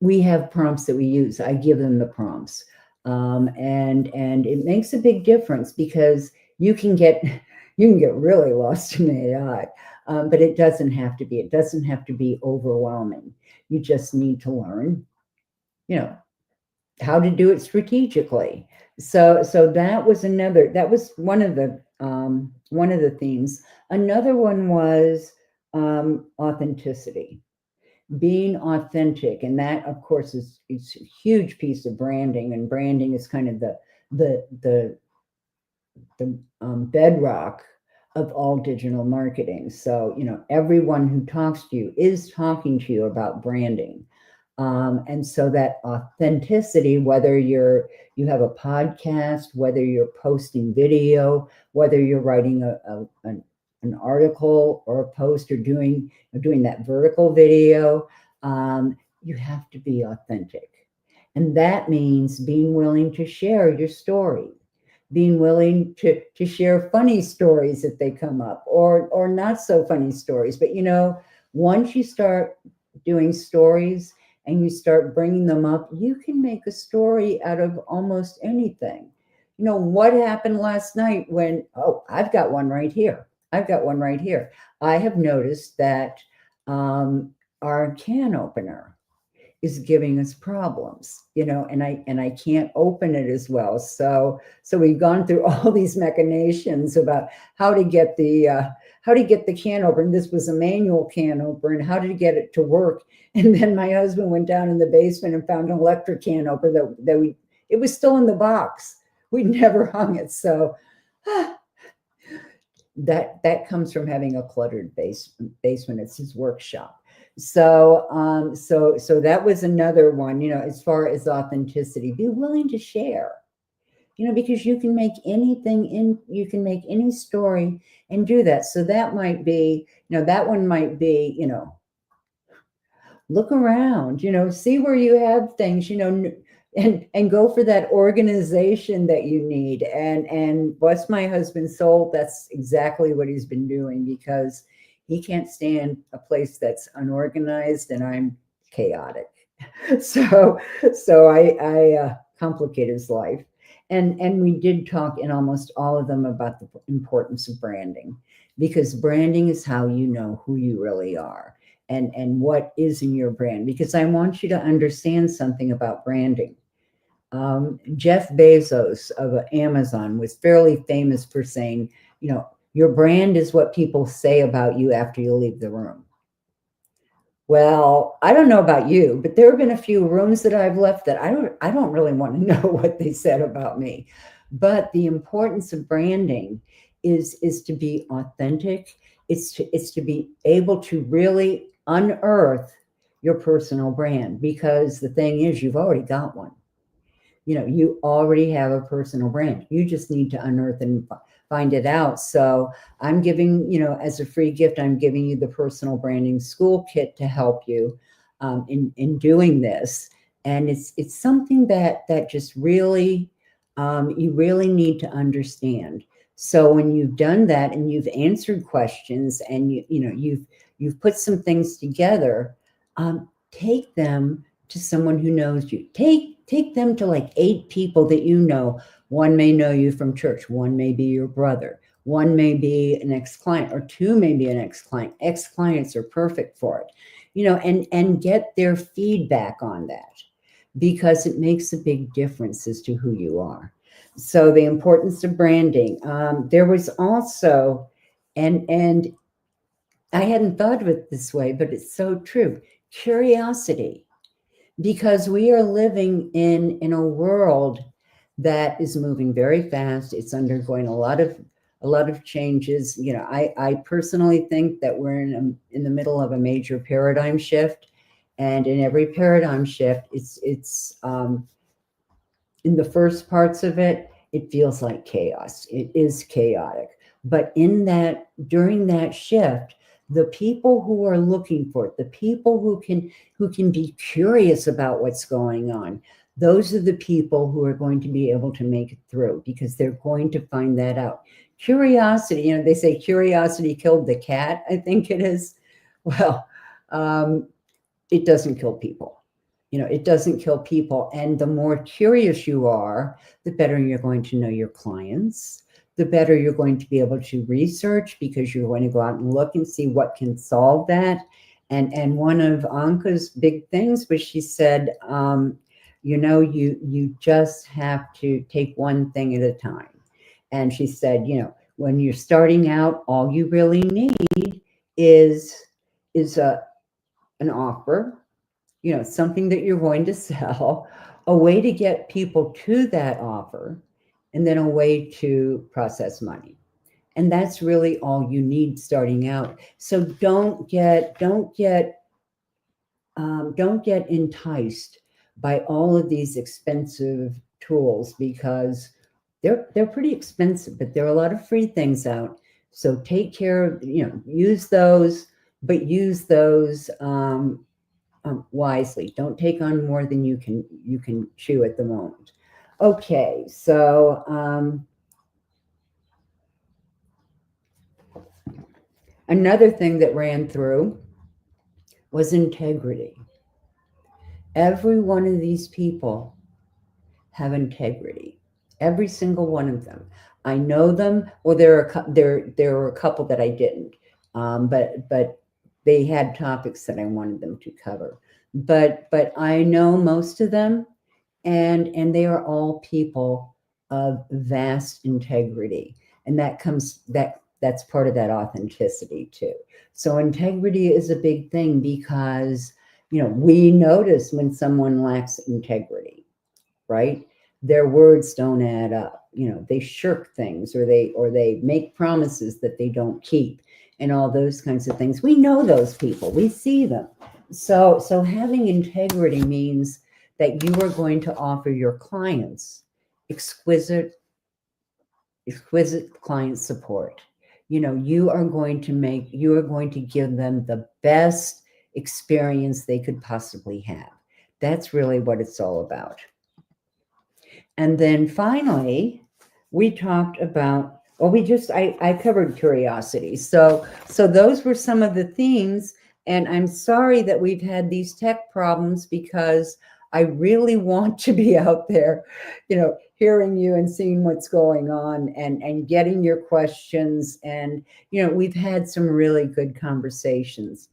we have prompts that we use. I give them the prompts, and it makes a big difference, because you can get really lost in AI. But it doesn't have to be. It doesn't have to be overwhelming. You just need to learn, how to do it strategically. So that was one of the themes. Another one was authenticity, being authentic, and that, of course, is a huge piece of branding. And branding is kind of the bedrock of all digital marketing. So, everyone who talks to you is talking to you about branding. And so that authenticity, whether you have a podcast, whether you're posting video, whether you're writing an article or a post, or doing that vertical video, you have to be authentic. And that means being willing to share your story, being willing to share funny stories if they come up, or not so funny stories. But, once you start doing stories and you start bringing them up, you can make a story out of almost anything. What happened last night when, I've got one right here. I have noticed that our can opener is giving us problems, and I can't open it as well. So we've gone through all these machinations about how to get the can opener. This was a manual can opener, and how to get it to work. And then my husband went down in the basement and found an electric can opener it was still in the box. We never hung it. So that comes from having a cluttered basement. It's his workshop. So that was another one, as far as authenticity. Be willing to share, because you can make you can make any story and do that. So that might be, that one might be, look around, see where you have things, and go for that organization that you need. And bless my husband's soul, that's exactly what he's been doing, because he can't stand a place that's unorganized, and I'm chaotic. So I complicate his life. And we did talk in almost all of them about the importance of branding, because branding is how you know who you really are, and what is in your brand. Because I want you to understand something about branding. Jeff Bezos of Amazon was fairly famous for saying, your brand is what people say about you after you leave the room. Well, I don't know about you, but there have been a few rooms that I've left that I don't really want to know what they said about me. But the importance of branding is to be authentic. It's to be able to really unearth your personal brand, because the thing is, you've already got one. You already have a personal brand. You just need to unearth and find it out. So I'm giving, as a free gift, I'm giving you the personal branding school kit to help you in doing this. And it's something that just really, you really need to understand, So when you've done that and you've answered questions and you've put some things together, take them to someone who knows you. Take them to like 8 people that you know. One may know you from church. One may be your brother. One may be an ex-client, or 2 may be an ex-client. Ex-clients are perfect for it, and get their feedback on that, because it makes a big difference as to who you are. So the importance of branding. There was also, and I hadn't thought of it this way, but it's so true, curiosity, because we are living in a world that is moving very fast. It's undergoing a lot of changes. I personally think that we're in the middle of a major paradigm shift, and in every paradigm shift, it's in the first parts of it, it feels like chaos. It is chaotic. But during that shift, the people who are looking for it, the people who can be curious about what's going on, those are the people who are going to be able to make it through, because they're going to find that out. Curiosity, they say curiosity killed the cat, I think it is. Well, it doesn't kill people. It doesn't kill people. And the more curious you are, the better you're going to know your clients, the better you're going to be able to research, because you're going to go out and look and see what can solve that. And one of Anka's big things was, she said, you just have to take one thing at a time. And she said, when you're starting out, all you really need is an offer, something that you're going to sell, a way to get people to that offer, and then a way to process money. And that's really all you need starting out. So don't get enticed by all of these expensive tools, because they're pretty expensive, but there are a lot of free things out. So take care of, use those, but use those wisely. Don't take on more than you can chew at the moment. Okay, so another thing that ran through was integrity. Every one of these people have integrity. Every single one of them. I know them. Well, there were a couple that I didn't, but they had topics that I wanted them to cover. But I know most of them, and they are all people of vast integrity, and that's part of that authenticity too. So integrity is a big thing, because we notice when someone lacks integrity, right? Their words don't add up. They shirk things, or they make promises that they don't keep, and all those kinds of things. We know those people. We see them. So having integrity means that you are going to offer your clients exquisite client support. You are going to give them the best experience they could possibly have. That's really what it's all about. And then finally, we talked about, I covered curiosity. So those were some of the themes. And I'm sorry that we've had these tech problems, because I really want to be out there, hearing you and seeing what's going on, and getting your questions. And, we've had some really good conversations.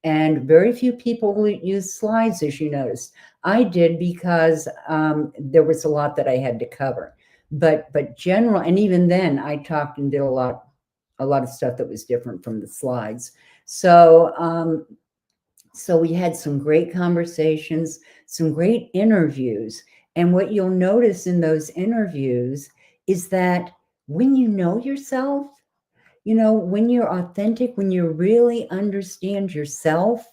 And very few people use slides, as you noticed. I did, because there was a lot that I had to cover. But general, and even then, I talked and did a lot of stuff that was different from the slides. So we had some great conversations, some great interviews. And what you'll notice in those interviews is that when you know yourself, when you're authentic, when you really understand yourself,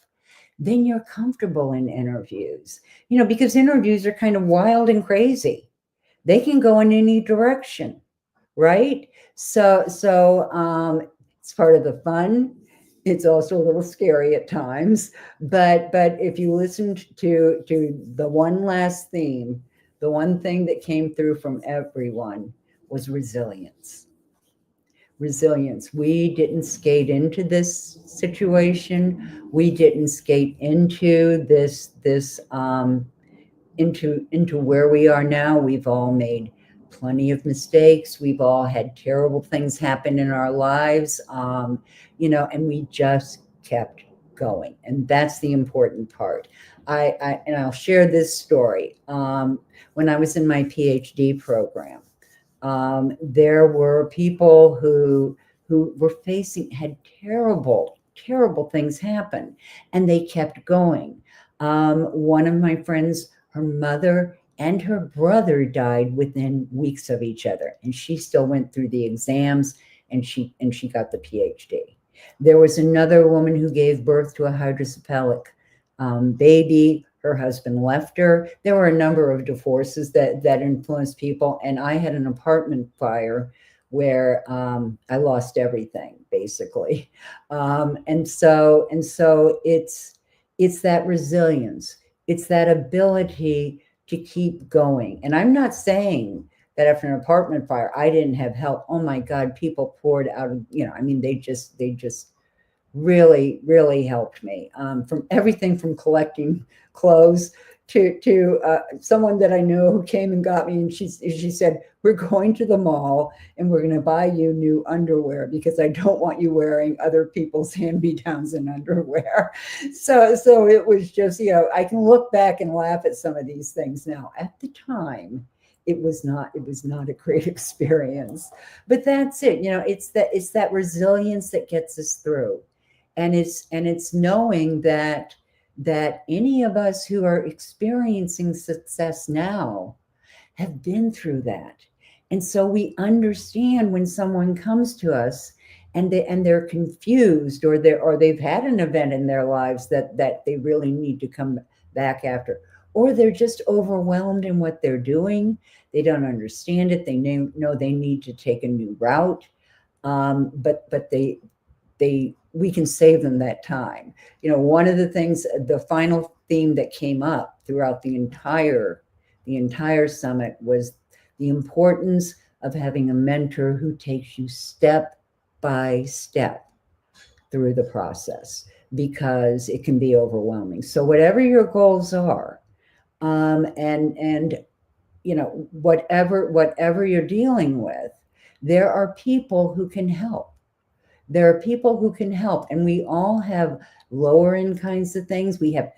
then you're comfortable in interviews, because interviews are kind of wild and crazy. They can go in any direction, right? So it's part of the fun. It's also a little scary at times, but if you listened to the one last theme, the one thing that came through from everyone was resilience. resilience. We didn't skate into this situation. We didn't skate into into where we are now. We've all made plenty of mistakes. We've all had terrible things happen in our lives, and we just kept going. And that's the important part. And I'll share this story. When I was in my PhD program, there were people who had terrible things happen, and they kept going. One of my friends, her mother and her brother died within weeks of each other, and she still went through the exams, and she got the PhD. There was another woman who gave birth to a hydrocephalic baby. Her husband left her. There were a number of divorces that influenced people, and I had an apartment fire where I lost everything basically, and so it's that resilience. It's that ability to keep going. And I'm not saying that after an apartment fire, I didn't have help. Oh my God, people poured out of, I mean, they just really helped me, from everything from collecting clothes to someone that I know who came and got me, and she said, we're going to the mall and we're going to buy you new underwear because I don't want you wearing other people's hand-me-downs in underwear. So it was just, I can look back and laugh at some of these things now. At the time, it was not a great experience, but that's it. It's that resilience that gets us through. And it's knowing that any of us who are experiencing success now have been through that. And so we understand when someone comes to us and they're confused, or they've had an event in their lives that they really need to come back after, or they're just overwhelmed in what they're doing. They don't understand it. They know they need to take a new route. But we can save them that time. One of the things, the final theme that came up throughout the entire summit was the importance of having a mentor who takes you step by step through the process, because it can be overwhelming. So whatever your goals are, and whatever you're dealing with, there are people who can help. There are people who can help, and we all have lower end kinds of things. We have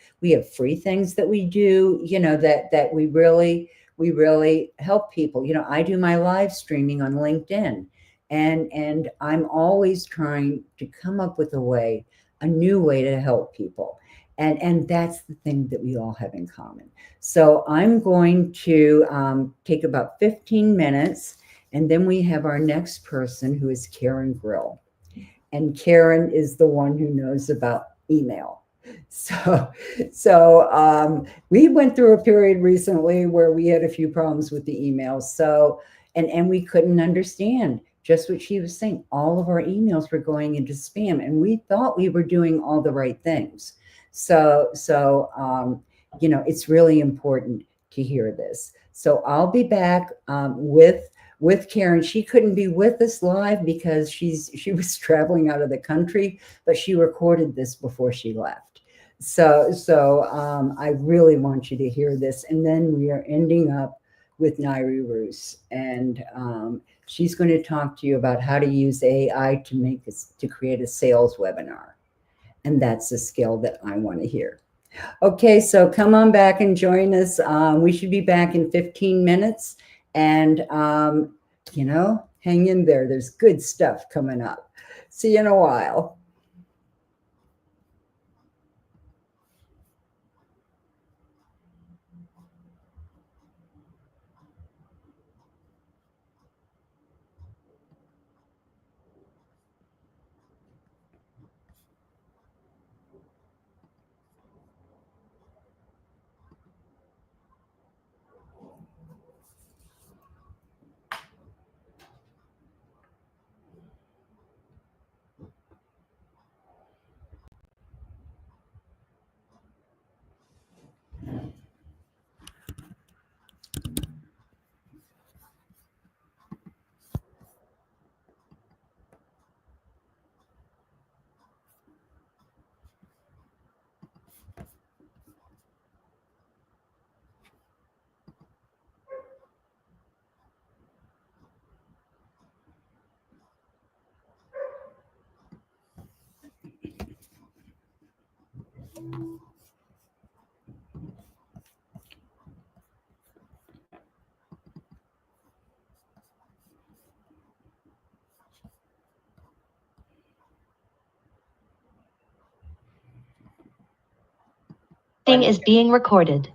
free things that we do, that we really help people. I do my live streaming on LinkedIn, and I'm always trying to come up with a new way to help people. And that's the thing that we all have in common. So I'm going to take about 15 minutes, and then we have our next person, who is Karen Grill. And Karen is the one who knows about email. So we went through a period recently where we had a few problems with the emails. So, and we couldn't understand just what she was saying. All of our emails were going into spam, and we thought we were doing all the right things. So it's really important to hear this. So I'll be back with Karen. She couldn't be with us live because she was traveling out of the country, but she recorded this before she left. So I really want you to hear this. And then we are ending up with Nairi Roos, and she's going to talk to you about how to use AI to create a sales webinar. And that's a skill that I want to hear. Okay, so come on back and join us. We should be back in 15 minutes. And, hang in there. There's good stuff coming up. See you in a while. Is being recorded.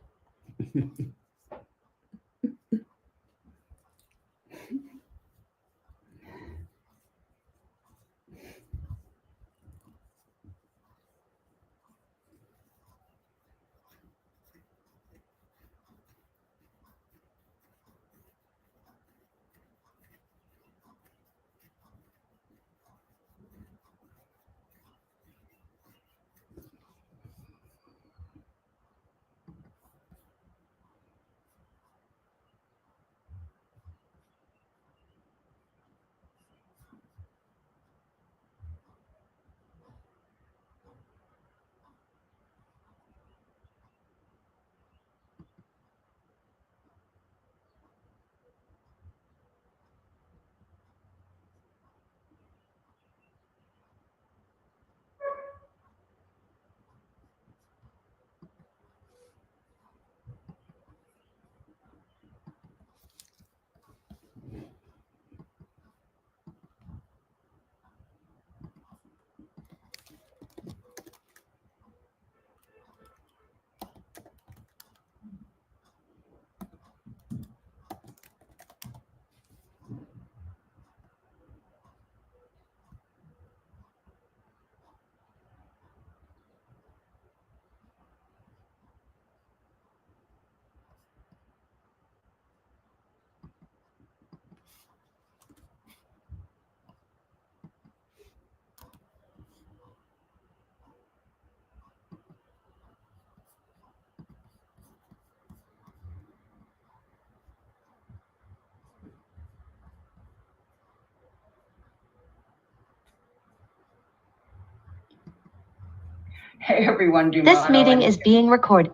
Hey, everyone. This meeting is being recorded.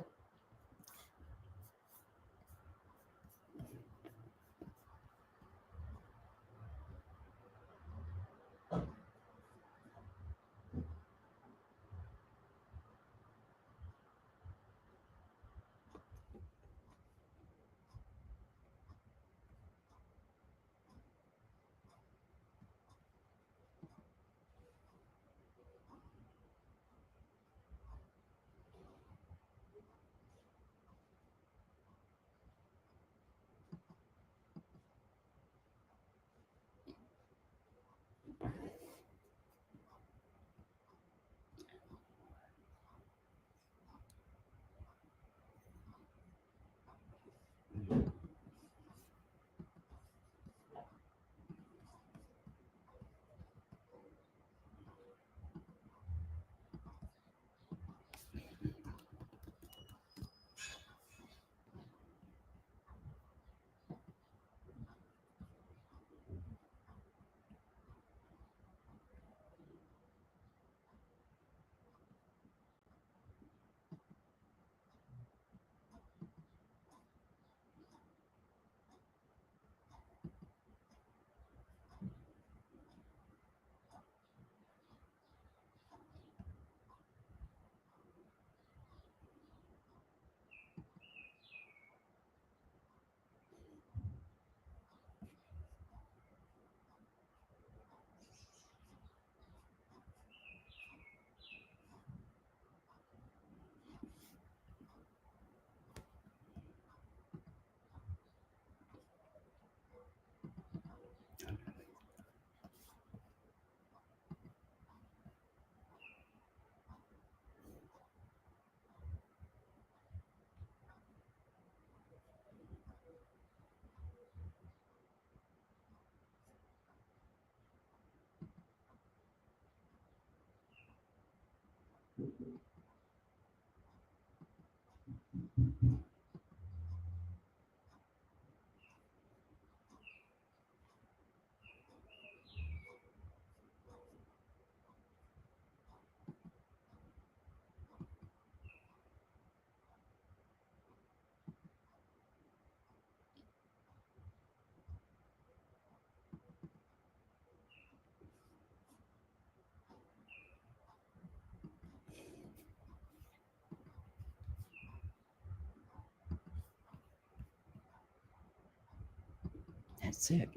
That's it.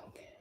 Okay.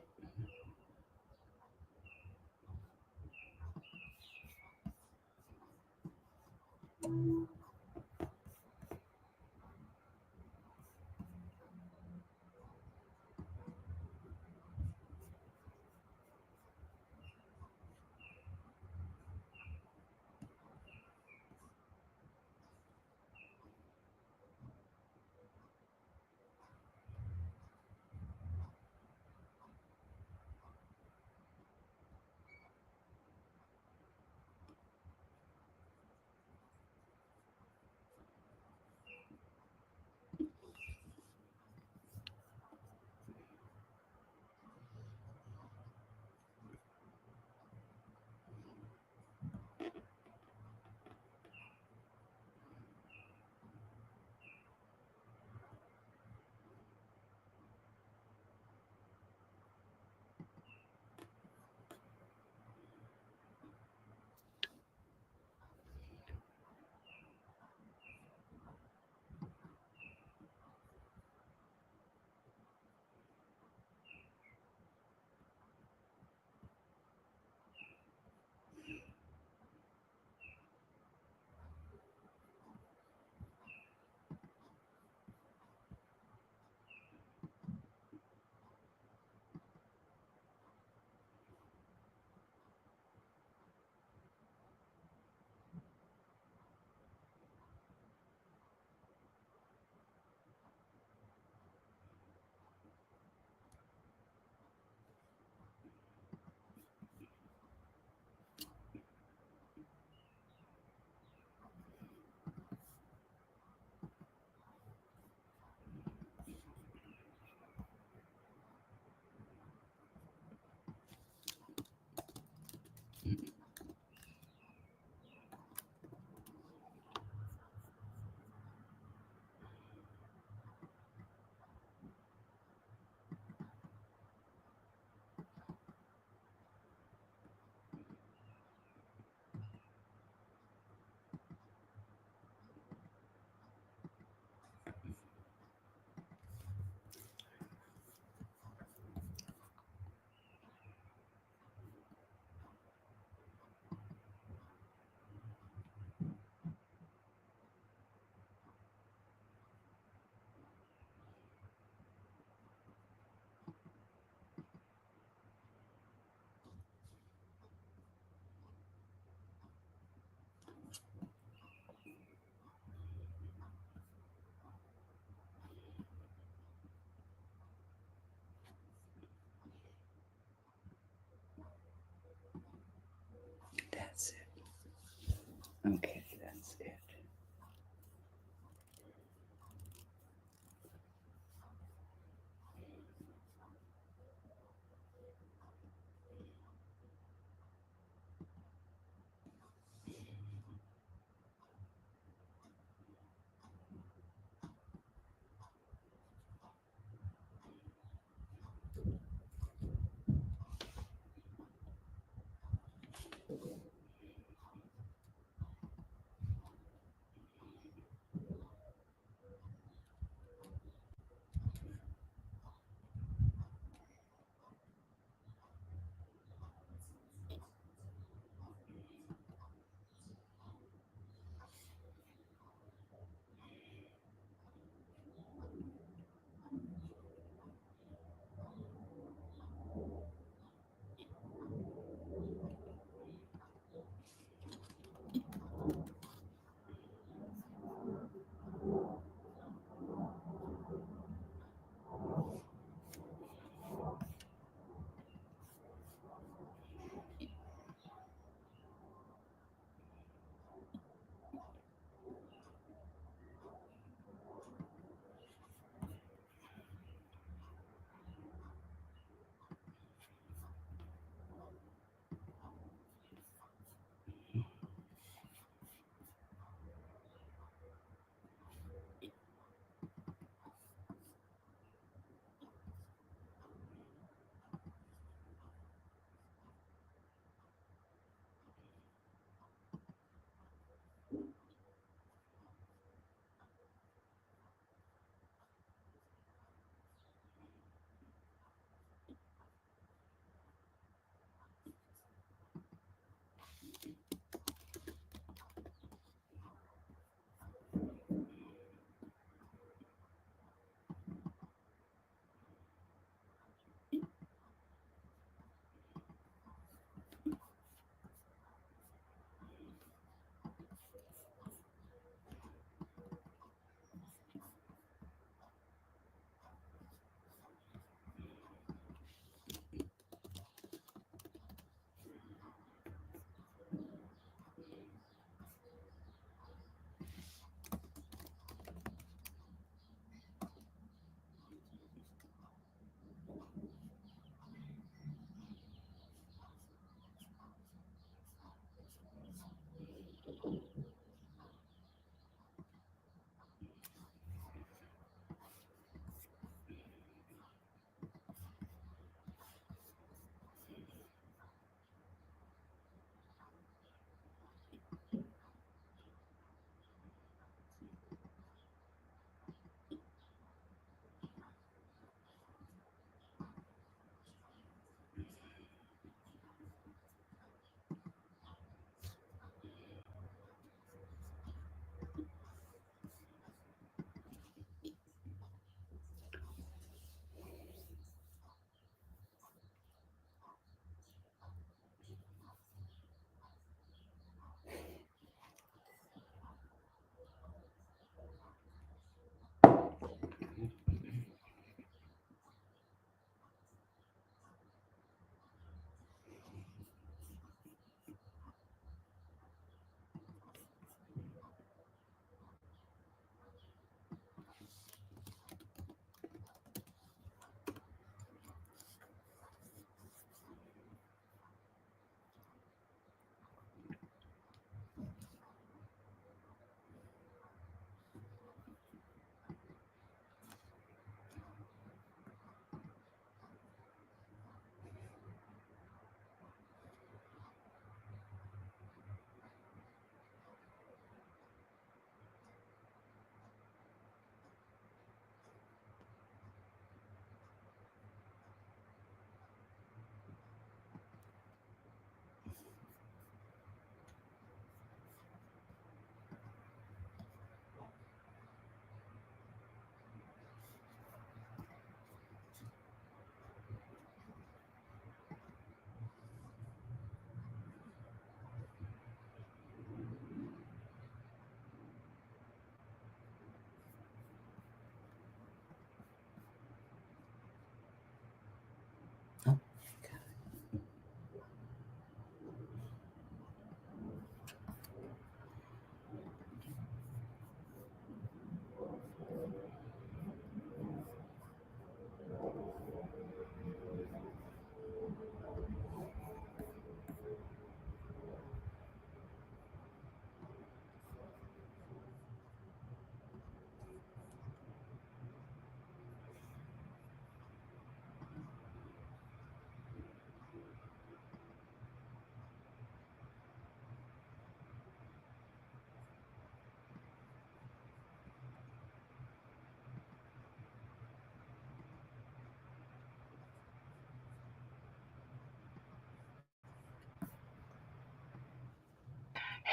That's it. Okay, that's it.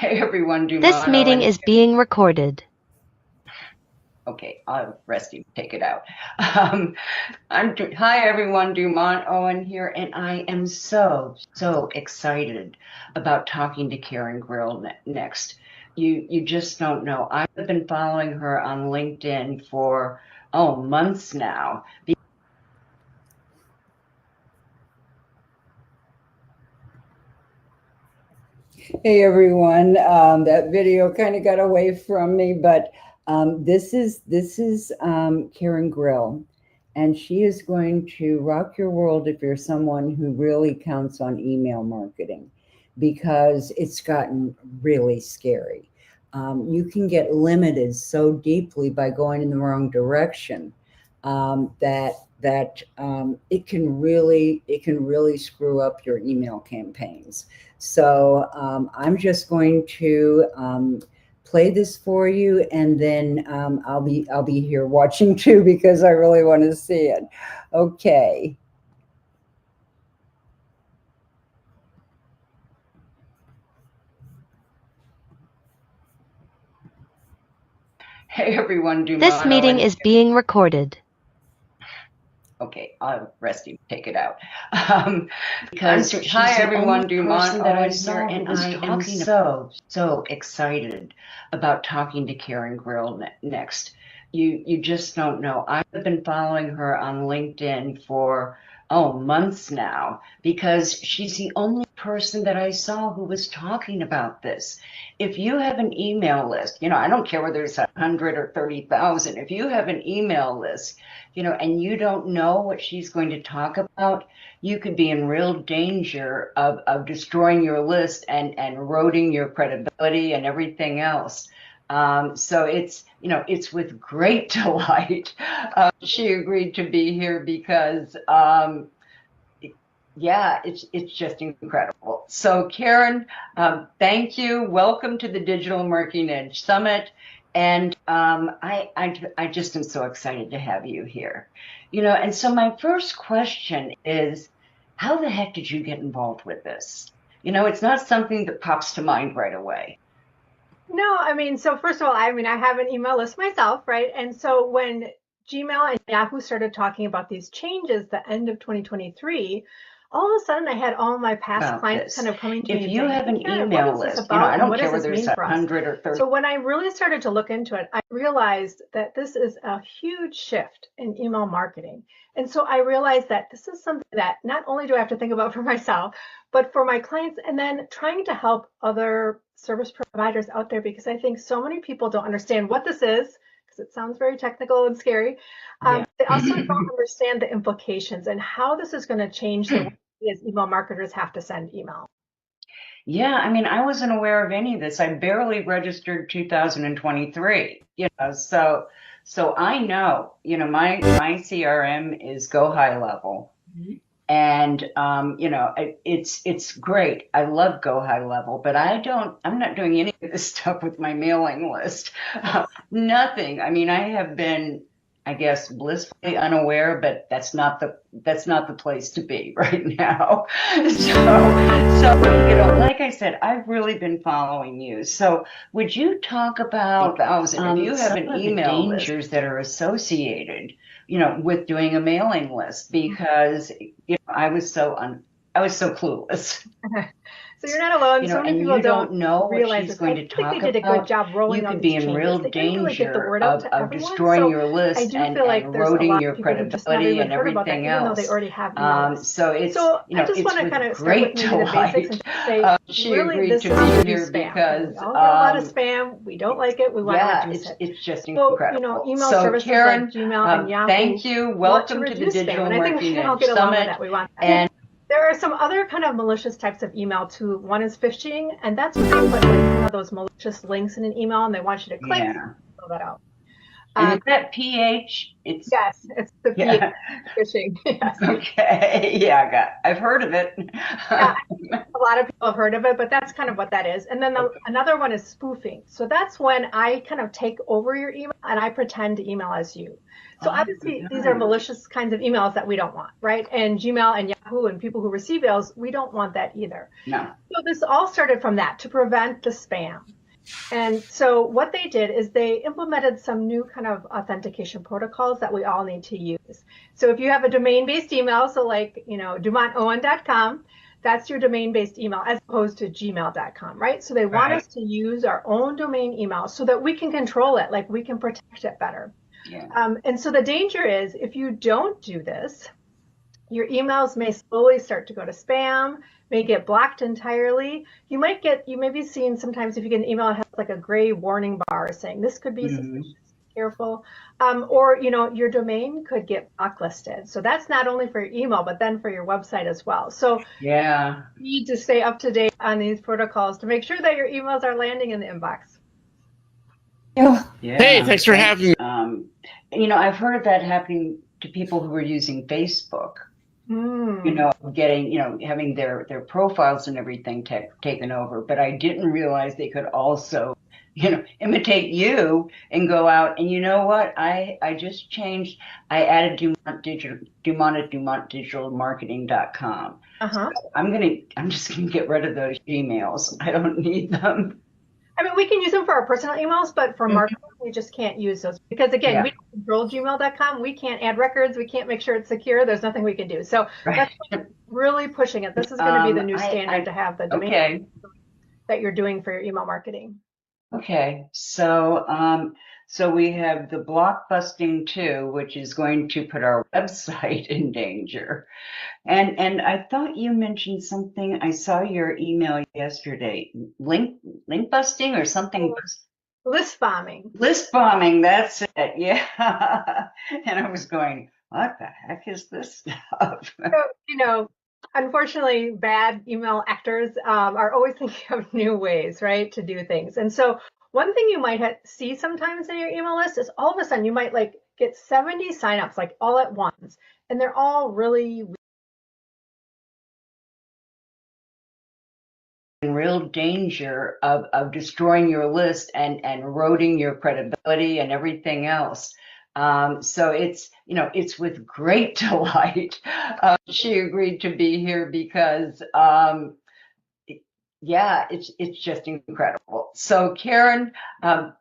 Hey everyone, This meeting is being recorded. Okay, Rusty, take it out. Hi everyone, Dumont Owen here, and I am so excited about talking to Karen Grill next. You just don't know. I've been following her on LinkedIn for months now. Hey everyone, that video kind of got away from me, but this is Karen Grill, and she is going to rock your world if you're someone who really counts on email marketing, because it's gotten really scary. You can get limited so deeply by going in the wrong direction that it can really screw up your email campaigns. So I'm just going to play this for you, and then I'll be here watching too, because I really want to see it. Okay. Hey everyone, This meeting is being recorded. Okay, Rusty, take it out. Because hi everyone, Dumont Owen here, and I am so excited about talking to Karen Grill next. You just don't know. I've been following her on LinkedIn for months now, because she's the only person that I saw who was talking about this. If you have an email list, I don't care whether it's 100 or 30,000. If you have an email list, and you don't know what she's going to talk about, you could be in real danger of destroying your list and eroding your credibility and everything else. So it's with great delight she agreed to be here, because it's just incredible. So Karen, thank you. Welcome to the Digital Marketing Edge Summit. And I just am so excited to have you here. And so my first question is, how the heck did you get involved with this? It's not something that pops to mind right away. No, so first of all, I have an email list myself, right? And so when Gmail and Yahoo started talking about these changes, the end of 2023, all of a sudden I had all my past clients kind of coming to me. If you have an email list, I don't care whether it's 100 or 30. So when I really started to look into it, I realized that this is a huge shift in email marketing. And so I realized that this is something that not only do I have to think about for myself, but for my clients, and then trying to help other service providers out there, because I think so many people don't understand what this is, because it sounds very technical and scary. They also don't understand the implications and how this is going to change the way as email marketers have to send email. Yeah, I wasn't aware of any of this. I barely registered 2023, so I know, my CRM is Go High Level. Mm-hmm. And it's great. I love Go High Level, but I'm not doing any of this stuff with my mailing list. Nothing. I have been, I guess, blissfully unaware, but that's not the place to be right now. So like I said, I've really been following you. So would you talk about if you have an email dangers that are associated, with doing a mailing list? Because I was so clueless. So you're not alone. So many people don't know realize what she's going to talk about. I think they did a good job rolling out these changes. You could be in real danger of destroying your list and eroding your credibility and everything else. Even though they already have emails. So I just want to kind of start with maybe the basics and say, she really, agreed this to is be here because we all get a lot of spam. We don't like it. We want to reduce it. It's just incredible. Email so services Karen, like Gmail and Yahoo. Thank you. Welcome to the Digital Marketing Edge Summit. And there are some other kind of malicious types of email too. One is phishing, and that's when they put those malicious links in an email and they want you to click, fill that out. And is that PH? Yes, it's the Yeah. phishing. Yes. Okay. Yeah, I've heard of it. Yeah, a lot of people have heard of it, but that's kind of what that is. And then another one is spoofing. So that's when I kind of take over your email and I pretend to email as you. So obviously these are malicious kinds of emails that we don't want, right? And Gmail and Yahoo and people who receive emails, we don't want that either. No. So this all started from that, to prevent the spam. And so what they did is they implemented some new kind of authentication protocols that we all need to use. So if you have a domain-based email, so like, dumontowen.com, that's your domain-based email as opposed to gmail.com, right? So they want us to use our own domain email so that we can control it, like we can protect it better. Yeah. And so the danger is if you don't do this, your emails may slowly start to go to spam, may get blocked entirely. You may be seeing sometimes if you get an email that has like a gray warning bar saying this could be suspicious, be careful. Or, your domain could get blacklisted. So that's not only for your email, but then for your website as well. So yeah, you need to stay up to date on these protocols to make sure that your emails are landing in the inbox. Yeah. Hey, thanks for having me. I've heard of that happening to people who are using Facebook. Getting, having their profiles and everything taken over. But I didn't realize they could also, imitate you and go out. And you know what? I just changed. I added Dumont at DumontDigitalMarketing.com. So I'm just gonna get rid of those emails. I don't need them. I mean, we can use them for our personal emails, but for marketing, we just can't use those because, again, we don't control gmail.com. We can't add records. We can't make sure it's secure. There's nothing we can do. So that's really pushing it. This is going to be the new standard to have the domain that you're doing for your email marketing. Okay, so we have the block busting too, which is going to put our website in danger. And I thought you mentioned something. I saw your email yesterday. Link busting or something. List bombing. List bombing. That's it. Yeah. And I was going, what the heck is this stuff? So, unfortunately, bad email actors are always thinking of new ways, right, to do things. And so one thing you might see sometimes in your email list is all of a sudden you might get 70 signups like all at once, and they're all really in real danger of destroying your list and eroding your credibility and everything else. So it's with great delight she agreed to be here because it's just incredible. So Karen,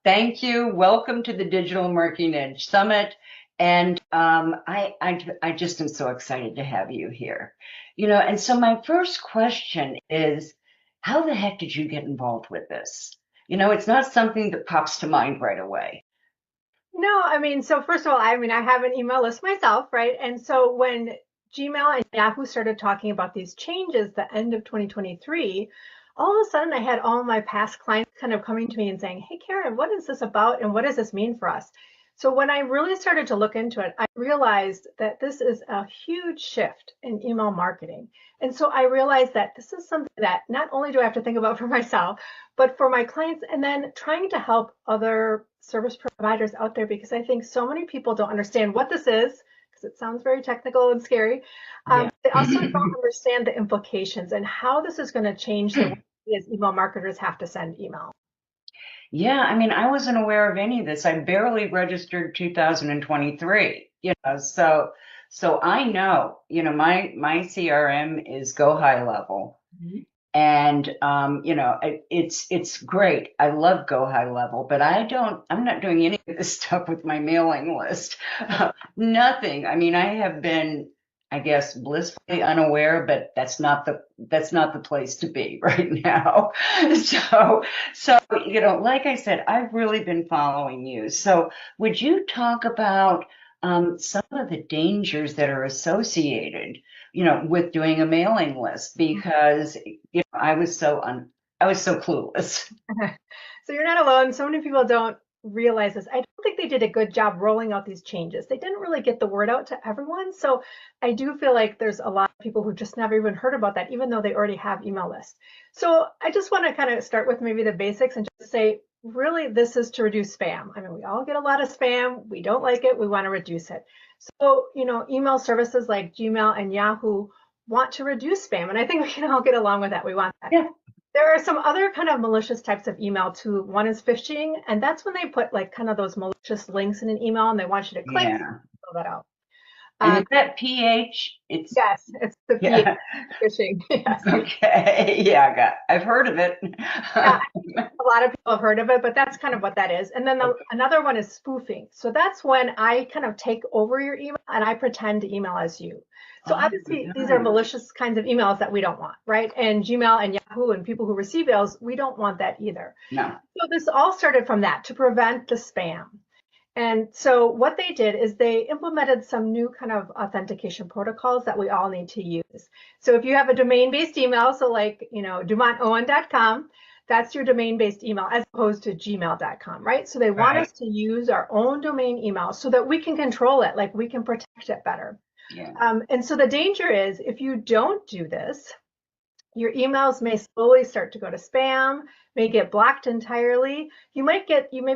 thank you. Welcome to the Digital Marketing Edge Summit. And I just am so excited to have you here. And so my first question is, how the heck did you get involved with this? It's not something that pops to mind right away. No, I mean, so first of all, I have an email list myself, right? And so when Gmail and Yahoo started talking about these changes the end of 2023, all of a sudden I had all my past clients kind of coming to me and saying, hey, Karen, what is this about? And what does this mean for us? So when I really started to look into it, I realized that this is a huge shift in email marketing. And so I realized that this is something that not only do I have to think about for myself, but for my clients, and then trying to help other service providers out there, because I think so many people don't understand what this is, because it sounds very technical and scary. They also don't understand the implications and how this is going to change the way as email marketers have to send email. Yeah, I wasn't aware of any of this. I barely registered 2023, so I know, my CRM is Go High Level. And, it's great. I love Go High Level, but I'm not doing any of this stuff with my mailing list. Nothing. I have been, I guess, blissfully unaware, but that's not the place to be right now. So, like I said, I've really been following you. So would you talk about some of the dangers that are associated, with doing a mailing list? Because I was so clueless. So you're not alone. So many people don't realize this. I don't think they did a good job rolling out these changes. They didn't really get the word out to everyone. So I do feel like there's a lot of people who just never even heard about that, even though they already have email lists. So I just want to kind of start with maybe the basics and just say, really this is to reduce spam. I mean, we all get a lot of spam. We don't like it. We want to reduce it. So, email services like Gmail and Yahoo want to reduce spam. And I think we can all get along with that. We want that. Yeah. There are some other kind of malicious types of email too. One is phishing, and that's when they put like kind of those malicious links in an email and they want you to click, fill that out. And is that PH? It's Yes, it's the yeah. phishing. Yes. Okay. Yeah, I've heard of it. Yeah, a lot of people have heard of it, but that's kind of what that is. And then another one is spoofing. So that's when I kind of take over your email and I pretend to email as you. So obviously these are malicious kinds of emails that we don't want, right? And Gmail and Yahoo and people who receive emails, we don't want that either. No. So this all started from that, to prevent the spam. And so what they did is they implemented some new kind of authentication protocols that we all need to use. So if you have a domain-based email, so like, DumontOwen.com, that's your domain-based email as opposed to gmail.com, right? So they want us to use our own domain email so that we can control it, like we can protect it better. Yeah. And so the danger is if you don't do this, your emails may slowly start to go to spam, may get blocked entirely. You may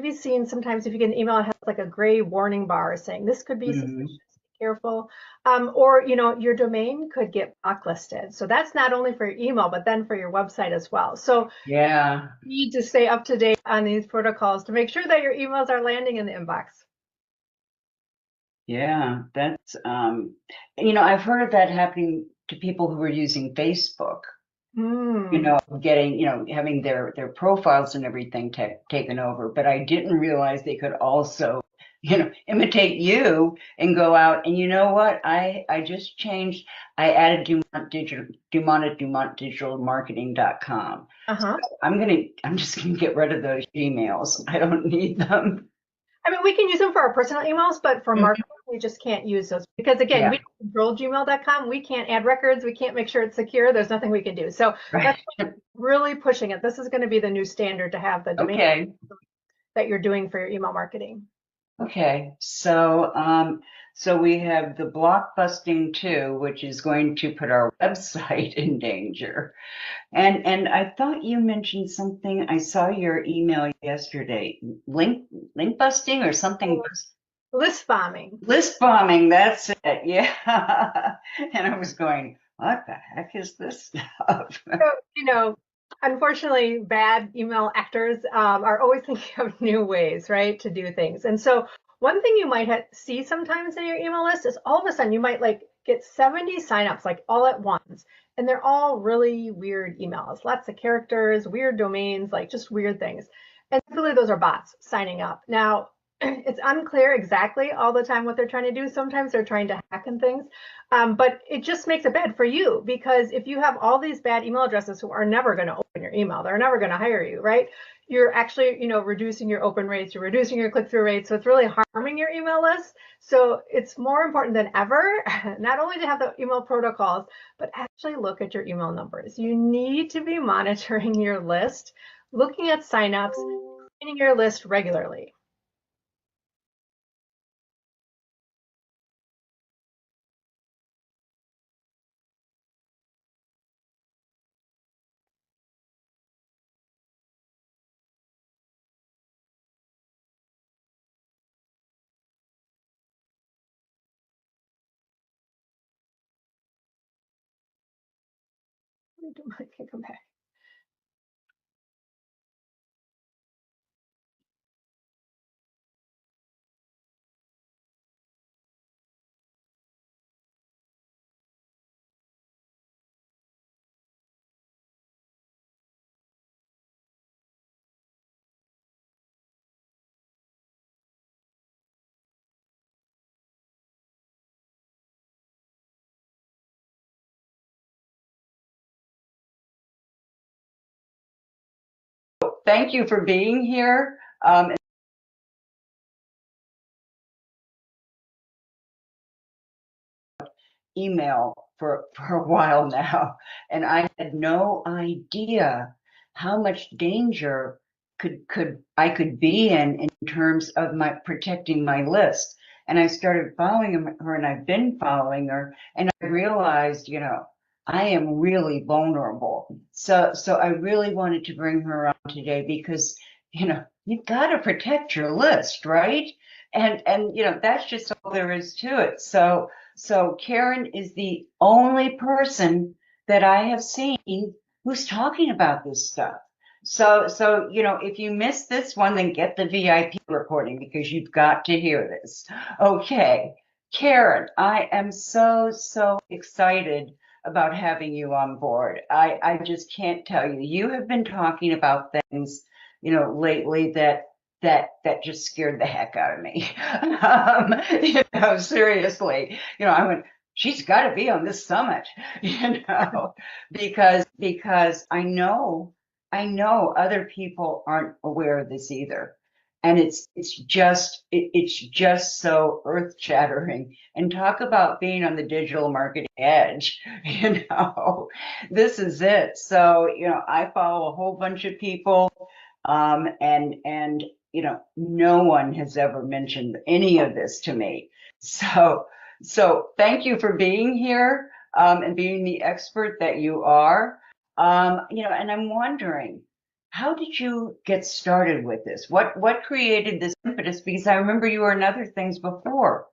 be seeing sometimes if you get an email, it has like a gray warning bar saying this could be suspicious, be careful. Or, your domain could get blacklisted. So that's not only for your email, but then for your website as well. So yeah, you need to stay up to date on these protocols to make sure that your emails are landing in the inbox. Yeah, that's, I've heard of that happening to people who were using Facebook. Getting, having their profiles and everything taken over. But I didn't realize they could also, imitate you and go out. And you know what? I just changed. I added Dumont at DumontDigitalMarketing.com. So I'm just gonna get rid of those emails. I don't need them. I mean, we can use them for our personal emails, but for marketing, we just can't use those because, again, we don't control gmail.com. We can't add records. We can't make sure it's secure. There's nothing we can do. So that's really pushing it. This is going to be the new standard to have the domain that you're doing for your email marketing. Okay, so so we have the blockbusting too, which is going to put our website in danger. And I thought you mentioned something. I saw your email yesterday. Link busting or something. List bombing. List bombing, that's it. Yeah. And I was going, what the heck is this stuff? So, unfortunately, bad email actors are always thinking of new ways, right, to do things. And so one thing you might see sometimes in your email list is all of a sudden you might get 70 signups like all at once. And they're all really weird emails, lots of characters, weird domains, like just weird things. And really those are bots signing up. Now, it's unclear exactly all the time what they're trying to do. Sometimes they're trying to hack and things, but it just makes it bad for you because if you have all these bad email addresses who are never going to open your email, they're never going to hire you, right? You're actually, reducing your open rates, you're reducing your click-through rates, so it's really harming your email list. So it's more important than ever, not only to have the email protocols, but actually look at your email numbers. You need to be monitoring your list, looking at signups, cleaning your list regularly. I can come back. Thank you for being here. Email for a while now, and I had no idea how much danger I could be in terms of my protecting my list. And I started following her, and I've been following her, and I realized, I am really vulnerable. So I really wanted to bring her on today because you've got to protect your list, right? And that's just all there is to it. So Karen is the only person that I have seen who's talking about this stuff. So if you missed this one, then get the VIP recording because you've got to hear this. Okay, Karen, I am so excited about having you on board. I just can't tell you. You have been talking about things, lately that just scared the heck out of me. Seriously. I went, she's got to be on this summit, because I know other people aren't aware of this either. And it's just so earth-shattering. And talk about being on the digital marketing edge, this is it. So, I follow a whole bunch of people, and no one has ever mentioned any of this to me. So thank you for being here, and being the expert that you are. And I'm wondering, how did you get started with this? What created this impetus? Because I remember you were in other things before.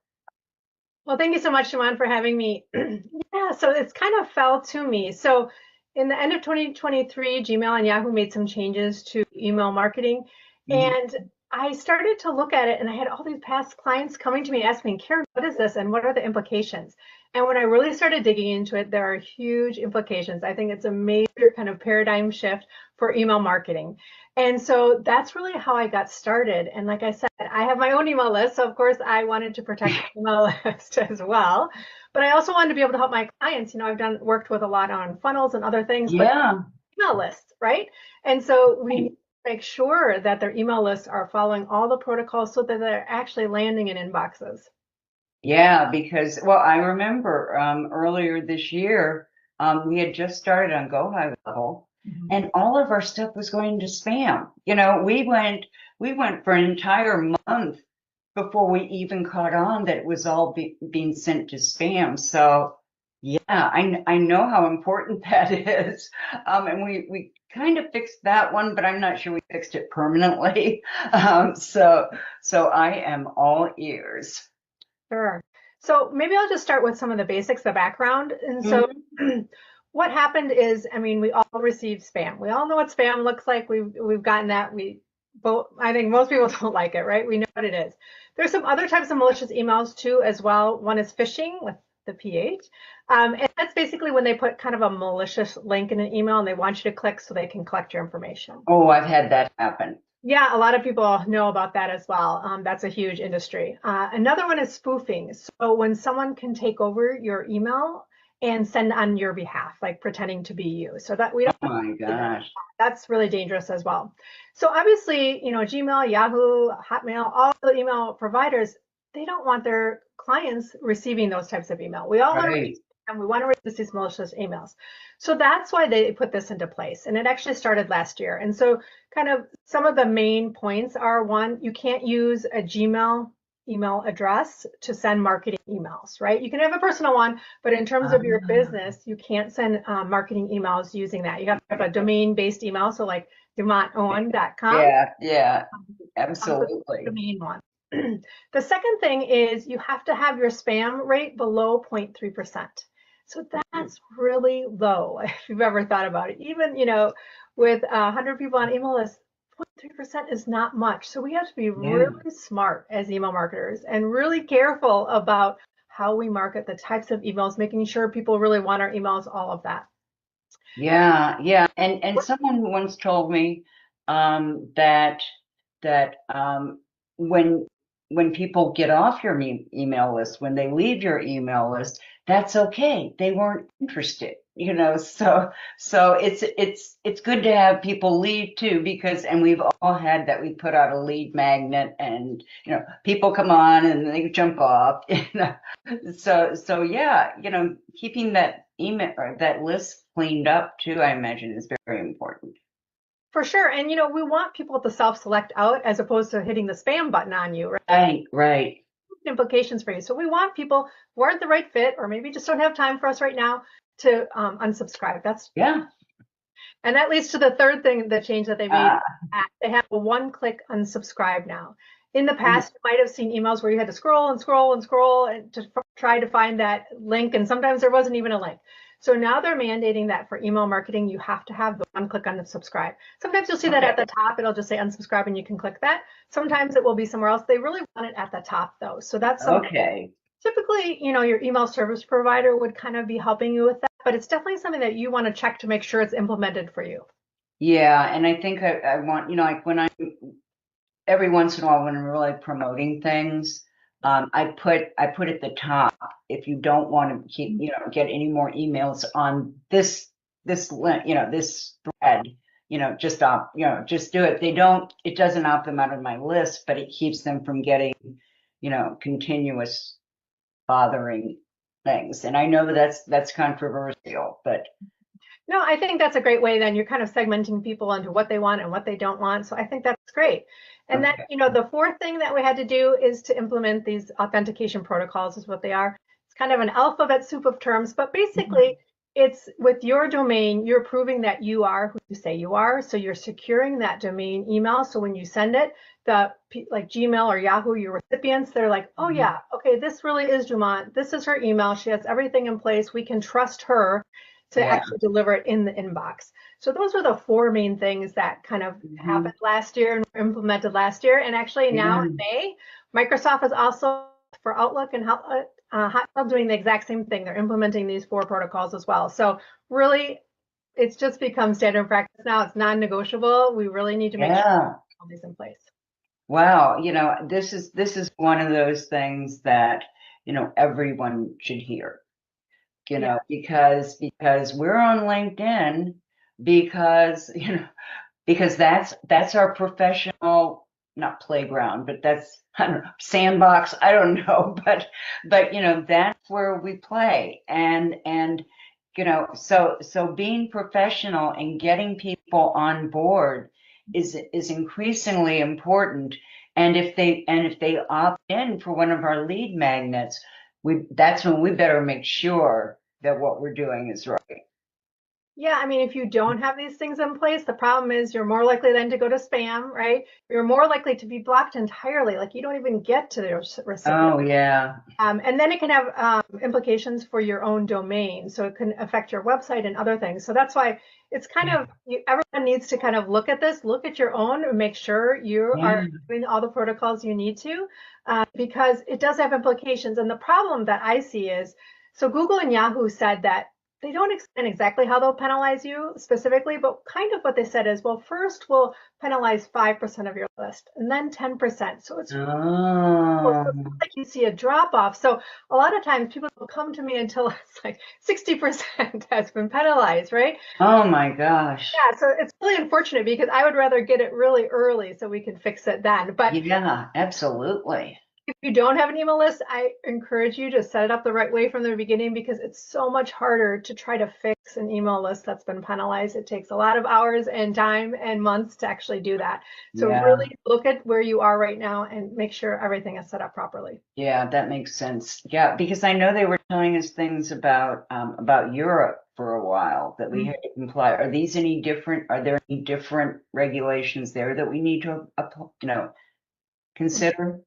Well, thank you so much, Shaman, for having me. Yeah, so it's kind of fell to me. So in the end of 2023, Gmail and Yahoo made some changes to email marketing. And I started to look at it, and I had all these past clients coming to me asking, Karen, what is this and what are the implications? And when I really started digging into it, there are huge implications. I think it's a major kind of paradigm shift for email marketing. And so that's really how I got started. And like I said, I have my own email list. So of course I wanted to protect the email list as well. But I also wanted to be able to help my clients. I've worked with a lot on funnels and other things, but email lists, right? And so we need to make sure that their email lists are following all the protocols so that they're actually landing in inboxes. Yeah, because, well, I remember earlier this year, we had just started on Go High Level, and all of our stuff was going to spam. We went for an entire month before we even caught on that it was all being sent to spam. So, yeah, I know how important that is. And we kind of fixed that one, but I'm not sure we fixed it permanently. So I am all ears. Sure. So maybe I'll just start with some of the basics, the background. And so what happened is, we all received spam. We all know what spam looks like. We've gotten that. I think most people don't like it, right? We know what it is. There's some other types of malicious emails too, as well. One is phishing with the PH. And that's basically when they put kind of a malicious link in an email and they want you to click so they can collect your information. Oh, I've had that happen. Yeah, a lot of people know about that as well. That's a huge industry. Another one is spoofing. So when someone can take over your email and send on your behalf, like pretending to be you. So that we don't. Oh my gosh. That's really dangerous as well. So obviously, Gmail, Yahoo, Hotmail, all the email providers, they don't want their clients receiving those types of email. We all want to, and we want to resist these malicious emails. So that's why they put this into place. And it actually started last year. And so kind of some of the main points are, one, you can't use a Gmail email address to send marketing emails, right? You can have a personal one, but in terms of your business, you can't send marketing emails using that. You have to have a domain-based email, so like DumontOwen.com. Yeah, absolutely. Domain one. The second thing is you have to have your spam rate below 0.3%. So that's really low if you've ever thought about it. Even, with 100 people on email list, 0.3% is not much. So we have to be really smart as email marketers and really careful about how we market the types of emails, making sure people really want our emails, all of that. Yeah. And someone once told me that when people get off your email list, when they leave your email list, that's okay. They weren't interested, so it's good to have people leave too, and we've all had that. We put out a lead magnet and, people come on and they jump off, so yeah, keeping that email or that list cleaned up too, I imagine, is very important. For sure. And, we want people to self-select out as opposed to hitting the spam button on you, Right. Implications for you. So we want people who aren't the right fit or maybe just don't have time for us right now to unsubscribe. And that leads to the third thing, the change that they made. They have a one-click unsubscribe now. In the past, you might have seen emails where you had to scroll and scroll and scroll and to try to find that link, and sometimes there wasn't even a link. So now they're mandating that for email marketing, you have to have the one-click unsubscribe. Sometimes you'll see that at the top, it'll just say unsubscribe and you can click that. Sometimes it will be somewhere else. They really want it at the top though. So that's something typically, your email service provider would kind of be helping you with that, but it's definitely something that you want to check to make sure it's implemented for you. Yeah, and I think I want, like when every once in a while when I'm really promoting things, I put at the top, if you don't want to keep, get any more emails on this link, this thread, just just do it. It doesn't opt them out of my list, but it keeps them from getting, continuous bothering things. And I know that's controversial, but no, I think that's a great way. Then you're kind of segmenting people into what they want and what they don't want. So I think that's great. And then, the fourth thing that we had to do is to implement these authentication protocols is what they are. It's kind of an alphabet soup of terms, but basically it's with your domain, you're proving that you are who you say you are. So you're securing that domain email. So when you send it, like Gmail or Yahoo, your recipients, they're like, oh yeah, okay, this really is Dumont. This is her email. She has everything in place. We can trust her to actually deliver it in the inbox. So those are the four main things that kind of happened last year and were implemented last year. And actually now in May, Microsoft is also for Outlook and Hotmail doing the exact same thing. They're implementing these four protocols as well. So really, it's just become standard practice now. It's non-negotiable. We really need to make sure we have all these in place. Wow, this is one of those things that everyone should hear. Because we're on LinkedIn, because that's our professional, not playground, but that's, I don't know, sandbox, I don't know, but that's where we play. And so being professional and getting people on board is increasingly important. And if they opt in for one of our lead magnets, that's when we better make sure that what we're doing is right. Yeah, I mean, if you don't have these things in place, the problem is you're more likely then to go to spam, right? You're more likely to be blocked entirely. Like you don't even get to the recipient. Oh, yeah. And then it can have implications for your own domain. So it can affect your website and other things. So that's why it's kind of, everyone needs to kind of look at this, look at your own and make sure you are doing all the protocols you need to, because it does have implications. And the problem that I see is, so Google and Yahoo said that they don't explain exactly how they'll penalize you specifically, but kind of what they said is, well, first we'll penalize 5% of your list and then 10%. So it's like you see a drop off. So a lot of times people will come to me until it's like 60% has been penalized, right? Oh my gosh. Yeah, so it's really unfortunate because I would rather get it really early so we can fix it then. But yeah, absolutely. If you don't have an email list, I encourage you to set it up the right way from the beginning because it's so much harder to try to fix an email list that's been penalized. It takes a lot of hours and time and months to actually do that. So really look at where you are right now and make sure everything is set up properly. Yeah, that makes sense. Yeah, because I know they were telling us things about Europe for a while that we had to comply. Are these any different? Are there any different regulations there that we need to consider?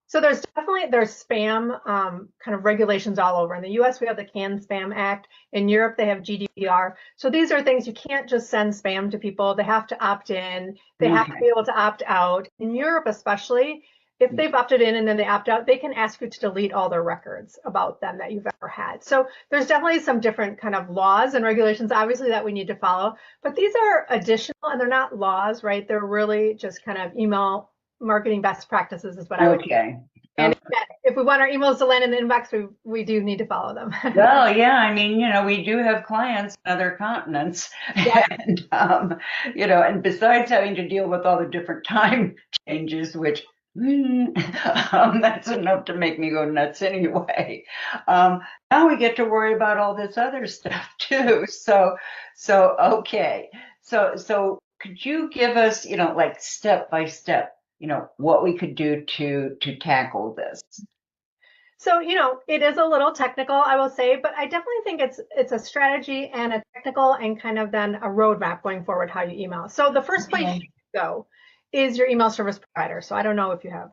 So there's spam kind of regulations all over. In the US, we have the Can Spam Act. In Europe, they have GDPR. So these are things you can't just send spam to people. They have to opt in. They have to be able to opt out. In Europe, especially, if they've opted in and then they opt out, they can ask you to delete all their records about them that you've ever had. So there's definitely some different kind of laws and regulations, obviously, that we need to follow. But these are additional and they're not laws, right? They're really just kind of email marketing best practices is what I would say. And if we want our emails to land in the inbox, we do need to follow them. Well, yeah, I mean, we do have clients in other continents, and and besides having to deal with all the different time changes, which that's enough to make me go nuts anyway. Now we get to worry about all this other stuff too. So okay. So could you give us, like step by step, what we could do to tackle this? So, it is a little technical, I will say, but I definitely think it's a strategy and a technical and kind of then a roadmap going forward how you email. So the first place you go is your email service provider. So I don't know if you have,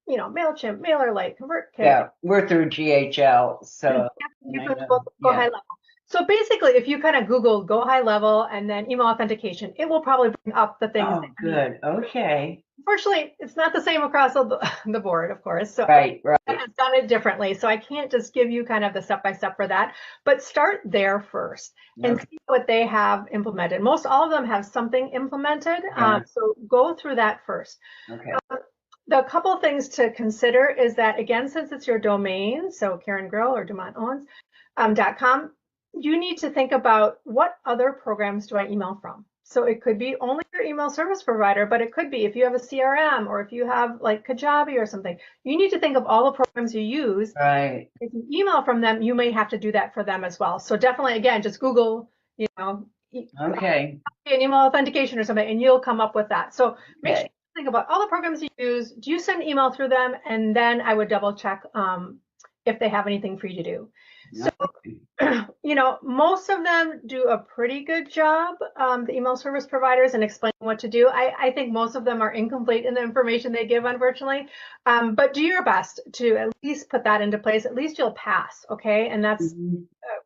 MailChimp, MailerLite, ConvertKit. Yeah, we're through GHL, so You I could know. go Yeah. high level. So basically, if you kind of Google go high level and then email authentication, it will probably bring up the things. Oh, good. Okay. Unfortunately, it's not the same across the board, of course. So Right, right. I've done it differently. So I can't just give you kind of the step-by-step for that, but start there first and Okay. see what they have implemented. Most all of them have something implemented. Yeah. So go through that first. Okay. The couple things to consider is that, again, since it's your domain, so Karen Grill or Dumont Owens, .com, you need to think about what other programs do I email from? So it could be only your email service provider, but it could be if you have a CRM or if you have like Kajabi or something, you need to think of all the programs you use. Right. If you email from them, you may have to do that for them as well. So definitely, again, just Google, Okay. an email authentication or something, and you'll come up with that. So make sure Okay. you think about all the programs you use. Do you send email through them? And then I would double check if they have anything for you to do. So, most of them do a pretty good job, the email service providers, in explaining what to do. I think most of them are incomplete in the information they give, unfortunately. But do your best to at least put that into place. At least you'll pass, okay? And that's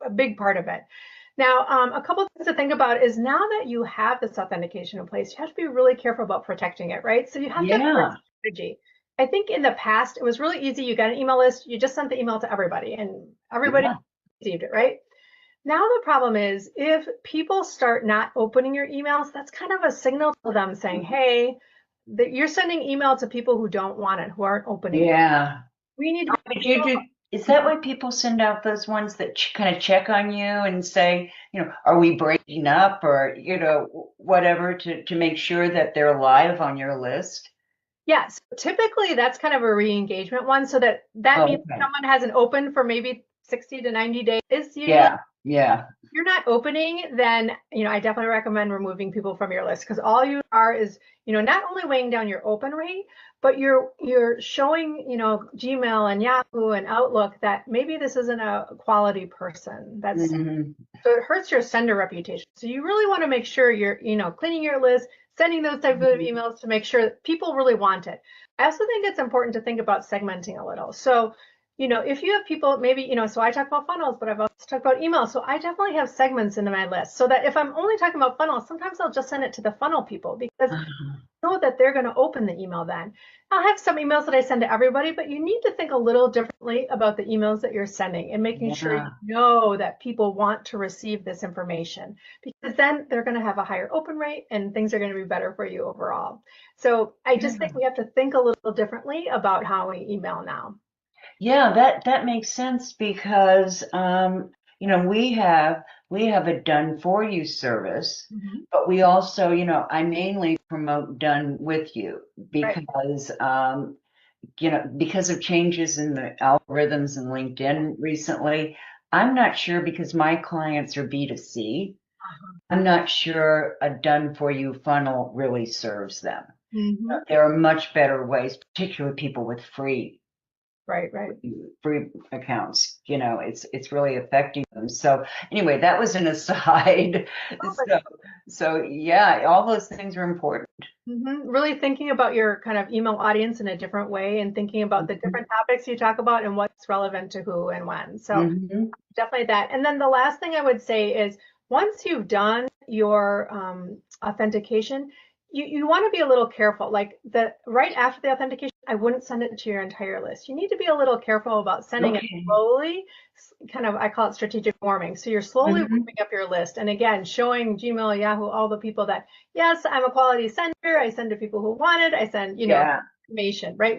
a big part of it. Now, a couple of things to think about is now that you have this authentication in place, you have to be really careful about protecting it, right? So you have to have a strategy. I think in the past, it was really easy. You got an email list, you just sent the email to everybody and everybody received it, right? Now the problem is if people start not opening your emails, that's kind of a signal to them saying, hey, that you're sending email to people who don't want it, who aren't opening it. Yeah. We need to Did you do? Is that why people send out those ones that kind of check on you and say, are we breaking up or, whatever to make sure that they're live on your list? Yes, typically that's kind of a re-engagement one. So that means someone hasn't opened for maybe 60 to 90 days. Usually. Yeah. If you're not opening, then, I definitely recommend removing people from your list because all you are is, not only weighing down your open rate, but you're showing, Gmail and Yahoo and Outlook that maybe this isn't a quality person. That's so it hurts your sender reputation. So you really want to make sure you're, cleaning your list, sending those types of emails to make sure that people really want it. I also think it's important to think about segmenting a little. So, if you have people, maybe, so I talk about funnels, but I've also talked about emails. So I definitely have segments into my list so that if I'm only talking about funnels, sometimes I'll just send it to the funnel people because I know that they're going to open the email then. I'll have some emails that I send to everybody, but you need to think a little differently about the emails that you're sending and making sure you know that people want to receive this information because then they're going to have a higher open rate and things are going to be better for you overall. So I just think we have to think a little differently about how we email now. Yeah, that makes sense because we have a done for you service, but we also, I mainly promote done with you because because of changes in the algorithms in LinkedIn recently. I'm not sure because my clients are B2C. I'm not sure a done for you funnel really serves them. There are much better ways, particularly people with free accounts. It's really affecting them. So anyway, that was an aside. So yeah, all those things are important. Really thinking about your kind of email audience in a different way and thinking about the different topics you talk about and what's relevant to who and when. So definitely that. And then the last thing I would say is once you've done your authentication, you want to be a little careful. Like right after the authentication, I wouldn't send it to your entire list. You need to be a little careful about sending it slowly, kind of, I call it strategic warming. So you're slowly warming up your list. And again, showing Gmail, Yahoo, all the people that, yes, I'm a quality sender. I send to people who want it. I send, information, right?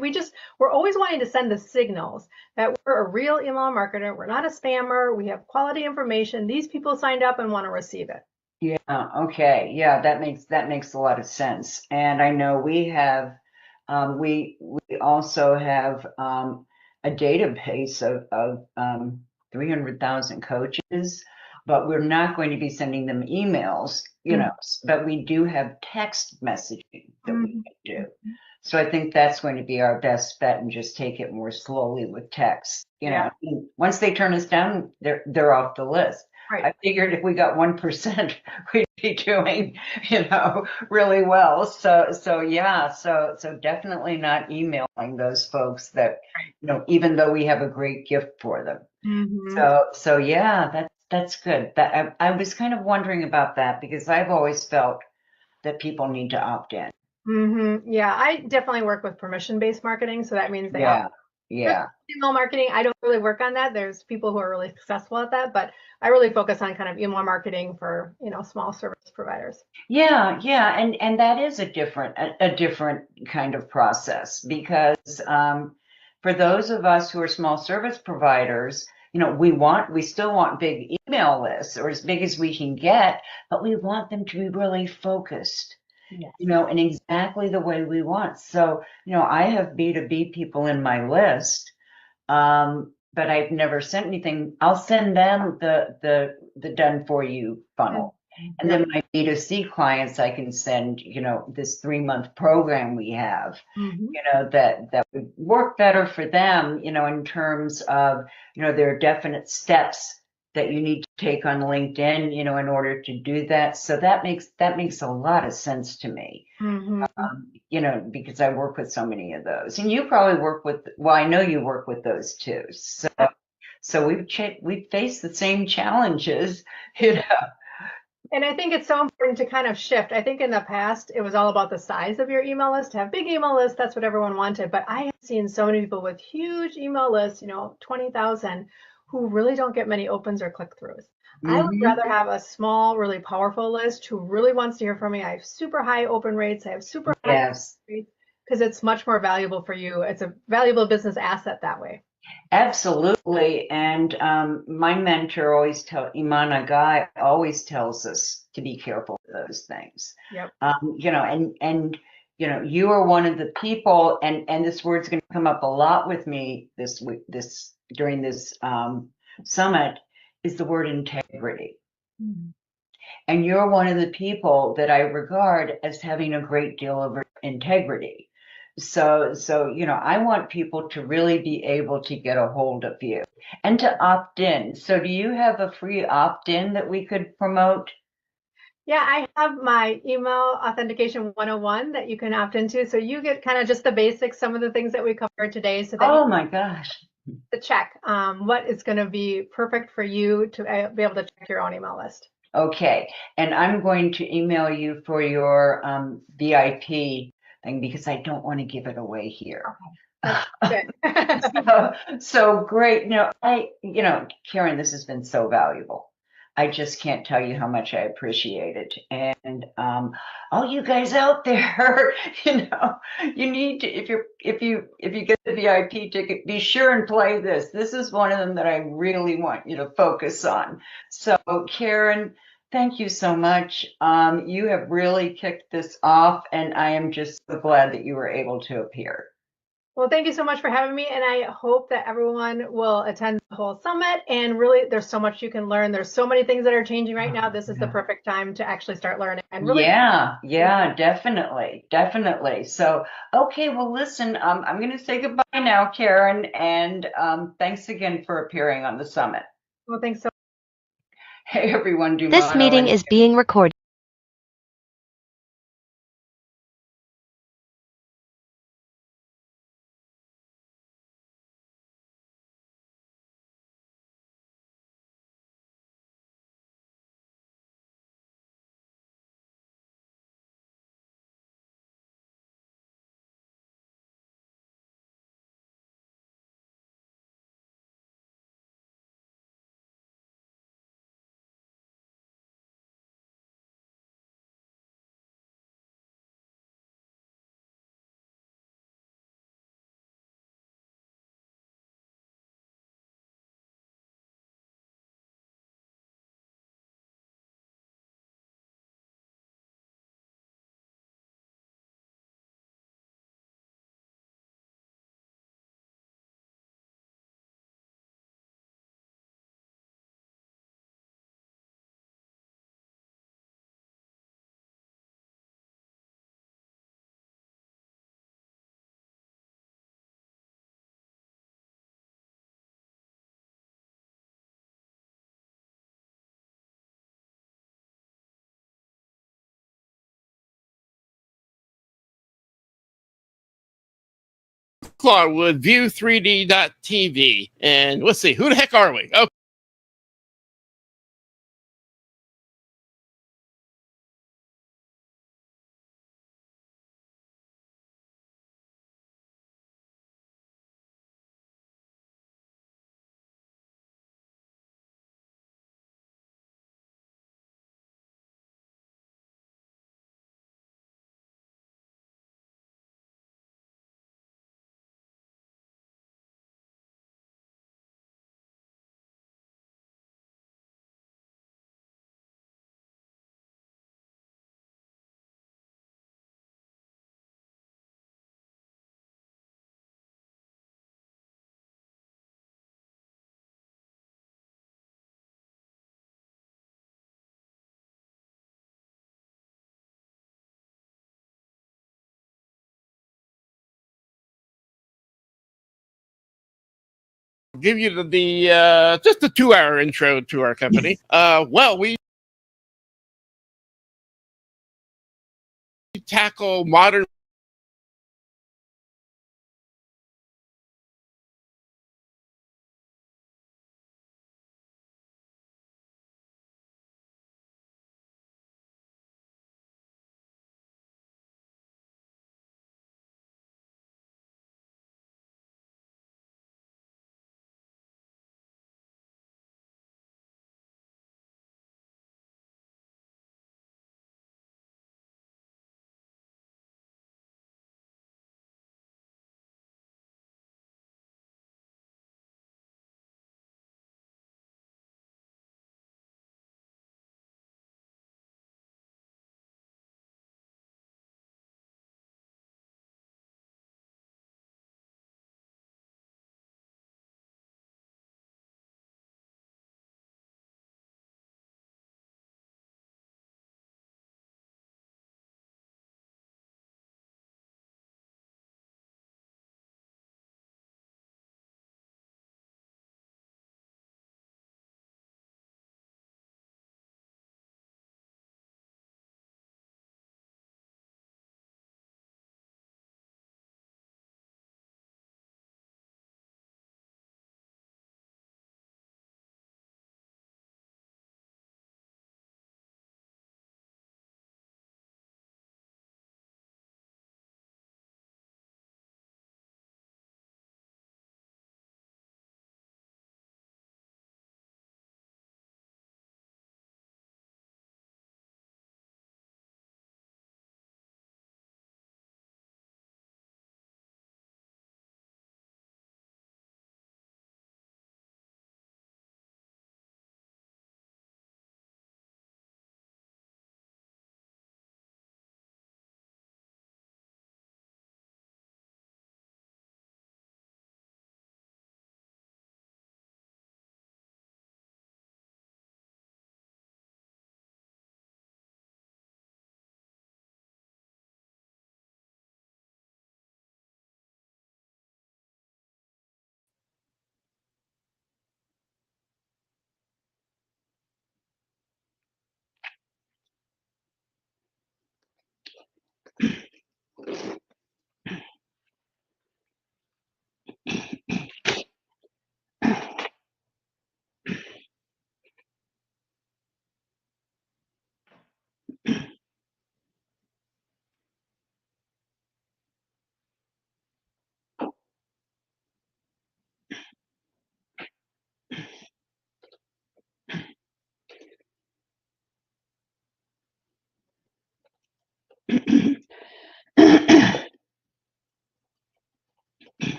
We're always wanting to send the signals that we're a real email marketer. We're not a spammer. We have quality information. These people signed up and want to receive it. Yeah. Okay. Yeah, that makes a lot of sense. And I know we have, we also have a database of 300,000 coaches, but we're not going to be sending them emails, but we do have text messaging that we can do. So I think that's going to be our best bet, and just take it more slowly with text. Yeah. Once they turn us down, they're off the list. Right. I figured if we got 1%, we'd be doing, really well. So yeah, so definitely not emailing those folks that, even though we have a great gift for them. So yeah, that's good. That I was kind of wondering about that, because I've always felt that people need to opt in. Yeah, I definitely work with permission-based marketing, so that means they opt. Yeah. Email marketing, I don't really work on that. There's people who are really successful at that, but I really focus on kind of email marketing for, small service providers. Yeah, and that is a different kind of process, because for those of us who are small service providers, we still want big email lists, or as big as we can get, but we want them to be really focused. Yes. In exactly the way we want. So, I have B2B people in my list, but I've never sent anything. I'll send them the done for you funnel. And then my B2C clients, I can send, this 3-month program we have, that would work better for them, in terms of, there are definite steps that you need to take on LinkedIn, in order to do that. So that makes a lot of sense to me. Because I work with so many of those, and you probably work with. Well, I know you work with those too. So we've faced the same challenges, And I think it's so important to kind of shift. I think in the past, it was all about the size of your email list. To have big email lists, that's what everyone wanted. But I have seen so many people with huge email lists, 20,000, who really don't get many opens or click-throughs. I would rather have a small, really powerful list who really wants to hear from me. I have super high open rates. I have super high Yes. rates, because it's much more valuable for you. It's a valuable business asset that way. Absolutely. And my mentor Imana Guy always tells us to be careful of those things. Yep. And you are one of the people, and this word's going to come up a lot with me this week, during this summit, is the word integrity. And you're one of the people that I regard as having a great deal of integrity. So, I want people to really be able to get a hold of you and to opt in. So do you have a free opt-in that we could promote? Yeah, I have my email authentication 101 that you can opt into. So you get kind of just the basics, some of the things that we covered today, so that Oh my gosh. to check what is going to be perfect for you to be able to check your own email list. Okay. And I'm going to email you for your VIP thing, because I don't want to give it away here. Okay. That's good. So great. Karen, this has been so valuable. I just can't tell you how much I appreciate it. And all you guys out there, you need to, if you get the VIP ticket, be sure and play this. This is one of them that I really want you to focus on. So Karen, thank you so much. You have really kicked this off, and I am just so glad that you were able to appear. Well, thank you so much for having me, and I hope that everyone will attend the whole summit. And really, there's so much you can learn. There's so many things that are changing right now. This is the perfect time to actually start learning. And really, yeah, definitely. So, okay, well, listen, I'm going to say goodbye now, Karen, and thanks again for appearing on the summit. well, thanks so. Hey, everyone, This meeting is being recorded. Clawwood, View3D.tv. And let's see, who the heck are we? Okay. Give you the just a 2-hour intro to our company. Well, we tackle modern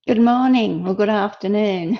Good morning or good afternoon.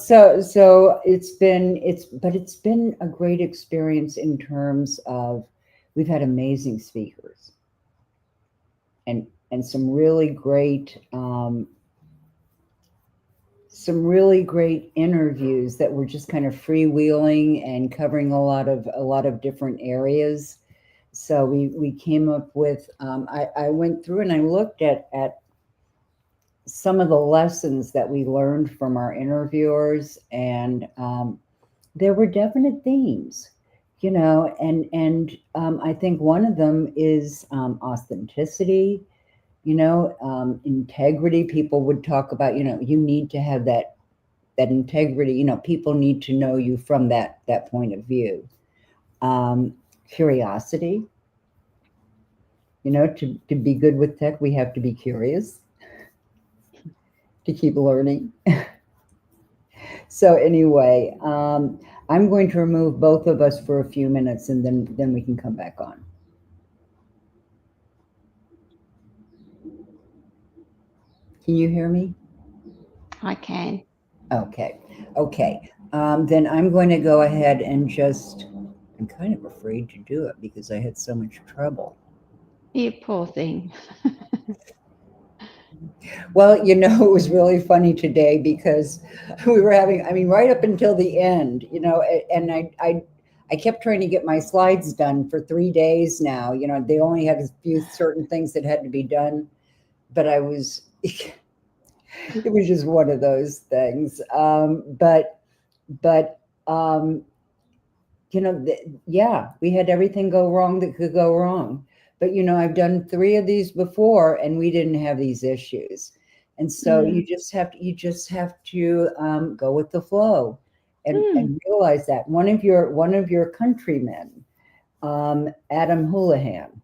So it's been a great experience in terms of we've had amazing speakers and some really great interviews that were just kind of freewheeling and covering a lot of different areas. So we came up with I went through and I looked at some of the lessons that we learned from our interviewers, and there were definite themes, and I think one of them is authenticity, integrity. People would talk about, you need to have that integrity. People need to know you from that point of view. Curiosity. To be good with tech, we have to be curious, to keep learning. So anyway, I'm going to remove both of us for a few minutes, and then we can come back on. Can you hear me? I can. Okay. Then I'm going to go ahead and I'm kind of afraid to do it because I had so much trouble. You poor thing. Well, it was really funny today because we were having, right up until the end, and I kept trying to get my slides done for 3 days now. They only had a few certain things that had to be done, but it was just one of those things. Yeah, we had everything go wrong that could go wrong. But, I've done 3 of these before and we didn't have these issues. And so you just have to go with the flow and realize that one of your countrymen, Adam Houlihan.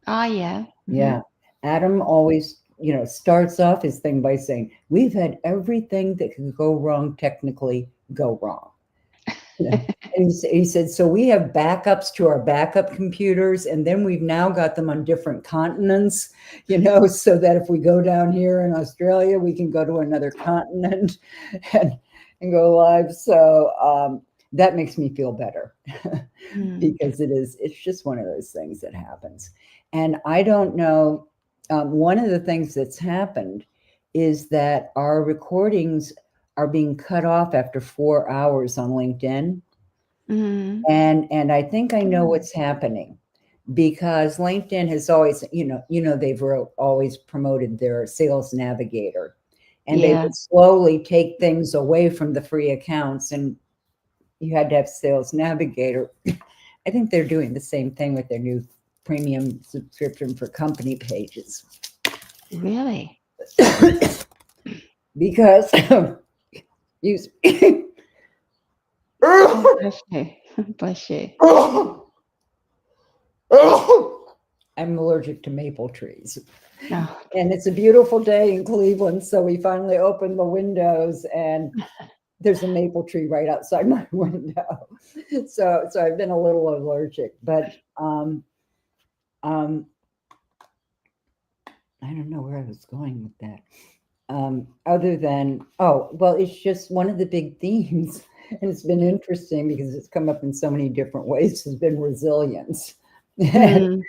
Oh, yeah. Yeah. Adam always, starts off his thing by saying, we've had everything that could go wrong technically go wrong. And he said, so we have backups to our backup computers, and then we've now got them on different continents, so that if we go down here in Australia, we can go to another continent and go live. So that makes me feel better because it's just one of those things that happens. And I don't know, one of the things that's happened is that our recordings are being cut off after 4 hours on LinkedIn. And I think I know what's happening because LinkedIn has always, they've always promoted their Sales Navigator, and they would slowly take things away from the free accounts, and you had to have Sales Navigator. I think they're doing the same thing with their new premium subscription for company pages. Really? Because Bless you. Bless you. I'm allergic to maple trees. Oh. And it's a beautiful day in Cleveland, so we finally opened the windows and there's a maple tree right outside my window. So I've been a little allergic, but I don't know where I was going with that. Other than, it's just one of the big themes, and it's been interesting because it's come up in so many different ways, has been resilience. And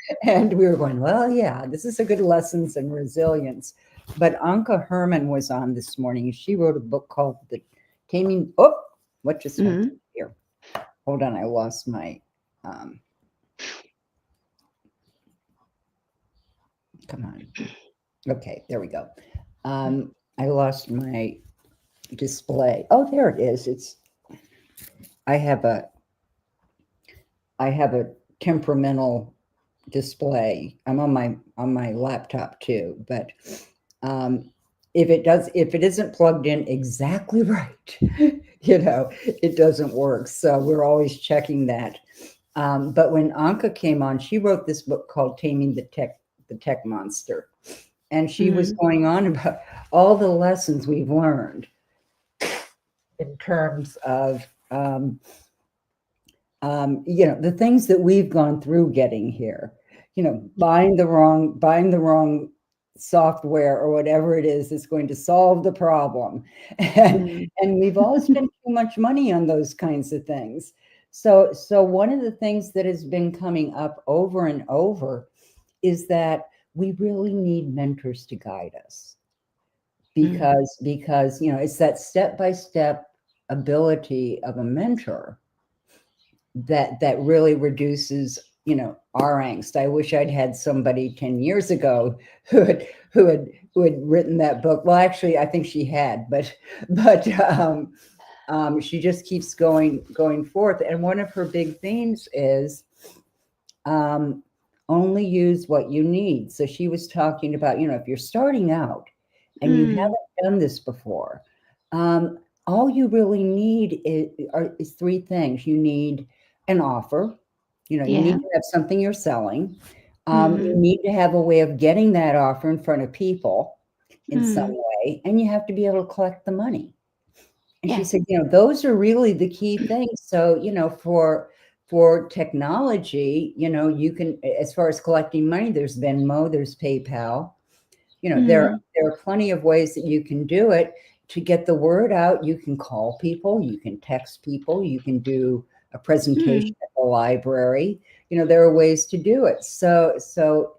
we were going, well, yeah, this is a good lessons in resilience. But Anka Herman was on this morning. She wrote a book called The Taming. Oh, what just went Mhm. here? Hold on, I lost my. Come on. Okay, there we go. I lost my display. Oh, there it is. I have a temperamental display. I'm on my laptop too, but if it isn't plugged in exactly right, it doesn't work. So we're always checking that. But when Anka came on, she wrote this book called Taming the Tech Monster. And she was going on about all the lessons we've learned in terms of, the things that we've gone through getting here, buying the wrong software or whatever it is that's going to solve the problem. And we've all spent too much money on those kinds of things. So one of the things that has been coming up over and over is that we really need mentors to guide us because it's that step-by-step ability of a mentor that really reduces our angst. I wish I'd had somebody 10 years ago who had written that book. Well, actually, I think she had, but she just keeps going forth. And one of her big themes is only use what you need. So she was talking about, if you're starting out and you haven't done this before, all you really need is three things. You need an offer. You need to have something you're selling. You need to have a way of getting that offer in front of people in some way, and you have to be able to collect the money. And she said, those are really the key things. So, for technology, you can, as far as collecting money, there's Venmo, there's PayPal. There are plenty of ways that you can do it to get the word out. You can call people, you can text people, you can do a presentation at the library. There are ways to do it. So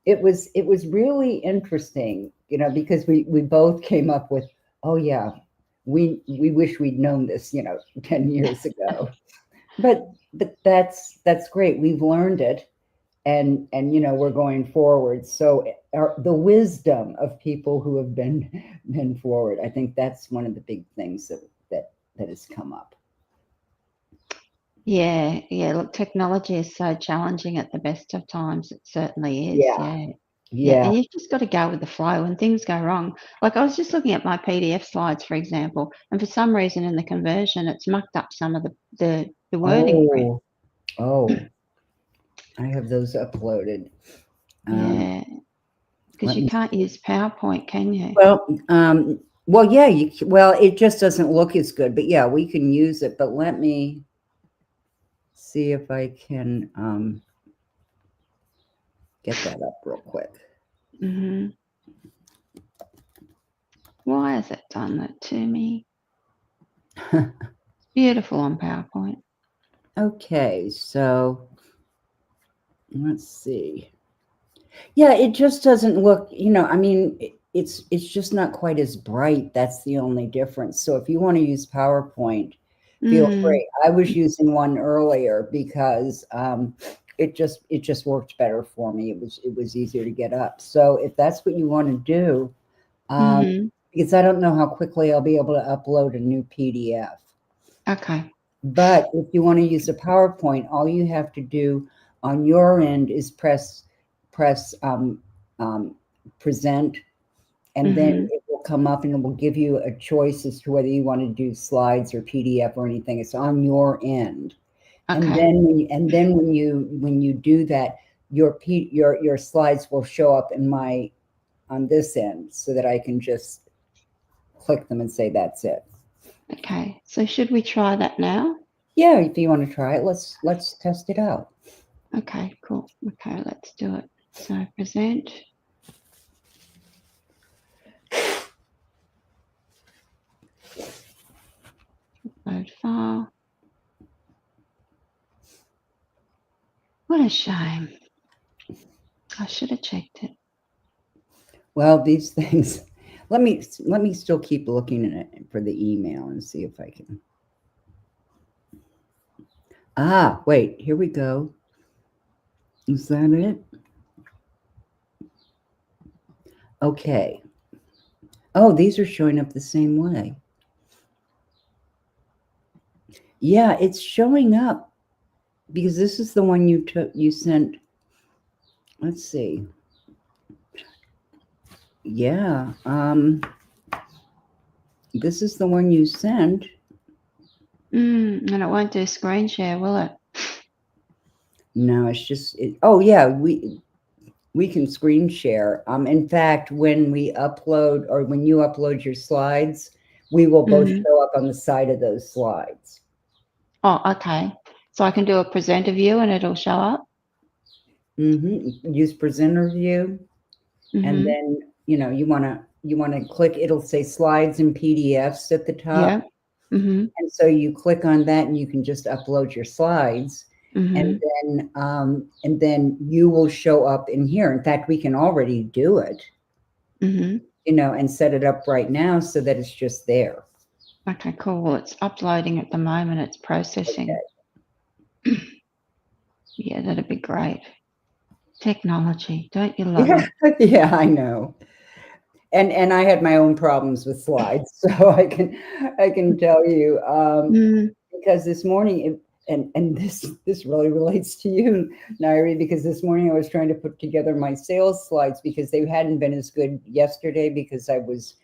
it was really interesting, because we both came up with, oh yeah, we wish we'd known this, 10 years ago. But that's great. We've learned it, and we're going forward. So the wisdom of people who have been forward, I think that's one of the big things that has come up. Yeah. Look, technology is so challenging at the best of times. It certainly is. Yeah. And you've just got to go with the flow when things go wrong. Like I was just looking at my PDF slides, for example, and for some reason in the conversion, it's mucked up some of the wording for it. Oh, I have those uploaded. Yeah. Because you can't use PowerPoint, can you? Well, yeah, it just doesn't look as good, but yeah, we can use it. But let me see if I can get that up real quick. Why has it done that to me? Beautiful on PowerPoint. Okay, so let's see. Yeah, it just doesn't look, it's just not quite as bright. That's the only difference. So if you want to use PowerPoint, feel free. I was using one earlier because it just worked better for me. It was easier to get up. So if that's what you want to do, because I don't know how quickly I'll be able to upload a new PDF. Okay. But if you want to use a PowerPoint, all you have to do on your end is press present, and then it will come up and it will give you a choice as to whether you want to do slides or PDF or anything. It's on your end. Okay. And then when you do that, your slides will show up on this end so that I can just click them and say that's it. Okay. So should we try that now? Yeah, if you want to try it, let's test it out. Okay, cool. Okay, let's do it. So present. Upload file. What a shame. I should have checked it. Well, these things, let me still keep looking at it for the email and see if I can. Ah, wait, here we go. Is that it? Okay. Oh, these are showing up the same way. Yeah, it's showing up because this is the one you sent. Let's see. Yeah, this is the one you sent. And it won't do screen share, will it? No, it's just oh yeah, we can screen share. In fact, when we upload or when you upload your slides, we will both show up on the side of those slides. Oh, okay. So I can do a presenter view and it'll show up? Use presenter view. And then, you know, you want to click, it'll say slides and PDFs at the top. Yeah. And so you click on that and you can just upload your slides. And then you will show up in here. In fact, we can already do it, you know, and set it up right now so that it's just there. Okay, cool. Well, it's uploading at the moment. It's processing. Okay. Yeah, that'd be great. Technology, don't you love it? Yeah, I know. And I had my own problems with slides, so I can tell you because this morning and this really relates to you, Nairi, because this morning I was trying to put together my sales slides because they hadn't been as good yesterday because I was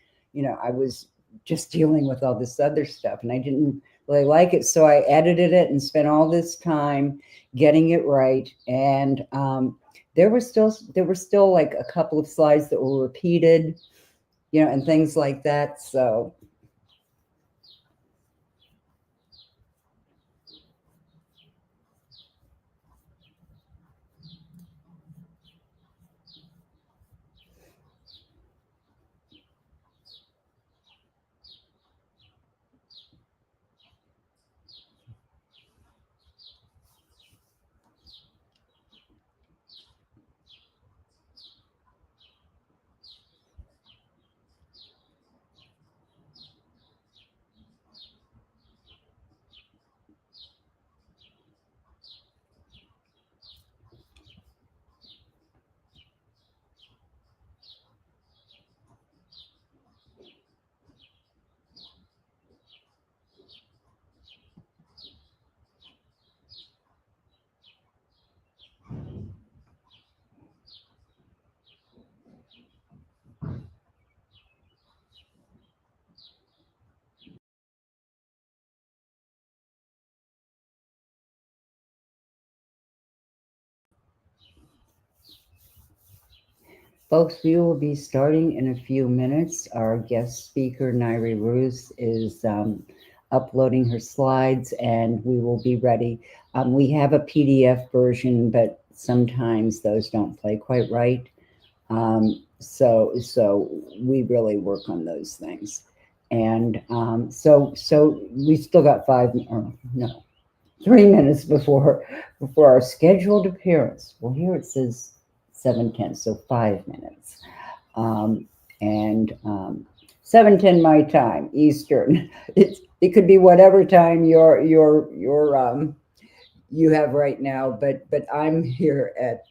just dealing with all this other stuff and I didn't really like it. So I edited it and spent all this time getting it right. And there were still like a couple of slides that were repeated, you know, and things like that. So folks, we will be starting in a few minutes. Our guest speaker, Nairi Ruth, is uploading her slides and we will be ready. We have a PDF version, but sometimes those don't play quite right. So we really work on those things. And so we still got 3 minutes before our scheduled appearance. Well, here it says 7:10, so 5 minutes. And 7:10 my time, Eastern. It could be whatever time you have right now, but I'm here at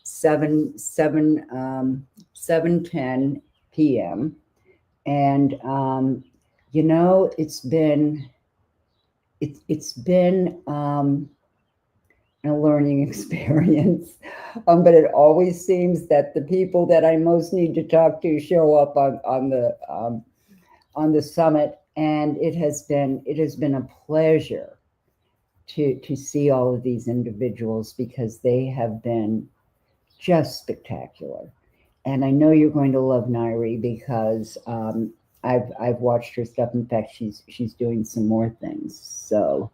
7:10 p.m. And you know, it's been a learning experience. But it always seems that the people that I most need to talk to show up on the summit, and it has been a pleasure to see all of these individuals because they have been just spectacular. And I know you're going to love Nairi because I've watched her stuff. In fact, she's doing some more things. So.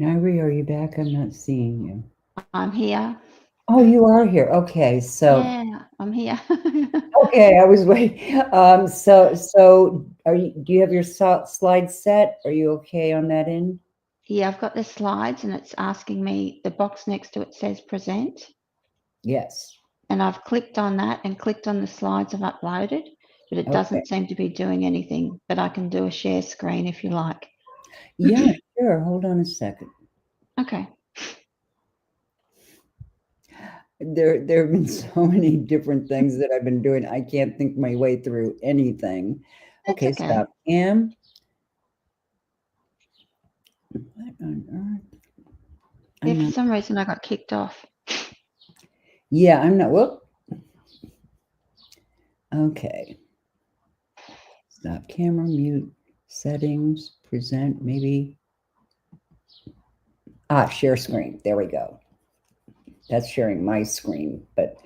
Nairi, are you back? I'm not seeing you. I'm here. Oh, you are here. Okay, so Yeah, I'm here. okay, I was waiting. So are you? Do you have your slides set? Are you okay on that end? Yeah, I've got the slides and it's asking me, the box next to it says present. Yes. And I've clicked on that and clicked on the slides I've uploaded, but it Okay. doesn't seem to be doing anything. But I can do a share screen if you like. Yeah, sure. Hold on a second. Okay. There have been so many different things that I've been doing. I can't think my way through anything. That's Okay, okay. stop. What on earth? If for some reason I got kicked off. Yeah, I'm not. Whoop. Okay. Stop camera, mute, settings, present, maybe. Share screen. There we go. That's sharing my screen, but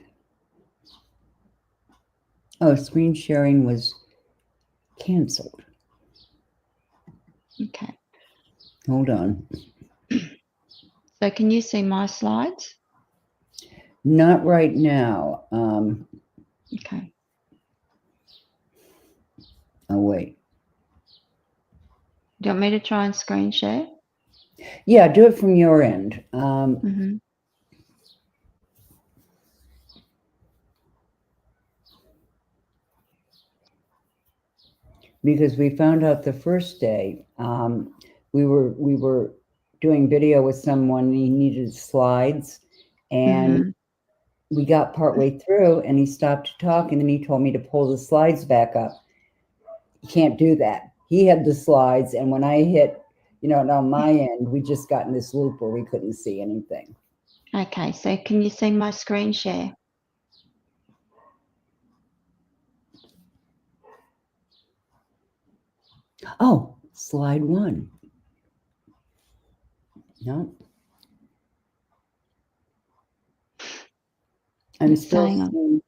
screen sharing was canceled. Okay. Hold on. So can you see my slides? Not right now. Okay. Oh, wait. Do you want me to try and screen share? Yeah, do it from your end. Because we found out the first day, we were doing video with someone, he needed slides, and we got partway through and he stopped to talk, and then he told me to pull the slides back up. You can't do that. He had the slides, and when I hit, on my end, we just got in this loop where we couldn't see anything. Okay, so can you see my screen share? Oh, slide 1. No. I'm It's still saying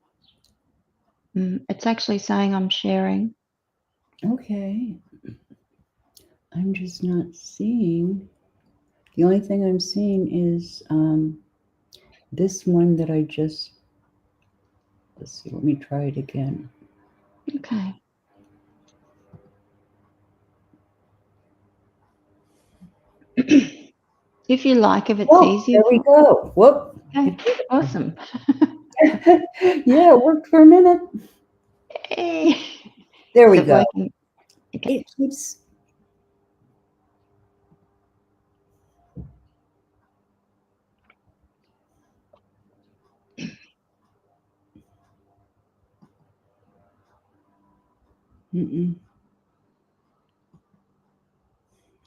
it's actually saying I'm sharing. Okay. I'm just not seeing. The only thing I'm seeing is this one that I just, let's see, let me try it again. Okay. If you like, if it's easier. There we go. Whoop. Okay. Awesome. Yeah, it worked for a minute. Hey. There we Is it go. working? Okay. It keeps. I'm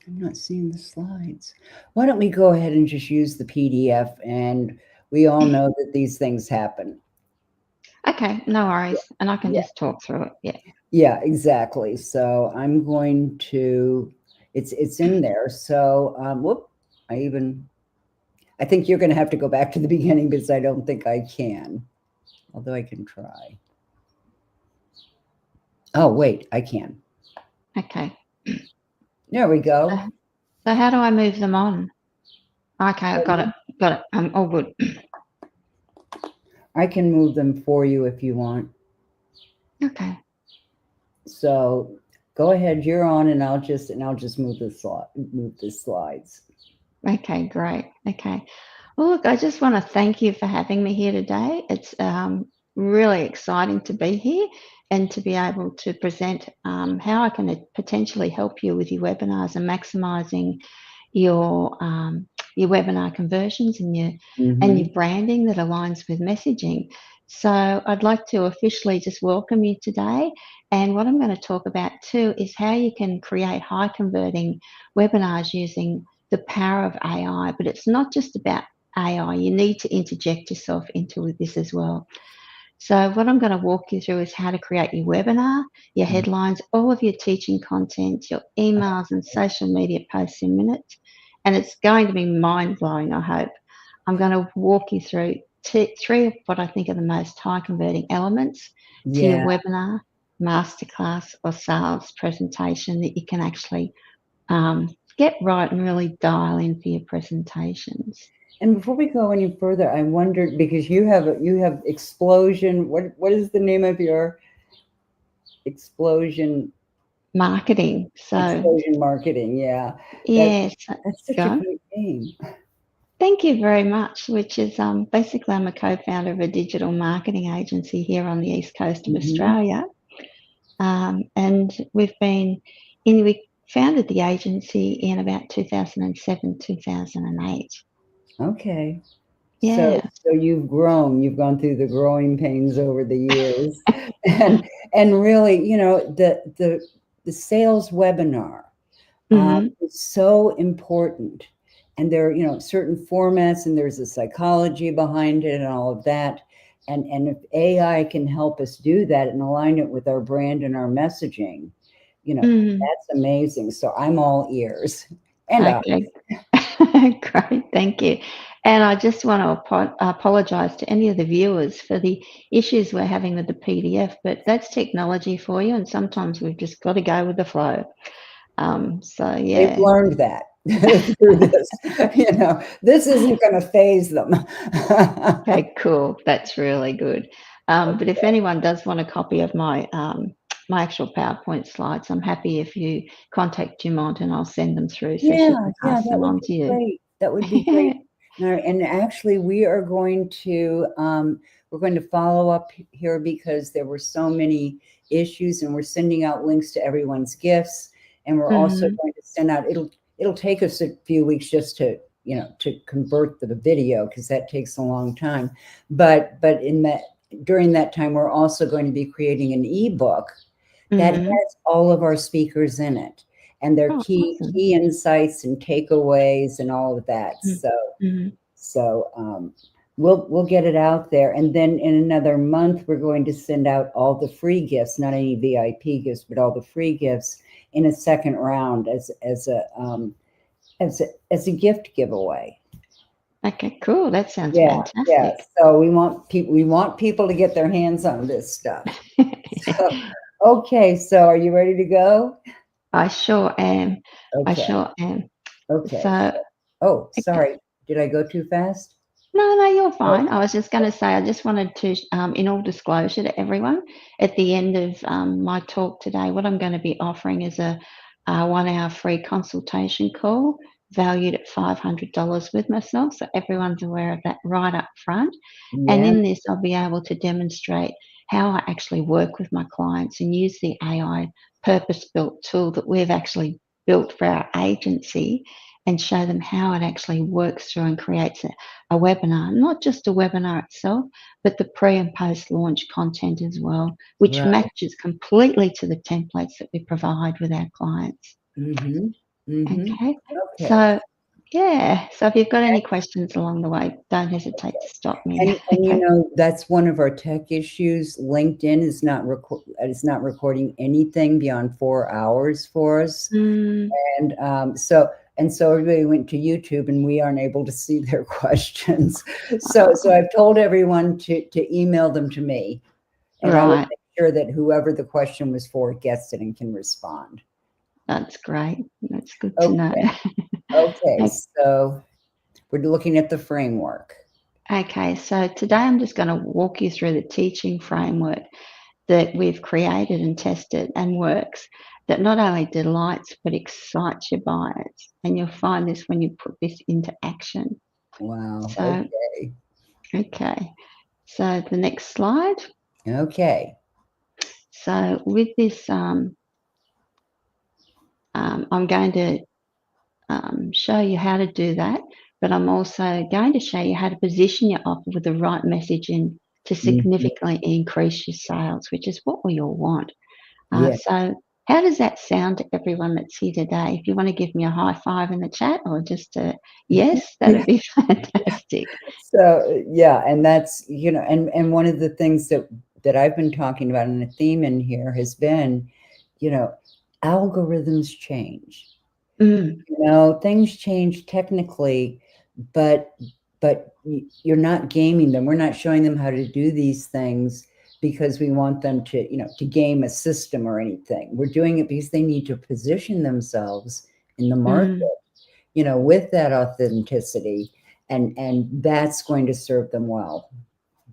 not seeing the slides. Why don't we go ahead and just use the PDF, and we all know that these things happen. Okay, no worries. And I can just talk through it. Yeah. Yeah, exactly. So I'm going to, it's in there. So, whoop, I think you're going to have to go back to the beginning because I don't think I can, although I can try. Oh, wait, I can. Okay. There we go. So how do I move them on? Okay, I got it. Got it. I'm all good. I can move them for you if you want. Okay. So go ahead, you're on, and I'll just move the slides. Okay, great. Okay. Well, look, I just want to thank you for having me here today. It's really exciting to be here and to be able to present how I can potentially help you with your webinars and maximizing your webinar conversions and your branding that aligns with messaging. So I'd like to officially just welcome you today. And what I'm going to talk about too is how you can create high converting webinars using the power of AI. But it's not just about AI. You need to interject yourself into this as well. So what I'm going to walk you through is how to create your webinar, your headlines, all of your teaching content, your emails and social media posts in minutes. And it's going to be mind-blowing, I hope. I'm going to walk you through three of what I think are the most high converting elements to your webinar, masterclass or sales presentation that you can actually get right and really dial in for your presentations. And before we go any further, I wondered, because you have Explosion. What is the name of your Explosion? Marketing. So Explosion Marketing. Yeah, yes, that's such a go. great name. Thank you very much. Which is basically I'm a co-founder of a digital marketing agency here on the east coast of Australia, and we founded the agency in about 2007, 2008. Okay. Yeah. So you've grown. You've gone through the growing pains over the years, and really, the sales webinar is so important. And there are, certain formats, and there's a psychology behind it and all of that. And if AI can help us do that and align it with our brand and our messaging, that's amazing. So I'm all ears. And Okay. Great, thank you. And I just want to apologise to any of the viewers for the issues we're having with the PDF, but that's technology for you, and sometimes we've just got to go with the flow. So yeah, they've learned that through this. This isn't going to phase them. Okay, cool. That's really good. But if anyone does want a copy of my my actual PowerPoint slides, I'm happy if you contact Dumont and I'll send them through so she can pass them on to you. Great. That would be great. And actually, we are going to follow up here because there were so many issues, and we're sending out links to everyone's gifts, and we're also going to send out. It'll take us a few weeks just to convert the video, because that takes a long time. But during that time, we're also going to be creating an ebook that has all of our speakers in it, and their key insights and takeaways and all of that. So we'll get it out there, and then in another month we're going to send out all the free gifts, not any VIP gifts, but all the free gifts in a second round as a gift giveaway. Okay, cool. That sounds fantastic. Yeah. So we want people to get their hands on this stuff. Okay, so are you ready to go? I sure am. Okay. I sure am. Okay. So, sorry. Did I go too fast? No, you're fine. I was just going to say, I just wanted to, in all disclosure to everyone, at the end of my talk today, what I'm going to be offering is a 1-hour free consultation call valued at $500 with myself. So everyone's aware of that right up front. Yeah. And in this, I'll be able to demonstrate how I actually work with my clients and use the AI purpose-built tool that we've actually built for our agency, and show them how it actually works through and creates a webinar, not just a webinar itself, but the pre and post launch content as well, which matches completely to the templates that we provide with our clients. Okay. So yeah, so if you've got any questions along the way, don't hesitate to stop me. And that's one of our tech issues. LinkedIn is not recording anything beyond 4 hours for us. And so everybody went to YouTube, and we aren't able to see their questions. So I've told everyone to email them to me, and I will make sure that whoever the question was for gets it and can respond. That's great. That's good to know. Okay, so we're looking at the framework. Okay, so today I'm just going to walk you through the teaching framework that we've created and tested and works, that not only delights but excites your buyers. And you'll find this when you put this into action. Wow. So, okay. So the next slide. Okay. So with this, I'm going to show you how to do that, but I'm also going to show you how to position your offer with the right messaging to significantly increase your sales, which is what we all want. So how does that sound to everyone that's here today? If you want to give me a high five in the chat, or just a yes, that'd be fantastic. So and that's, and one of the things that I've been talking about, and the theme in here has been, algorithms change. Things change technically, but you're not gaming them. We're not showing them how to do these things because we want them to, to game a system or anything. We're doing it because they need to position themselves in the market, with that authenticity, and that's going to serve them well.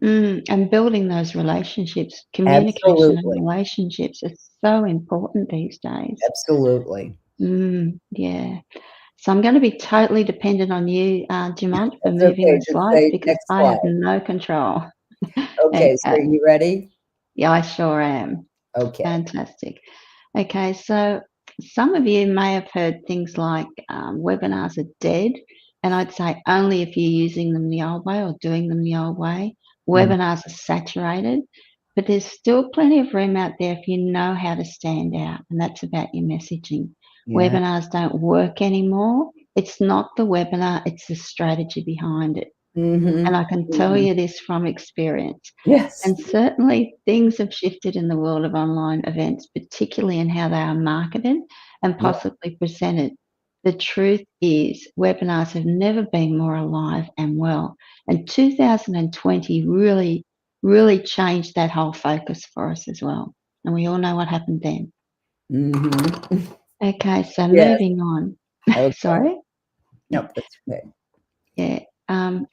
And building those relationships, communication and relationships is so important these days. Absolutely. Yeah. So I'm going to be totally dependent on you, Jamont, for moving the slides because I have no control. Okay, so are you ready? Yeah, I sure am. Okay. Fantastic. Okay, so some of you may have heard things like webinars are dead, and I'd say only if you're using them the old way or doing them the old way. Webinars are saturated, but there's still plenty of room out there if you know how to stand out, and that's about your messaging. Webinars don't work anymore. It's not the webinar, it's the strategy behind it. And I can tell you this from experience. Yes. And certainly things have shifted in the world of online events, particularly in how they are marketed and possibly presented. The truth is webinars have never been more alive and well. And 2020 really, really changed that whole focus for us as well. And we all know what happened then. Okay, so moving on. Okay. Sorry? Nope, that's okay. Yeah.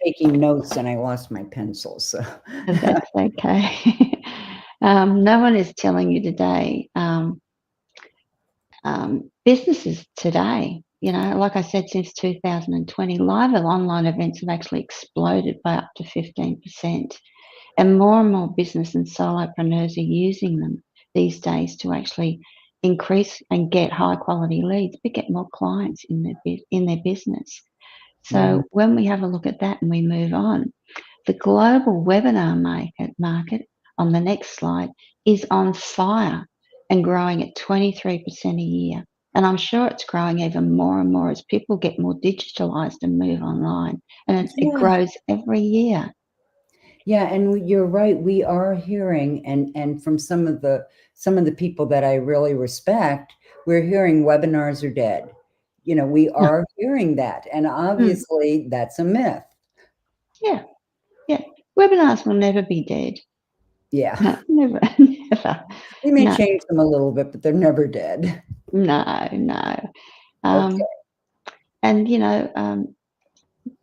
Taking notes and I lost my pencil, so. That's okay. No one is telling you today, businesses today, like I said, since 2020, live and online events have actually exploded by up to 15%. And more business and solopreneurs are using them these days to actually increase and get high quality leads, but get more clients in their business. So when we have a look at that and we move on, the global webinar market on the next slide is on fire and growing at 23% a year. And I'm sure it's growing even more and more as people get more digitalized and move online. And it grows every year. Yeah, and you're right. We are hearing, and from some of the people that I really respect, we're hearing webinars are dead. We are hearing that, and obviously that's a myth. Yeah. Webinars will never be dead. Yeah. Never. We may change them a little bit, but they're never dead. No. Okay. And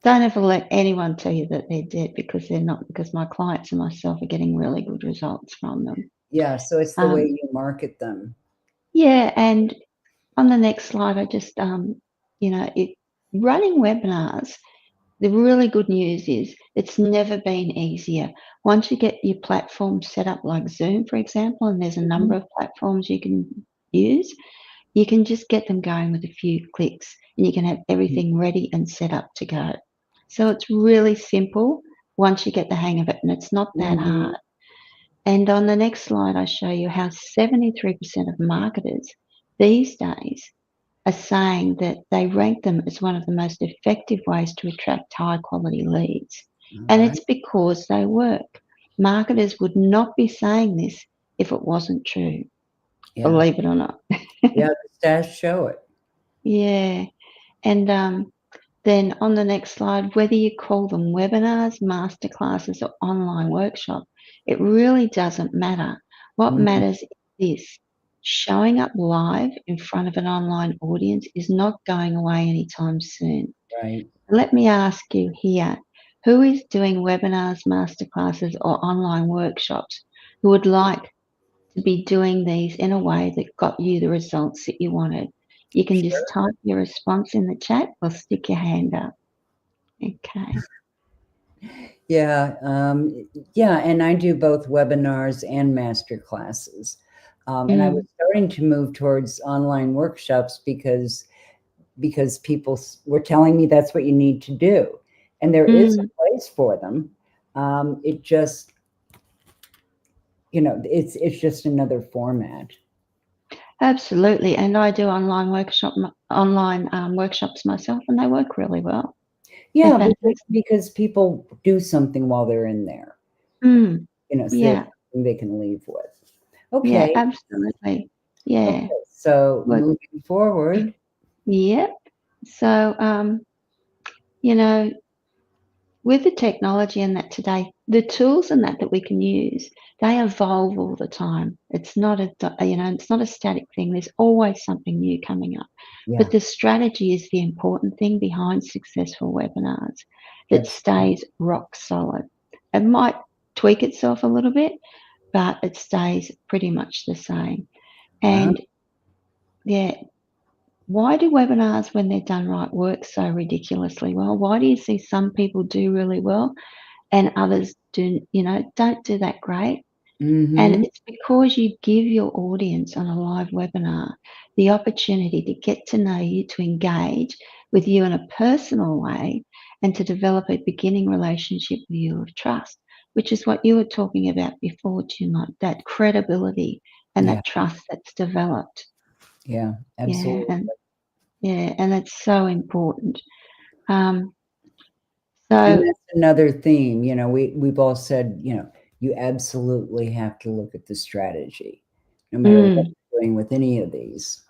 don't ever let anyone tell you that they're dead, because they're not, because my clients and myself are getting really good results from them. Yeah, so it's the way you market them. Yeah, and on the next slide, I just, running webinars, the really good news is it's never been easier. Once you get your platform set up like Zoom, for example, and there's a number of platforms you can use, you can just get them going with a few clicks and you can have everything ready and set up to go. So it's really simple once you get the hang of it, and it's not that hard. And on the next slide, I show you how 73% of marketers these days are saying that they rank them as one of the most effective ways to attract high quality leads. And it's because they work. Marketers would not be saying this if it wasn't true, believe it or not. Yeah, the stats show it. Yeah. And then on the next slide, whether you call them webinars, masterclasses, or online workshop, it really doesn't matter. What matters is this: showing up live in front of an online audience is not going away anytime soon. Right. Let me ask you here, who is doing webinars, masterclasses, or online workshops who would like to be doing these in a way that got you the results that you wanted? You can just type your response in the chat or stick your hand up. Okay. Yeah, and I do both webinars and master classes. And I was starting to move towards online workshops because people were telling me that's what you need to do. And there is a place for them. It just, it's just another format. Absolutely. And I do online workshops myself, and they work really well. Yeah, because people do something while they're in there. So they can leave with. Okay. Yeah, absolutely. Yeah. Okay, so moving forward. Yep. So, with the technology and that today, the tools and that we can use, they evolve all the time. It's not it's not a static thing. There's always something new coming up. Yeah. But the strategy is the important thing behind successful webinars that stays rock solid. It might tweak itself a little bit, but it stays pretty much the same. And yeah, why do webinars, when they're done right, work so ridiculously well? Why do you see some people do really well and others don't do that great? And it's because you give your audience on a live webinar the opportunity to get to know you, to engage with you in a personal way, and to develop a beginning relationship with you of trust, which is what you were talking about before, Jim, like that credibility and that trust that's developed. Yeah, absolutely. And it's so important. And that's another theme. You know, we've all said, you know, you absolutely have to look at the strategy, no matter what you're doing with any of these.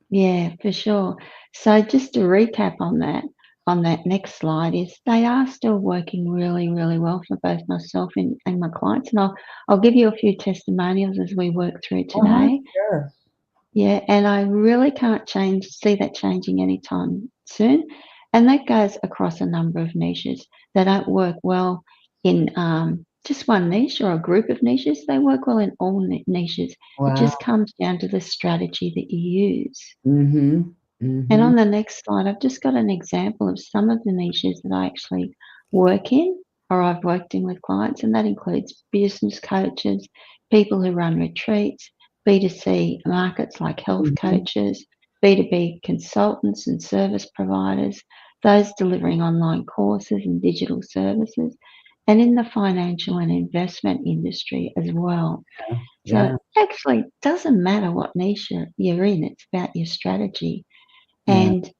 Yeah, for sure. So just to recap on that next slide is they are still working really, really well for both myself and my clients. And I'll give you a few testimonials as we work through today. Sure. Yeah, and I really can't see that changing anytime soon. And that goes across a number of niches. They don't work well in just one niche or a group of niches. They work well in all niches. Wow. It just comes down to the strategy that you use. Mm-hmm. And on the next slide, I've just got an example of some of the niches that I actually work in or I've worked in with clients, and that includes business coaches, people who run retreats, B2C markets like health coaches, B2B consultants and service providers, those delivering online courses and digital services, and in the financial and investment industry as well. So it actually doesn't matter what niche you're in, it's about your strategy. And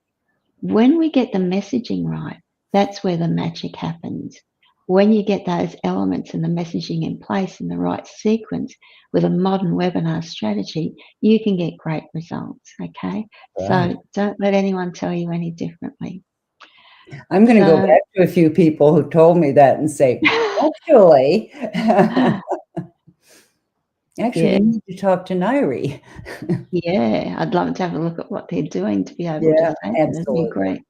when we get the messaging right, that's where the magic happens. When you get those elements and the messaging in place in the right sequence with a modern webinar strategy, you can get great results, okay? Right. So don't let anyone tell you any differently. I'm going to go back to a few people who told me that and say, actually, you need to talk to Nairi. Yeah, I'd love to have a look at what they're doing to be able to say that. It'd be great.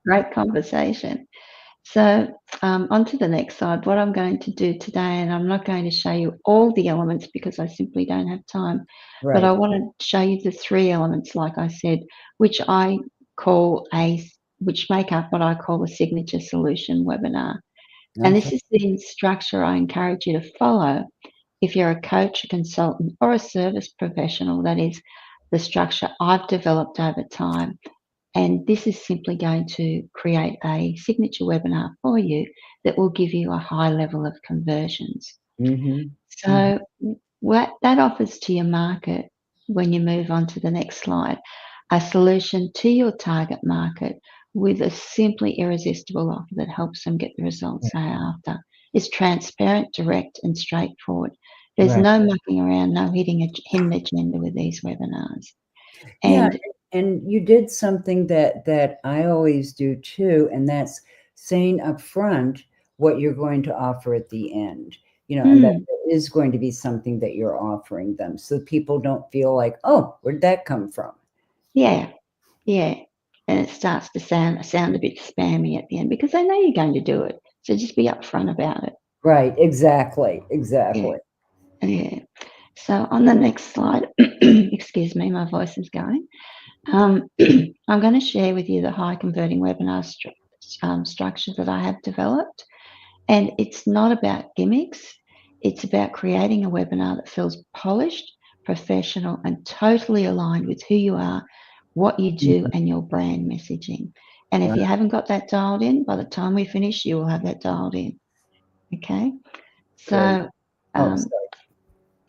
Great conversation. So on to the next slide. What I'm going to do today, and I'm not going to show you all the elements because I simply don't have time, but I want to show you the 3 elements, like I said, which make up what I call a signature solution webinar. And this is the structure I encourage you to follow if you're a coach, a consultant, or a service professional. That is the structure I've developed over time. And this is simply going to create a signature webinar for you that will give you a high level of conversions. So what that offers to your market, when you move on to the next slide, a solution to your target market with a simply irresistible offer that helps them get the results they're after. It's transparent, direct, and straightforward. There's no mucking around, no hidden agenda with these webinars. And you did something that I always do too, and that's saying up front what you're going to offer at the end. You know, and that there is going to be something that you're offering them, so people don't feel like, oh, where'd that come from? Yeah. And it starts to sound a bit spammy at the end because they know you're going to do it. So just be upfront about it. Right. Exactly. Yeah. So on the next slide, excuse me, my voice is going. I'm going to share with you the high converting webinar structure that I have developed. And it's not about gimmicks. It's about creating a webinar that feels polished, professional, and totally aligned with who you are, what you do, and your brand messaging. And if you haven't got that dialed in, by the time we finish, you will have that dialed in. Okay? So, no,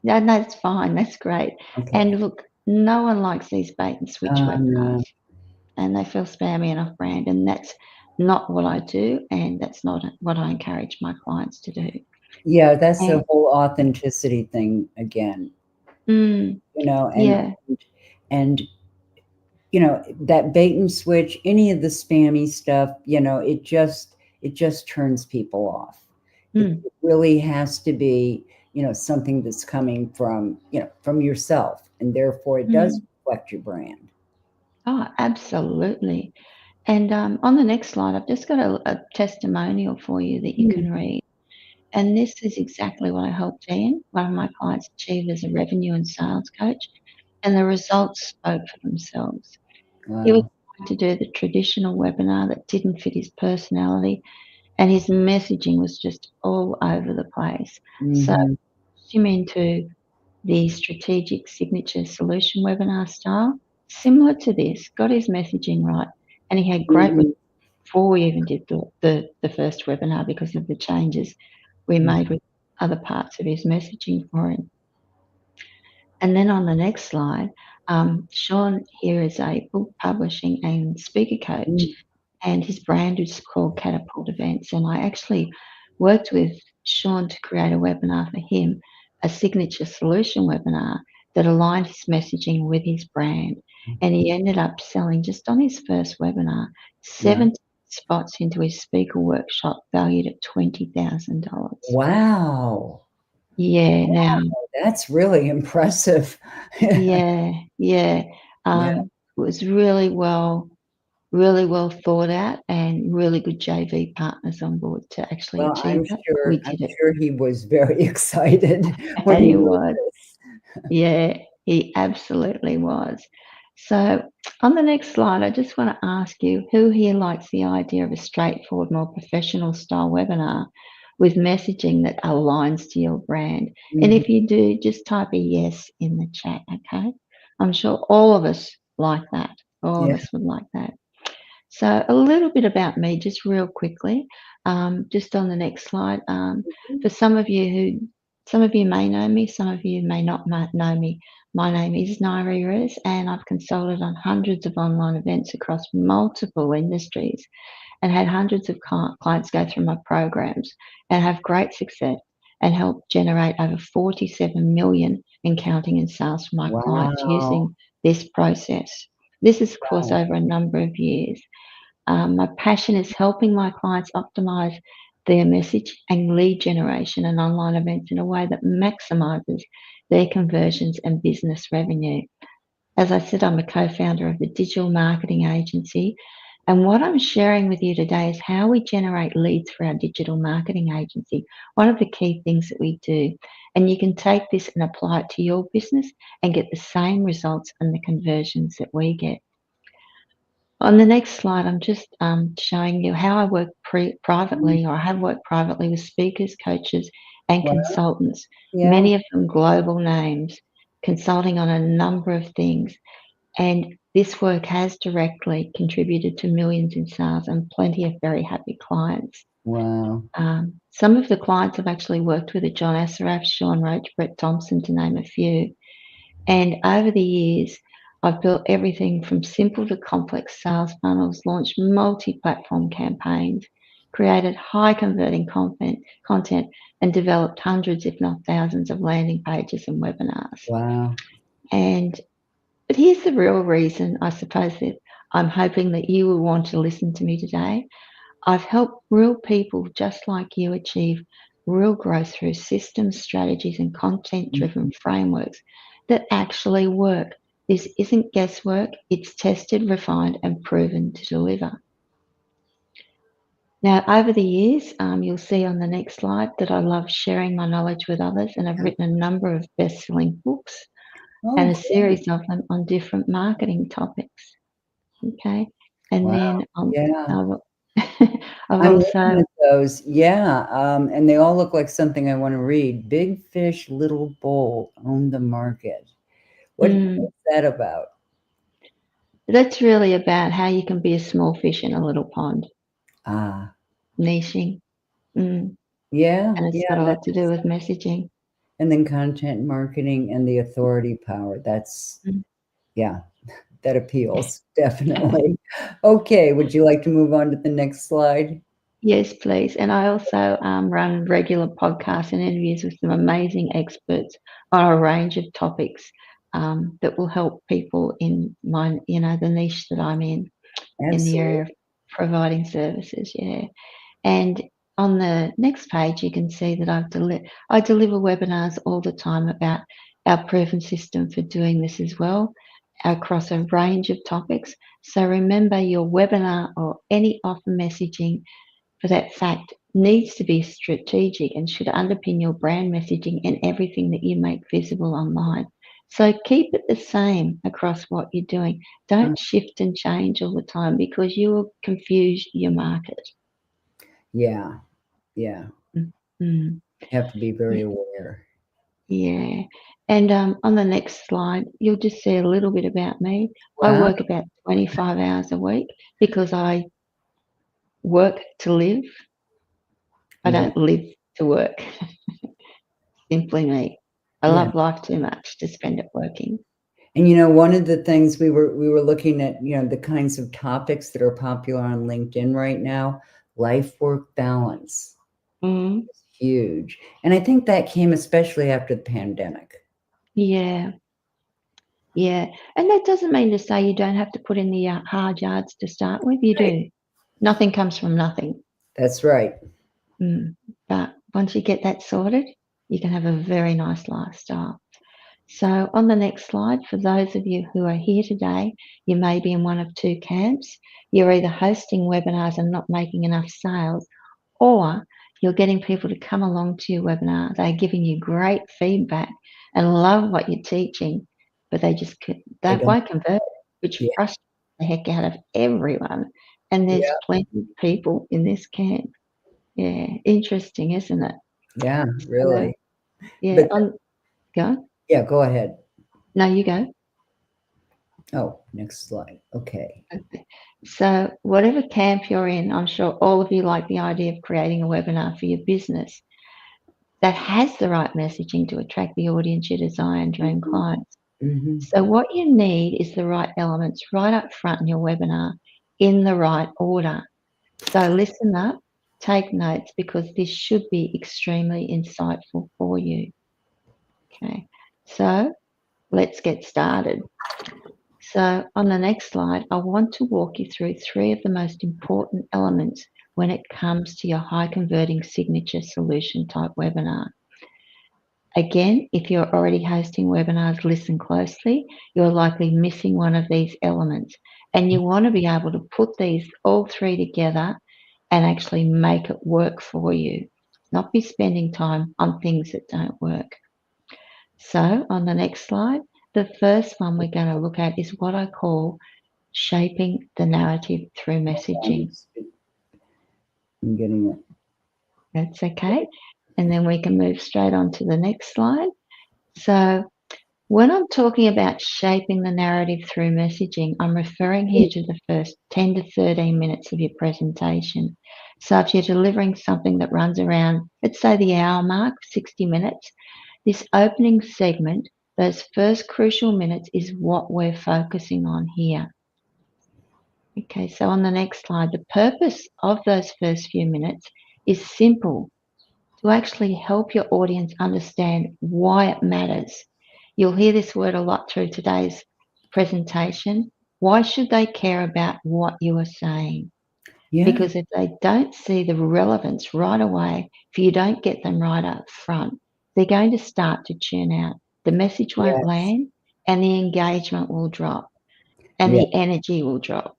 that's fine. That's great. And look, no one likes these bait and switch webinars. And they feel spammy and off-brand, and that's not what I do, and that's not what I encourage my clients to do. Yeah, that's the whole authenticity thing again. You know, and you know, that bait and switch, any of the spammy stuff, you know, it just turns people off. Mm. It really has to be, something that's coming from, from yourself, and therefore it does reflect your brand. Oh, absolutely. And on the next slide, I've just got a testimonial for you that you can read. And this is exactly what I helped Ian, one of my clients, achieve as a revenue and sales coach. And the results spoke for themselves. He was Wow. trying to do the traditional webinar that didn't fit his personality, and his messaging was just all over the place. So Mhm. him into the strategic signature solution webinar style, similar to this, got his messaging right, and he had great Mhm. before we even did the first webinar because of the changes we made with other parts of his messaging for him. And then on the next slide, Sean here is a book publishing and speaker coach, and his brand is called Catapult Events. And I actually worked with Sean to create a webinar for him, a signature solution webinar that aligned his messaging with his brand. And he ended up selling, just on his first webinar, 70 spots into his speaker workshop valued at $20,000. Wow. Yeah, now, That's really impressive. yeah. Yeah. It was really well thought out, and really good JV partners on board to actually Well, achieve that. We I'm did it, sure he was very excited when and he he wrote was. this. Yeah, he absolutely was. So on the next slide, I just want to ask you, who here likes the idea of a straightforward, more professional style webinar with messaging that aligns to your brand? And Mhm. if you do, just type a yes in the chat, okay? I'm sure all of us like that. All of Yeah. us would like that. So a little bit about me, just real quickly, just on the next slide. For some of you may know me, some of you may not know me. My name is Nairi Rez, and I've consulted on hundreds of online events across multiple industries, and had hundreds of clients go through my programs and have great success, and help generate over 47 million in counting in sales for my clients Wow. using this process. This is, of course, Wow. over a number of years. My passion is helping my clients optimize their message and lead generation and online events in a way that maximizes their conversions and business revenue. As I said, I'm a co-founder of the digital marketing agency. And what I'm sharing with you today is how we generate leads for our digital marketing agency, one of the key things that we do. And you can take this and apply it to your business and get the same results and the conversions that we get. On the next slide, I'm just showing you how I work privately, or I have worked privately with speakers, coaches, and Wow. consultants, Yeah. many of them global names, consulting on a number of things. And this work has directly contributed to millions in sales and plenty of very happy clients. Wow. Some of the clients I've actually worked with are John Assaraf, Sean Roach, Brett Thompson, to name a few. And over the years, I've built everything from simple to complex sales funnels, launched multi-platform campaigns, created high converting content, and developed hundreds, if not thousands, of landing pages and webinars. Wow. But here's the real reason, I suppose, that I'm hoping that you will want to listen to me today. I've helped real people just like you achieve real growth through systems, strategies, and content-driven frameworks that actually work. This isn't guesswork, it's tested, refined, and proven to deliver. Now, over the years, you'll see on the next slide that I love sharing my knowledge with others, and I've written a number of best-selling books and Oh, a series of them on different marketing topics. Okay, and wow. then Yeah. I've I'm also looking at those. Yeah. And they all look like something I want to read. Big Fish, Little Bowl, Own the Market. What's that about? that's really about how you can be a small fish in a little pond, Ah, niching, and yeah. it's got Yeah. a That lot to do with messaging. And then content marketing and the authority power. That's, Mm. yeah, that appeals. Definitely. Okay. Would you like to move on to the next slide? Yes, please. And I also run regular podcasts and interviews with some amazing experts on a range of topics that will help people in my, the niche that I'm in the Absolutely. area of providing services. Yeah. And on the next page, you can see that I deliver webinars all the time about our proven system for doing this as well, across a range of topics. So remember, your webinar or any offer messaging, for that fact, needs to be strategic and should underpin your brand messaging and everything that you make visible online. So keep it the same across what you're doing. Don't shift and change all the time, because you will confuse your market. Yeah. Mm. Have to be very aware. Yeah. And on the next slide, you'll just see a little bit about me. Wow. I work about 25 hours a week because I work to live. I don't live to work. Simply me. I love life too much to spend it working. And, you know, one of the things we were looking at, you know, the kinds of topics that are popular on LinkedIn right now, life-work balance. Mm. Is huge. And I think that came especially after the pandemic. Yeah. Yeah. And that doesn't mean to say you don't have to put in the hard yards to start with. You do. Nothing comes from nothing. That's right. But once you get that sorted, you can have a very nice lifestyle. So on the next slide, for those of you who are here today, you may be in one of two camps. You're either hosting webinars and not making enough sales, or you're getting people to come along to your webinar. They're giving you great feedback and love what you're teaching, but they just won't convert, which frustrates the heck out of everyone. And there's plenty of people in this camp. Yeah, interesting, isn't it? Yeah, really. Yeah, go. Yeah, go ahead. No, you go. Oh, next slide. Okay. So whatever camp you're in, I'm sure all of you like the idea of creating a webinar for your business that has the right messaging to attract the audience you desire and dream clients. So what you need is the right elements right up front in your webinar in the right order. So listen up, take notes, because this should be extremely insightful for you. Okay, so let's get started. So on the next slide, I want to walk you through 3 of the most important elements when it comes to your high converting signature solution type webinar. Again, if you're already hosting webinars, listen closely. You're likely missing one of these elements, and you want to be able to put these all 3 together and actually make it work for you, not be spending time on things that don't work. So on the next slide, the first one we're going to look at is what I call shaping the narrative through messaging. I'm getting it. That's okay. And then we can move straight on to the next slide. So when I'm talking about shaping the narrative through messaging, I'm referring here to the first 10 to 13 minutes of your presentation. So if you're delivering something that runs around, let's say the hour mark, 60 minutes, this opening segment, those first crucial minutes, is what we're focusing on here. Okay, so on the next slide, the purpose of those first few minutes is simple: to actually help your audience understand why it matters. You'll hear this word a lot through today's presentation. Why should they care about what you are saying? Yeah. Because if they don't see the relevance right away, if you don't get them right up front, they're going to start to tune out. The message won't land, and the engagement will drop, and the energy will drop.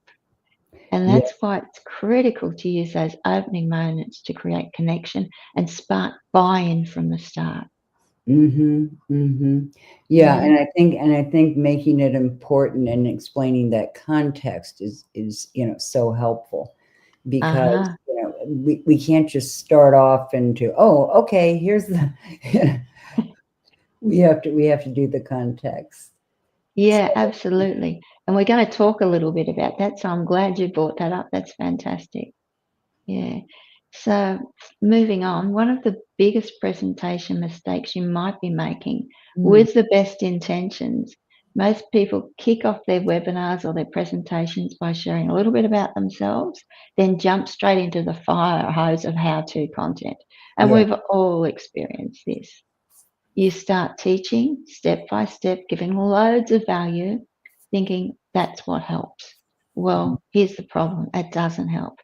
And that's why it's critical to use those opening moments to create connection and spark buy-in from the start. Yeah, and I think making it important and explaining that context is so helpful, because we can't just start off into, oh, okay, here's the we have to do the context. Yeah, absolutely. And we're going to talk a little bit about that. So I'm glad you brought that up. That's fantastic. Yeah. So moving on, one of the biggest presentation mistakes you might be making, with the best intentions, most people kick off their webinars or their presentations by sharing a little bit about themselves, then jump straight into the fire hose of how-to content. And we've all experienced this. You start teaching step by step, giving loads of value, thinking that's what helps. Well, here's the problem. It doesn't help.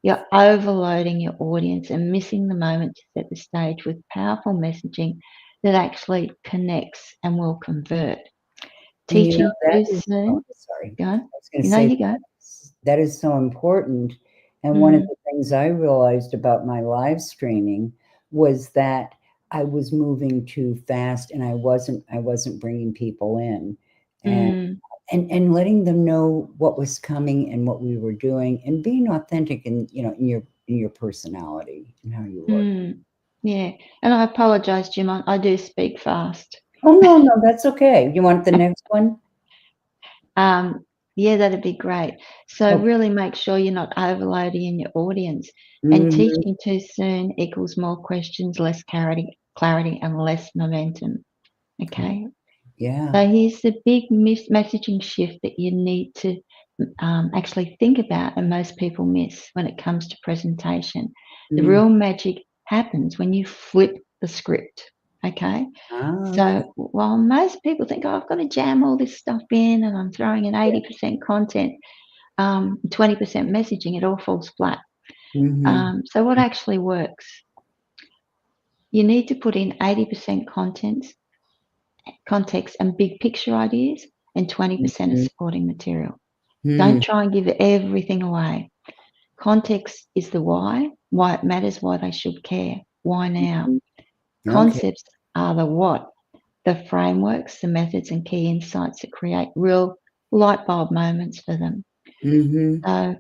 You're overloading your audience and missing the moment to set the stage with powerful messaging that actually connects and will convert. And Teaching that too is, soon. sorry. Go I on. was going to You know, say you go. that is so important. And one of the things I realized about my live streaming was that I was moving too fast, and I wasn't bringing people in, and letting them know what was coming and what we were doing, and being authentic in your personality and how you work. Yeah, and I apologize, Jim. I do speak fast. Oh no, that's okay. You want the next one? Yeah, that'd be great. So Okay. really make sure you're not overloading your audience. And teaching too soon equals more questions, less clarity, and less momentum. Okay. Yeah. So here's the big messaging shift that you need to actually think about, and most people miss when it comes to presentation. The real magic happens when you flip the script. Okay. Okay. So while most people think, oh, I've got to jam all this stuff in and I'm throwing in 80% content, 20% messaging, it all falls flat. So what actually works? You need to put in 80% context and big picture ideas, and 20% of supporting material. Don't try and give everything away. Context is the why it matters, why they should care, why now. Concepts are the what, the frameworks, the methods, and key insights that create real light bulb moments for them. So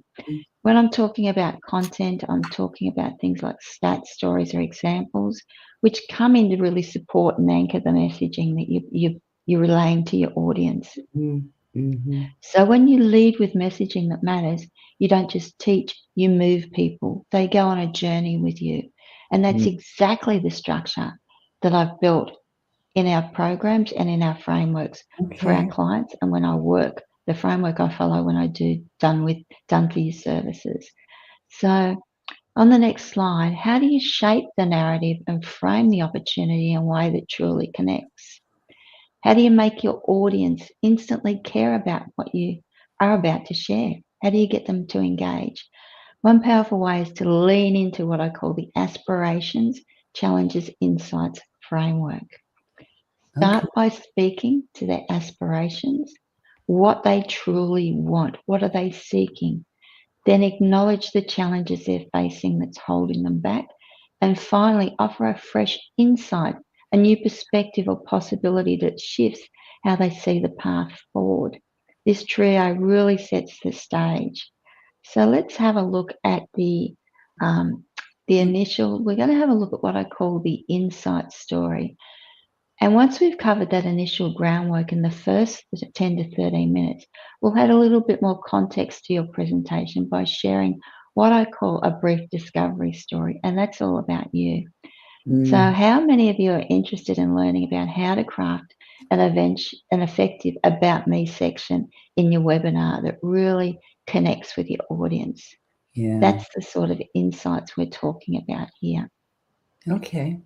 when I'm talking about content, I'm talking about things like stats, stories, or examples, which come in to really support and anchor the messaging that you're relaying to your audience. So when you lead with messaging that matters, you don't just teach, you move people. They go on a journey with you. And that's exactly the structure that I've built in our programs and in our frameworks for our clients. And when I work, the framework I follow when I do done for you services. So on the next slide, how do you shape the narrative and frame the opportunity in a way that truly connects? How do you make your audience instantly care about what you are about to share? How do you get them to engage? One powerful way is to lean into what I call the aspirations, challenges, insights framework. Start by speaking to their aspirations, what they truly want, what are they seeking. Then acknowledge the challenges they're facing that's holding them back. And finally, offer a fresh insight, a new perspective or possibility that shifts how they see the path forward. This trio really sets the stage. So let's have a look at the initial. We're going to have a look at what I call the insight story. And once we've covered that initial groundwork in the first 10 to 13 minutes, we'll add a little bit more context to your presentation by sharing what I call a brief discovery story. And that's all about you. So how many of you are interested in learning about how to craft an effective About Me section in your webinar that really connects with your audience? Yeah. That's the sort of insights we're talking about here. Okay.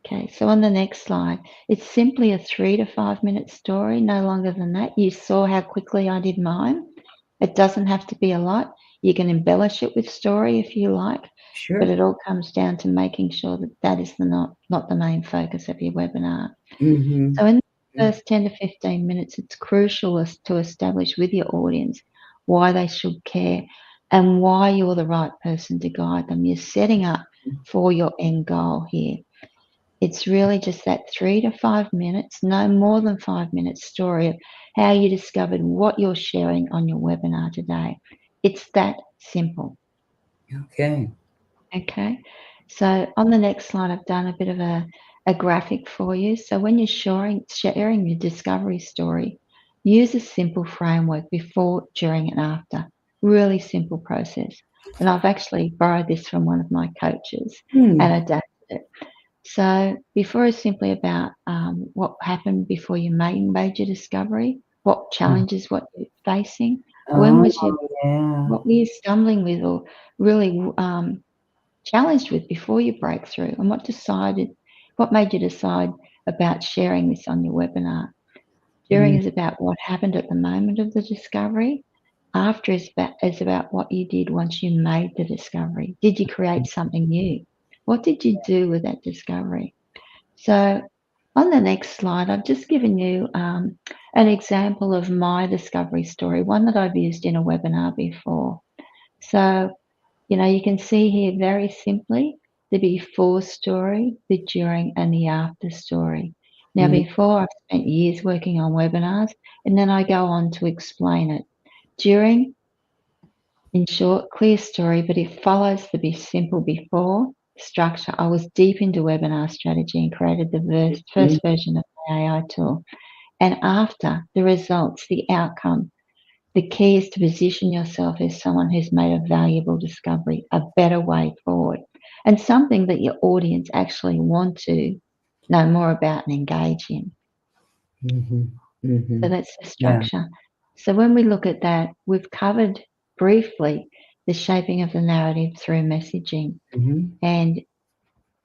Okay, so on the next slide, it's simply a 3 to 5 minute story, no longer than that. You saw how quickly I did mine. It doesn't have to be a lot. You can embellish it with story if you like, but it all comes down to making sure that that is not the main focus of your webinar. So in the first 10 to 15 minutes, it's crucial to establish with your audience why they should care and why you're the right person to guide them. You're setting up for your end goal here. It's really just that 3 to 5 minutes, no more than 5 minutes story of how you discovered what you're sharing on your webinar today. It's that simple. Okay. So on the next slide, I've done a bit of a graphic for you. So when you're sharing your discovery story, use a simple framework before, during, and after. Really simple process. And I've actually borrowed this from one of my coaches and adapted it. So before is simply about what happened before you made major discovery, what challenges, what you're facing, when was you, what were you stumbling with or really challenged with before your breakthrough, and what made you decide about sharing this on your webinar. During is about what happened at the moment of the discovery, After is about what you did once you made the discovery. Did you create something new? What did you do with that discovery? So on the next slide, I've just given you an example of my discovery story, one that I've used in a webinar before. So, you know, you can see here very simply the before story, the during and the after story. Now, before, I've spent years working on webinars, and then I go on to explain it. During, in short, clear story, but it follows the simple before structure. I was deep into webinar strategy and created the first version of my AI tool. And after, the results, the outcome, the key is to position yourself as someone who's made a valuable discovery, a better way forward, and something that your audience actually want to know more about and engage in. So that's the structure. Yeah. So when we look at that, we've covered briefly the shaping of the narrative through messaging. And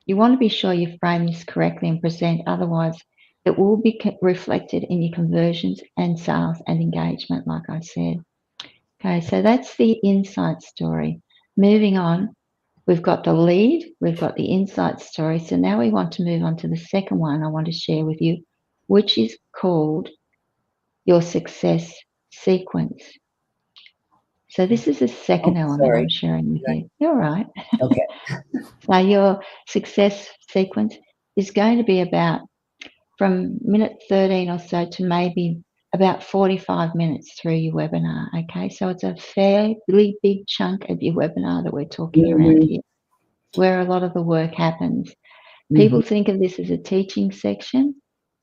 you want to be sure you frame this correctly and present, otherwise it will be reflected in your conversions and sales and engagement, like I said. Okay, so that's the insight story. Moving on, we've got the lead, we've got the insight story. So now we want to move on to the second one I want to share with you, which is called your success sequence. So this is the second element I'm sharing with you. You're right. Okay. So your success sequence is going to be about from minute 13 or so to maybe about 45 minutes through your webinar. Okay, so it's a fairly big chunk of your webinar that we're talking around here, where a lot of the work happens. People think of this as a teaching section,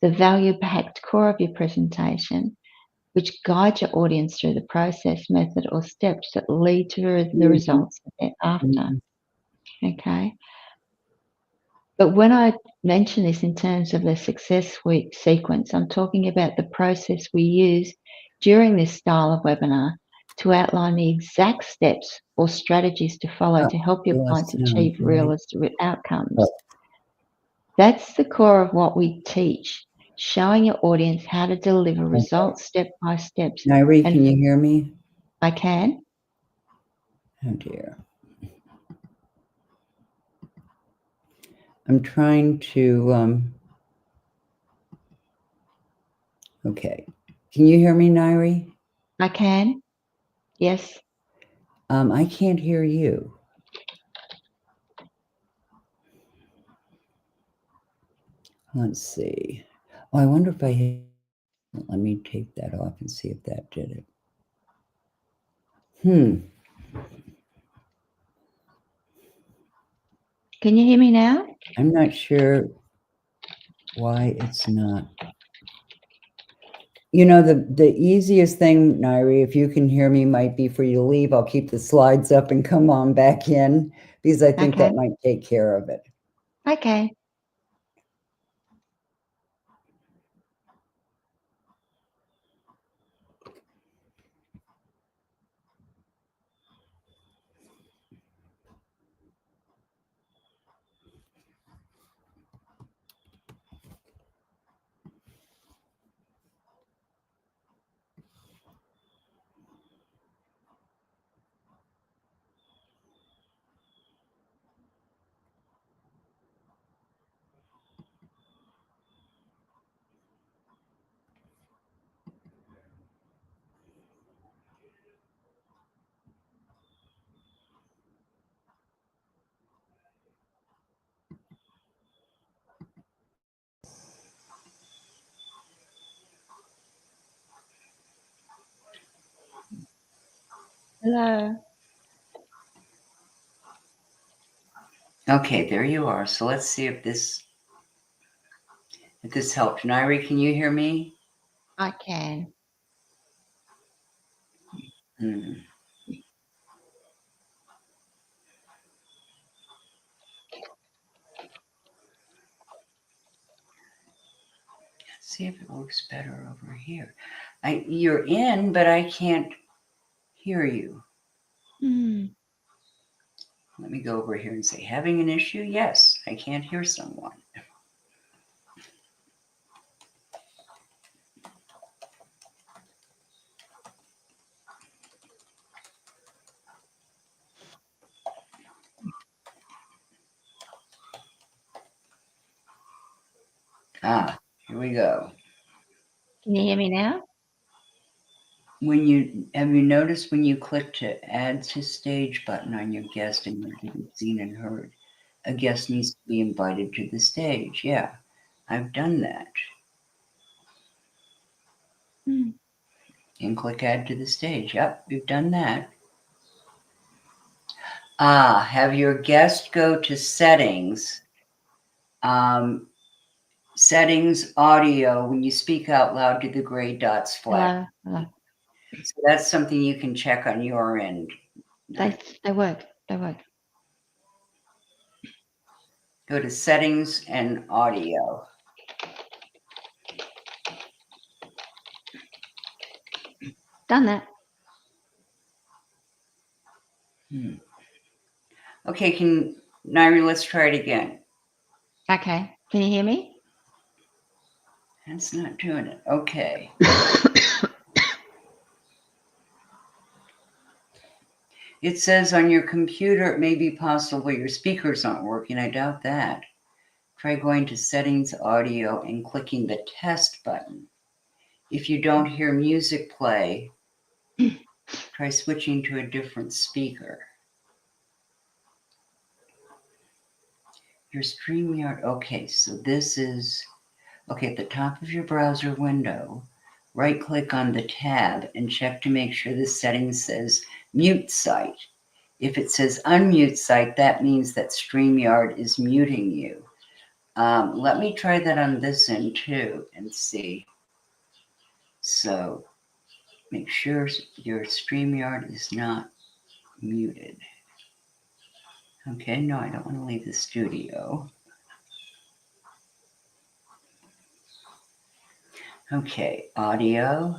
the value-packed core of your presentation, which guides your audience through the process, method, or steps that lead to the results that they're after. Okay. But when I mention this in terms of the success week sequence, I'm talking about the process we use during this style of webinar to outline the exact steps or strategies to follow to help your clients achieve realistic outcomes. That's the core of what we teach, showing your audience how to deliver results step by step. Nairi, can you hear me? I can. Oh dear. I'm trying to, okay. Can you hear me, Nairi? I can. Yes. I can't hear you. Let's see. Oh, I wonder if I let me take that off and see if that did it. Can you hear me now? I'm not sure why it's not. You know, the easiest thing, Nairi, if you can hear me, might be for you to leave. I'll keep the slides up and come on back in, because I think that might take care of it. Okay. Hello. Okay, there you are. So let's see if this helped. Nairi, can you hear me? I can. See if it works better over here. You're in, but I can't hear you. Let me go over here and say, having an issue? Yes, I can't hear someone. Here we go. Can you hear me now? Have you noticed when you click to add to stage button on your guest and you're being seen and heard, a guest needs to be invited to the stage? Yeah, I've done that. And click add to the stage. Yep, you've done that. Have your guest go to settings. Settings, audio. When you speak out loud, do the gray dots flash? Hello. So that's something you can check on your end. They work. They work. Go to settings and audio. Done that. Okay, Nairi, let's try it again. Okay. Can you hear me? That's not doing it. Okay. It says on your computer, it may be possible your speakers aren't working. I doubt that. Try going to settings, audio, and clicking the test button. If you don't hear music play, try switching to a different speaker. Your StreamYard, okay, so this is, okay, at the top of your browser window, right-click on the tab and check to make sure the setting says mute site. If it says unmute site, that means that StreamYard is muting you. Let me try that on this end too and see. So make sure your StreamYard is not muted. Okay, no, I don't want to leave the studio. Okay, audio.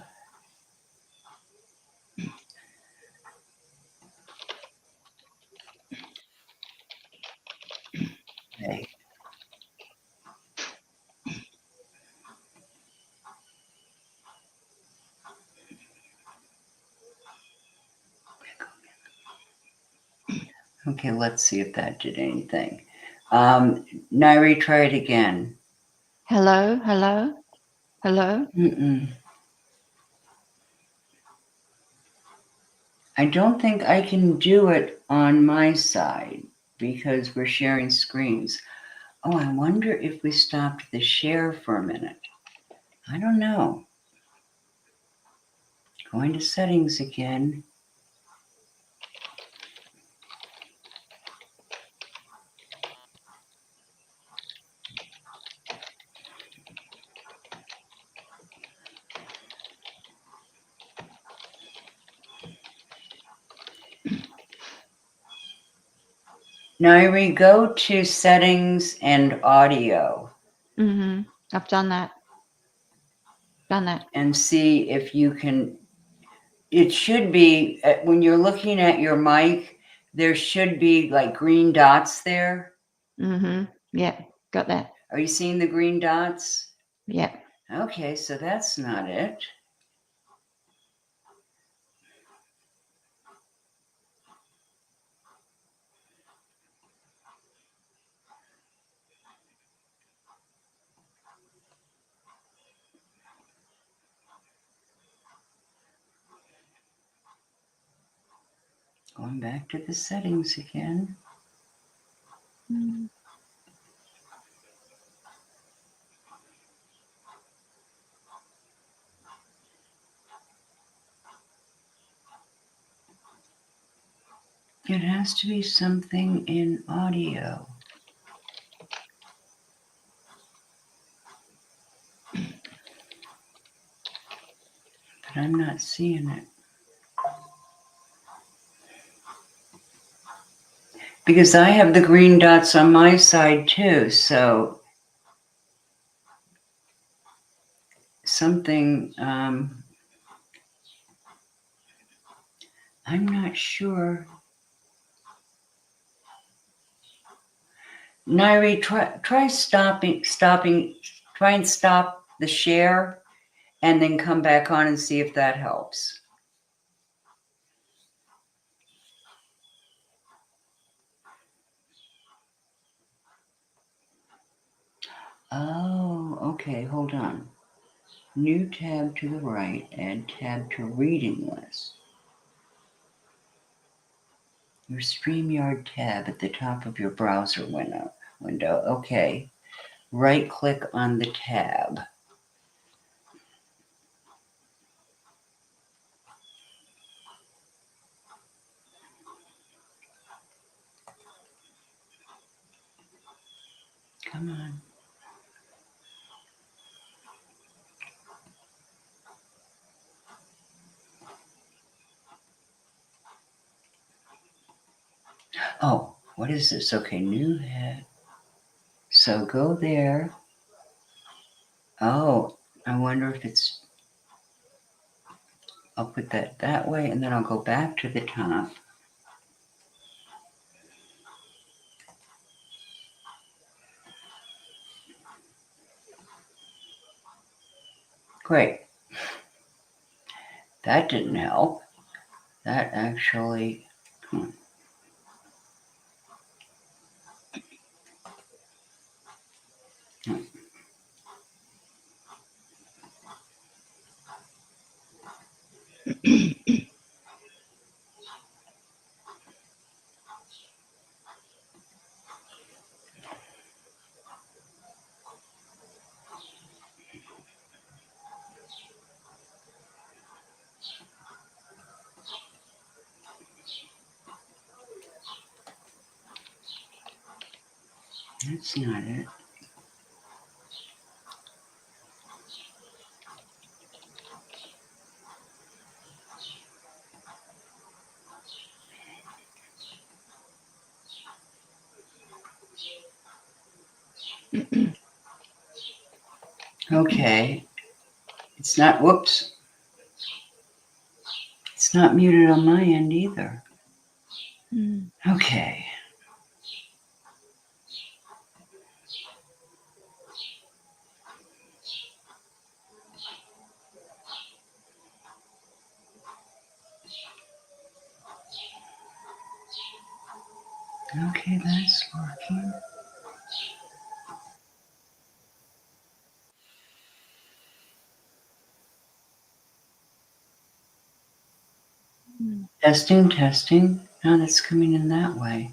Okay. Okay, let's see if that did anything. Nairi, try it again. Hello. I don't think I can do it on my side because we're sharing screens. Oh, I wonder if we stopped the share for a minute. I don't know. Going to settings again. Nairi, go to settings and audio. I've done that. And see if you can. It should be, when you're looking at your mic, there should be like green dots there. Yeah, got that. Are you seeing the green dots? Yeah. Okay, so that's not it. Going back to the settings again. It has to be something in audio. But I'm not seeing it. Because I have the green dots on my side too, so something, I'm not sure. Nairi, try stopping, try and stop the share and then come back on and see if that helps. Oh, Okay, hold on. New tab to the right, add tab to reading list. Your StreamYard tab at the top of your browser window. Okay. Right click on the tab. Come on. Oh, what is this? Okay, new head. So go there. Oh, I wonder if it's, I'll put that way and then I'll go back to the top. Great. That didn't help. That actually, that's not it. Okay. It's not, whoops. It's not muted on my end either. Okay. Okay, that's working. Testing, testing. Now that's coming in that way.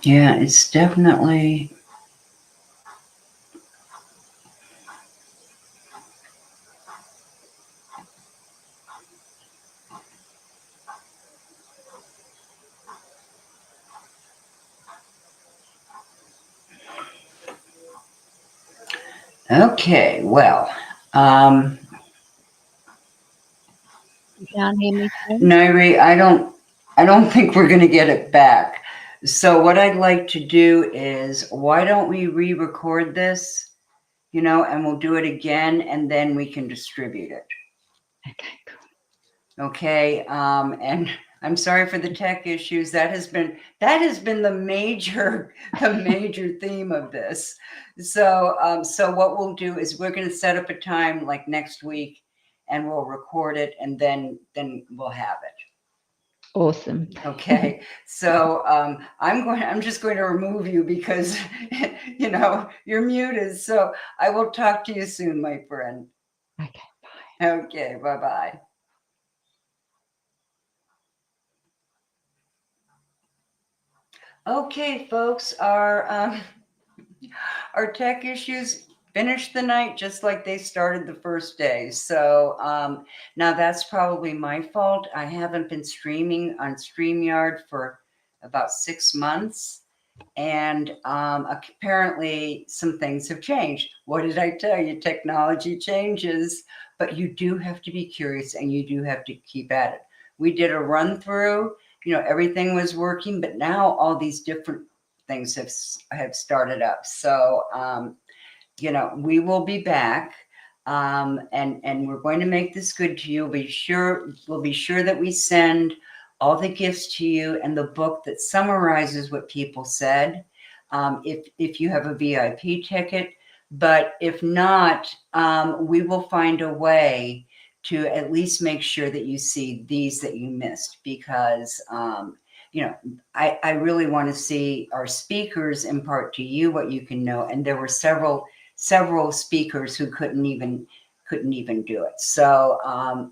Yeah, it's definitely. Okay, well, You can't hear me, Tim? Nairi, I don't think we're going to get it back. So what I'd like to do is, why don't we re-record this, and we'll do it again, and then we can distribute it. Okay, cool. Okay, and I'm sorry for the tech issues. That has been the major theme of this. So what we'll do is we're going to set up a time like next week, and we'll record it, and then we'll have it. Awesome. Okay, so I'm just going to remove you because you're muted. So I will talk to you soon, my friend. Okay, bye. Okay, bye-bye. Okay, folks, our tech issues finished the night just like they started the first day. So now that's probably my fault. I haven't been streaming on StreamYard for about 6 months. And apparently some things have changed. What did I tell you? Technology changes, but you do have to be curious and you do have to keep at it. We did a run through, everything was working, but now all these different things have started up. So, we will be back. And we're going to make this good to you. We'll be sure that we send all the gifts to you and the book that summarizes what people said. If you have a VIP ticket, but if not, we will find a way to at least make sure that you see these that you missed, because you know, I really want to see our speakers impart to you what you can know. And there were several speakers who couldn't even do it. So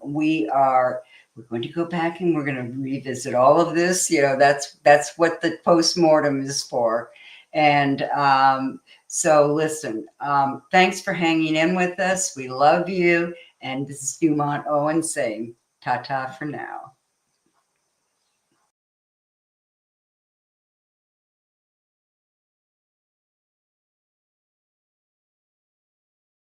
we're going to go back and we're going to revisit all of this. You know, that's what the postmortem is for. And so listen, thanks for hanging in with us. We love you. And this is Dumont Owen saying ta-ta for now.